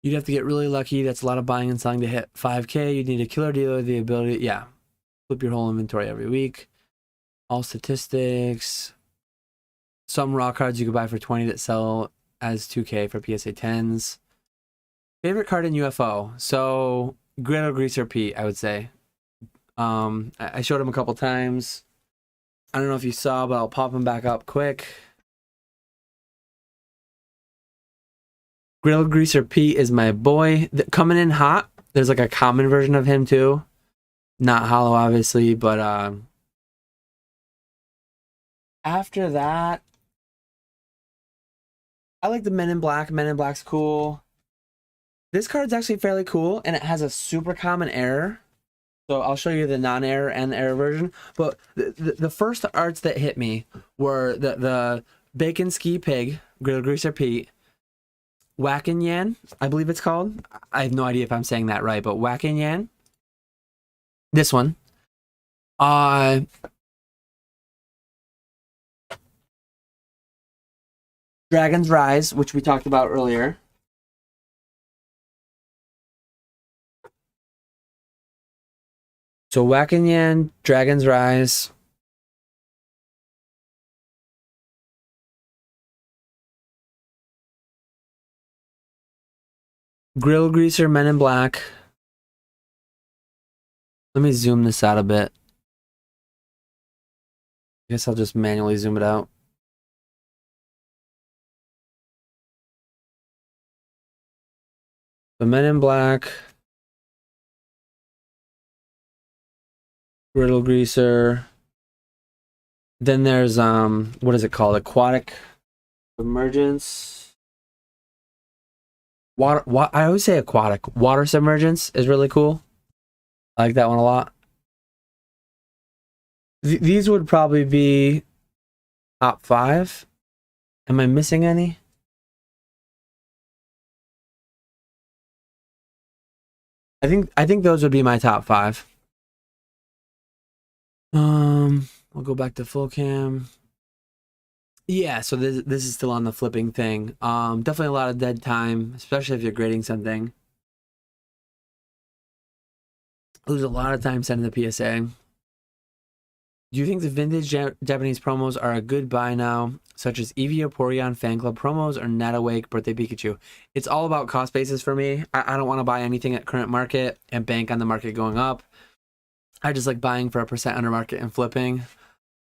You'd have to get really lucky. That's a lot of buying and selling to hit 5K. You'd need a killer dealer, the ability, yeah, flip your whole inventory every week. All statistics. Some raw cards you could buy for 20 that sell as 2K for PSA 10s. Favorite card in UFO? So Griddle Greaser Pete, I would say. I showed him a couple times. I don't know if you saw, but I'll pop him back up quick. Griddle Greaser Pete is my boy. Coming in hot. There's like a common version of him too. Not hollow, obviously, but after that, I like the Men in Black. Men in Black's cool. This card's actually fairly cool, and it has a super common error. So I'll show you the non-error and the error version. But the first arts that hit me were the Bacon Ski Pig, Griddle Greaser Pete, Wackenyan, I believe it's called. I have no idea if I'm saying that right, but Wackenyan. This one. Dragon's Rise, which we talked about earlier. So Wackenyan, Dragon's Rise. Grill Greaser, Men in Black. Let me zoom this out a bit. I guess I'll just manually zoom it out. The Men in Black, Griddle Greaser. Then there's what is it called? Aquatic Submergence. Water. I always say aquatic. Water Submergence is really cool. I like that one a lot. These would probably be top 5. Am I missing any? I think those would be my top 5. We'll go back to full cam. Yeah, so this is still on the flipping thing. Definitely a lot of dead time, especially if you're grading something. Lose a lot of time sending the PSA. Do you think the vintage Japanese promos are a good buy now, such as Eevee Porygon fan club promos or Natawake birthday Pikachu? It's all about cost basis for me. I don't want to buy anything at current market and bank on the market going up. I just like buying for a percent under market and flipping.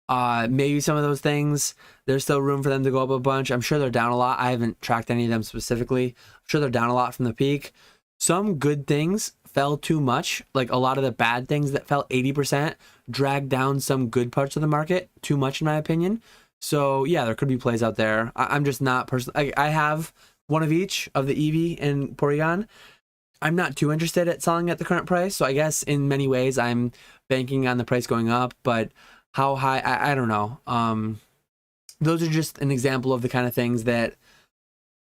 Maybe some of those things, there's still room for them to go up a bunch. I'm sure they're down a lot. I haven't tracked any of them specifically. I'm sure they're down a lot from the peak. Some good things fell too much. Like a lot of the bad things that fell 80% dragged down some good parts of the market too much, in my opinion. So yeah, there could be plays out there. I'm just not personally. I have one of each of the Eevee and Porygon. I'm not too interested at selling at the current price. So I guess in many ways I'm banking on the price going up, but how high, I don't know. Those are just an example of the kind of things that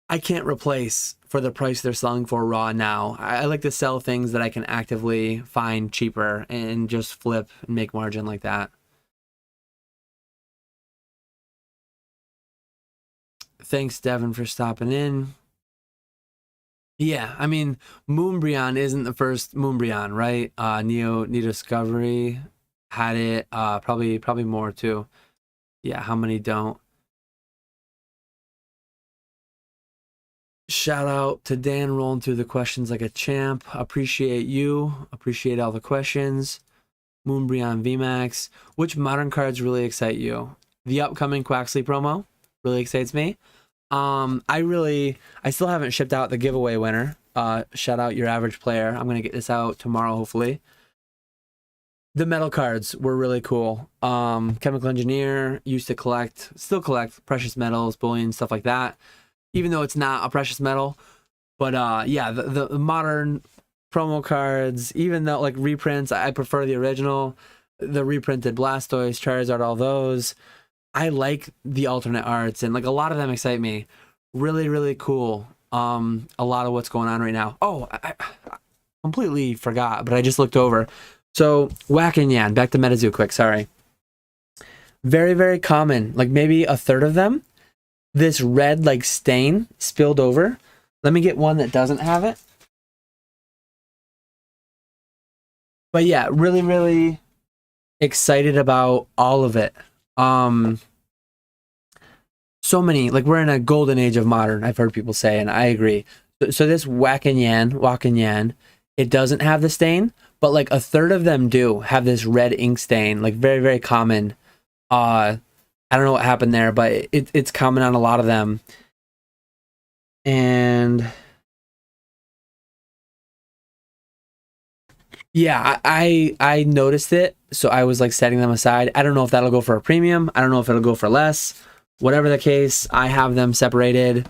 I can't replace for the price they're selling for raw now. I like to sell things that I can actively find cheaper and just flip and make margin like that. Thanks, Devin, for stopping in. Yeah, I mean, Moonbreon isn't the first Moonbreon, right? Neo Discovery had it. Probably more too. Yeah, how many don't? Shout out to Dan rolling through the questions like a champ. Appreciate you. Appreciate all the questions. Moonbreon VMAX. Which modern cards really excite you? The upcoming Quaxley promo really excites me. I still haven't shipped out the giveaway winner. Shout out your average player. I'm gonna get this out tomorrow, hopefully. The metal cards were really cool. Chemical Engineer used to still collect precious metals, bullion, stuff like that. Even though it's not a precious metal, but yeah, the modern promo cards, even though like reprints, I prefer the original. The reprinted Blastoise, Charizard, all those. I like the alternate arts, and like a lot of them excite me. Really, really cool. A lot of what's going on right now. Oh, I completely forgot, but I just looked over. So Whack and Yan, back to Metazoa quick, sorry. Very, very common. Like maybe a third of them. This red like stain spilled over. Let me get one that doesn't have it. But yeah, really, really excited about all of it. So many, like we're in a golden age of modern, I've heard people say, and I agree. So this Whack and Yan, it doesn't have the stain, but like a third of them do have this red ink stain, like very, very common. I don't know what happened there, but it's common on a lot of them. And yeah, I noticed it, so I was like setting them aside. I don't know if that'll go for a premium. I don't know if it'll go for less. Whatever the case, I have them separated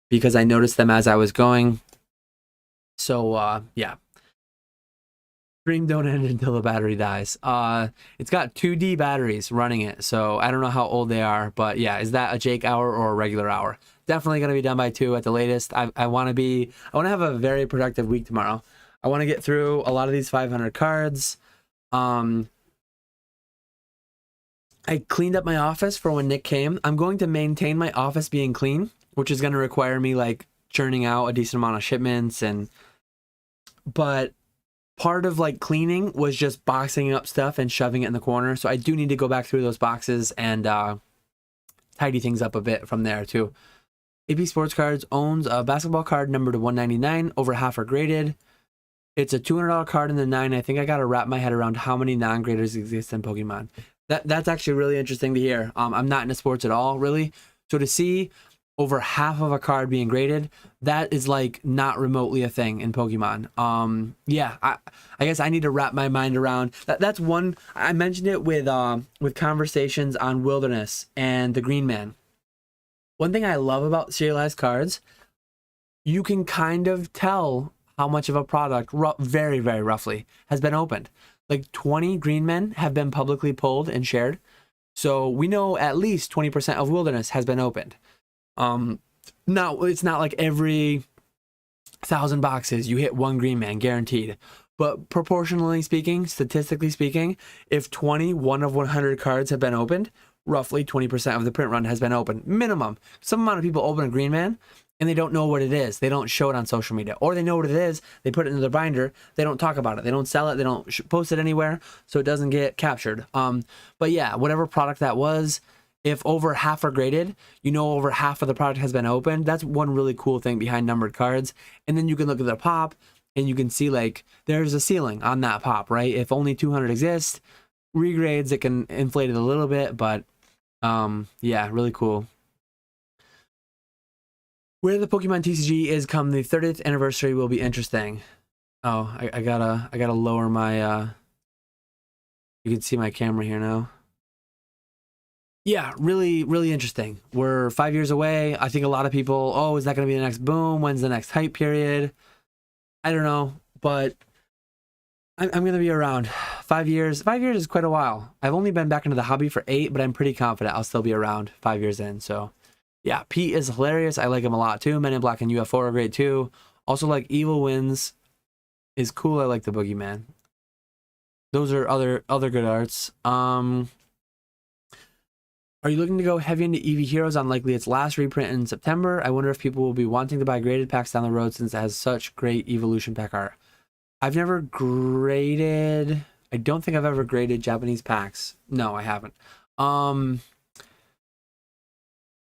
because I noticed them as I was going. So yeah. Stream don't end until the battery dies. It's got 2D batteries running it, so I don't know how old they are, but yeah, is that a Jake hour or a regular hour? Definitely gonna be done by 2 at the latest. I want to have a very productive week tomorrow. I want to get through a lot of these 500 cards. I cleaned up my office for when Nick came. I'm going to maintain my office being clean, which is going to require me like churning out a decent amount of shipments but part of like cleaning was just boxing up stuff and shoving it in the corner. So I do need to go back through those boxes and tidy things up a bit from there too. AP Sports Cards owns a basketball card numbered to 199. Over half are graded. It's a $200 card in the 9. I think I got to wrap my head around how many non-graders exist in Pokemon. That's actually really interesting to hear. I'm not into sports at all, really. So to see over half of a card being graded, that is like not remotely a thing in Pokemon. Yeah, I guess I need to wrap my mind around that's one. I mentioned it with conversations on Wilderness and the Green Man. One thing I love about serialized cards, you can kind of tell how much of a product, very, very roughly, has been opened. Like 20 Green Men have been publicly pulled and shared. So we know at least 20% of Wilderness has been opened. Now it's not like every 1,000 boxes you hit one Green Man guaranteed, but proportionally speaking, statistically speaking, if 21 of 100 cards have been opened, roughly 20% of the print run has been opened minimum. Some amount of people open a Green Man and they don't know what it is. They don't show it on social media, or they know what it is. They put it in their binder. They don't talk about it. They don't sell it. They don't post it anywhere, so it doesn't get captured. But yeah, whatever product that was, if over half are graded, you know over half of the product has been opened. That's one really cool thing behind numbered cards. And then you can look at the pop and you can see like there's a ceiling on that pop, right? If only 200 exist, regrades, it can inflate it a little bit, but yeah, really cool. Where the Pokemon TCG is come the 30th anniversary will be interesting. Oh, I gotta lower my you can see my camera here now. Yeah, really, really interesting. We're 5 years away. I think a lot of people, oh, is that going to be the next boom? When's the next hype period? I don't know, but I'm going to be around. 5 years. 5 years is quite a while. I've only been back into the hobby for 8, but I'm pretty confident I'll still be around 5 years in. So, yeah, Pete is hilarious. I like him a lot too. Men in Black and UFO are great too. Also, like Evil Wins is cool. I like the Boogeyman. Those are other good arts. Are you looking to go heavy into EV Heroes on likely its last reprint in September? I wonder if people will be wanting to buy graded packs down the road since it has such great evolution pack art. I've never graded... I don't think I've ever graded Japanese packs. No, I haven't. I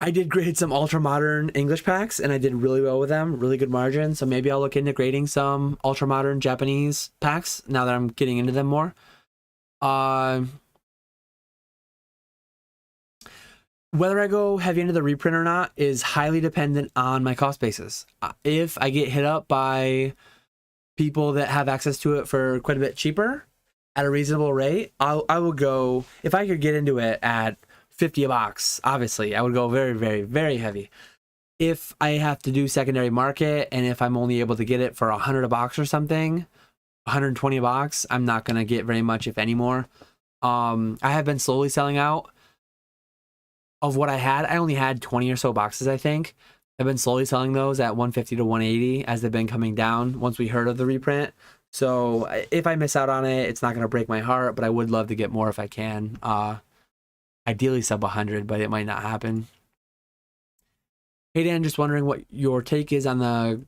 did grade some ultra modern English packs and I did really well with them. Really good margin. So maybe I'll look into grading some ultra modern Japanese packs now that I'm getting into them more. Whether I go heavy into the reprint or not is highly dependent on my cost basis. If I get hit up by people that have access to it for quite a bit cheaper at a reasonable rate, I will go. If I could get into it at 50 a box, obviously I would go very, very, very heavy. If I have to do secondary market and if I'm only able to get it for 100 a box or something, 120 a box, I'm not going to get very much, if any more. I have been slowly selling out of what I had. I only had 20 or so boxes, I think. I've been slowly selling those at 150 to 180 as they've been coming down once we heard of the reprint. So if I miss out on it, it's not going to break my heart, but I would love to get more if I can. Ideally sub 100, but it might not happen. Hey Dan, just wondering what your take is on the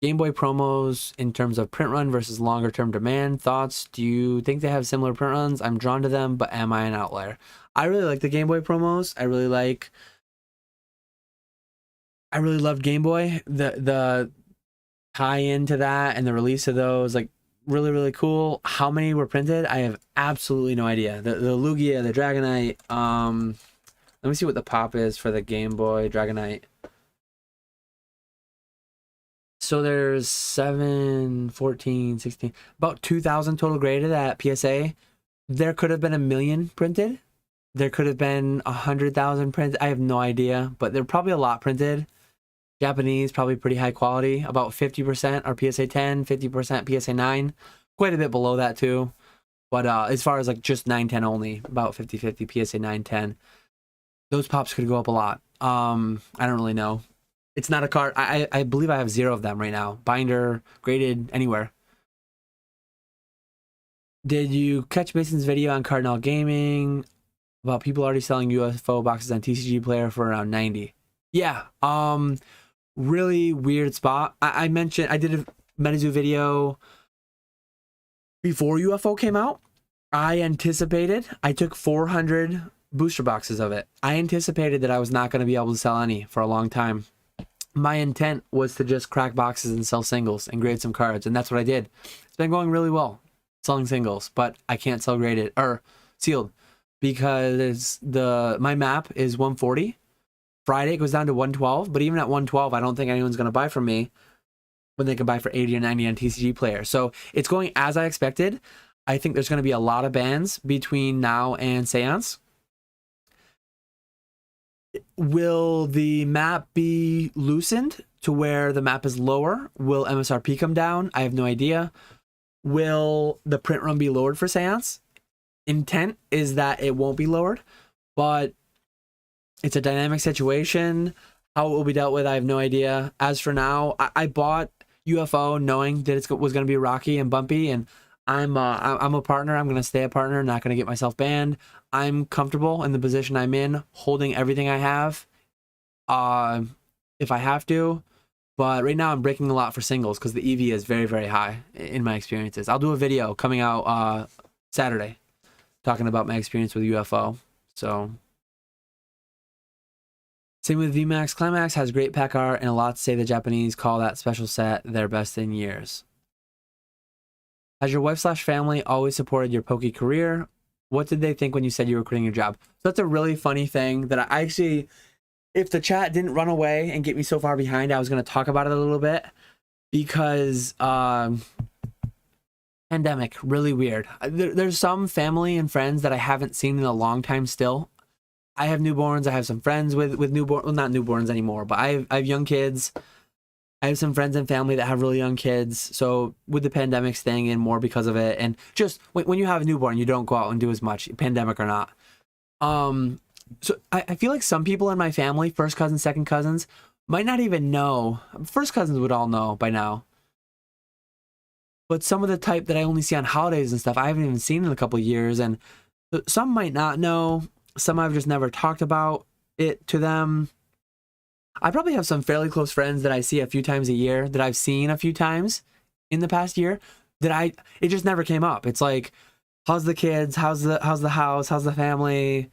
Game Boy promos in terms of print run versus longer term demand. Thoughts? Do you think they have similar print runs? I'm drawn to them, but am I an outlier? I really like the Game Boy promos. I really loved Game Boy. The tie into that and the release of those, like really, really cool. How many were printed? I have absolutely no idea. The Lugia, the Dragonite. Let me see what the pop is for the Game Boy Dragonite. So there's 7, 14, 16, about 2,000 total graded at PSA. There could have been 1 million printed. There could have been 100,000 printed. I have no idea, but there are probably a lot printed. Japanese, probably pretty high quality. About 50% are PSA 10, 50% PSA 9. Quite a bit below that too. But as far as like just 910 only, about 50-50 PSA 910. Those pops could go up a lot. I don't really know. It's not a card. I believe I have 0 of them right now. Binder, graded, anywhere. Did you catch Mason's video on Cardinal Gaming about people already selling UFO boxes on TCG Player for around 90? Yeah. Really weird spot. I mentioned I did a Metazoa video before UFO came out. I took 400 booster boxes of it. I anticipated that I was not going to be able to sell any for a long time. My intent was to just crack boxes and sell singles and grade some cards, and that's what I did. It's been going really well selling singles, but I can't sell graded or sealed because my map is 140 Friday it goes down to 112, but even at 112, I don't think anyone's going to buy from me when they can buy for 80 or 90 on TCG Player. So it's going as I expected. I think there's going to be a lot of bans between now and Seance. Will the map be loosened to where the map is lower? Will MSRP come down? I have no idea. Will the print run be lowered for Seance? Intent is that it won't be lowered, but it's a dynamic situation. How it will be dealt with, I have no idea. As for now, I bought UFO knowing that it was going to be rocky and bumpy, and I'm a partner. I'm going to stay a partner, not going to get myself banned. I'm comfortable in the position I'm in, holding everything I have if I have to. But right now I'm breaking a lot for singles because the EV is very, very high in my experiences. I'll do a video coming out Saturday talking about my experience with UFO. So same with VMAX. Climax has great pack art and a lot to say. The Japanese call that special set their best in years. Has your wife/family always supported your Poke career? What did they think when you said you were quitting your job? So that's a really funny thing that I actually, if the chat didn't run away and get me so far behind, I was going to talk about it a little bit because pandemic, really weird. There's some family and friends that I haven't seen in a long time still. I have newborns. I have some friends with newborn, well, not newborns anymore, but I have young kids. I have some friends and family that have really young kids. So with the pandemic staying in more because of it, and just when you have a newborn, you don't go out and do as much, pandemic or not. So I feel like some people in my family, first cousins, second cousins, might not even know. First cousins would all know by now. But some of the type that I only see on holidays and stuff, I haven't even seen in a couple of years. And some might not know. Some I've just never talked about it to them. I probably have some fairly close friends that I see a few times a year, that I've seen a few times in the past year, that it just never came up. It's like, how's the kids? How's the house? How's the family?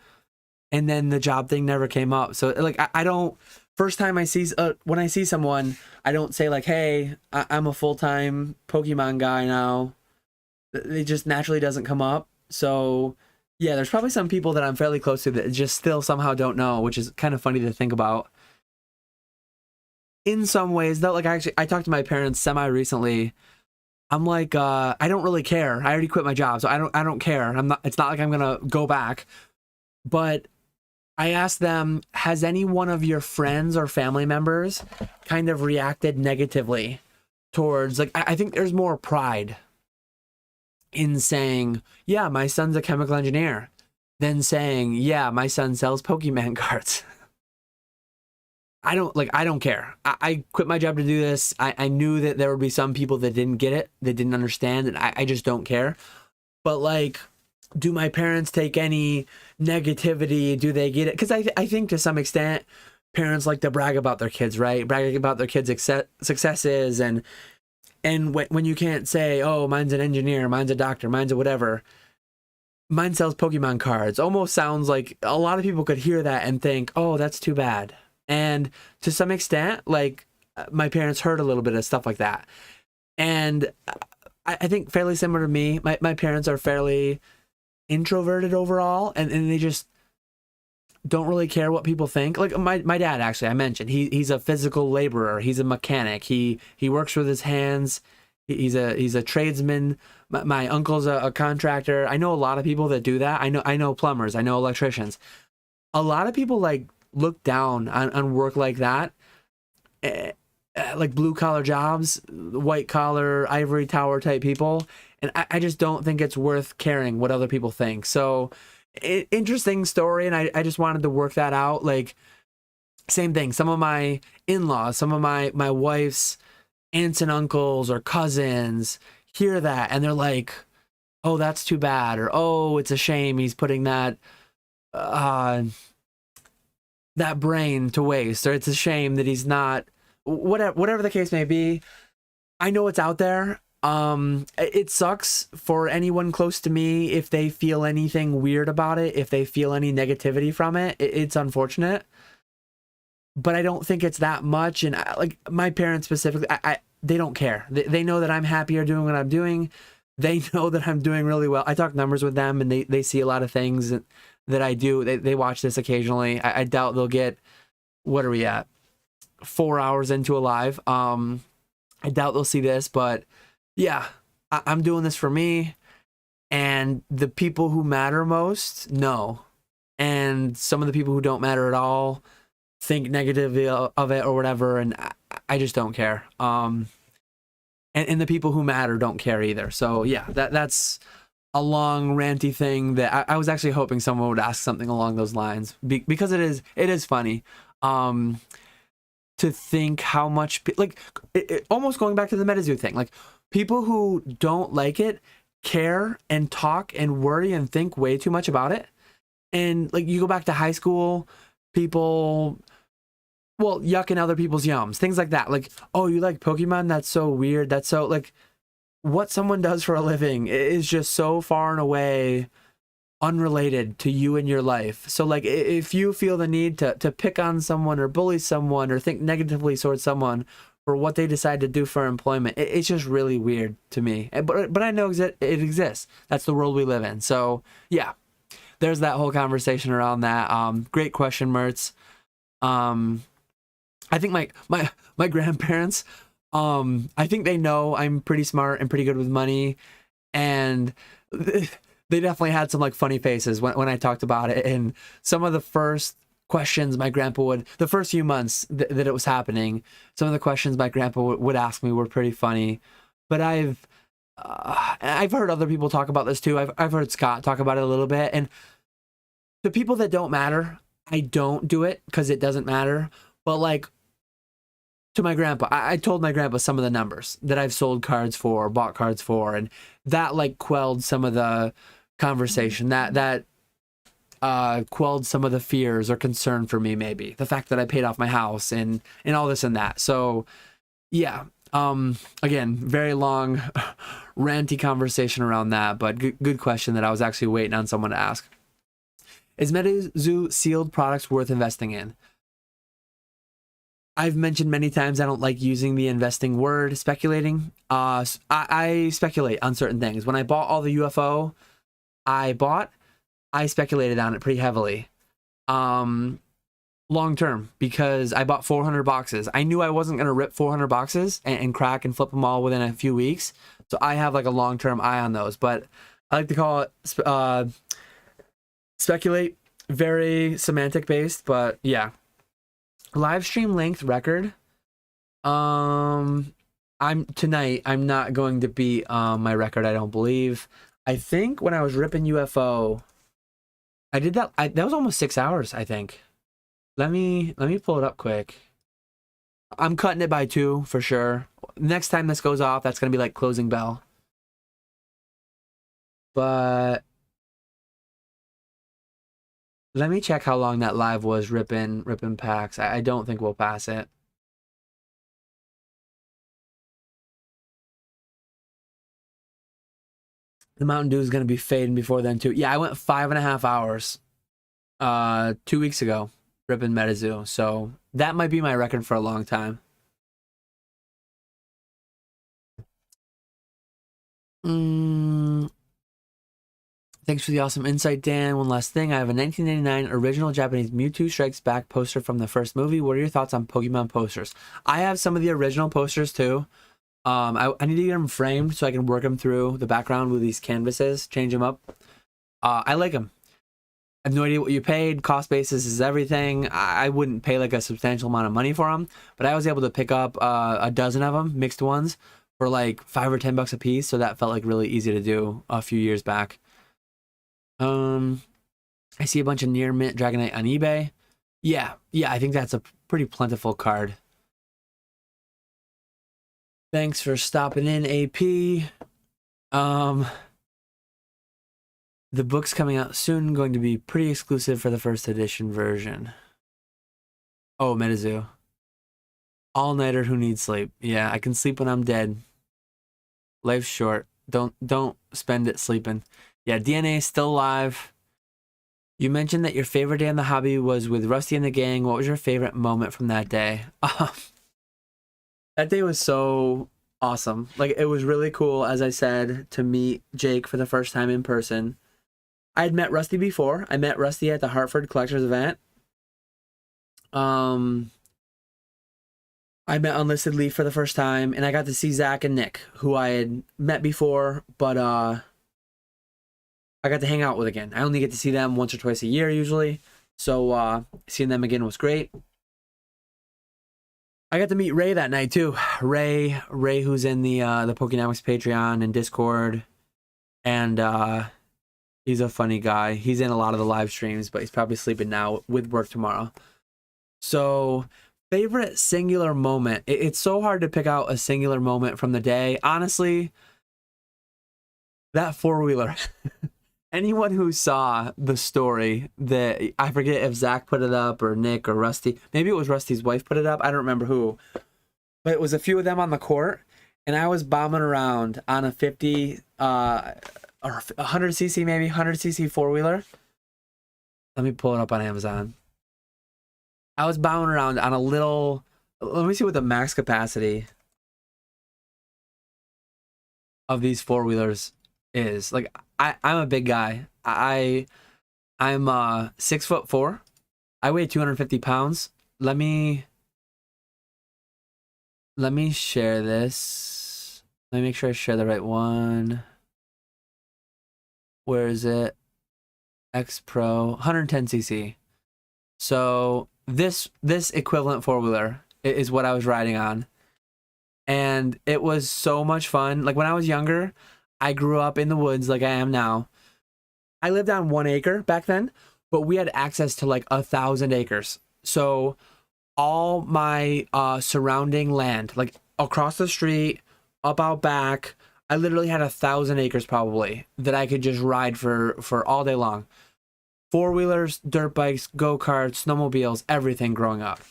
And then the job thing never came up. So like, I don't, first time I see, when I see someone, I don't say like, hey, I'm a full-time Pokemon guy now. It just naturally doesn't come up. So yeah, there's probably some people that I'm fairly close to that just still somehow don't know, which is kind of funny to think about. In some ways though, like I talked to my parents semi recently. I'm like, I don't really care. I already quit my job, so I don't care. It's not like I'm gonna go back. But I asked them, has any one of your friends or family members kind of reacted negatively towards, like, I think there's more pride in saying, yeah, my son's a chemical engineer, than saying, yeah, my son sells Pokemon cards. I don't care. I quit my job to do this. I knew that there would be some people that didn't get it, that didn't understand, and I just don't care. But like, do my parents take any negativity? Do they get it? Because I think to some extent, parents like to brag about their kids, right? Bragging about their kids' successes, and when you can't say, oh, mine's an engineer, mine's a doctor, mine's a whatever, mine sells Pokemon cards, almost sounds like a lot of people could hear that and think, oh, that's too bad. And to some extent, like, my parents heard a little bit of stuff like that. And I think fairly similar to me, my parents are fairly introverted overall, and they just don't really care what people think. Like my dad, actually, I mentioned, he's a physical laborer. He's a mechanic. He works with his hands. He's a tradesman. My uncle's a contractor. I know a lot of people that do that. I know plumbers. I know electricians. A lot of people like look down on work like that, like blue collar jobs, white collar, ivory tower type people. And I just don't think it's worth caring what other people think. So interesting story. And I just wanted to work that out. Like, same thing. Some of my in-laws, some of my wife's aunts and uncles or cousins hear that and they're like, oh, that's too bad. Or, oh, it's a shame he's putting that brain to waste, or it's a shame that he's not, whatever the case may be. I know it's out there. It sucks for anyone close to me if they feel anything weird about it, if they feel any negativity from it. It's unfortunate, but I don't think it's that much. And like my parents specifically, they don't care. They know that I'm happier doing what I'm doing. They know that I'm doing really well. I talk numbers with them, and they see a lot of things that I do. They watch this occasionally. I doubt they'll get what are we at? 4 hours into a live. I doubt they'll see this, but yeah, I'm doing this for me and the people who matter most. No. And some of the people who don't matter at all think negatively of it or whatever. And I just don't care. And the people who matter don't care either. So yeah, that's a long ranty thing that I was actually hoping someone would ask something along those lines because it is funny. To think how much like almost going back to the Metazoa thing, like people who don't like it care and talk and worry and think way too much about it. And like you go back to high school, people, well, yucking other people's yums, things like that. Like, oh, you like Pokemon? That's so weird. That's so like what someone does for a living is just so far and away unrelated to you and your life. So like if you feel the need to pick on someone or bully someone or think negatively towards someone for what they decide to do for employment, it's just really weird to me. But I know it exists. That's the world we live in. So yeah, there's that whole conversation around that. Great question, Mertz. I think my grandparents, I think they know I'm pretty smart and pretty good with money, and they definitely had some like funny faces when I talked about it. And some of the first questions my grandpa would, the first few months that it was happening, some of the questions my grandpa would ask me were pretty funny. But I've heard other people talk about this too. I've heard Scott talk about it a little bit. And the people that don't matter, I don't do it because it doesn't matter. But like to my grandpa, I told my grandpa some of the numbers that I've sold cards for, bought cards for, and that like quelled some of the conversation, that quelled some of the fears or concern for me, maybe the fact that I paid off my house and all this and that. So yeah, again, very long ranty conversation around that, but good question that I was actually waiting on someone to ask. Is Metazoa sealed products worth investing in? I've mentioned many times I don't like using the investing word, speculating. I speculate on certain things. When I bought all the UFO I speculated on it pretty heavily. Long term, because I bought 400 boxes. I knew I wasn't going to rip 400 boxes and crack and flip them all within a few weeks. So I have like a long-term eye on those. But I like to call it speculate, very semantic based, but yeah. Live stream length record. I'm not going to beat my record, I don't believe. I think when I was ripping UFO, I did that. That was almost 6 hours, I think. Let me pull it up quick. I'm cutting it by 2 for sure. Next time this goes off, that's gonna be like closing bell. But let me check how long that live was ripping packs. I don't think we'll pass it. The Mountain Dew is going to be fading before then too. Yeah, I went 5.5 hours 2 weeks ago ripping Metazoa. So that might be my record for a long time. Thanks for the awesome insight, Dan. One last thing. I have a 1999 original Japanese Mewtwo Strikes Back poster from the first movie. What are your thoughts on Pokemon posters? I have some of the original posters too. I need to get them framed so I can work them through the background with these canvases, change them up. I like them. I have no idea what you paid. Cost basis is everything. I wouldn't pay like a substantial amount of money for them, but I was able to pick up a dozen of them, mixed ones, for like $5 or $10 a piece. So that felt like really easy to do a few years back. I see a bunch of near mint Dragonite on eBay. Yeah, I think that's a pretty plentiful card. Thanks for stopping in, AP. The book's coming out soon, going to be pretty exclusive for the first edition version. Oh, Metazoa. All-nighter who needs sleep. Yeah, I can sleep when I'm dead. Life's short. Don't spend it sleeping. Yeah, DNA is still alive. You mentioned that your favorite day in the hobby was with Rusty and the gang. What was your favorite moment from that day? That day was so awesome. Like, it was really cool, as I said, to meet Jake for the first time in person. I had met Rusty before. I met Rusty at the Hartford Collectors event. I met Unlisted Leaf for the first time, and I got to see Zach and Nick, who I had met before, but I got to hang out with again. I only get to see them once or twice a year usually, so seeing them again was great. I got to meet Ray that night too. Ray, who's in the Pokenomics Patreon and Discord, and he's a funny guy. He's in a lot of the live streams, but he's probably sleeping now with work tomorrow. So, favorite singular moment. It's so hard to pick out a singular moment from the day. Honestly, that four-wheeler. Anyone who saw the story that, I forget if Zach put it up or Nick or Rusty. Maybe it was Rusty's wife put it up. I don't remember who. But it was a few of them on the court, and I was bombing around on a 50 or 100cc, maybe 100cc four-wheeler. Let me pull it up on Amazon. I was bombing around on a little, let me see what the max capacity of these four-wheelers is. Like, I'm a big guy. I'm 6'4". I weigh 250 pounds. Let me share this. Let me make sure I share the right one. Where is it? X Pro 110cc. So this equivalent four-wheeler is what I was riding on, and it was so much fun. Like, when I was younger, I grew up in the woods like I am now. I lived on 1 acre back then, but we had access to like 1,000 acres. So all my surrounding land, like across the street, up out back, I literally had 1,000 acres probably that I could just ride for all day long. Four-wheelers, dirt bikes, go-karts, snowmobiles, everything growing up.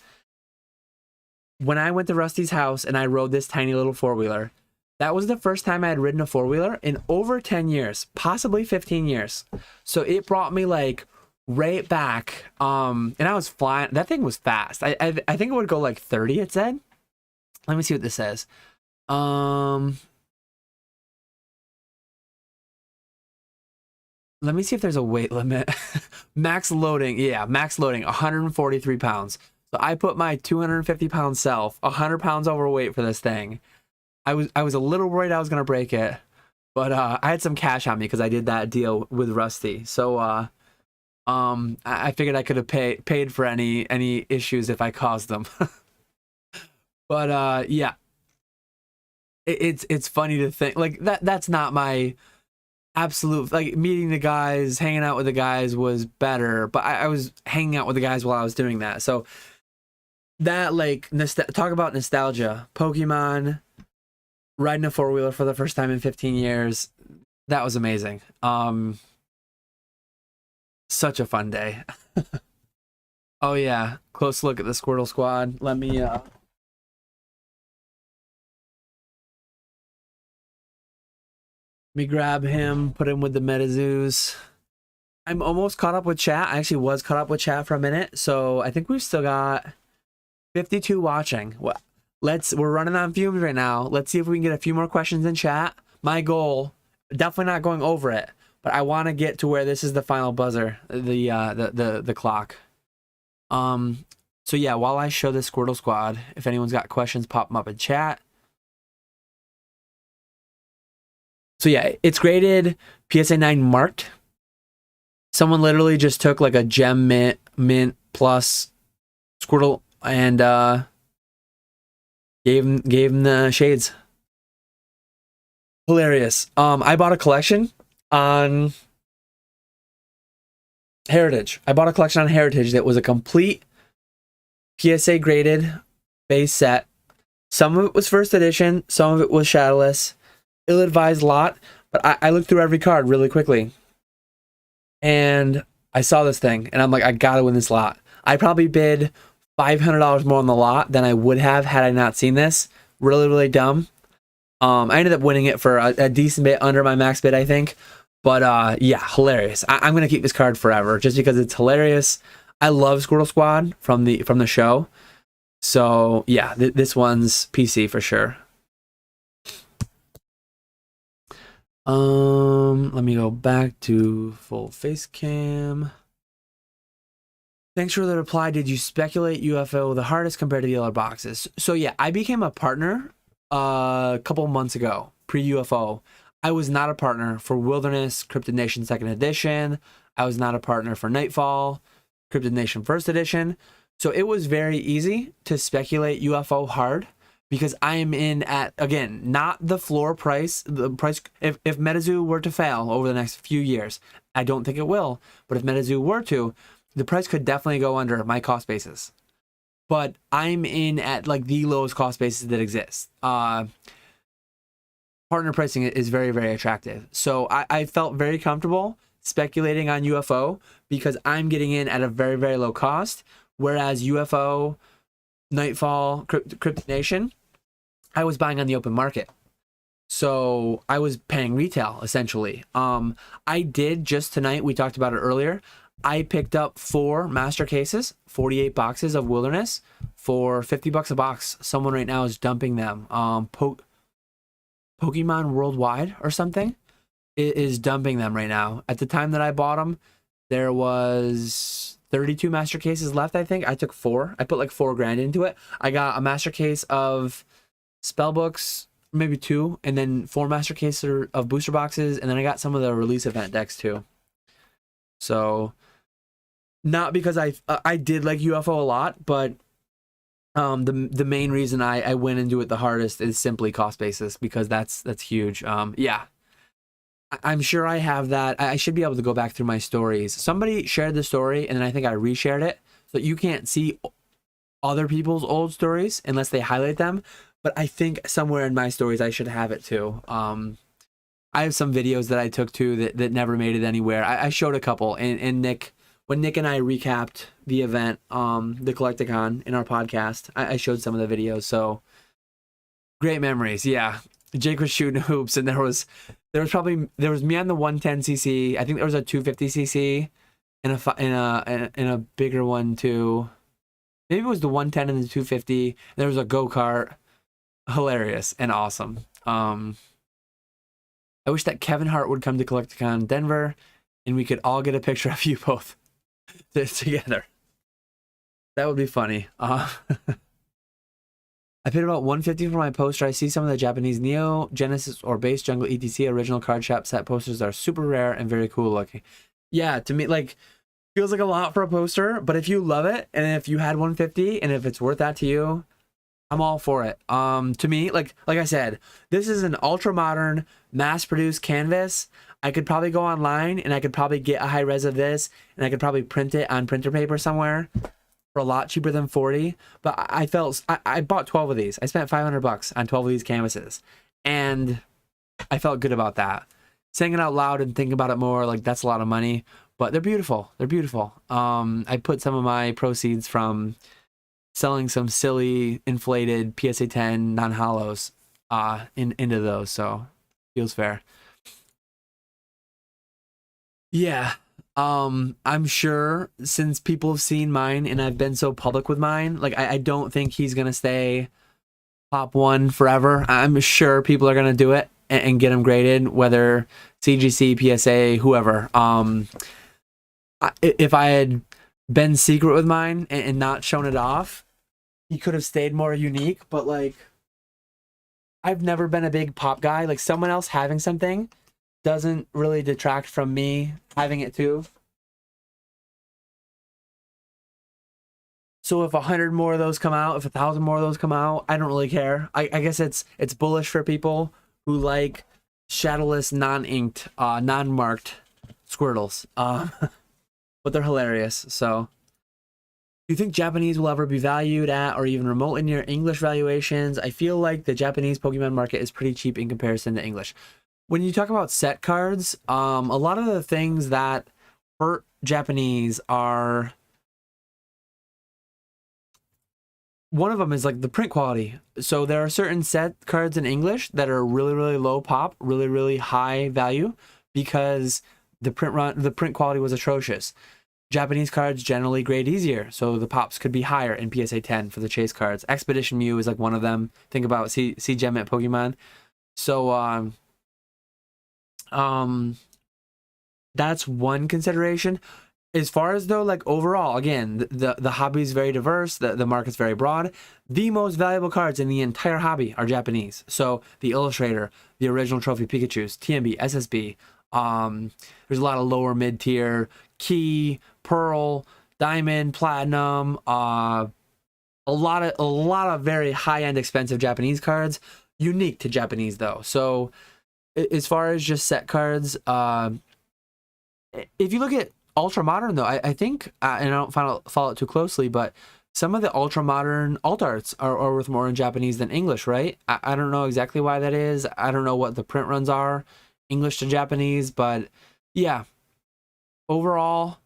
When I went to Rusty's house and I rode this tiny little four-wheeler, that was the first time I had ridden a four-wheeler in over 10 years, possibly 15 years. So it brought me like right back. And I was flying. That thing was fast. I think it would go like 30, it said. Let me see what this says. Let me see if there's a weight limit. Max loading. Yeah, max loading, 143 pounds. So I put my 250-pound self 100 pounds overweight for this thing. I was a little worried I was gonna break it, but I had some cash on me because I did that deal with Rusty. So I figured I could have paid for any issues if I caused them. But yeah, it's funny to think like that's not my absolute, like, meeting the guys, hanging out with the guys was better, but I was hanging out with the guys while I was doing that. So that, like, talk about nostalgia. Pokemon, riding a four-wheeler for the first time in 15 years. That was amazing. Such a fun day. Oh yeah, close look at the Squirtle Squad. Let me grab him, put him with the Metazoos. I'm almost caught up with chat. I actually was caught up with chat for a minute, so I think we've still got 52 watching. We're running on fumes right now. Let's see if we can get a few more questions in chat. My goal, definitely not going over it, but I want to get to where this is the final buzzer, the clock. So yeah, while I show the Squirtle Squad, if anyone's got questions, pop them up in chat. So yeah, it's graded PSA 9 marked. Someone literally just took like a gem mint plus Squirtle and gave him the shades. Hilarious. I bought a collection on Heritage. That was a complete PSA graded base set. Some of it was first edition, some of it was shadowless. Ill-advised lot, but I looked through every card really quickly. And I saw this thing, and I'm like, I gotta win this lot. I probably bid $500 more on the lot than I would have had I not seen this. Really, really dumb. I ended up winning it for a decent bit under my max bid, I think. But yeah, hilarious. I'm gonna keep this card forever just because it's hilarious. I love Squirtle Squad from the show. So yeah, this one's PC for sure. Let me go back to full face cam. Thanks for the reply. Did you speculate UFO the hardest compared to the other boxes? So yeah, I became a partner a couple months ago, pre-UFO. I was not a partner for Wilderness, Cryptid Nation 2nd Edition. I was not a partner for Nightfall, Cryptid Nation 1st Edition. So it was very easy to speculate UFO hard because I am in at, again, not the floor price. The price, if Metazoa were to fail over the next few years, I don't think it will, but if Metazoa were to, the price could definitely go under my cost basis. But I'm in at like the lowest cost basis that exists. Partner pricing is very, very attractive. So I felt very comfortable speculating on UFO because I'm getting in at a very, very low cost. Whereas UFO, Nightfall, Cryptid Nation, I was buying on the open market. So I was paying retail essentially. I did just tonight, we talked about it earlier. I picked up 4 master cases, 48 boxes of Wilderness for $50 a box. Someone right now is dumping them. Pokemon Worldwide or something is dumping them right now. At the time that I bought them, there was 32 master cases left, I think. I took 4. I put like $4 grand into it. I got a master case of spell books, maybe 2, and then 4 master cases of booster boxes, and then I got some of the release event decks too. So not because I did like UFO a lot, but the main reason I went into it the hardest is simply cost basis because that's huge. Yeah, I'm sure I have that. I should be able to go back through my stories. Somebody shared the story and then I think I reshared it, so you can't see other people's old stories unless they highlight them. But I think somewhere in my stories I should have it too. I have some videos that I took too that never made it anywhere. I showed a couple, and Nick, when Nick and I recapped the event, the Collecticon in our podcast, I showed some of the videos. So great memories. Yeah, Jake was shooting hoops, and there was me on the 110cc. I think there was a 250cc and a bigger one too. Maybe it was the 110 and the 250. And there was a go-kart. Hilarious and awesome. I wish that Kevin Hart would come to Collecticon Denver and we could all get a picture of you both together. That would be funny. I paid about $150 for my poster. I see some of the Japanese Neo, Genesis, or Base Jungle ETC original card shop set posters are super rare and very cool looking. Yeah, to me, like, feels like a lot for a poster, but if you love it and if you had $150 and if it's worth that to you, I'm all for it. To me, like I said, this is an ultra modern, mass-produced canvas. I could probably go online and I could probably get a high res of this and I could probably print it on printer paper somewhere for a lot cheaper than 40. But I bought 12 of these. I spent $500 on 12 of these canvases, and I felt good about that. Saying it out loud and thinking about it more, like, that's a lot of money, but they're beautiful. They're beautiful. I put some of my proceeds from selling some silly inflated PSA 10 non-hollows into those, so feels fair. Yeah, I'm sure since people have seen mine and I've been so public with mine, like, I don't think he's gonna stay top 1 forever. I'm sure people are gonna do it and get him graded, whether CGC, PSA, whoever. If I had been secret with mine and not shown it off, he could have stayed more unique. But, like, I've never been a big pop guy. Like, someone else having something doesn't really detract from me having it too. So if 100 more of those come out, if 1,000 more of those come out, I don't really care. I guess it's bullish for people who like shadowless, non-inked, non-marked Squirtles. But they're hilarious. So, do you think Japanese will ever be valued at or even remotely near English valuations? I feel like the Japanese Pokemon market is pretty cheap in comparison to English. When you talk about set cards, a lot of the things that hurt Japanese are... One of them is like the print quality. So there are certain set cards in English that are really, really low pop, really, really high value because the print quality was atrocious. Japanese cards generally grade easier, so the pops could be higher in PSA 10 for the chase cards. Expedition Mew is like one of them. Think about C Gem at Pokemon. So that's one consideration. As far as though, like overall, again, the hobby is very diverse. The market's very broad. The most valuable cards in the entire hobby are Japanese. So the Illustrator, the original Trophy Pikachu's, TMB, SSB. There's a lot of lower mid tier, Key, Pearl, Diamond, Platinum. A lot of very high end expensive Japanese cards, unique to Japanese though. So as far as just set cards, if you look at ultra modern though, I think and I don't follow it too closely, but some of the ultra modern alt arts are worth more in Japanese than English, right? I don't know exactly why that is. I don't know what the print runs are English to Japanese, but yeah, overall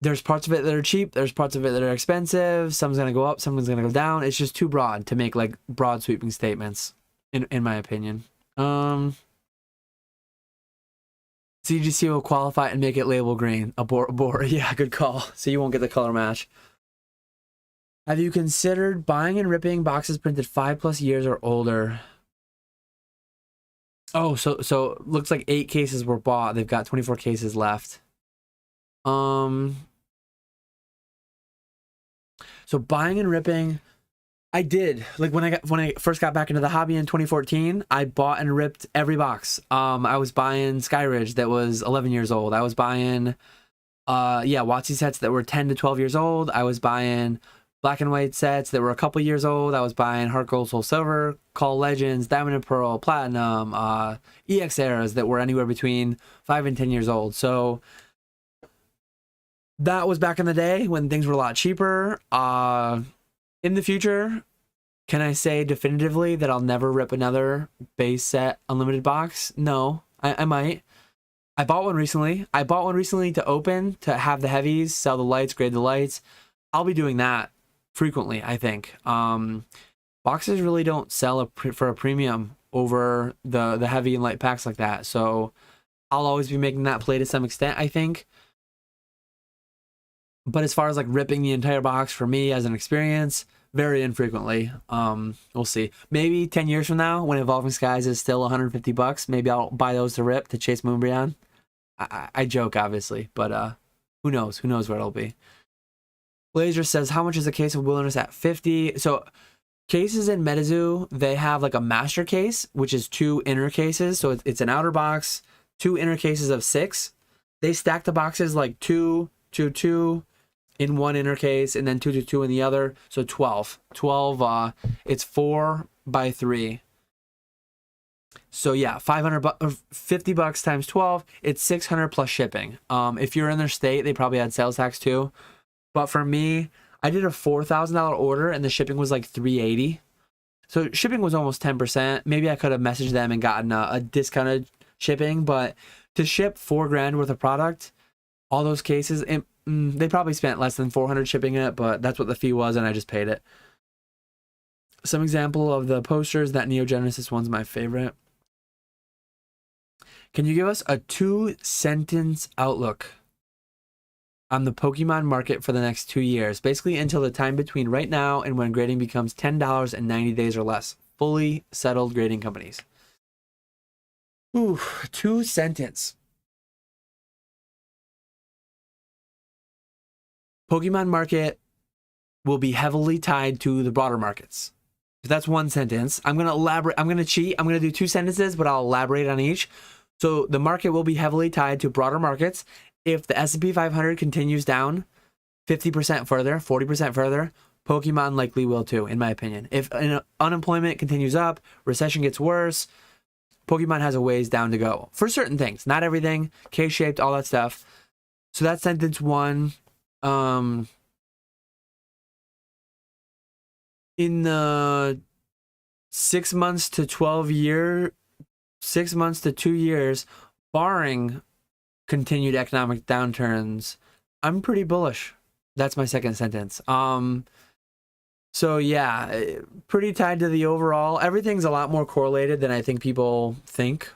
there's parts of it that are cheap, there's parts of it that are expensive, some's gonna go up, someone's gonna go down. It's just too broad to make like broad sweeping statements in my opinion. CGC will qualify and make it label green. Abort. Yeah, good call. So you won't get the color match. Have you considered buying and ripping boxes printed 5+ years or older? Oh, so looks like 8 cases were bought. They've got 24 cases left. So buying and ripping, I did. Like when I first got back into the hobby in 2014, I bought and ripped every box. I was buying Skyridge that was 11 years old. I was buying WotC sets that were 10 to 12 years old. I was buying black and white sets that were a couple years old. I was buying Heart Gold, Soul Silver, Call Legends, Diamond and Pearl, Platinum, EX eras that were anywhere between 5 and 10 years old. So that was back in the day when things were a lot cheaper. In the future, can I say definitively that I'll never rip another base set unlimited box? No, I might. I bought one recently. To open, to have the heavies, sell the lights, grade the lights. I'll be doing that frequently, I think. Boxes really don't sell for a premium over the heavy and light packs like that. So I'll always be making that play to some extent, I think. But as far as like ripping the entire box for me as an experience, very infrequently. We'll see. Maybe 10 years from now, when Evolving Skies is still $150, maybe I'll buy those to rip to chase Moonbryon. I joke, obviously, but who knows? Who knows where it'll be? Blazer says, how much is a case of Wilderness at 50? So cases in Metazoa, they have like a master case, which is 2 inner cases. So it's an outer box, 2 inner cases of 6. They stack the boxes like 2, 2, 2 in one inner case, and then 2 to 2 in the other. So 12. It's 4 by 3. So yeah, $50 times 12, it's 600 plus shipping. If you're in their state, they probably had sales tax too. But for me, I did a $4,000 order and the shipping was like $380. So shipping was almost 10%. Maybe I could have messaged them and gotten a discounted shipping, but to ship $4,000 worth of product, all those cases, they probably spent less than 400 shipping it, but that's what the fee was and I just paid it. Some example of the posters, that Neo Genesis one's my favorite. Can you give us a 2-sentence outlook on the Pokemon market for the next 2 years, basically until the time between right now and when grading becomes $10 and 90 days or less? Fully settled grading companies. Ooh, 2-sentence. Pokemon market will be heavily tied to the broader markets. If that's 1 sentence, I'm going to elaborate. I'm going to cheat. I'm going to do 2 sentences, but I'll elaborate on each. So the market will be heavily tied to broader markets. If the S&P 500 continues down 50% further, 40% further, Pokemon likely will too, in my opinion. If unemployment continues up, recession gets worse, Pokemon has a ways down to go for certain things. Not everything, K-shaped, all that stuff. So that's sentence 1. In the 6 months to 2 years, barring continued economic downturns, I'm pretty bullish. That's my second sentence. So yeah, pretty tied to the overall. Everything's a lot more correlated than I think people think.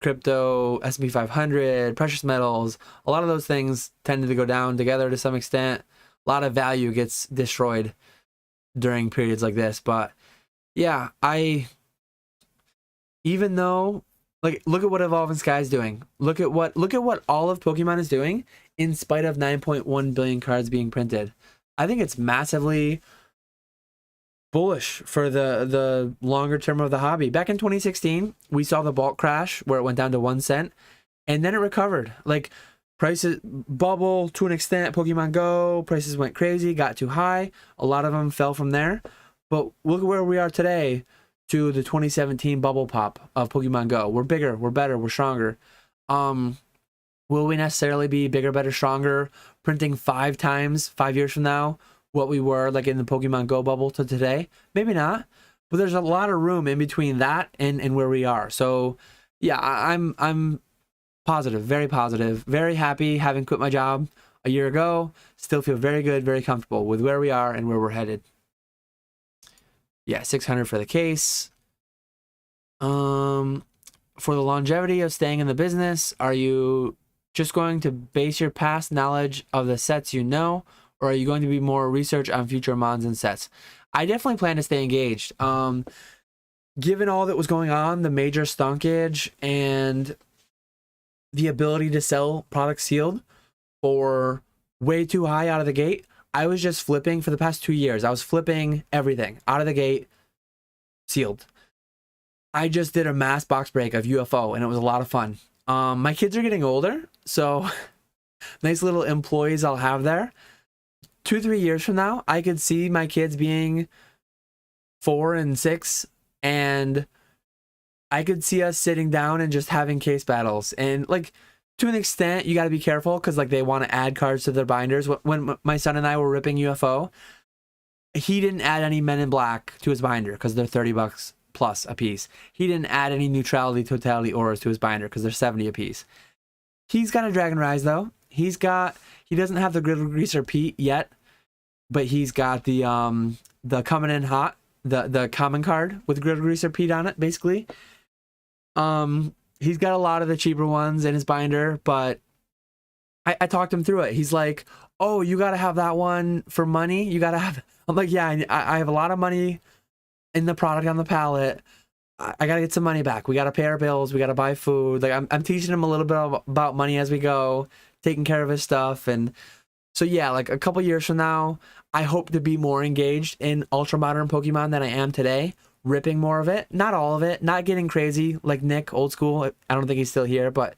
Crypto, S&P 500, precious metals, a lot of those things tended to go down together to some extent. A lot of value gets destroyed during periods like this. But yeah, even though Like, look at what Evolving Sky is doing. Look at what all of Pokemon is doing in spite of 9.1 billion cards being printed. I think it's massively bullish for the longer term of the hobby. Back in 2016, we saw the bulk crash where it went down to 1 cent, and then it recovered. Like, prices bubble to an extent. Pokemon Go prices went crazy, got too high. A lot of them fell from there. But look at where we are today to the 2017 bubble pop of Pokemon Go. We're bigger, we're better, we're stronger. Will we necessarily be bigger, better, stronger, printing 5 times 5 years from now what we were like in the Pokemon Go bubble to today? Maybe not, but there's a lot of room in between that and where we are. So yeah, I'm positive, very happy having quit my job a year ago. Still feel very good, very comfortable with where we are and where we're headed. Yeah, 600 for the case. For the longevity of staying in the business, are you just going to base your past knowledge of the sets you know, or are you going to be more research on future mons and sets? I definitely plan to stay engaged. Given all that was going on, the major stonkage and the ability to sell products sealed for way too high out of the gate, I was just flipping for the past 2 years. I was flipping everything out of the gate, sealed. I just did a mass box break of UFO, and it was a lot of fun. My kids are getting older, so nice little employees I'll have there. 2-3 years from now, I could see my kids being 4 and 6, and I could see us sitting down and just having case battles. And like, to an extent, you got to be careful because like they want to add cards to their binders. When my son and I were ripping UFO, he didn't add any Men in Black to his binder because they're $30 plus a piece. He didn't add any Neutrality, Totality auras to his binder because they're $70 a piece. He's got a Dragon Rise though. He doesn't have the Griddle Greaser Pete yet, but he's got the coming in hot, the common card with Griddle Greaser Pete on it, basically. He's got a lot of the cheaper ones in his binder, but I talked him through it. He's like, oh, you got to have that one for money. You got to have, I'm like, yeah, I have a lot of money in the product on the pallet. I got to get some money back. We got to pay our bills. We got to buy food. Like I'm teaching him a little bit about money as we go, taking care of his stuff. And so, yeah, like a couple years from now, I hope to be more engaged in ultra modern Pokemon than I am today. Ripping more of it, not all of it, not getting crazy like Nick, old school. I don't think he's still here, but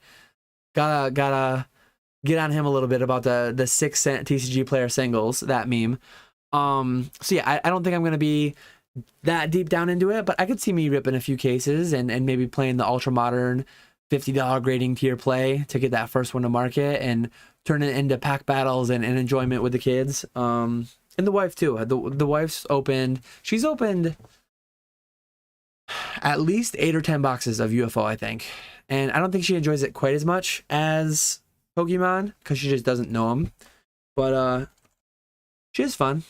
gotta get on him a little bit about the 6 cent TCG player singles, that meme. So yeah, I don't think I'm gonna be that deep down into it, but I could see me ripping a few cases and maybe playing the ultra modern $50 grading tier play to get that first one to market and turn it into pack battles and enjoyment with the kids. And the wife too. The wife's opened. She's opened at least 8 or 10 boxes of UFO, I think. And I don't think she enjoys it quite as much as Pokemon because she just doesn't know them. But she has fun.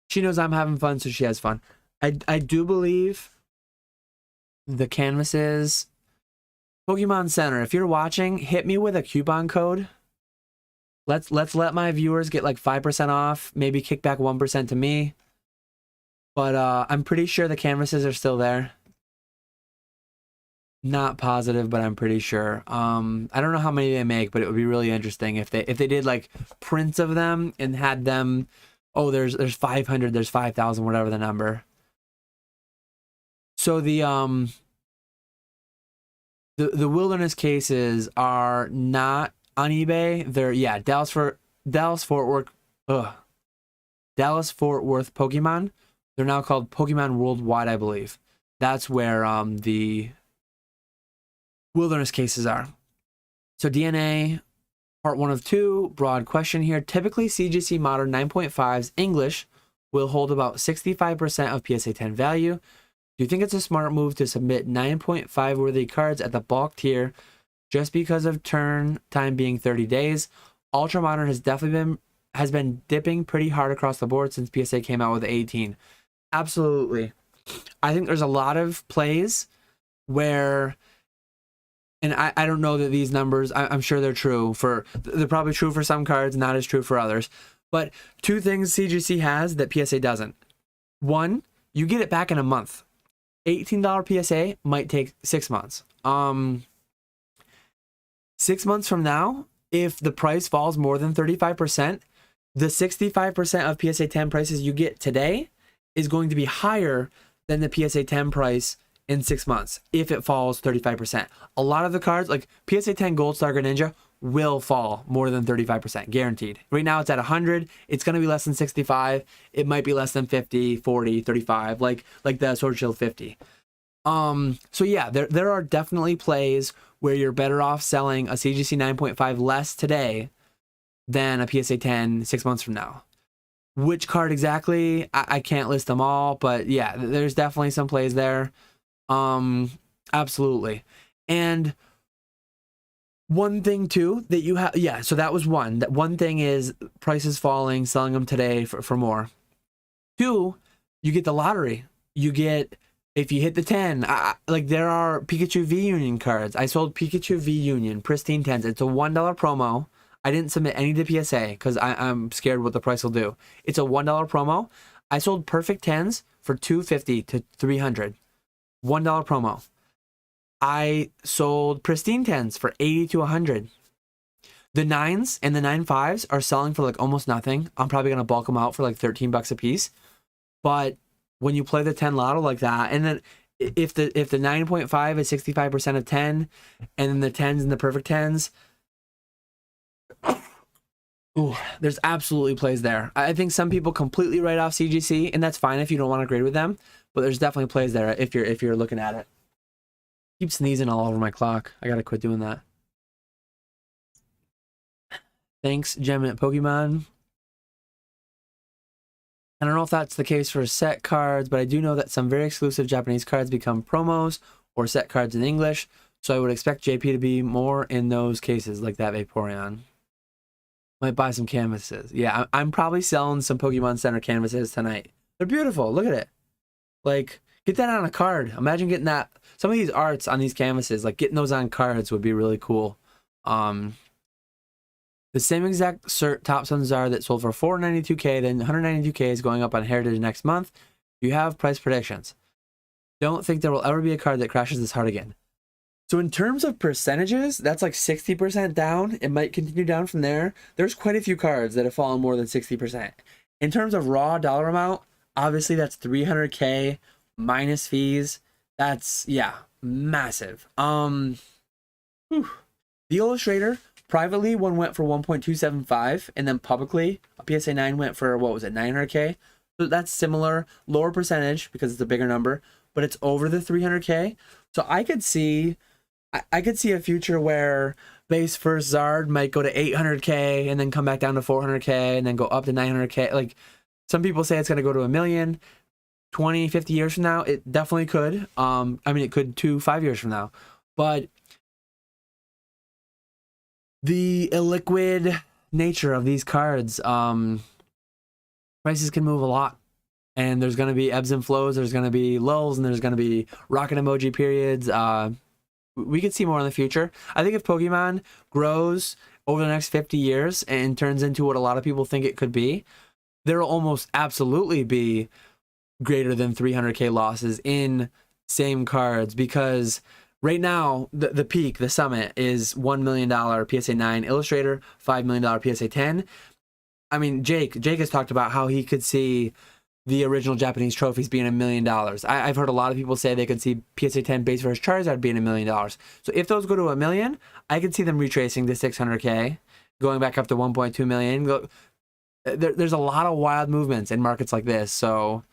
She knows I'm having fun, so she has fun. I do believe the canvases. Pokemon Center, if you're watching, hit me with a coupon code. Let's let my viewers get like 5% off, maybe kick back 1% to me. But I'm pretty sure the canvases are still there. Not positive, but I'm pretty sure. I don't know how many they make, but it would be really interesting if they did like prints of them and had them. Oh, there's 500, there's 5,000, whatever the number. So the wilderness cases are not on eBay. They're Dallas Fort Worth Pokemon. They're now called Pokemon Worldwide, I believe. That's where the wilderness cases are. So DNA, part 1 of 2, broad question here. Typically, CGC Modern 9.5's English will hold about 65% of PSA 10 value. Do you think it's a smart move to submit 9.5 worthy cards at the bulk tier just because of turn time being 30 days? Ultra Modern has been dipping pretty hard across the board since PSA came out with 18. Absolutely. I think there's a lot of plays where, and I don't know that these numbers, I'm sure they're true they're probably true for some cards, not as true for others. But 2 things CGC has that PSA doesn't. 1, you get it back in a month. $18 PSA might take 6 months. 6 months from now, if the price falls more than 35%, the 65% of PSA 10 prices you get today is going to be higher than the PSA 10 price in 6 months if it falls 35%. A lot of the cards, like PSA 10 Gold Star Greninja, will fall more than 35%, guaranteed. Right now it's at 100. It's going to be less than 65. It might be less than 50, 40, 35, like the Sword Shield 50. So yeah, there are definitely plays where you're better off selling a CGC 9.5 less today than a PSA 10 6 months from now. Which card exactly? I can't list them all, but yeah, there's definitely some plays there. Absolutely. And one thing too that you have, yeah, so that was one. That one thing is prices falling, selling them today for more. Two, you get the lottery. You get, if you hit the 10, like there are Pikachu V Union cards. I sold Pikachu V Union, pristine 10s. It's a $1 promo. I didn't submit any to PSA because I'm scared what the price will do. It's a $1 promo. I sold perfect 10s for $250 to $300. $1 promo. I sold pristine 10s for $80 to $100. The 9s and the 9.5s are selling for like almost nothing. I'm probably going to bulk them out for like $13 a piece. But when you play the 10 lotto like that, and then if the 9.5 is 65% of 10, and then the 10s and the perfect 10s, ooh, there's absolutely plays there. I think some people completely write off CGC, and that's fine if you don't want to grade with them. But there's definitely plays there if you're looking at it. Keep sneezing all over my clock. I gotta quit doing that. Thanks, Gem at Pokemon. I don't know if that's the case for set cards, but I do know that some very exclusive Japanese cards become promos or set cards in English. So I would expect JP to be more in those cases, like that Vaporeon. Might buy some canvases. Yeah, I'm probably selling some Pokemon Center canvases tonight. They're beautiful. Look at it. Like, get that on a card. Imagine getting that. Some of these arts on these canvases, like getting those on cards would be really cool. The same exact cert Top Suns are that sold for $492K, then $192K is going up on Heritage next month. You have price predictions. Don't think there will ever be a card that crashes this hard again. So in terms of percentages, that's like 60% down. It might continue down from there. There's quite a few cards that have fallen more than 60%. In terms of raw dollar amount, obviously that's $300K minus fees. That's, yeah, massive. The Illustrator, privately, one went for 1.275, and then publicly, a PSA 9 went for, what was it, 900K? So that's similar, lower percentage because it's a bigger number, but it's over the 300K. So I could see a future where base first Zard might go to 800K and then come back down to 400K and then go up to 900K. Like, some people say it's going to go to 1 million. 20, 50 years from now, it definitely could. I mean, it could 5 years from now. But the illiquid nature of these cards, prices can move a lot. And there's going to be ebbs and flows. There's going to be lulls, and there's going to be rocket emoji periods. We could see more in the future. I think if Pokemon grows over the next 50 years and turns into what a lot of people think it could be, there will almost absolutely be greater than 300K losses in same cards, because right now the peak, the summit, is $1 million PSA 9 Illustrator, $5 million PSA 10. I mean, Jake has talked about how he could see the original Japanese trophies being $1 million. I've heard a lot of people say they could see PSA 10 base versus Charizard being $1 million. So if those go to 1 million, I could see them retracing to 600K, going back up to 1.2 million. There's a lot of wild movements in markets like this. So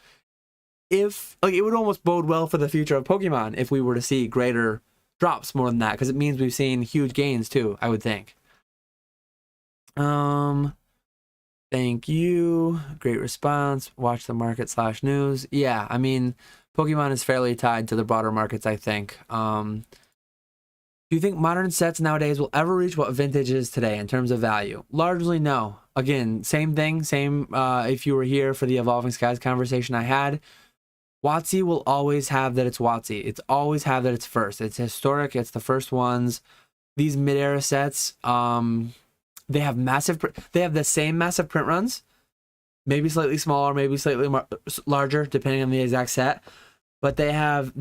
if, like, it would almost bode well for the future of Pokemon if we were to see greater drops more than that, because it means we've seen huge gains too, I would think. Thank you. Great response. Watch the market /news. Yeah, I mean, Pokemon is fairly tied to the broader markets, I think. Do you think modern sets nowadays will ever reach what vintage is today in terms of value? Largely no. Again, same thing. If you were here for the Evolving Skies conversation I had, WotC will always have that it's WotC. It's always have that it's first. It's historic. It's the first ones. These mid-era sets, they have the same massive print runs, maybe slightly smaller, maybe slightly larger, depending on the exact set. but they have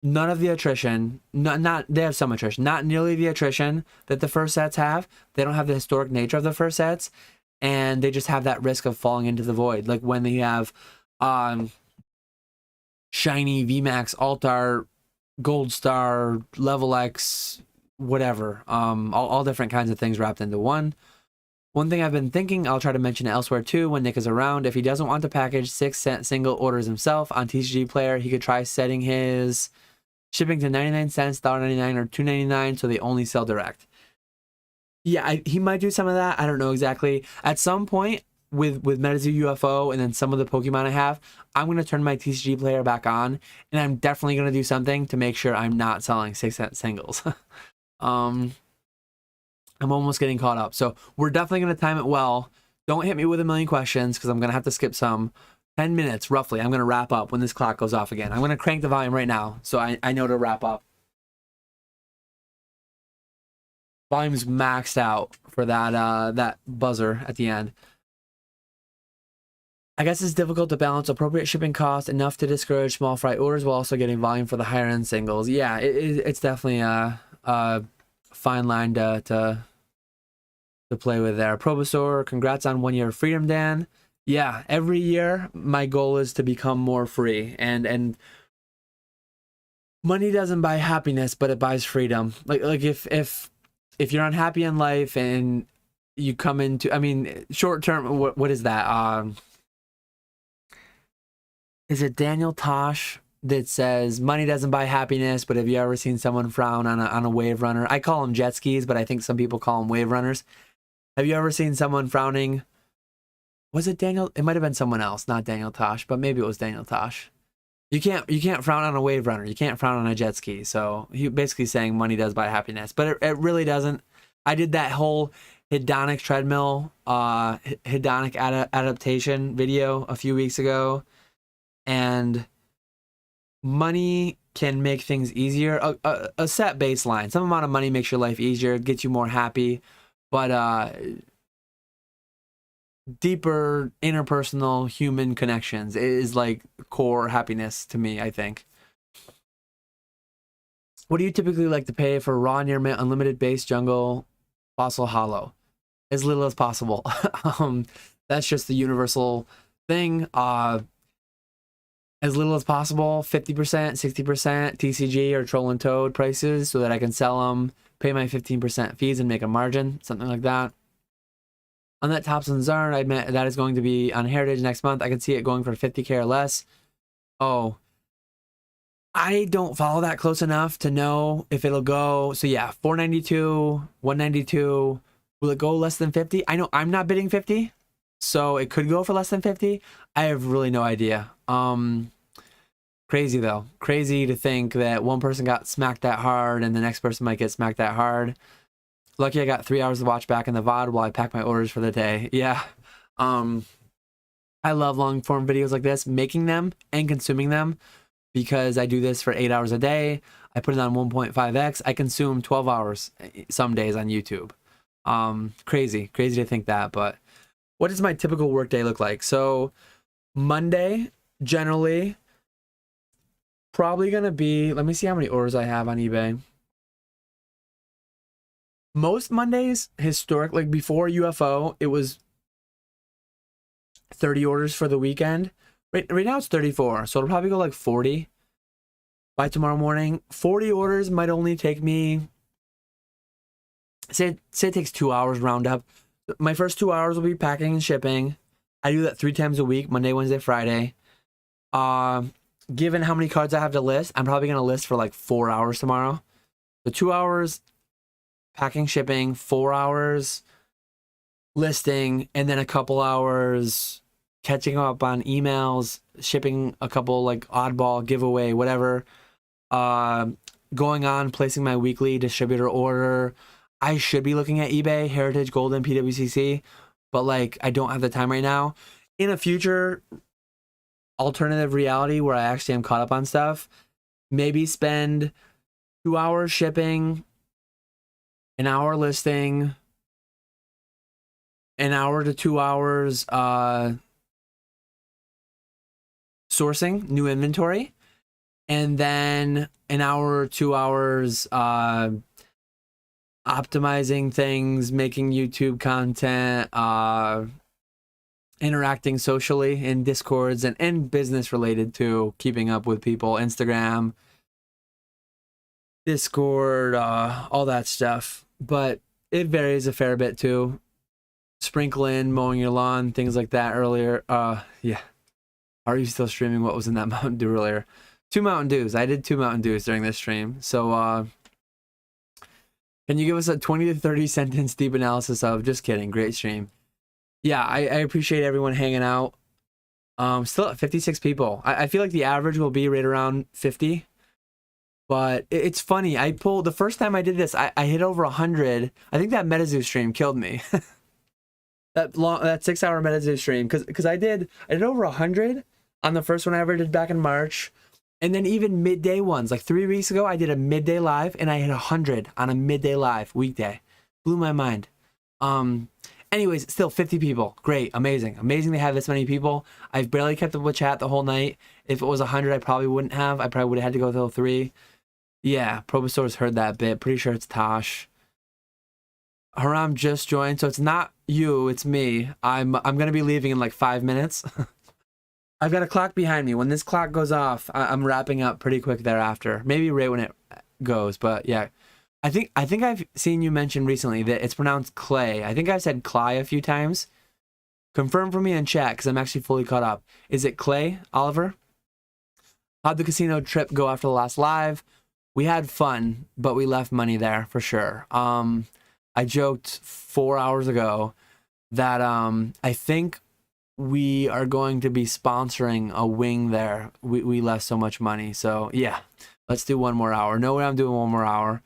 none of the attrition. Not they have some attrition, not nearly the attrition that the first sets have. They don't have the historic nature of the first sets, and they just have that risk of falling into the void. Like when they have shiny VMAX, Altar, Gold Star, Level X, whatever. All different kinds of things wrapped into one. One thing I've been thinking, I'll try to mention it elsewhere too when Nick is around. If he doesn't want to package 6-cent single orders himself on TCG Player, he could try setting his shipping to 99 cents, $1.99, or $2.99 so they only sell direct. Yeah, he might do some of that. I don't know exactly. At some point with Metazoa UFO and then some of the Pokemon I have, I'm going to turn my TCG Player back on, and I'm definitely going to do something to make sure I'm not selling 6-cent singles. I'm almost getting caught up. So we're definitely going to time it well. Don't hit me with a million questions because I'm going to have to skip some. 10 minutes, roughly. I'm going to wrap up when this clock goes off again. I'm going to crank the volume right now so I know to wrap up. Volume's maxed out for that buzzer at the end. I guess it's difficult to balance appropriate shipping costs enough to discourage small fry orders while also getting volume for the higher end singles. Yeah, it's definitely a fine line to play with there. Probosaur, congrats on 1 year of freedom, Dan. Yeah, every year my goal is to become more free, and money doesn't buy happiness, but it buys freedom. Like if you're unhappy in life and you come into, I mean, short term, what is that? Is it Daniel Tosh that says money doesn't buy happiness, but have you ever seen someone frown on a wave runner? I call them jet skis, but I think some people call them wave runners. Have you ever seen someone frowning? Was it Daniel? It might have been someone else, not Daniel Tosh, but maybe it was Daniel Tosh. You can't frown on a wave runner. You can't frown on a jet ski. So he basically saying money does buy happiness, but it really doesn't. I did that whole hedonic treadmill, hedonic adaptation video a few weeks ago, and money can make things easier. A set baseline, some amount of money makes your life easier, gets you more happy, but deeper interpersonal human connections is like core happiness to me, I think. What do you typically like to pay for raw near mint unlimited base jungle fossil hollow? As little as possible. That's just the universal thing. As little as possible, 50%, 60% TCG or Troll and Toad prices so that I can sell them, pay my 15% fees and make a margin, something like that. On that Thompson Zarn, I admit that is going to be on Heritage next month. I can see it going for 50K or less. Oh, I don't follow that close enough to know if it'll go. So yeah, 492, 192. Will it go less than 50? I know I'm not bidding 50, so it could go for less than 50. I have really no idea. Crazy though. Crazy to think that one person got smacked that hard and the next person might get smacked that hard. Lucky I got 3 hours to watch back in the VOD while I pack my orders for the day. Yeah. I love long form videos like this, making them and consuming them because I do this for 8 hours a day. I put it on 1.5x. I consume 12 hours some days on YouTube. Crazy to think that, but what does my typical workday look like? So Monday, generally, probably going to be, let me see how many orders I have on eBay. Most Mondays, historically, like before UFO, it was 30 orders for the weekend. Right now it's 34, so it'll probably go like 40 by tomorrow morning. 40 orders might only take me, say it takes 2 hours round up. My first 2 hours will be packing and shipping. I do that 3 times a week, Monday, Wednesday, Friday. Given how many cards I have to list, I'm probably going to list for like 4 hours tomorrow. So 2 hours packing, shipping, 4 hours listing, and then a couple hours catching up on emails, shipping a couple like oddball giveaway, whatever. Going on, placing my weekly distributor order. I should be looking at eBay, Heritage, Golden, PWCC, but like I don't have the time right now. In a future alternative reality where I actually am caught up on stuff, maybe spend 2 hours shipping, an hour listing, an hour to 2 hours sourcing new inventory, and then an hour or 2 hours optimizing things, making YouTube content, interacting socially in Discords and business related to keeping up with people, Instagram, Discord, all that stuff. But it varies a fair bit too. Sprinkle in mowing your lawn, things like that earlier. Yeah. Are you still streaming? What was in that Mountain Dew earlier? 2 Mountain Dews. I did 2 Mountain Dews during this stream. So, can you give us a 20 to 30 sentence deep analysis of? Just kidding. Great stream. Yeah, I appreciate everyone hanging out. Still at 56 people. I feel like the average will be right around 50. But it's funny. The first time I did this, I hit over 100. I think that Metazoa stream killed me. that 6-hour Metazoa stream. Because I did over 100 on the first one I ever did back in March. And then even midday ones. Like 3 weeks ago, I did a midday live and I hit 100 on a midday live weekday. Blew my mind. Anyways, still 50 people. Great. Amazing. Amazing to have this many people. I've barely kept up with chat the whole night. If it was 100, I probably wouldn't have. I probably would have had to go till 3. Yeah, Probosaur's heard that bit. Pretty sure it's Tosh. Haram just joined, so it's not you, it's me. I'm gonna be leaving in like 5 minutes. I've got a clock behind me. When this clock goes off, I'm wrapping up pretty quick thereafter. Maybe right when it goes, but yeah. I think I've seen you mention recently that it's pronounced Clay. I think I've said Clay a few times. Confirm for me in chat because I'm actually fully caught up. Is it Clay, Oliver? How'd the casino trip go after the last live? We had fun, but we left money there for sure. I joked 4 hours ago that I think we are going to be sponsoring a wing there. We left so much money. So yeah, let's do 1 more hour. No way I'm doing 1 more hour.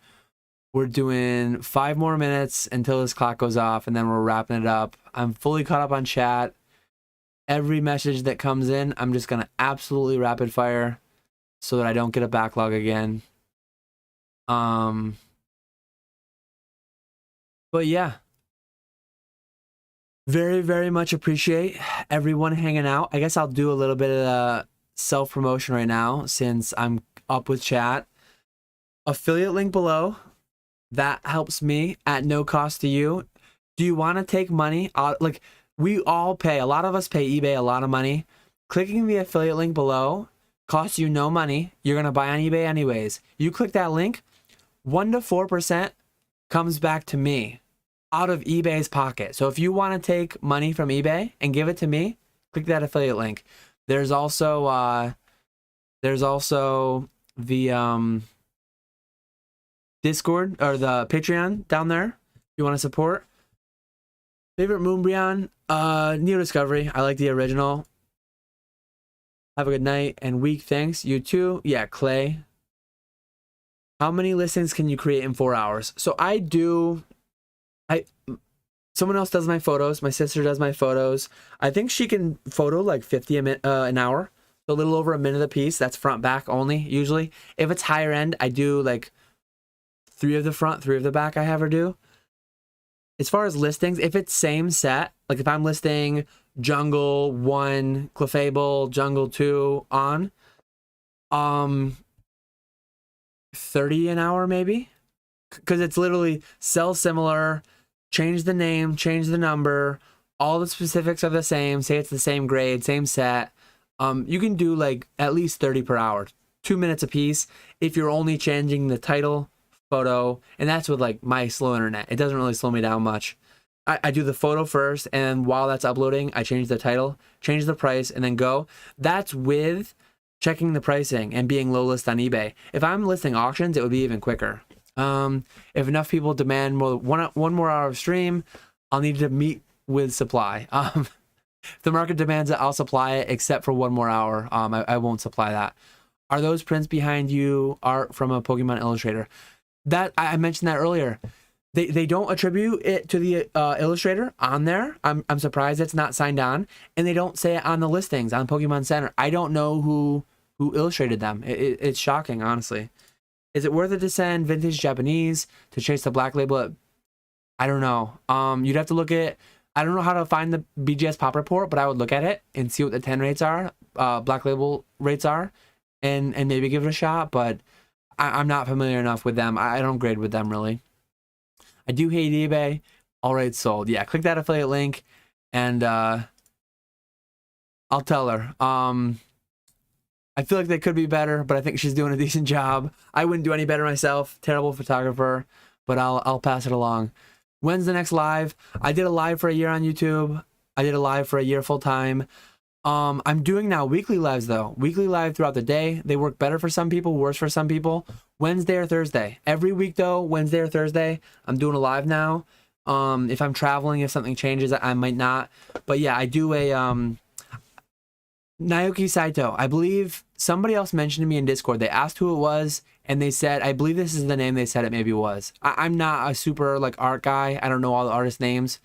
We're doing 5 more minutes until this clock goes off, and then we're wrapping it up. I'm fully caught up on chat. Every message that comes in, I'm just going to absolutely rapid fire so that I don't get a backlog again. But yeah. Very, very much appreciate everyone hanging out. I guess I'll do a little bit of self-promotion right now since I'm up with chat. Affiliate link below. That helps me at no cost to you. Do you want to take money? Like, we all pay. A lot of us pay eBay a lot of money. Clicking the affiliate link below costs you no money. You're going to buy on eBay anyways. You click that link, 1 to 4% comes back to me out of eBay's pocket. So if you want to take money from eBay and give it to me, click that affiliate link. There's also the Discord or the Patreon down there if you want to support. Favorite Moonbryon? Neo Discovery. I like the original. Have a good night and week. Thanks. You too. Yeah, Clay. How many listings can you create in 4 hours? So someone else does my photos. My sister does my photos. I think she can photo like 50 an hour. So a little over a minute a piece. That's front back only usually. If it's higher end, I do like 3 of the front, 3 of the back I have her do. As far as listings, if it's same set, like if I'm listing Jungle 1, Clefable, Jungle 2 on, 30 an hour maybe. Because it's literally sell similar, change the name, change the number, all the specifics are the same, say it's the same grade, same set. You can do like at least 30 per hour, 2 minutes a piece if you're only changing the title, photo, and that's with like my slow internet. It doesn't really slow me down much. I do the photo first, and while that's uploading, I change the title, change the price, and then go. That's with checking the pricing and being low list on eBay. If I'm listing auctions, it would be even quicker. If enough people demand one more hour of stream, I'll need to meet with supply. If the market demands it, I'll supply it, except for 1 more hour. I won't supply that. Are those prints behind you art from a Pokemon illustrator? That I mentioned that earlier. They don't attribute it to the illustrator on there. I'm surprised it's not signed on, and they don't say it on the listings on Pokemon Center. I don't know who illustrated them. It's shocking, honestly. Is it worth it to send vintage Japanese to chase the black label? I don't know. You'd have to look at I don't know how to find the BGS pop report, but I would look at it and see what the 10 rates are, Black Label rates are, and maybe give it a shot. But I'm not familiar enough with them. I don't grade with them really. I do hate eBay. All rates sold. Yeah, click that affiliate link, and I'll tell her. I feel like they could be better, but I think she's doing a decent job. I wouldn't do any better myself. Terrible photographer, but I'll pass it along. When's the next live? I did a live for a year on YouTube. I did a live for a year full time. I'm doing now weekly lives though. Weekly live throughout the day. They work better for some people, worse for some people. Wednesday or Thursday. Every week though, Wednesday or Thursday, I'm doing a live now. If I'm traveling, if something changes, I might not. But yeah, I do a Naoki Saito. I believe somebody else mentioned to me in Discord. They asked who it was, and they said, I believe this is the name they said it maybe was. I'm not a super like art guy. I don't know all the artist names.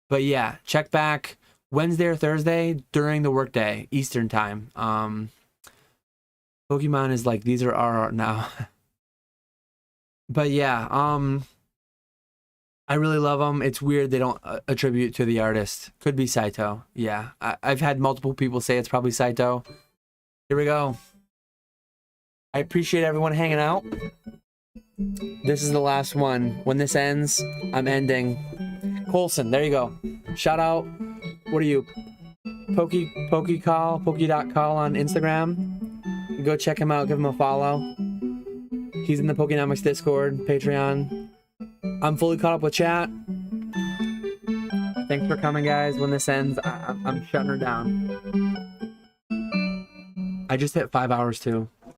But yeah, check back Wednesday or Thursday during the workday, Eastern time. Pokemon is like, these are our art now. But yeah, I really love them. It's weird they don't attribute to the artist. Could be Saito. Yeah, I've had multiple people say it's probably Saito. Here we go. I appreciate everyone hanging out. This is the last one. When this ends, I'm ending. Colson, there you go. Shout out. What are you? Poke.call on Instagram. Go check him out. Give him a follow. He's in the Pokenomics Discord, Patreon. I'm fully caught up with chat. Thanks for coming, guys. When this ends, I'm shutting her down. I just hit 5 hours too.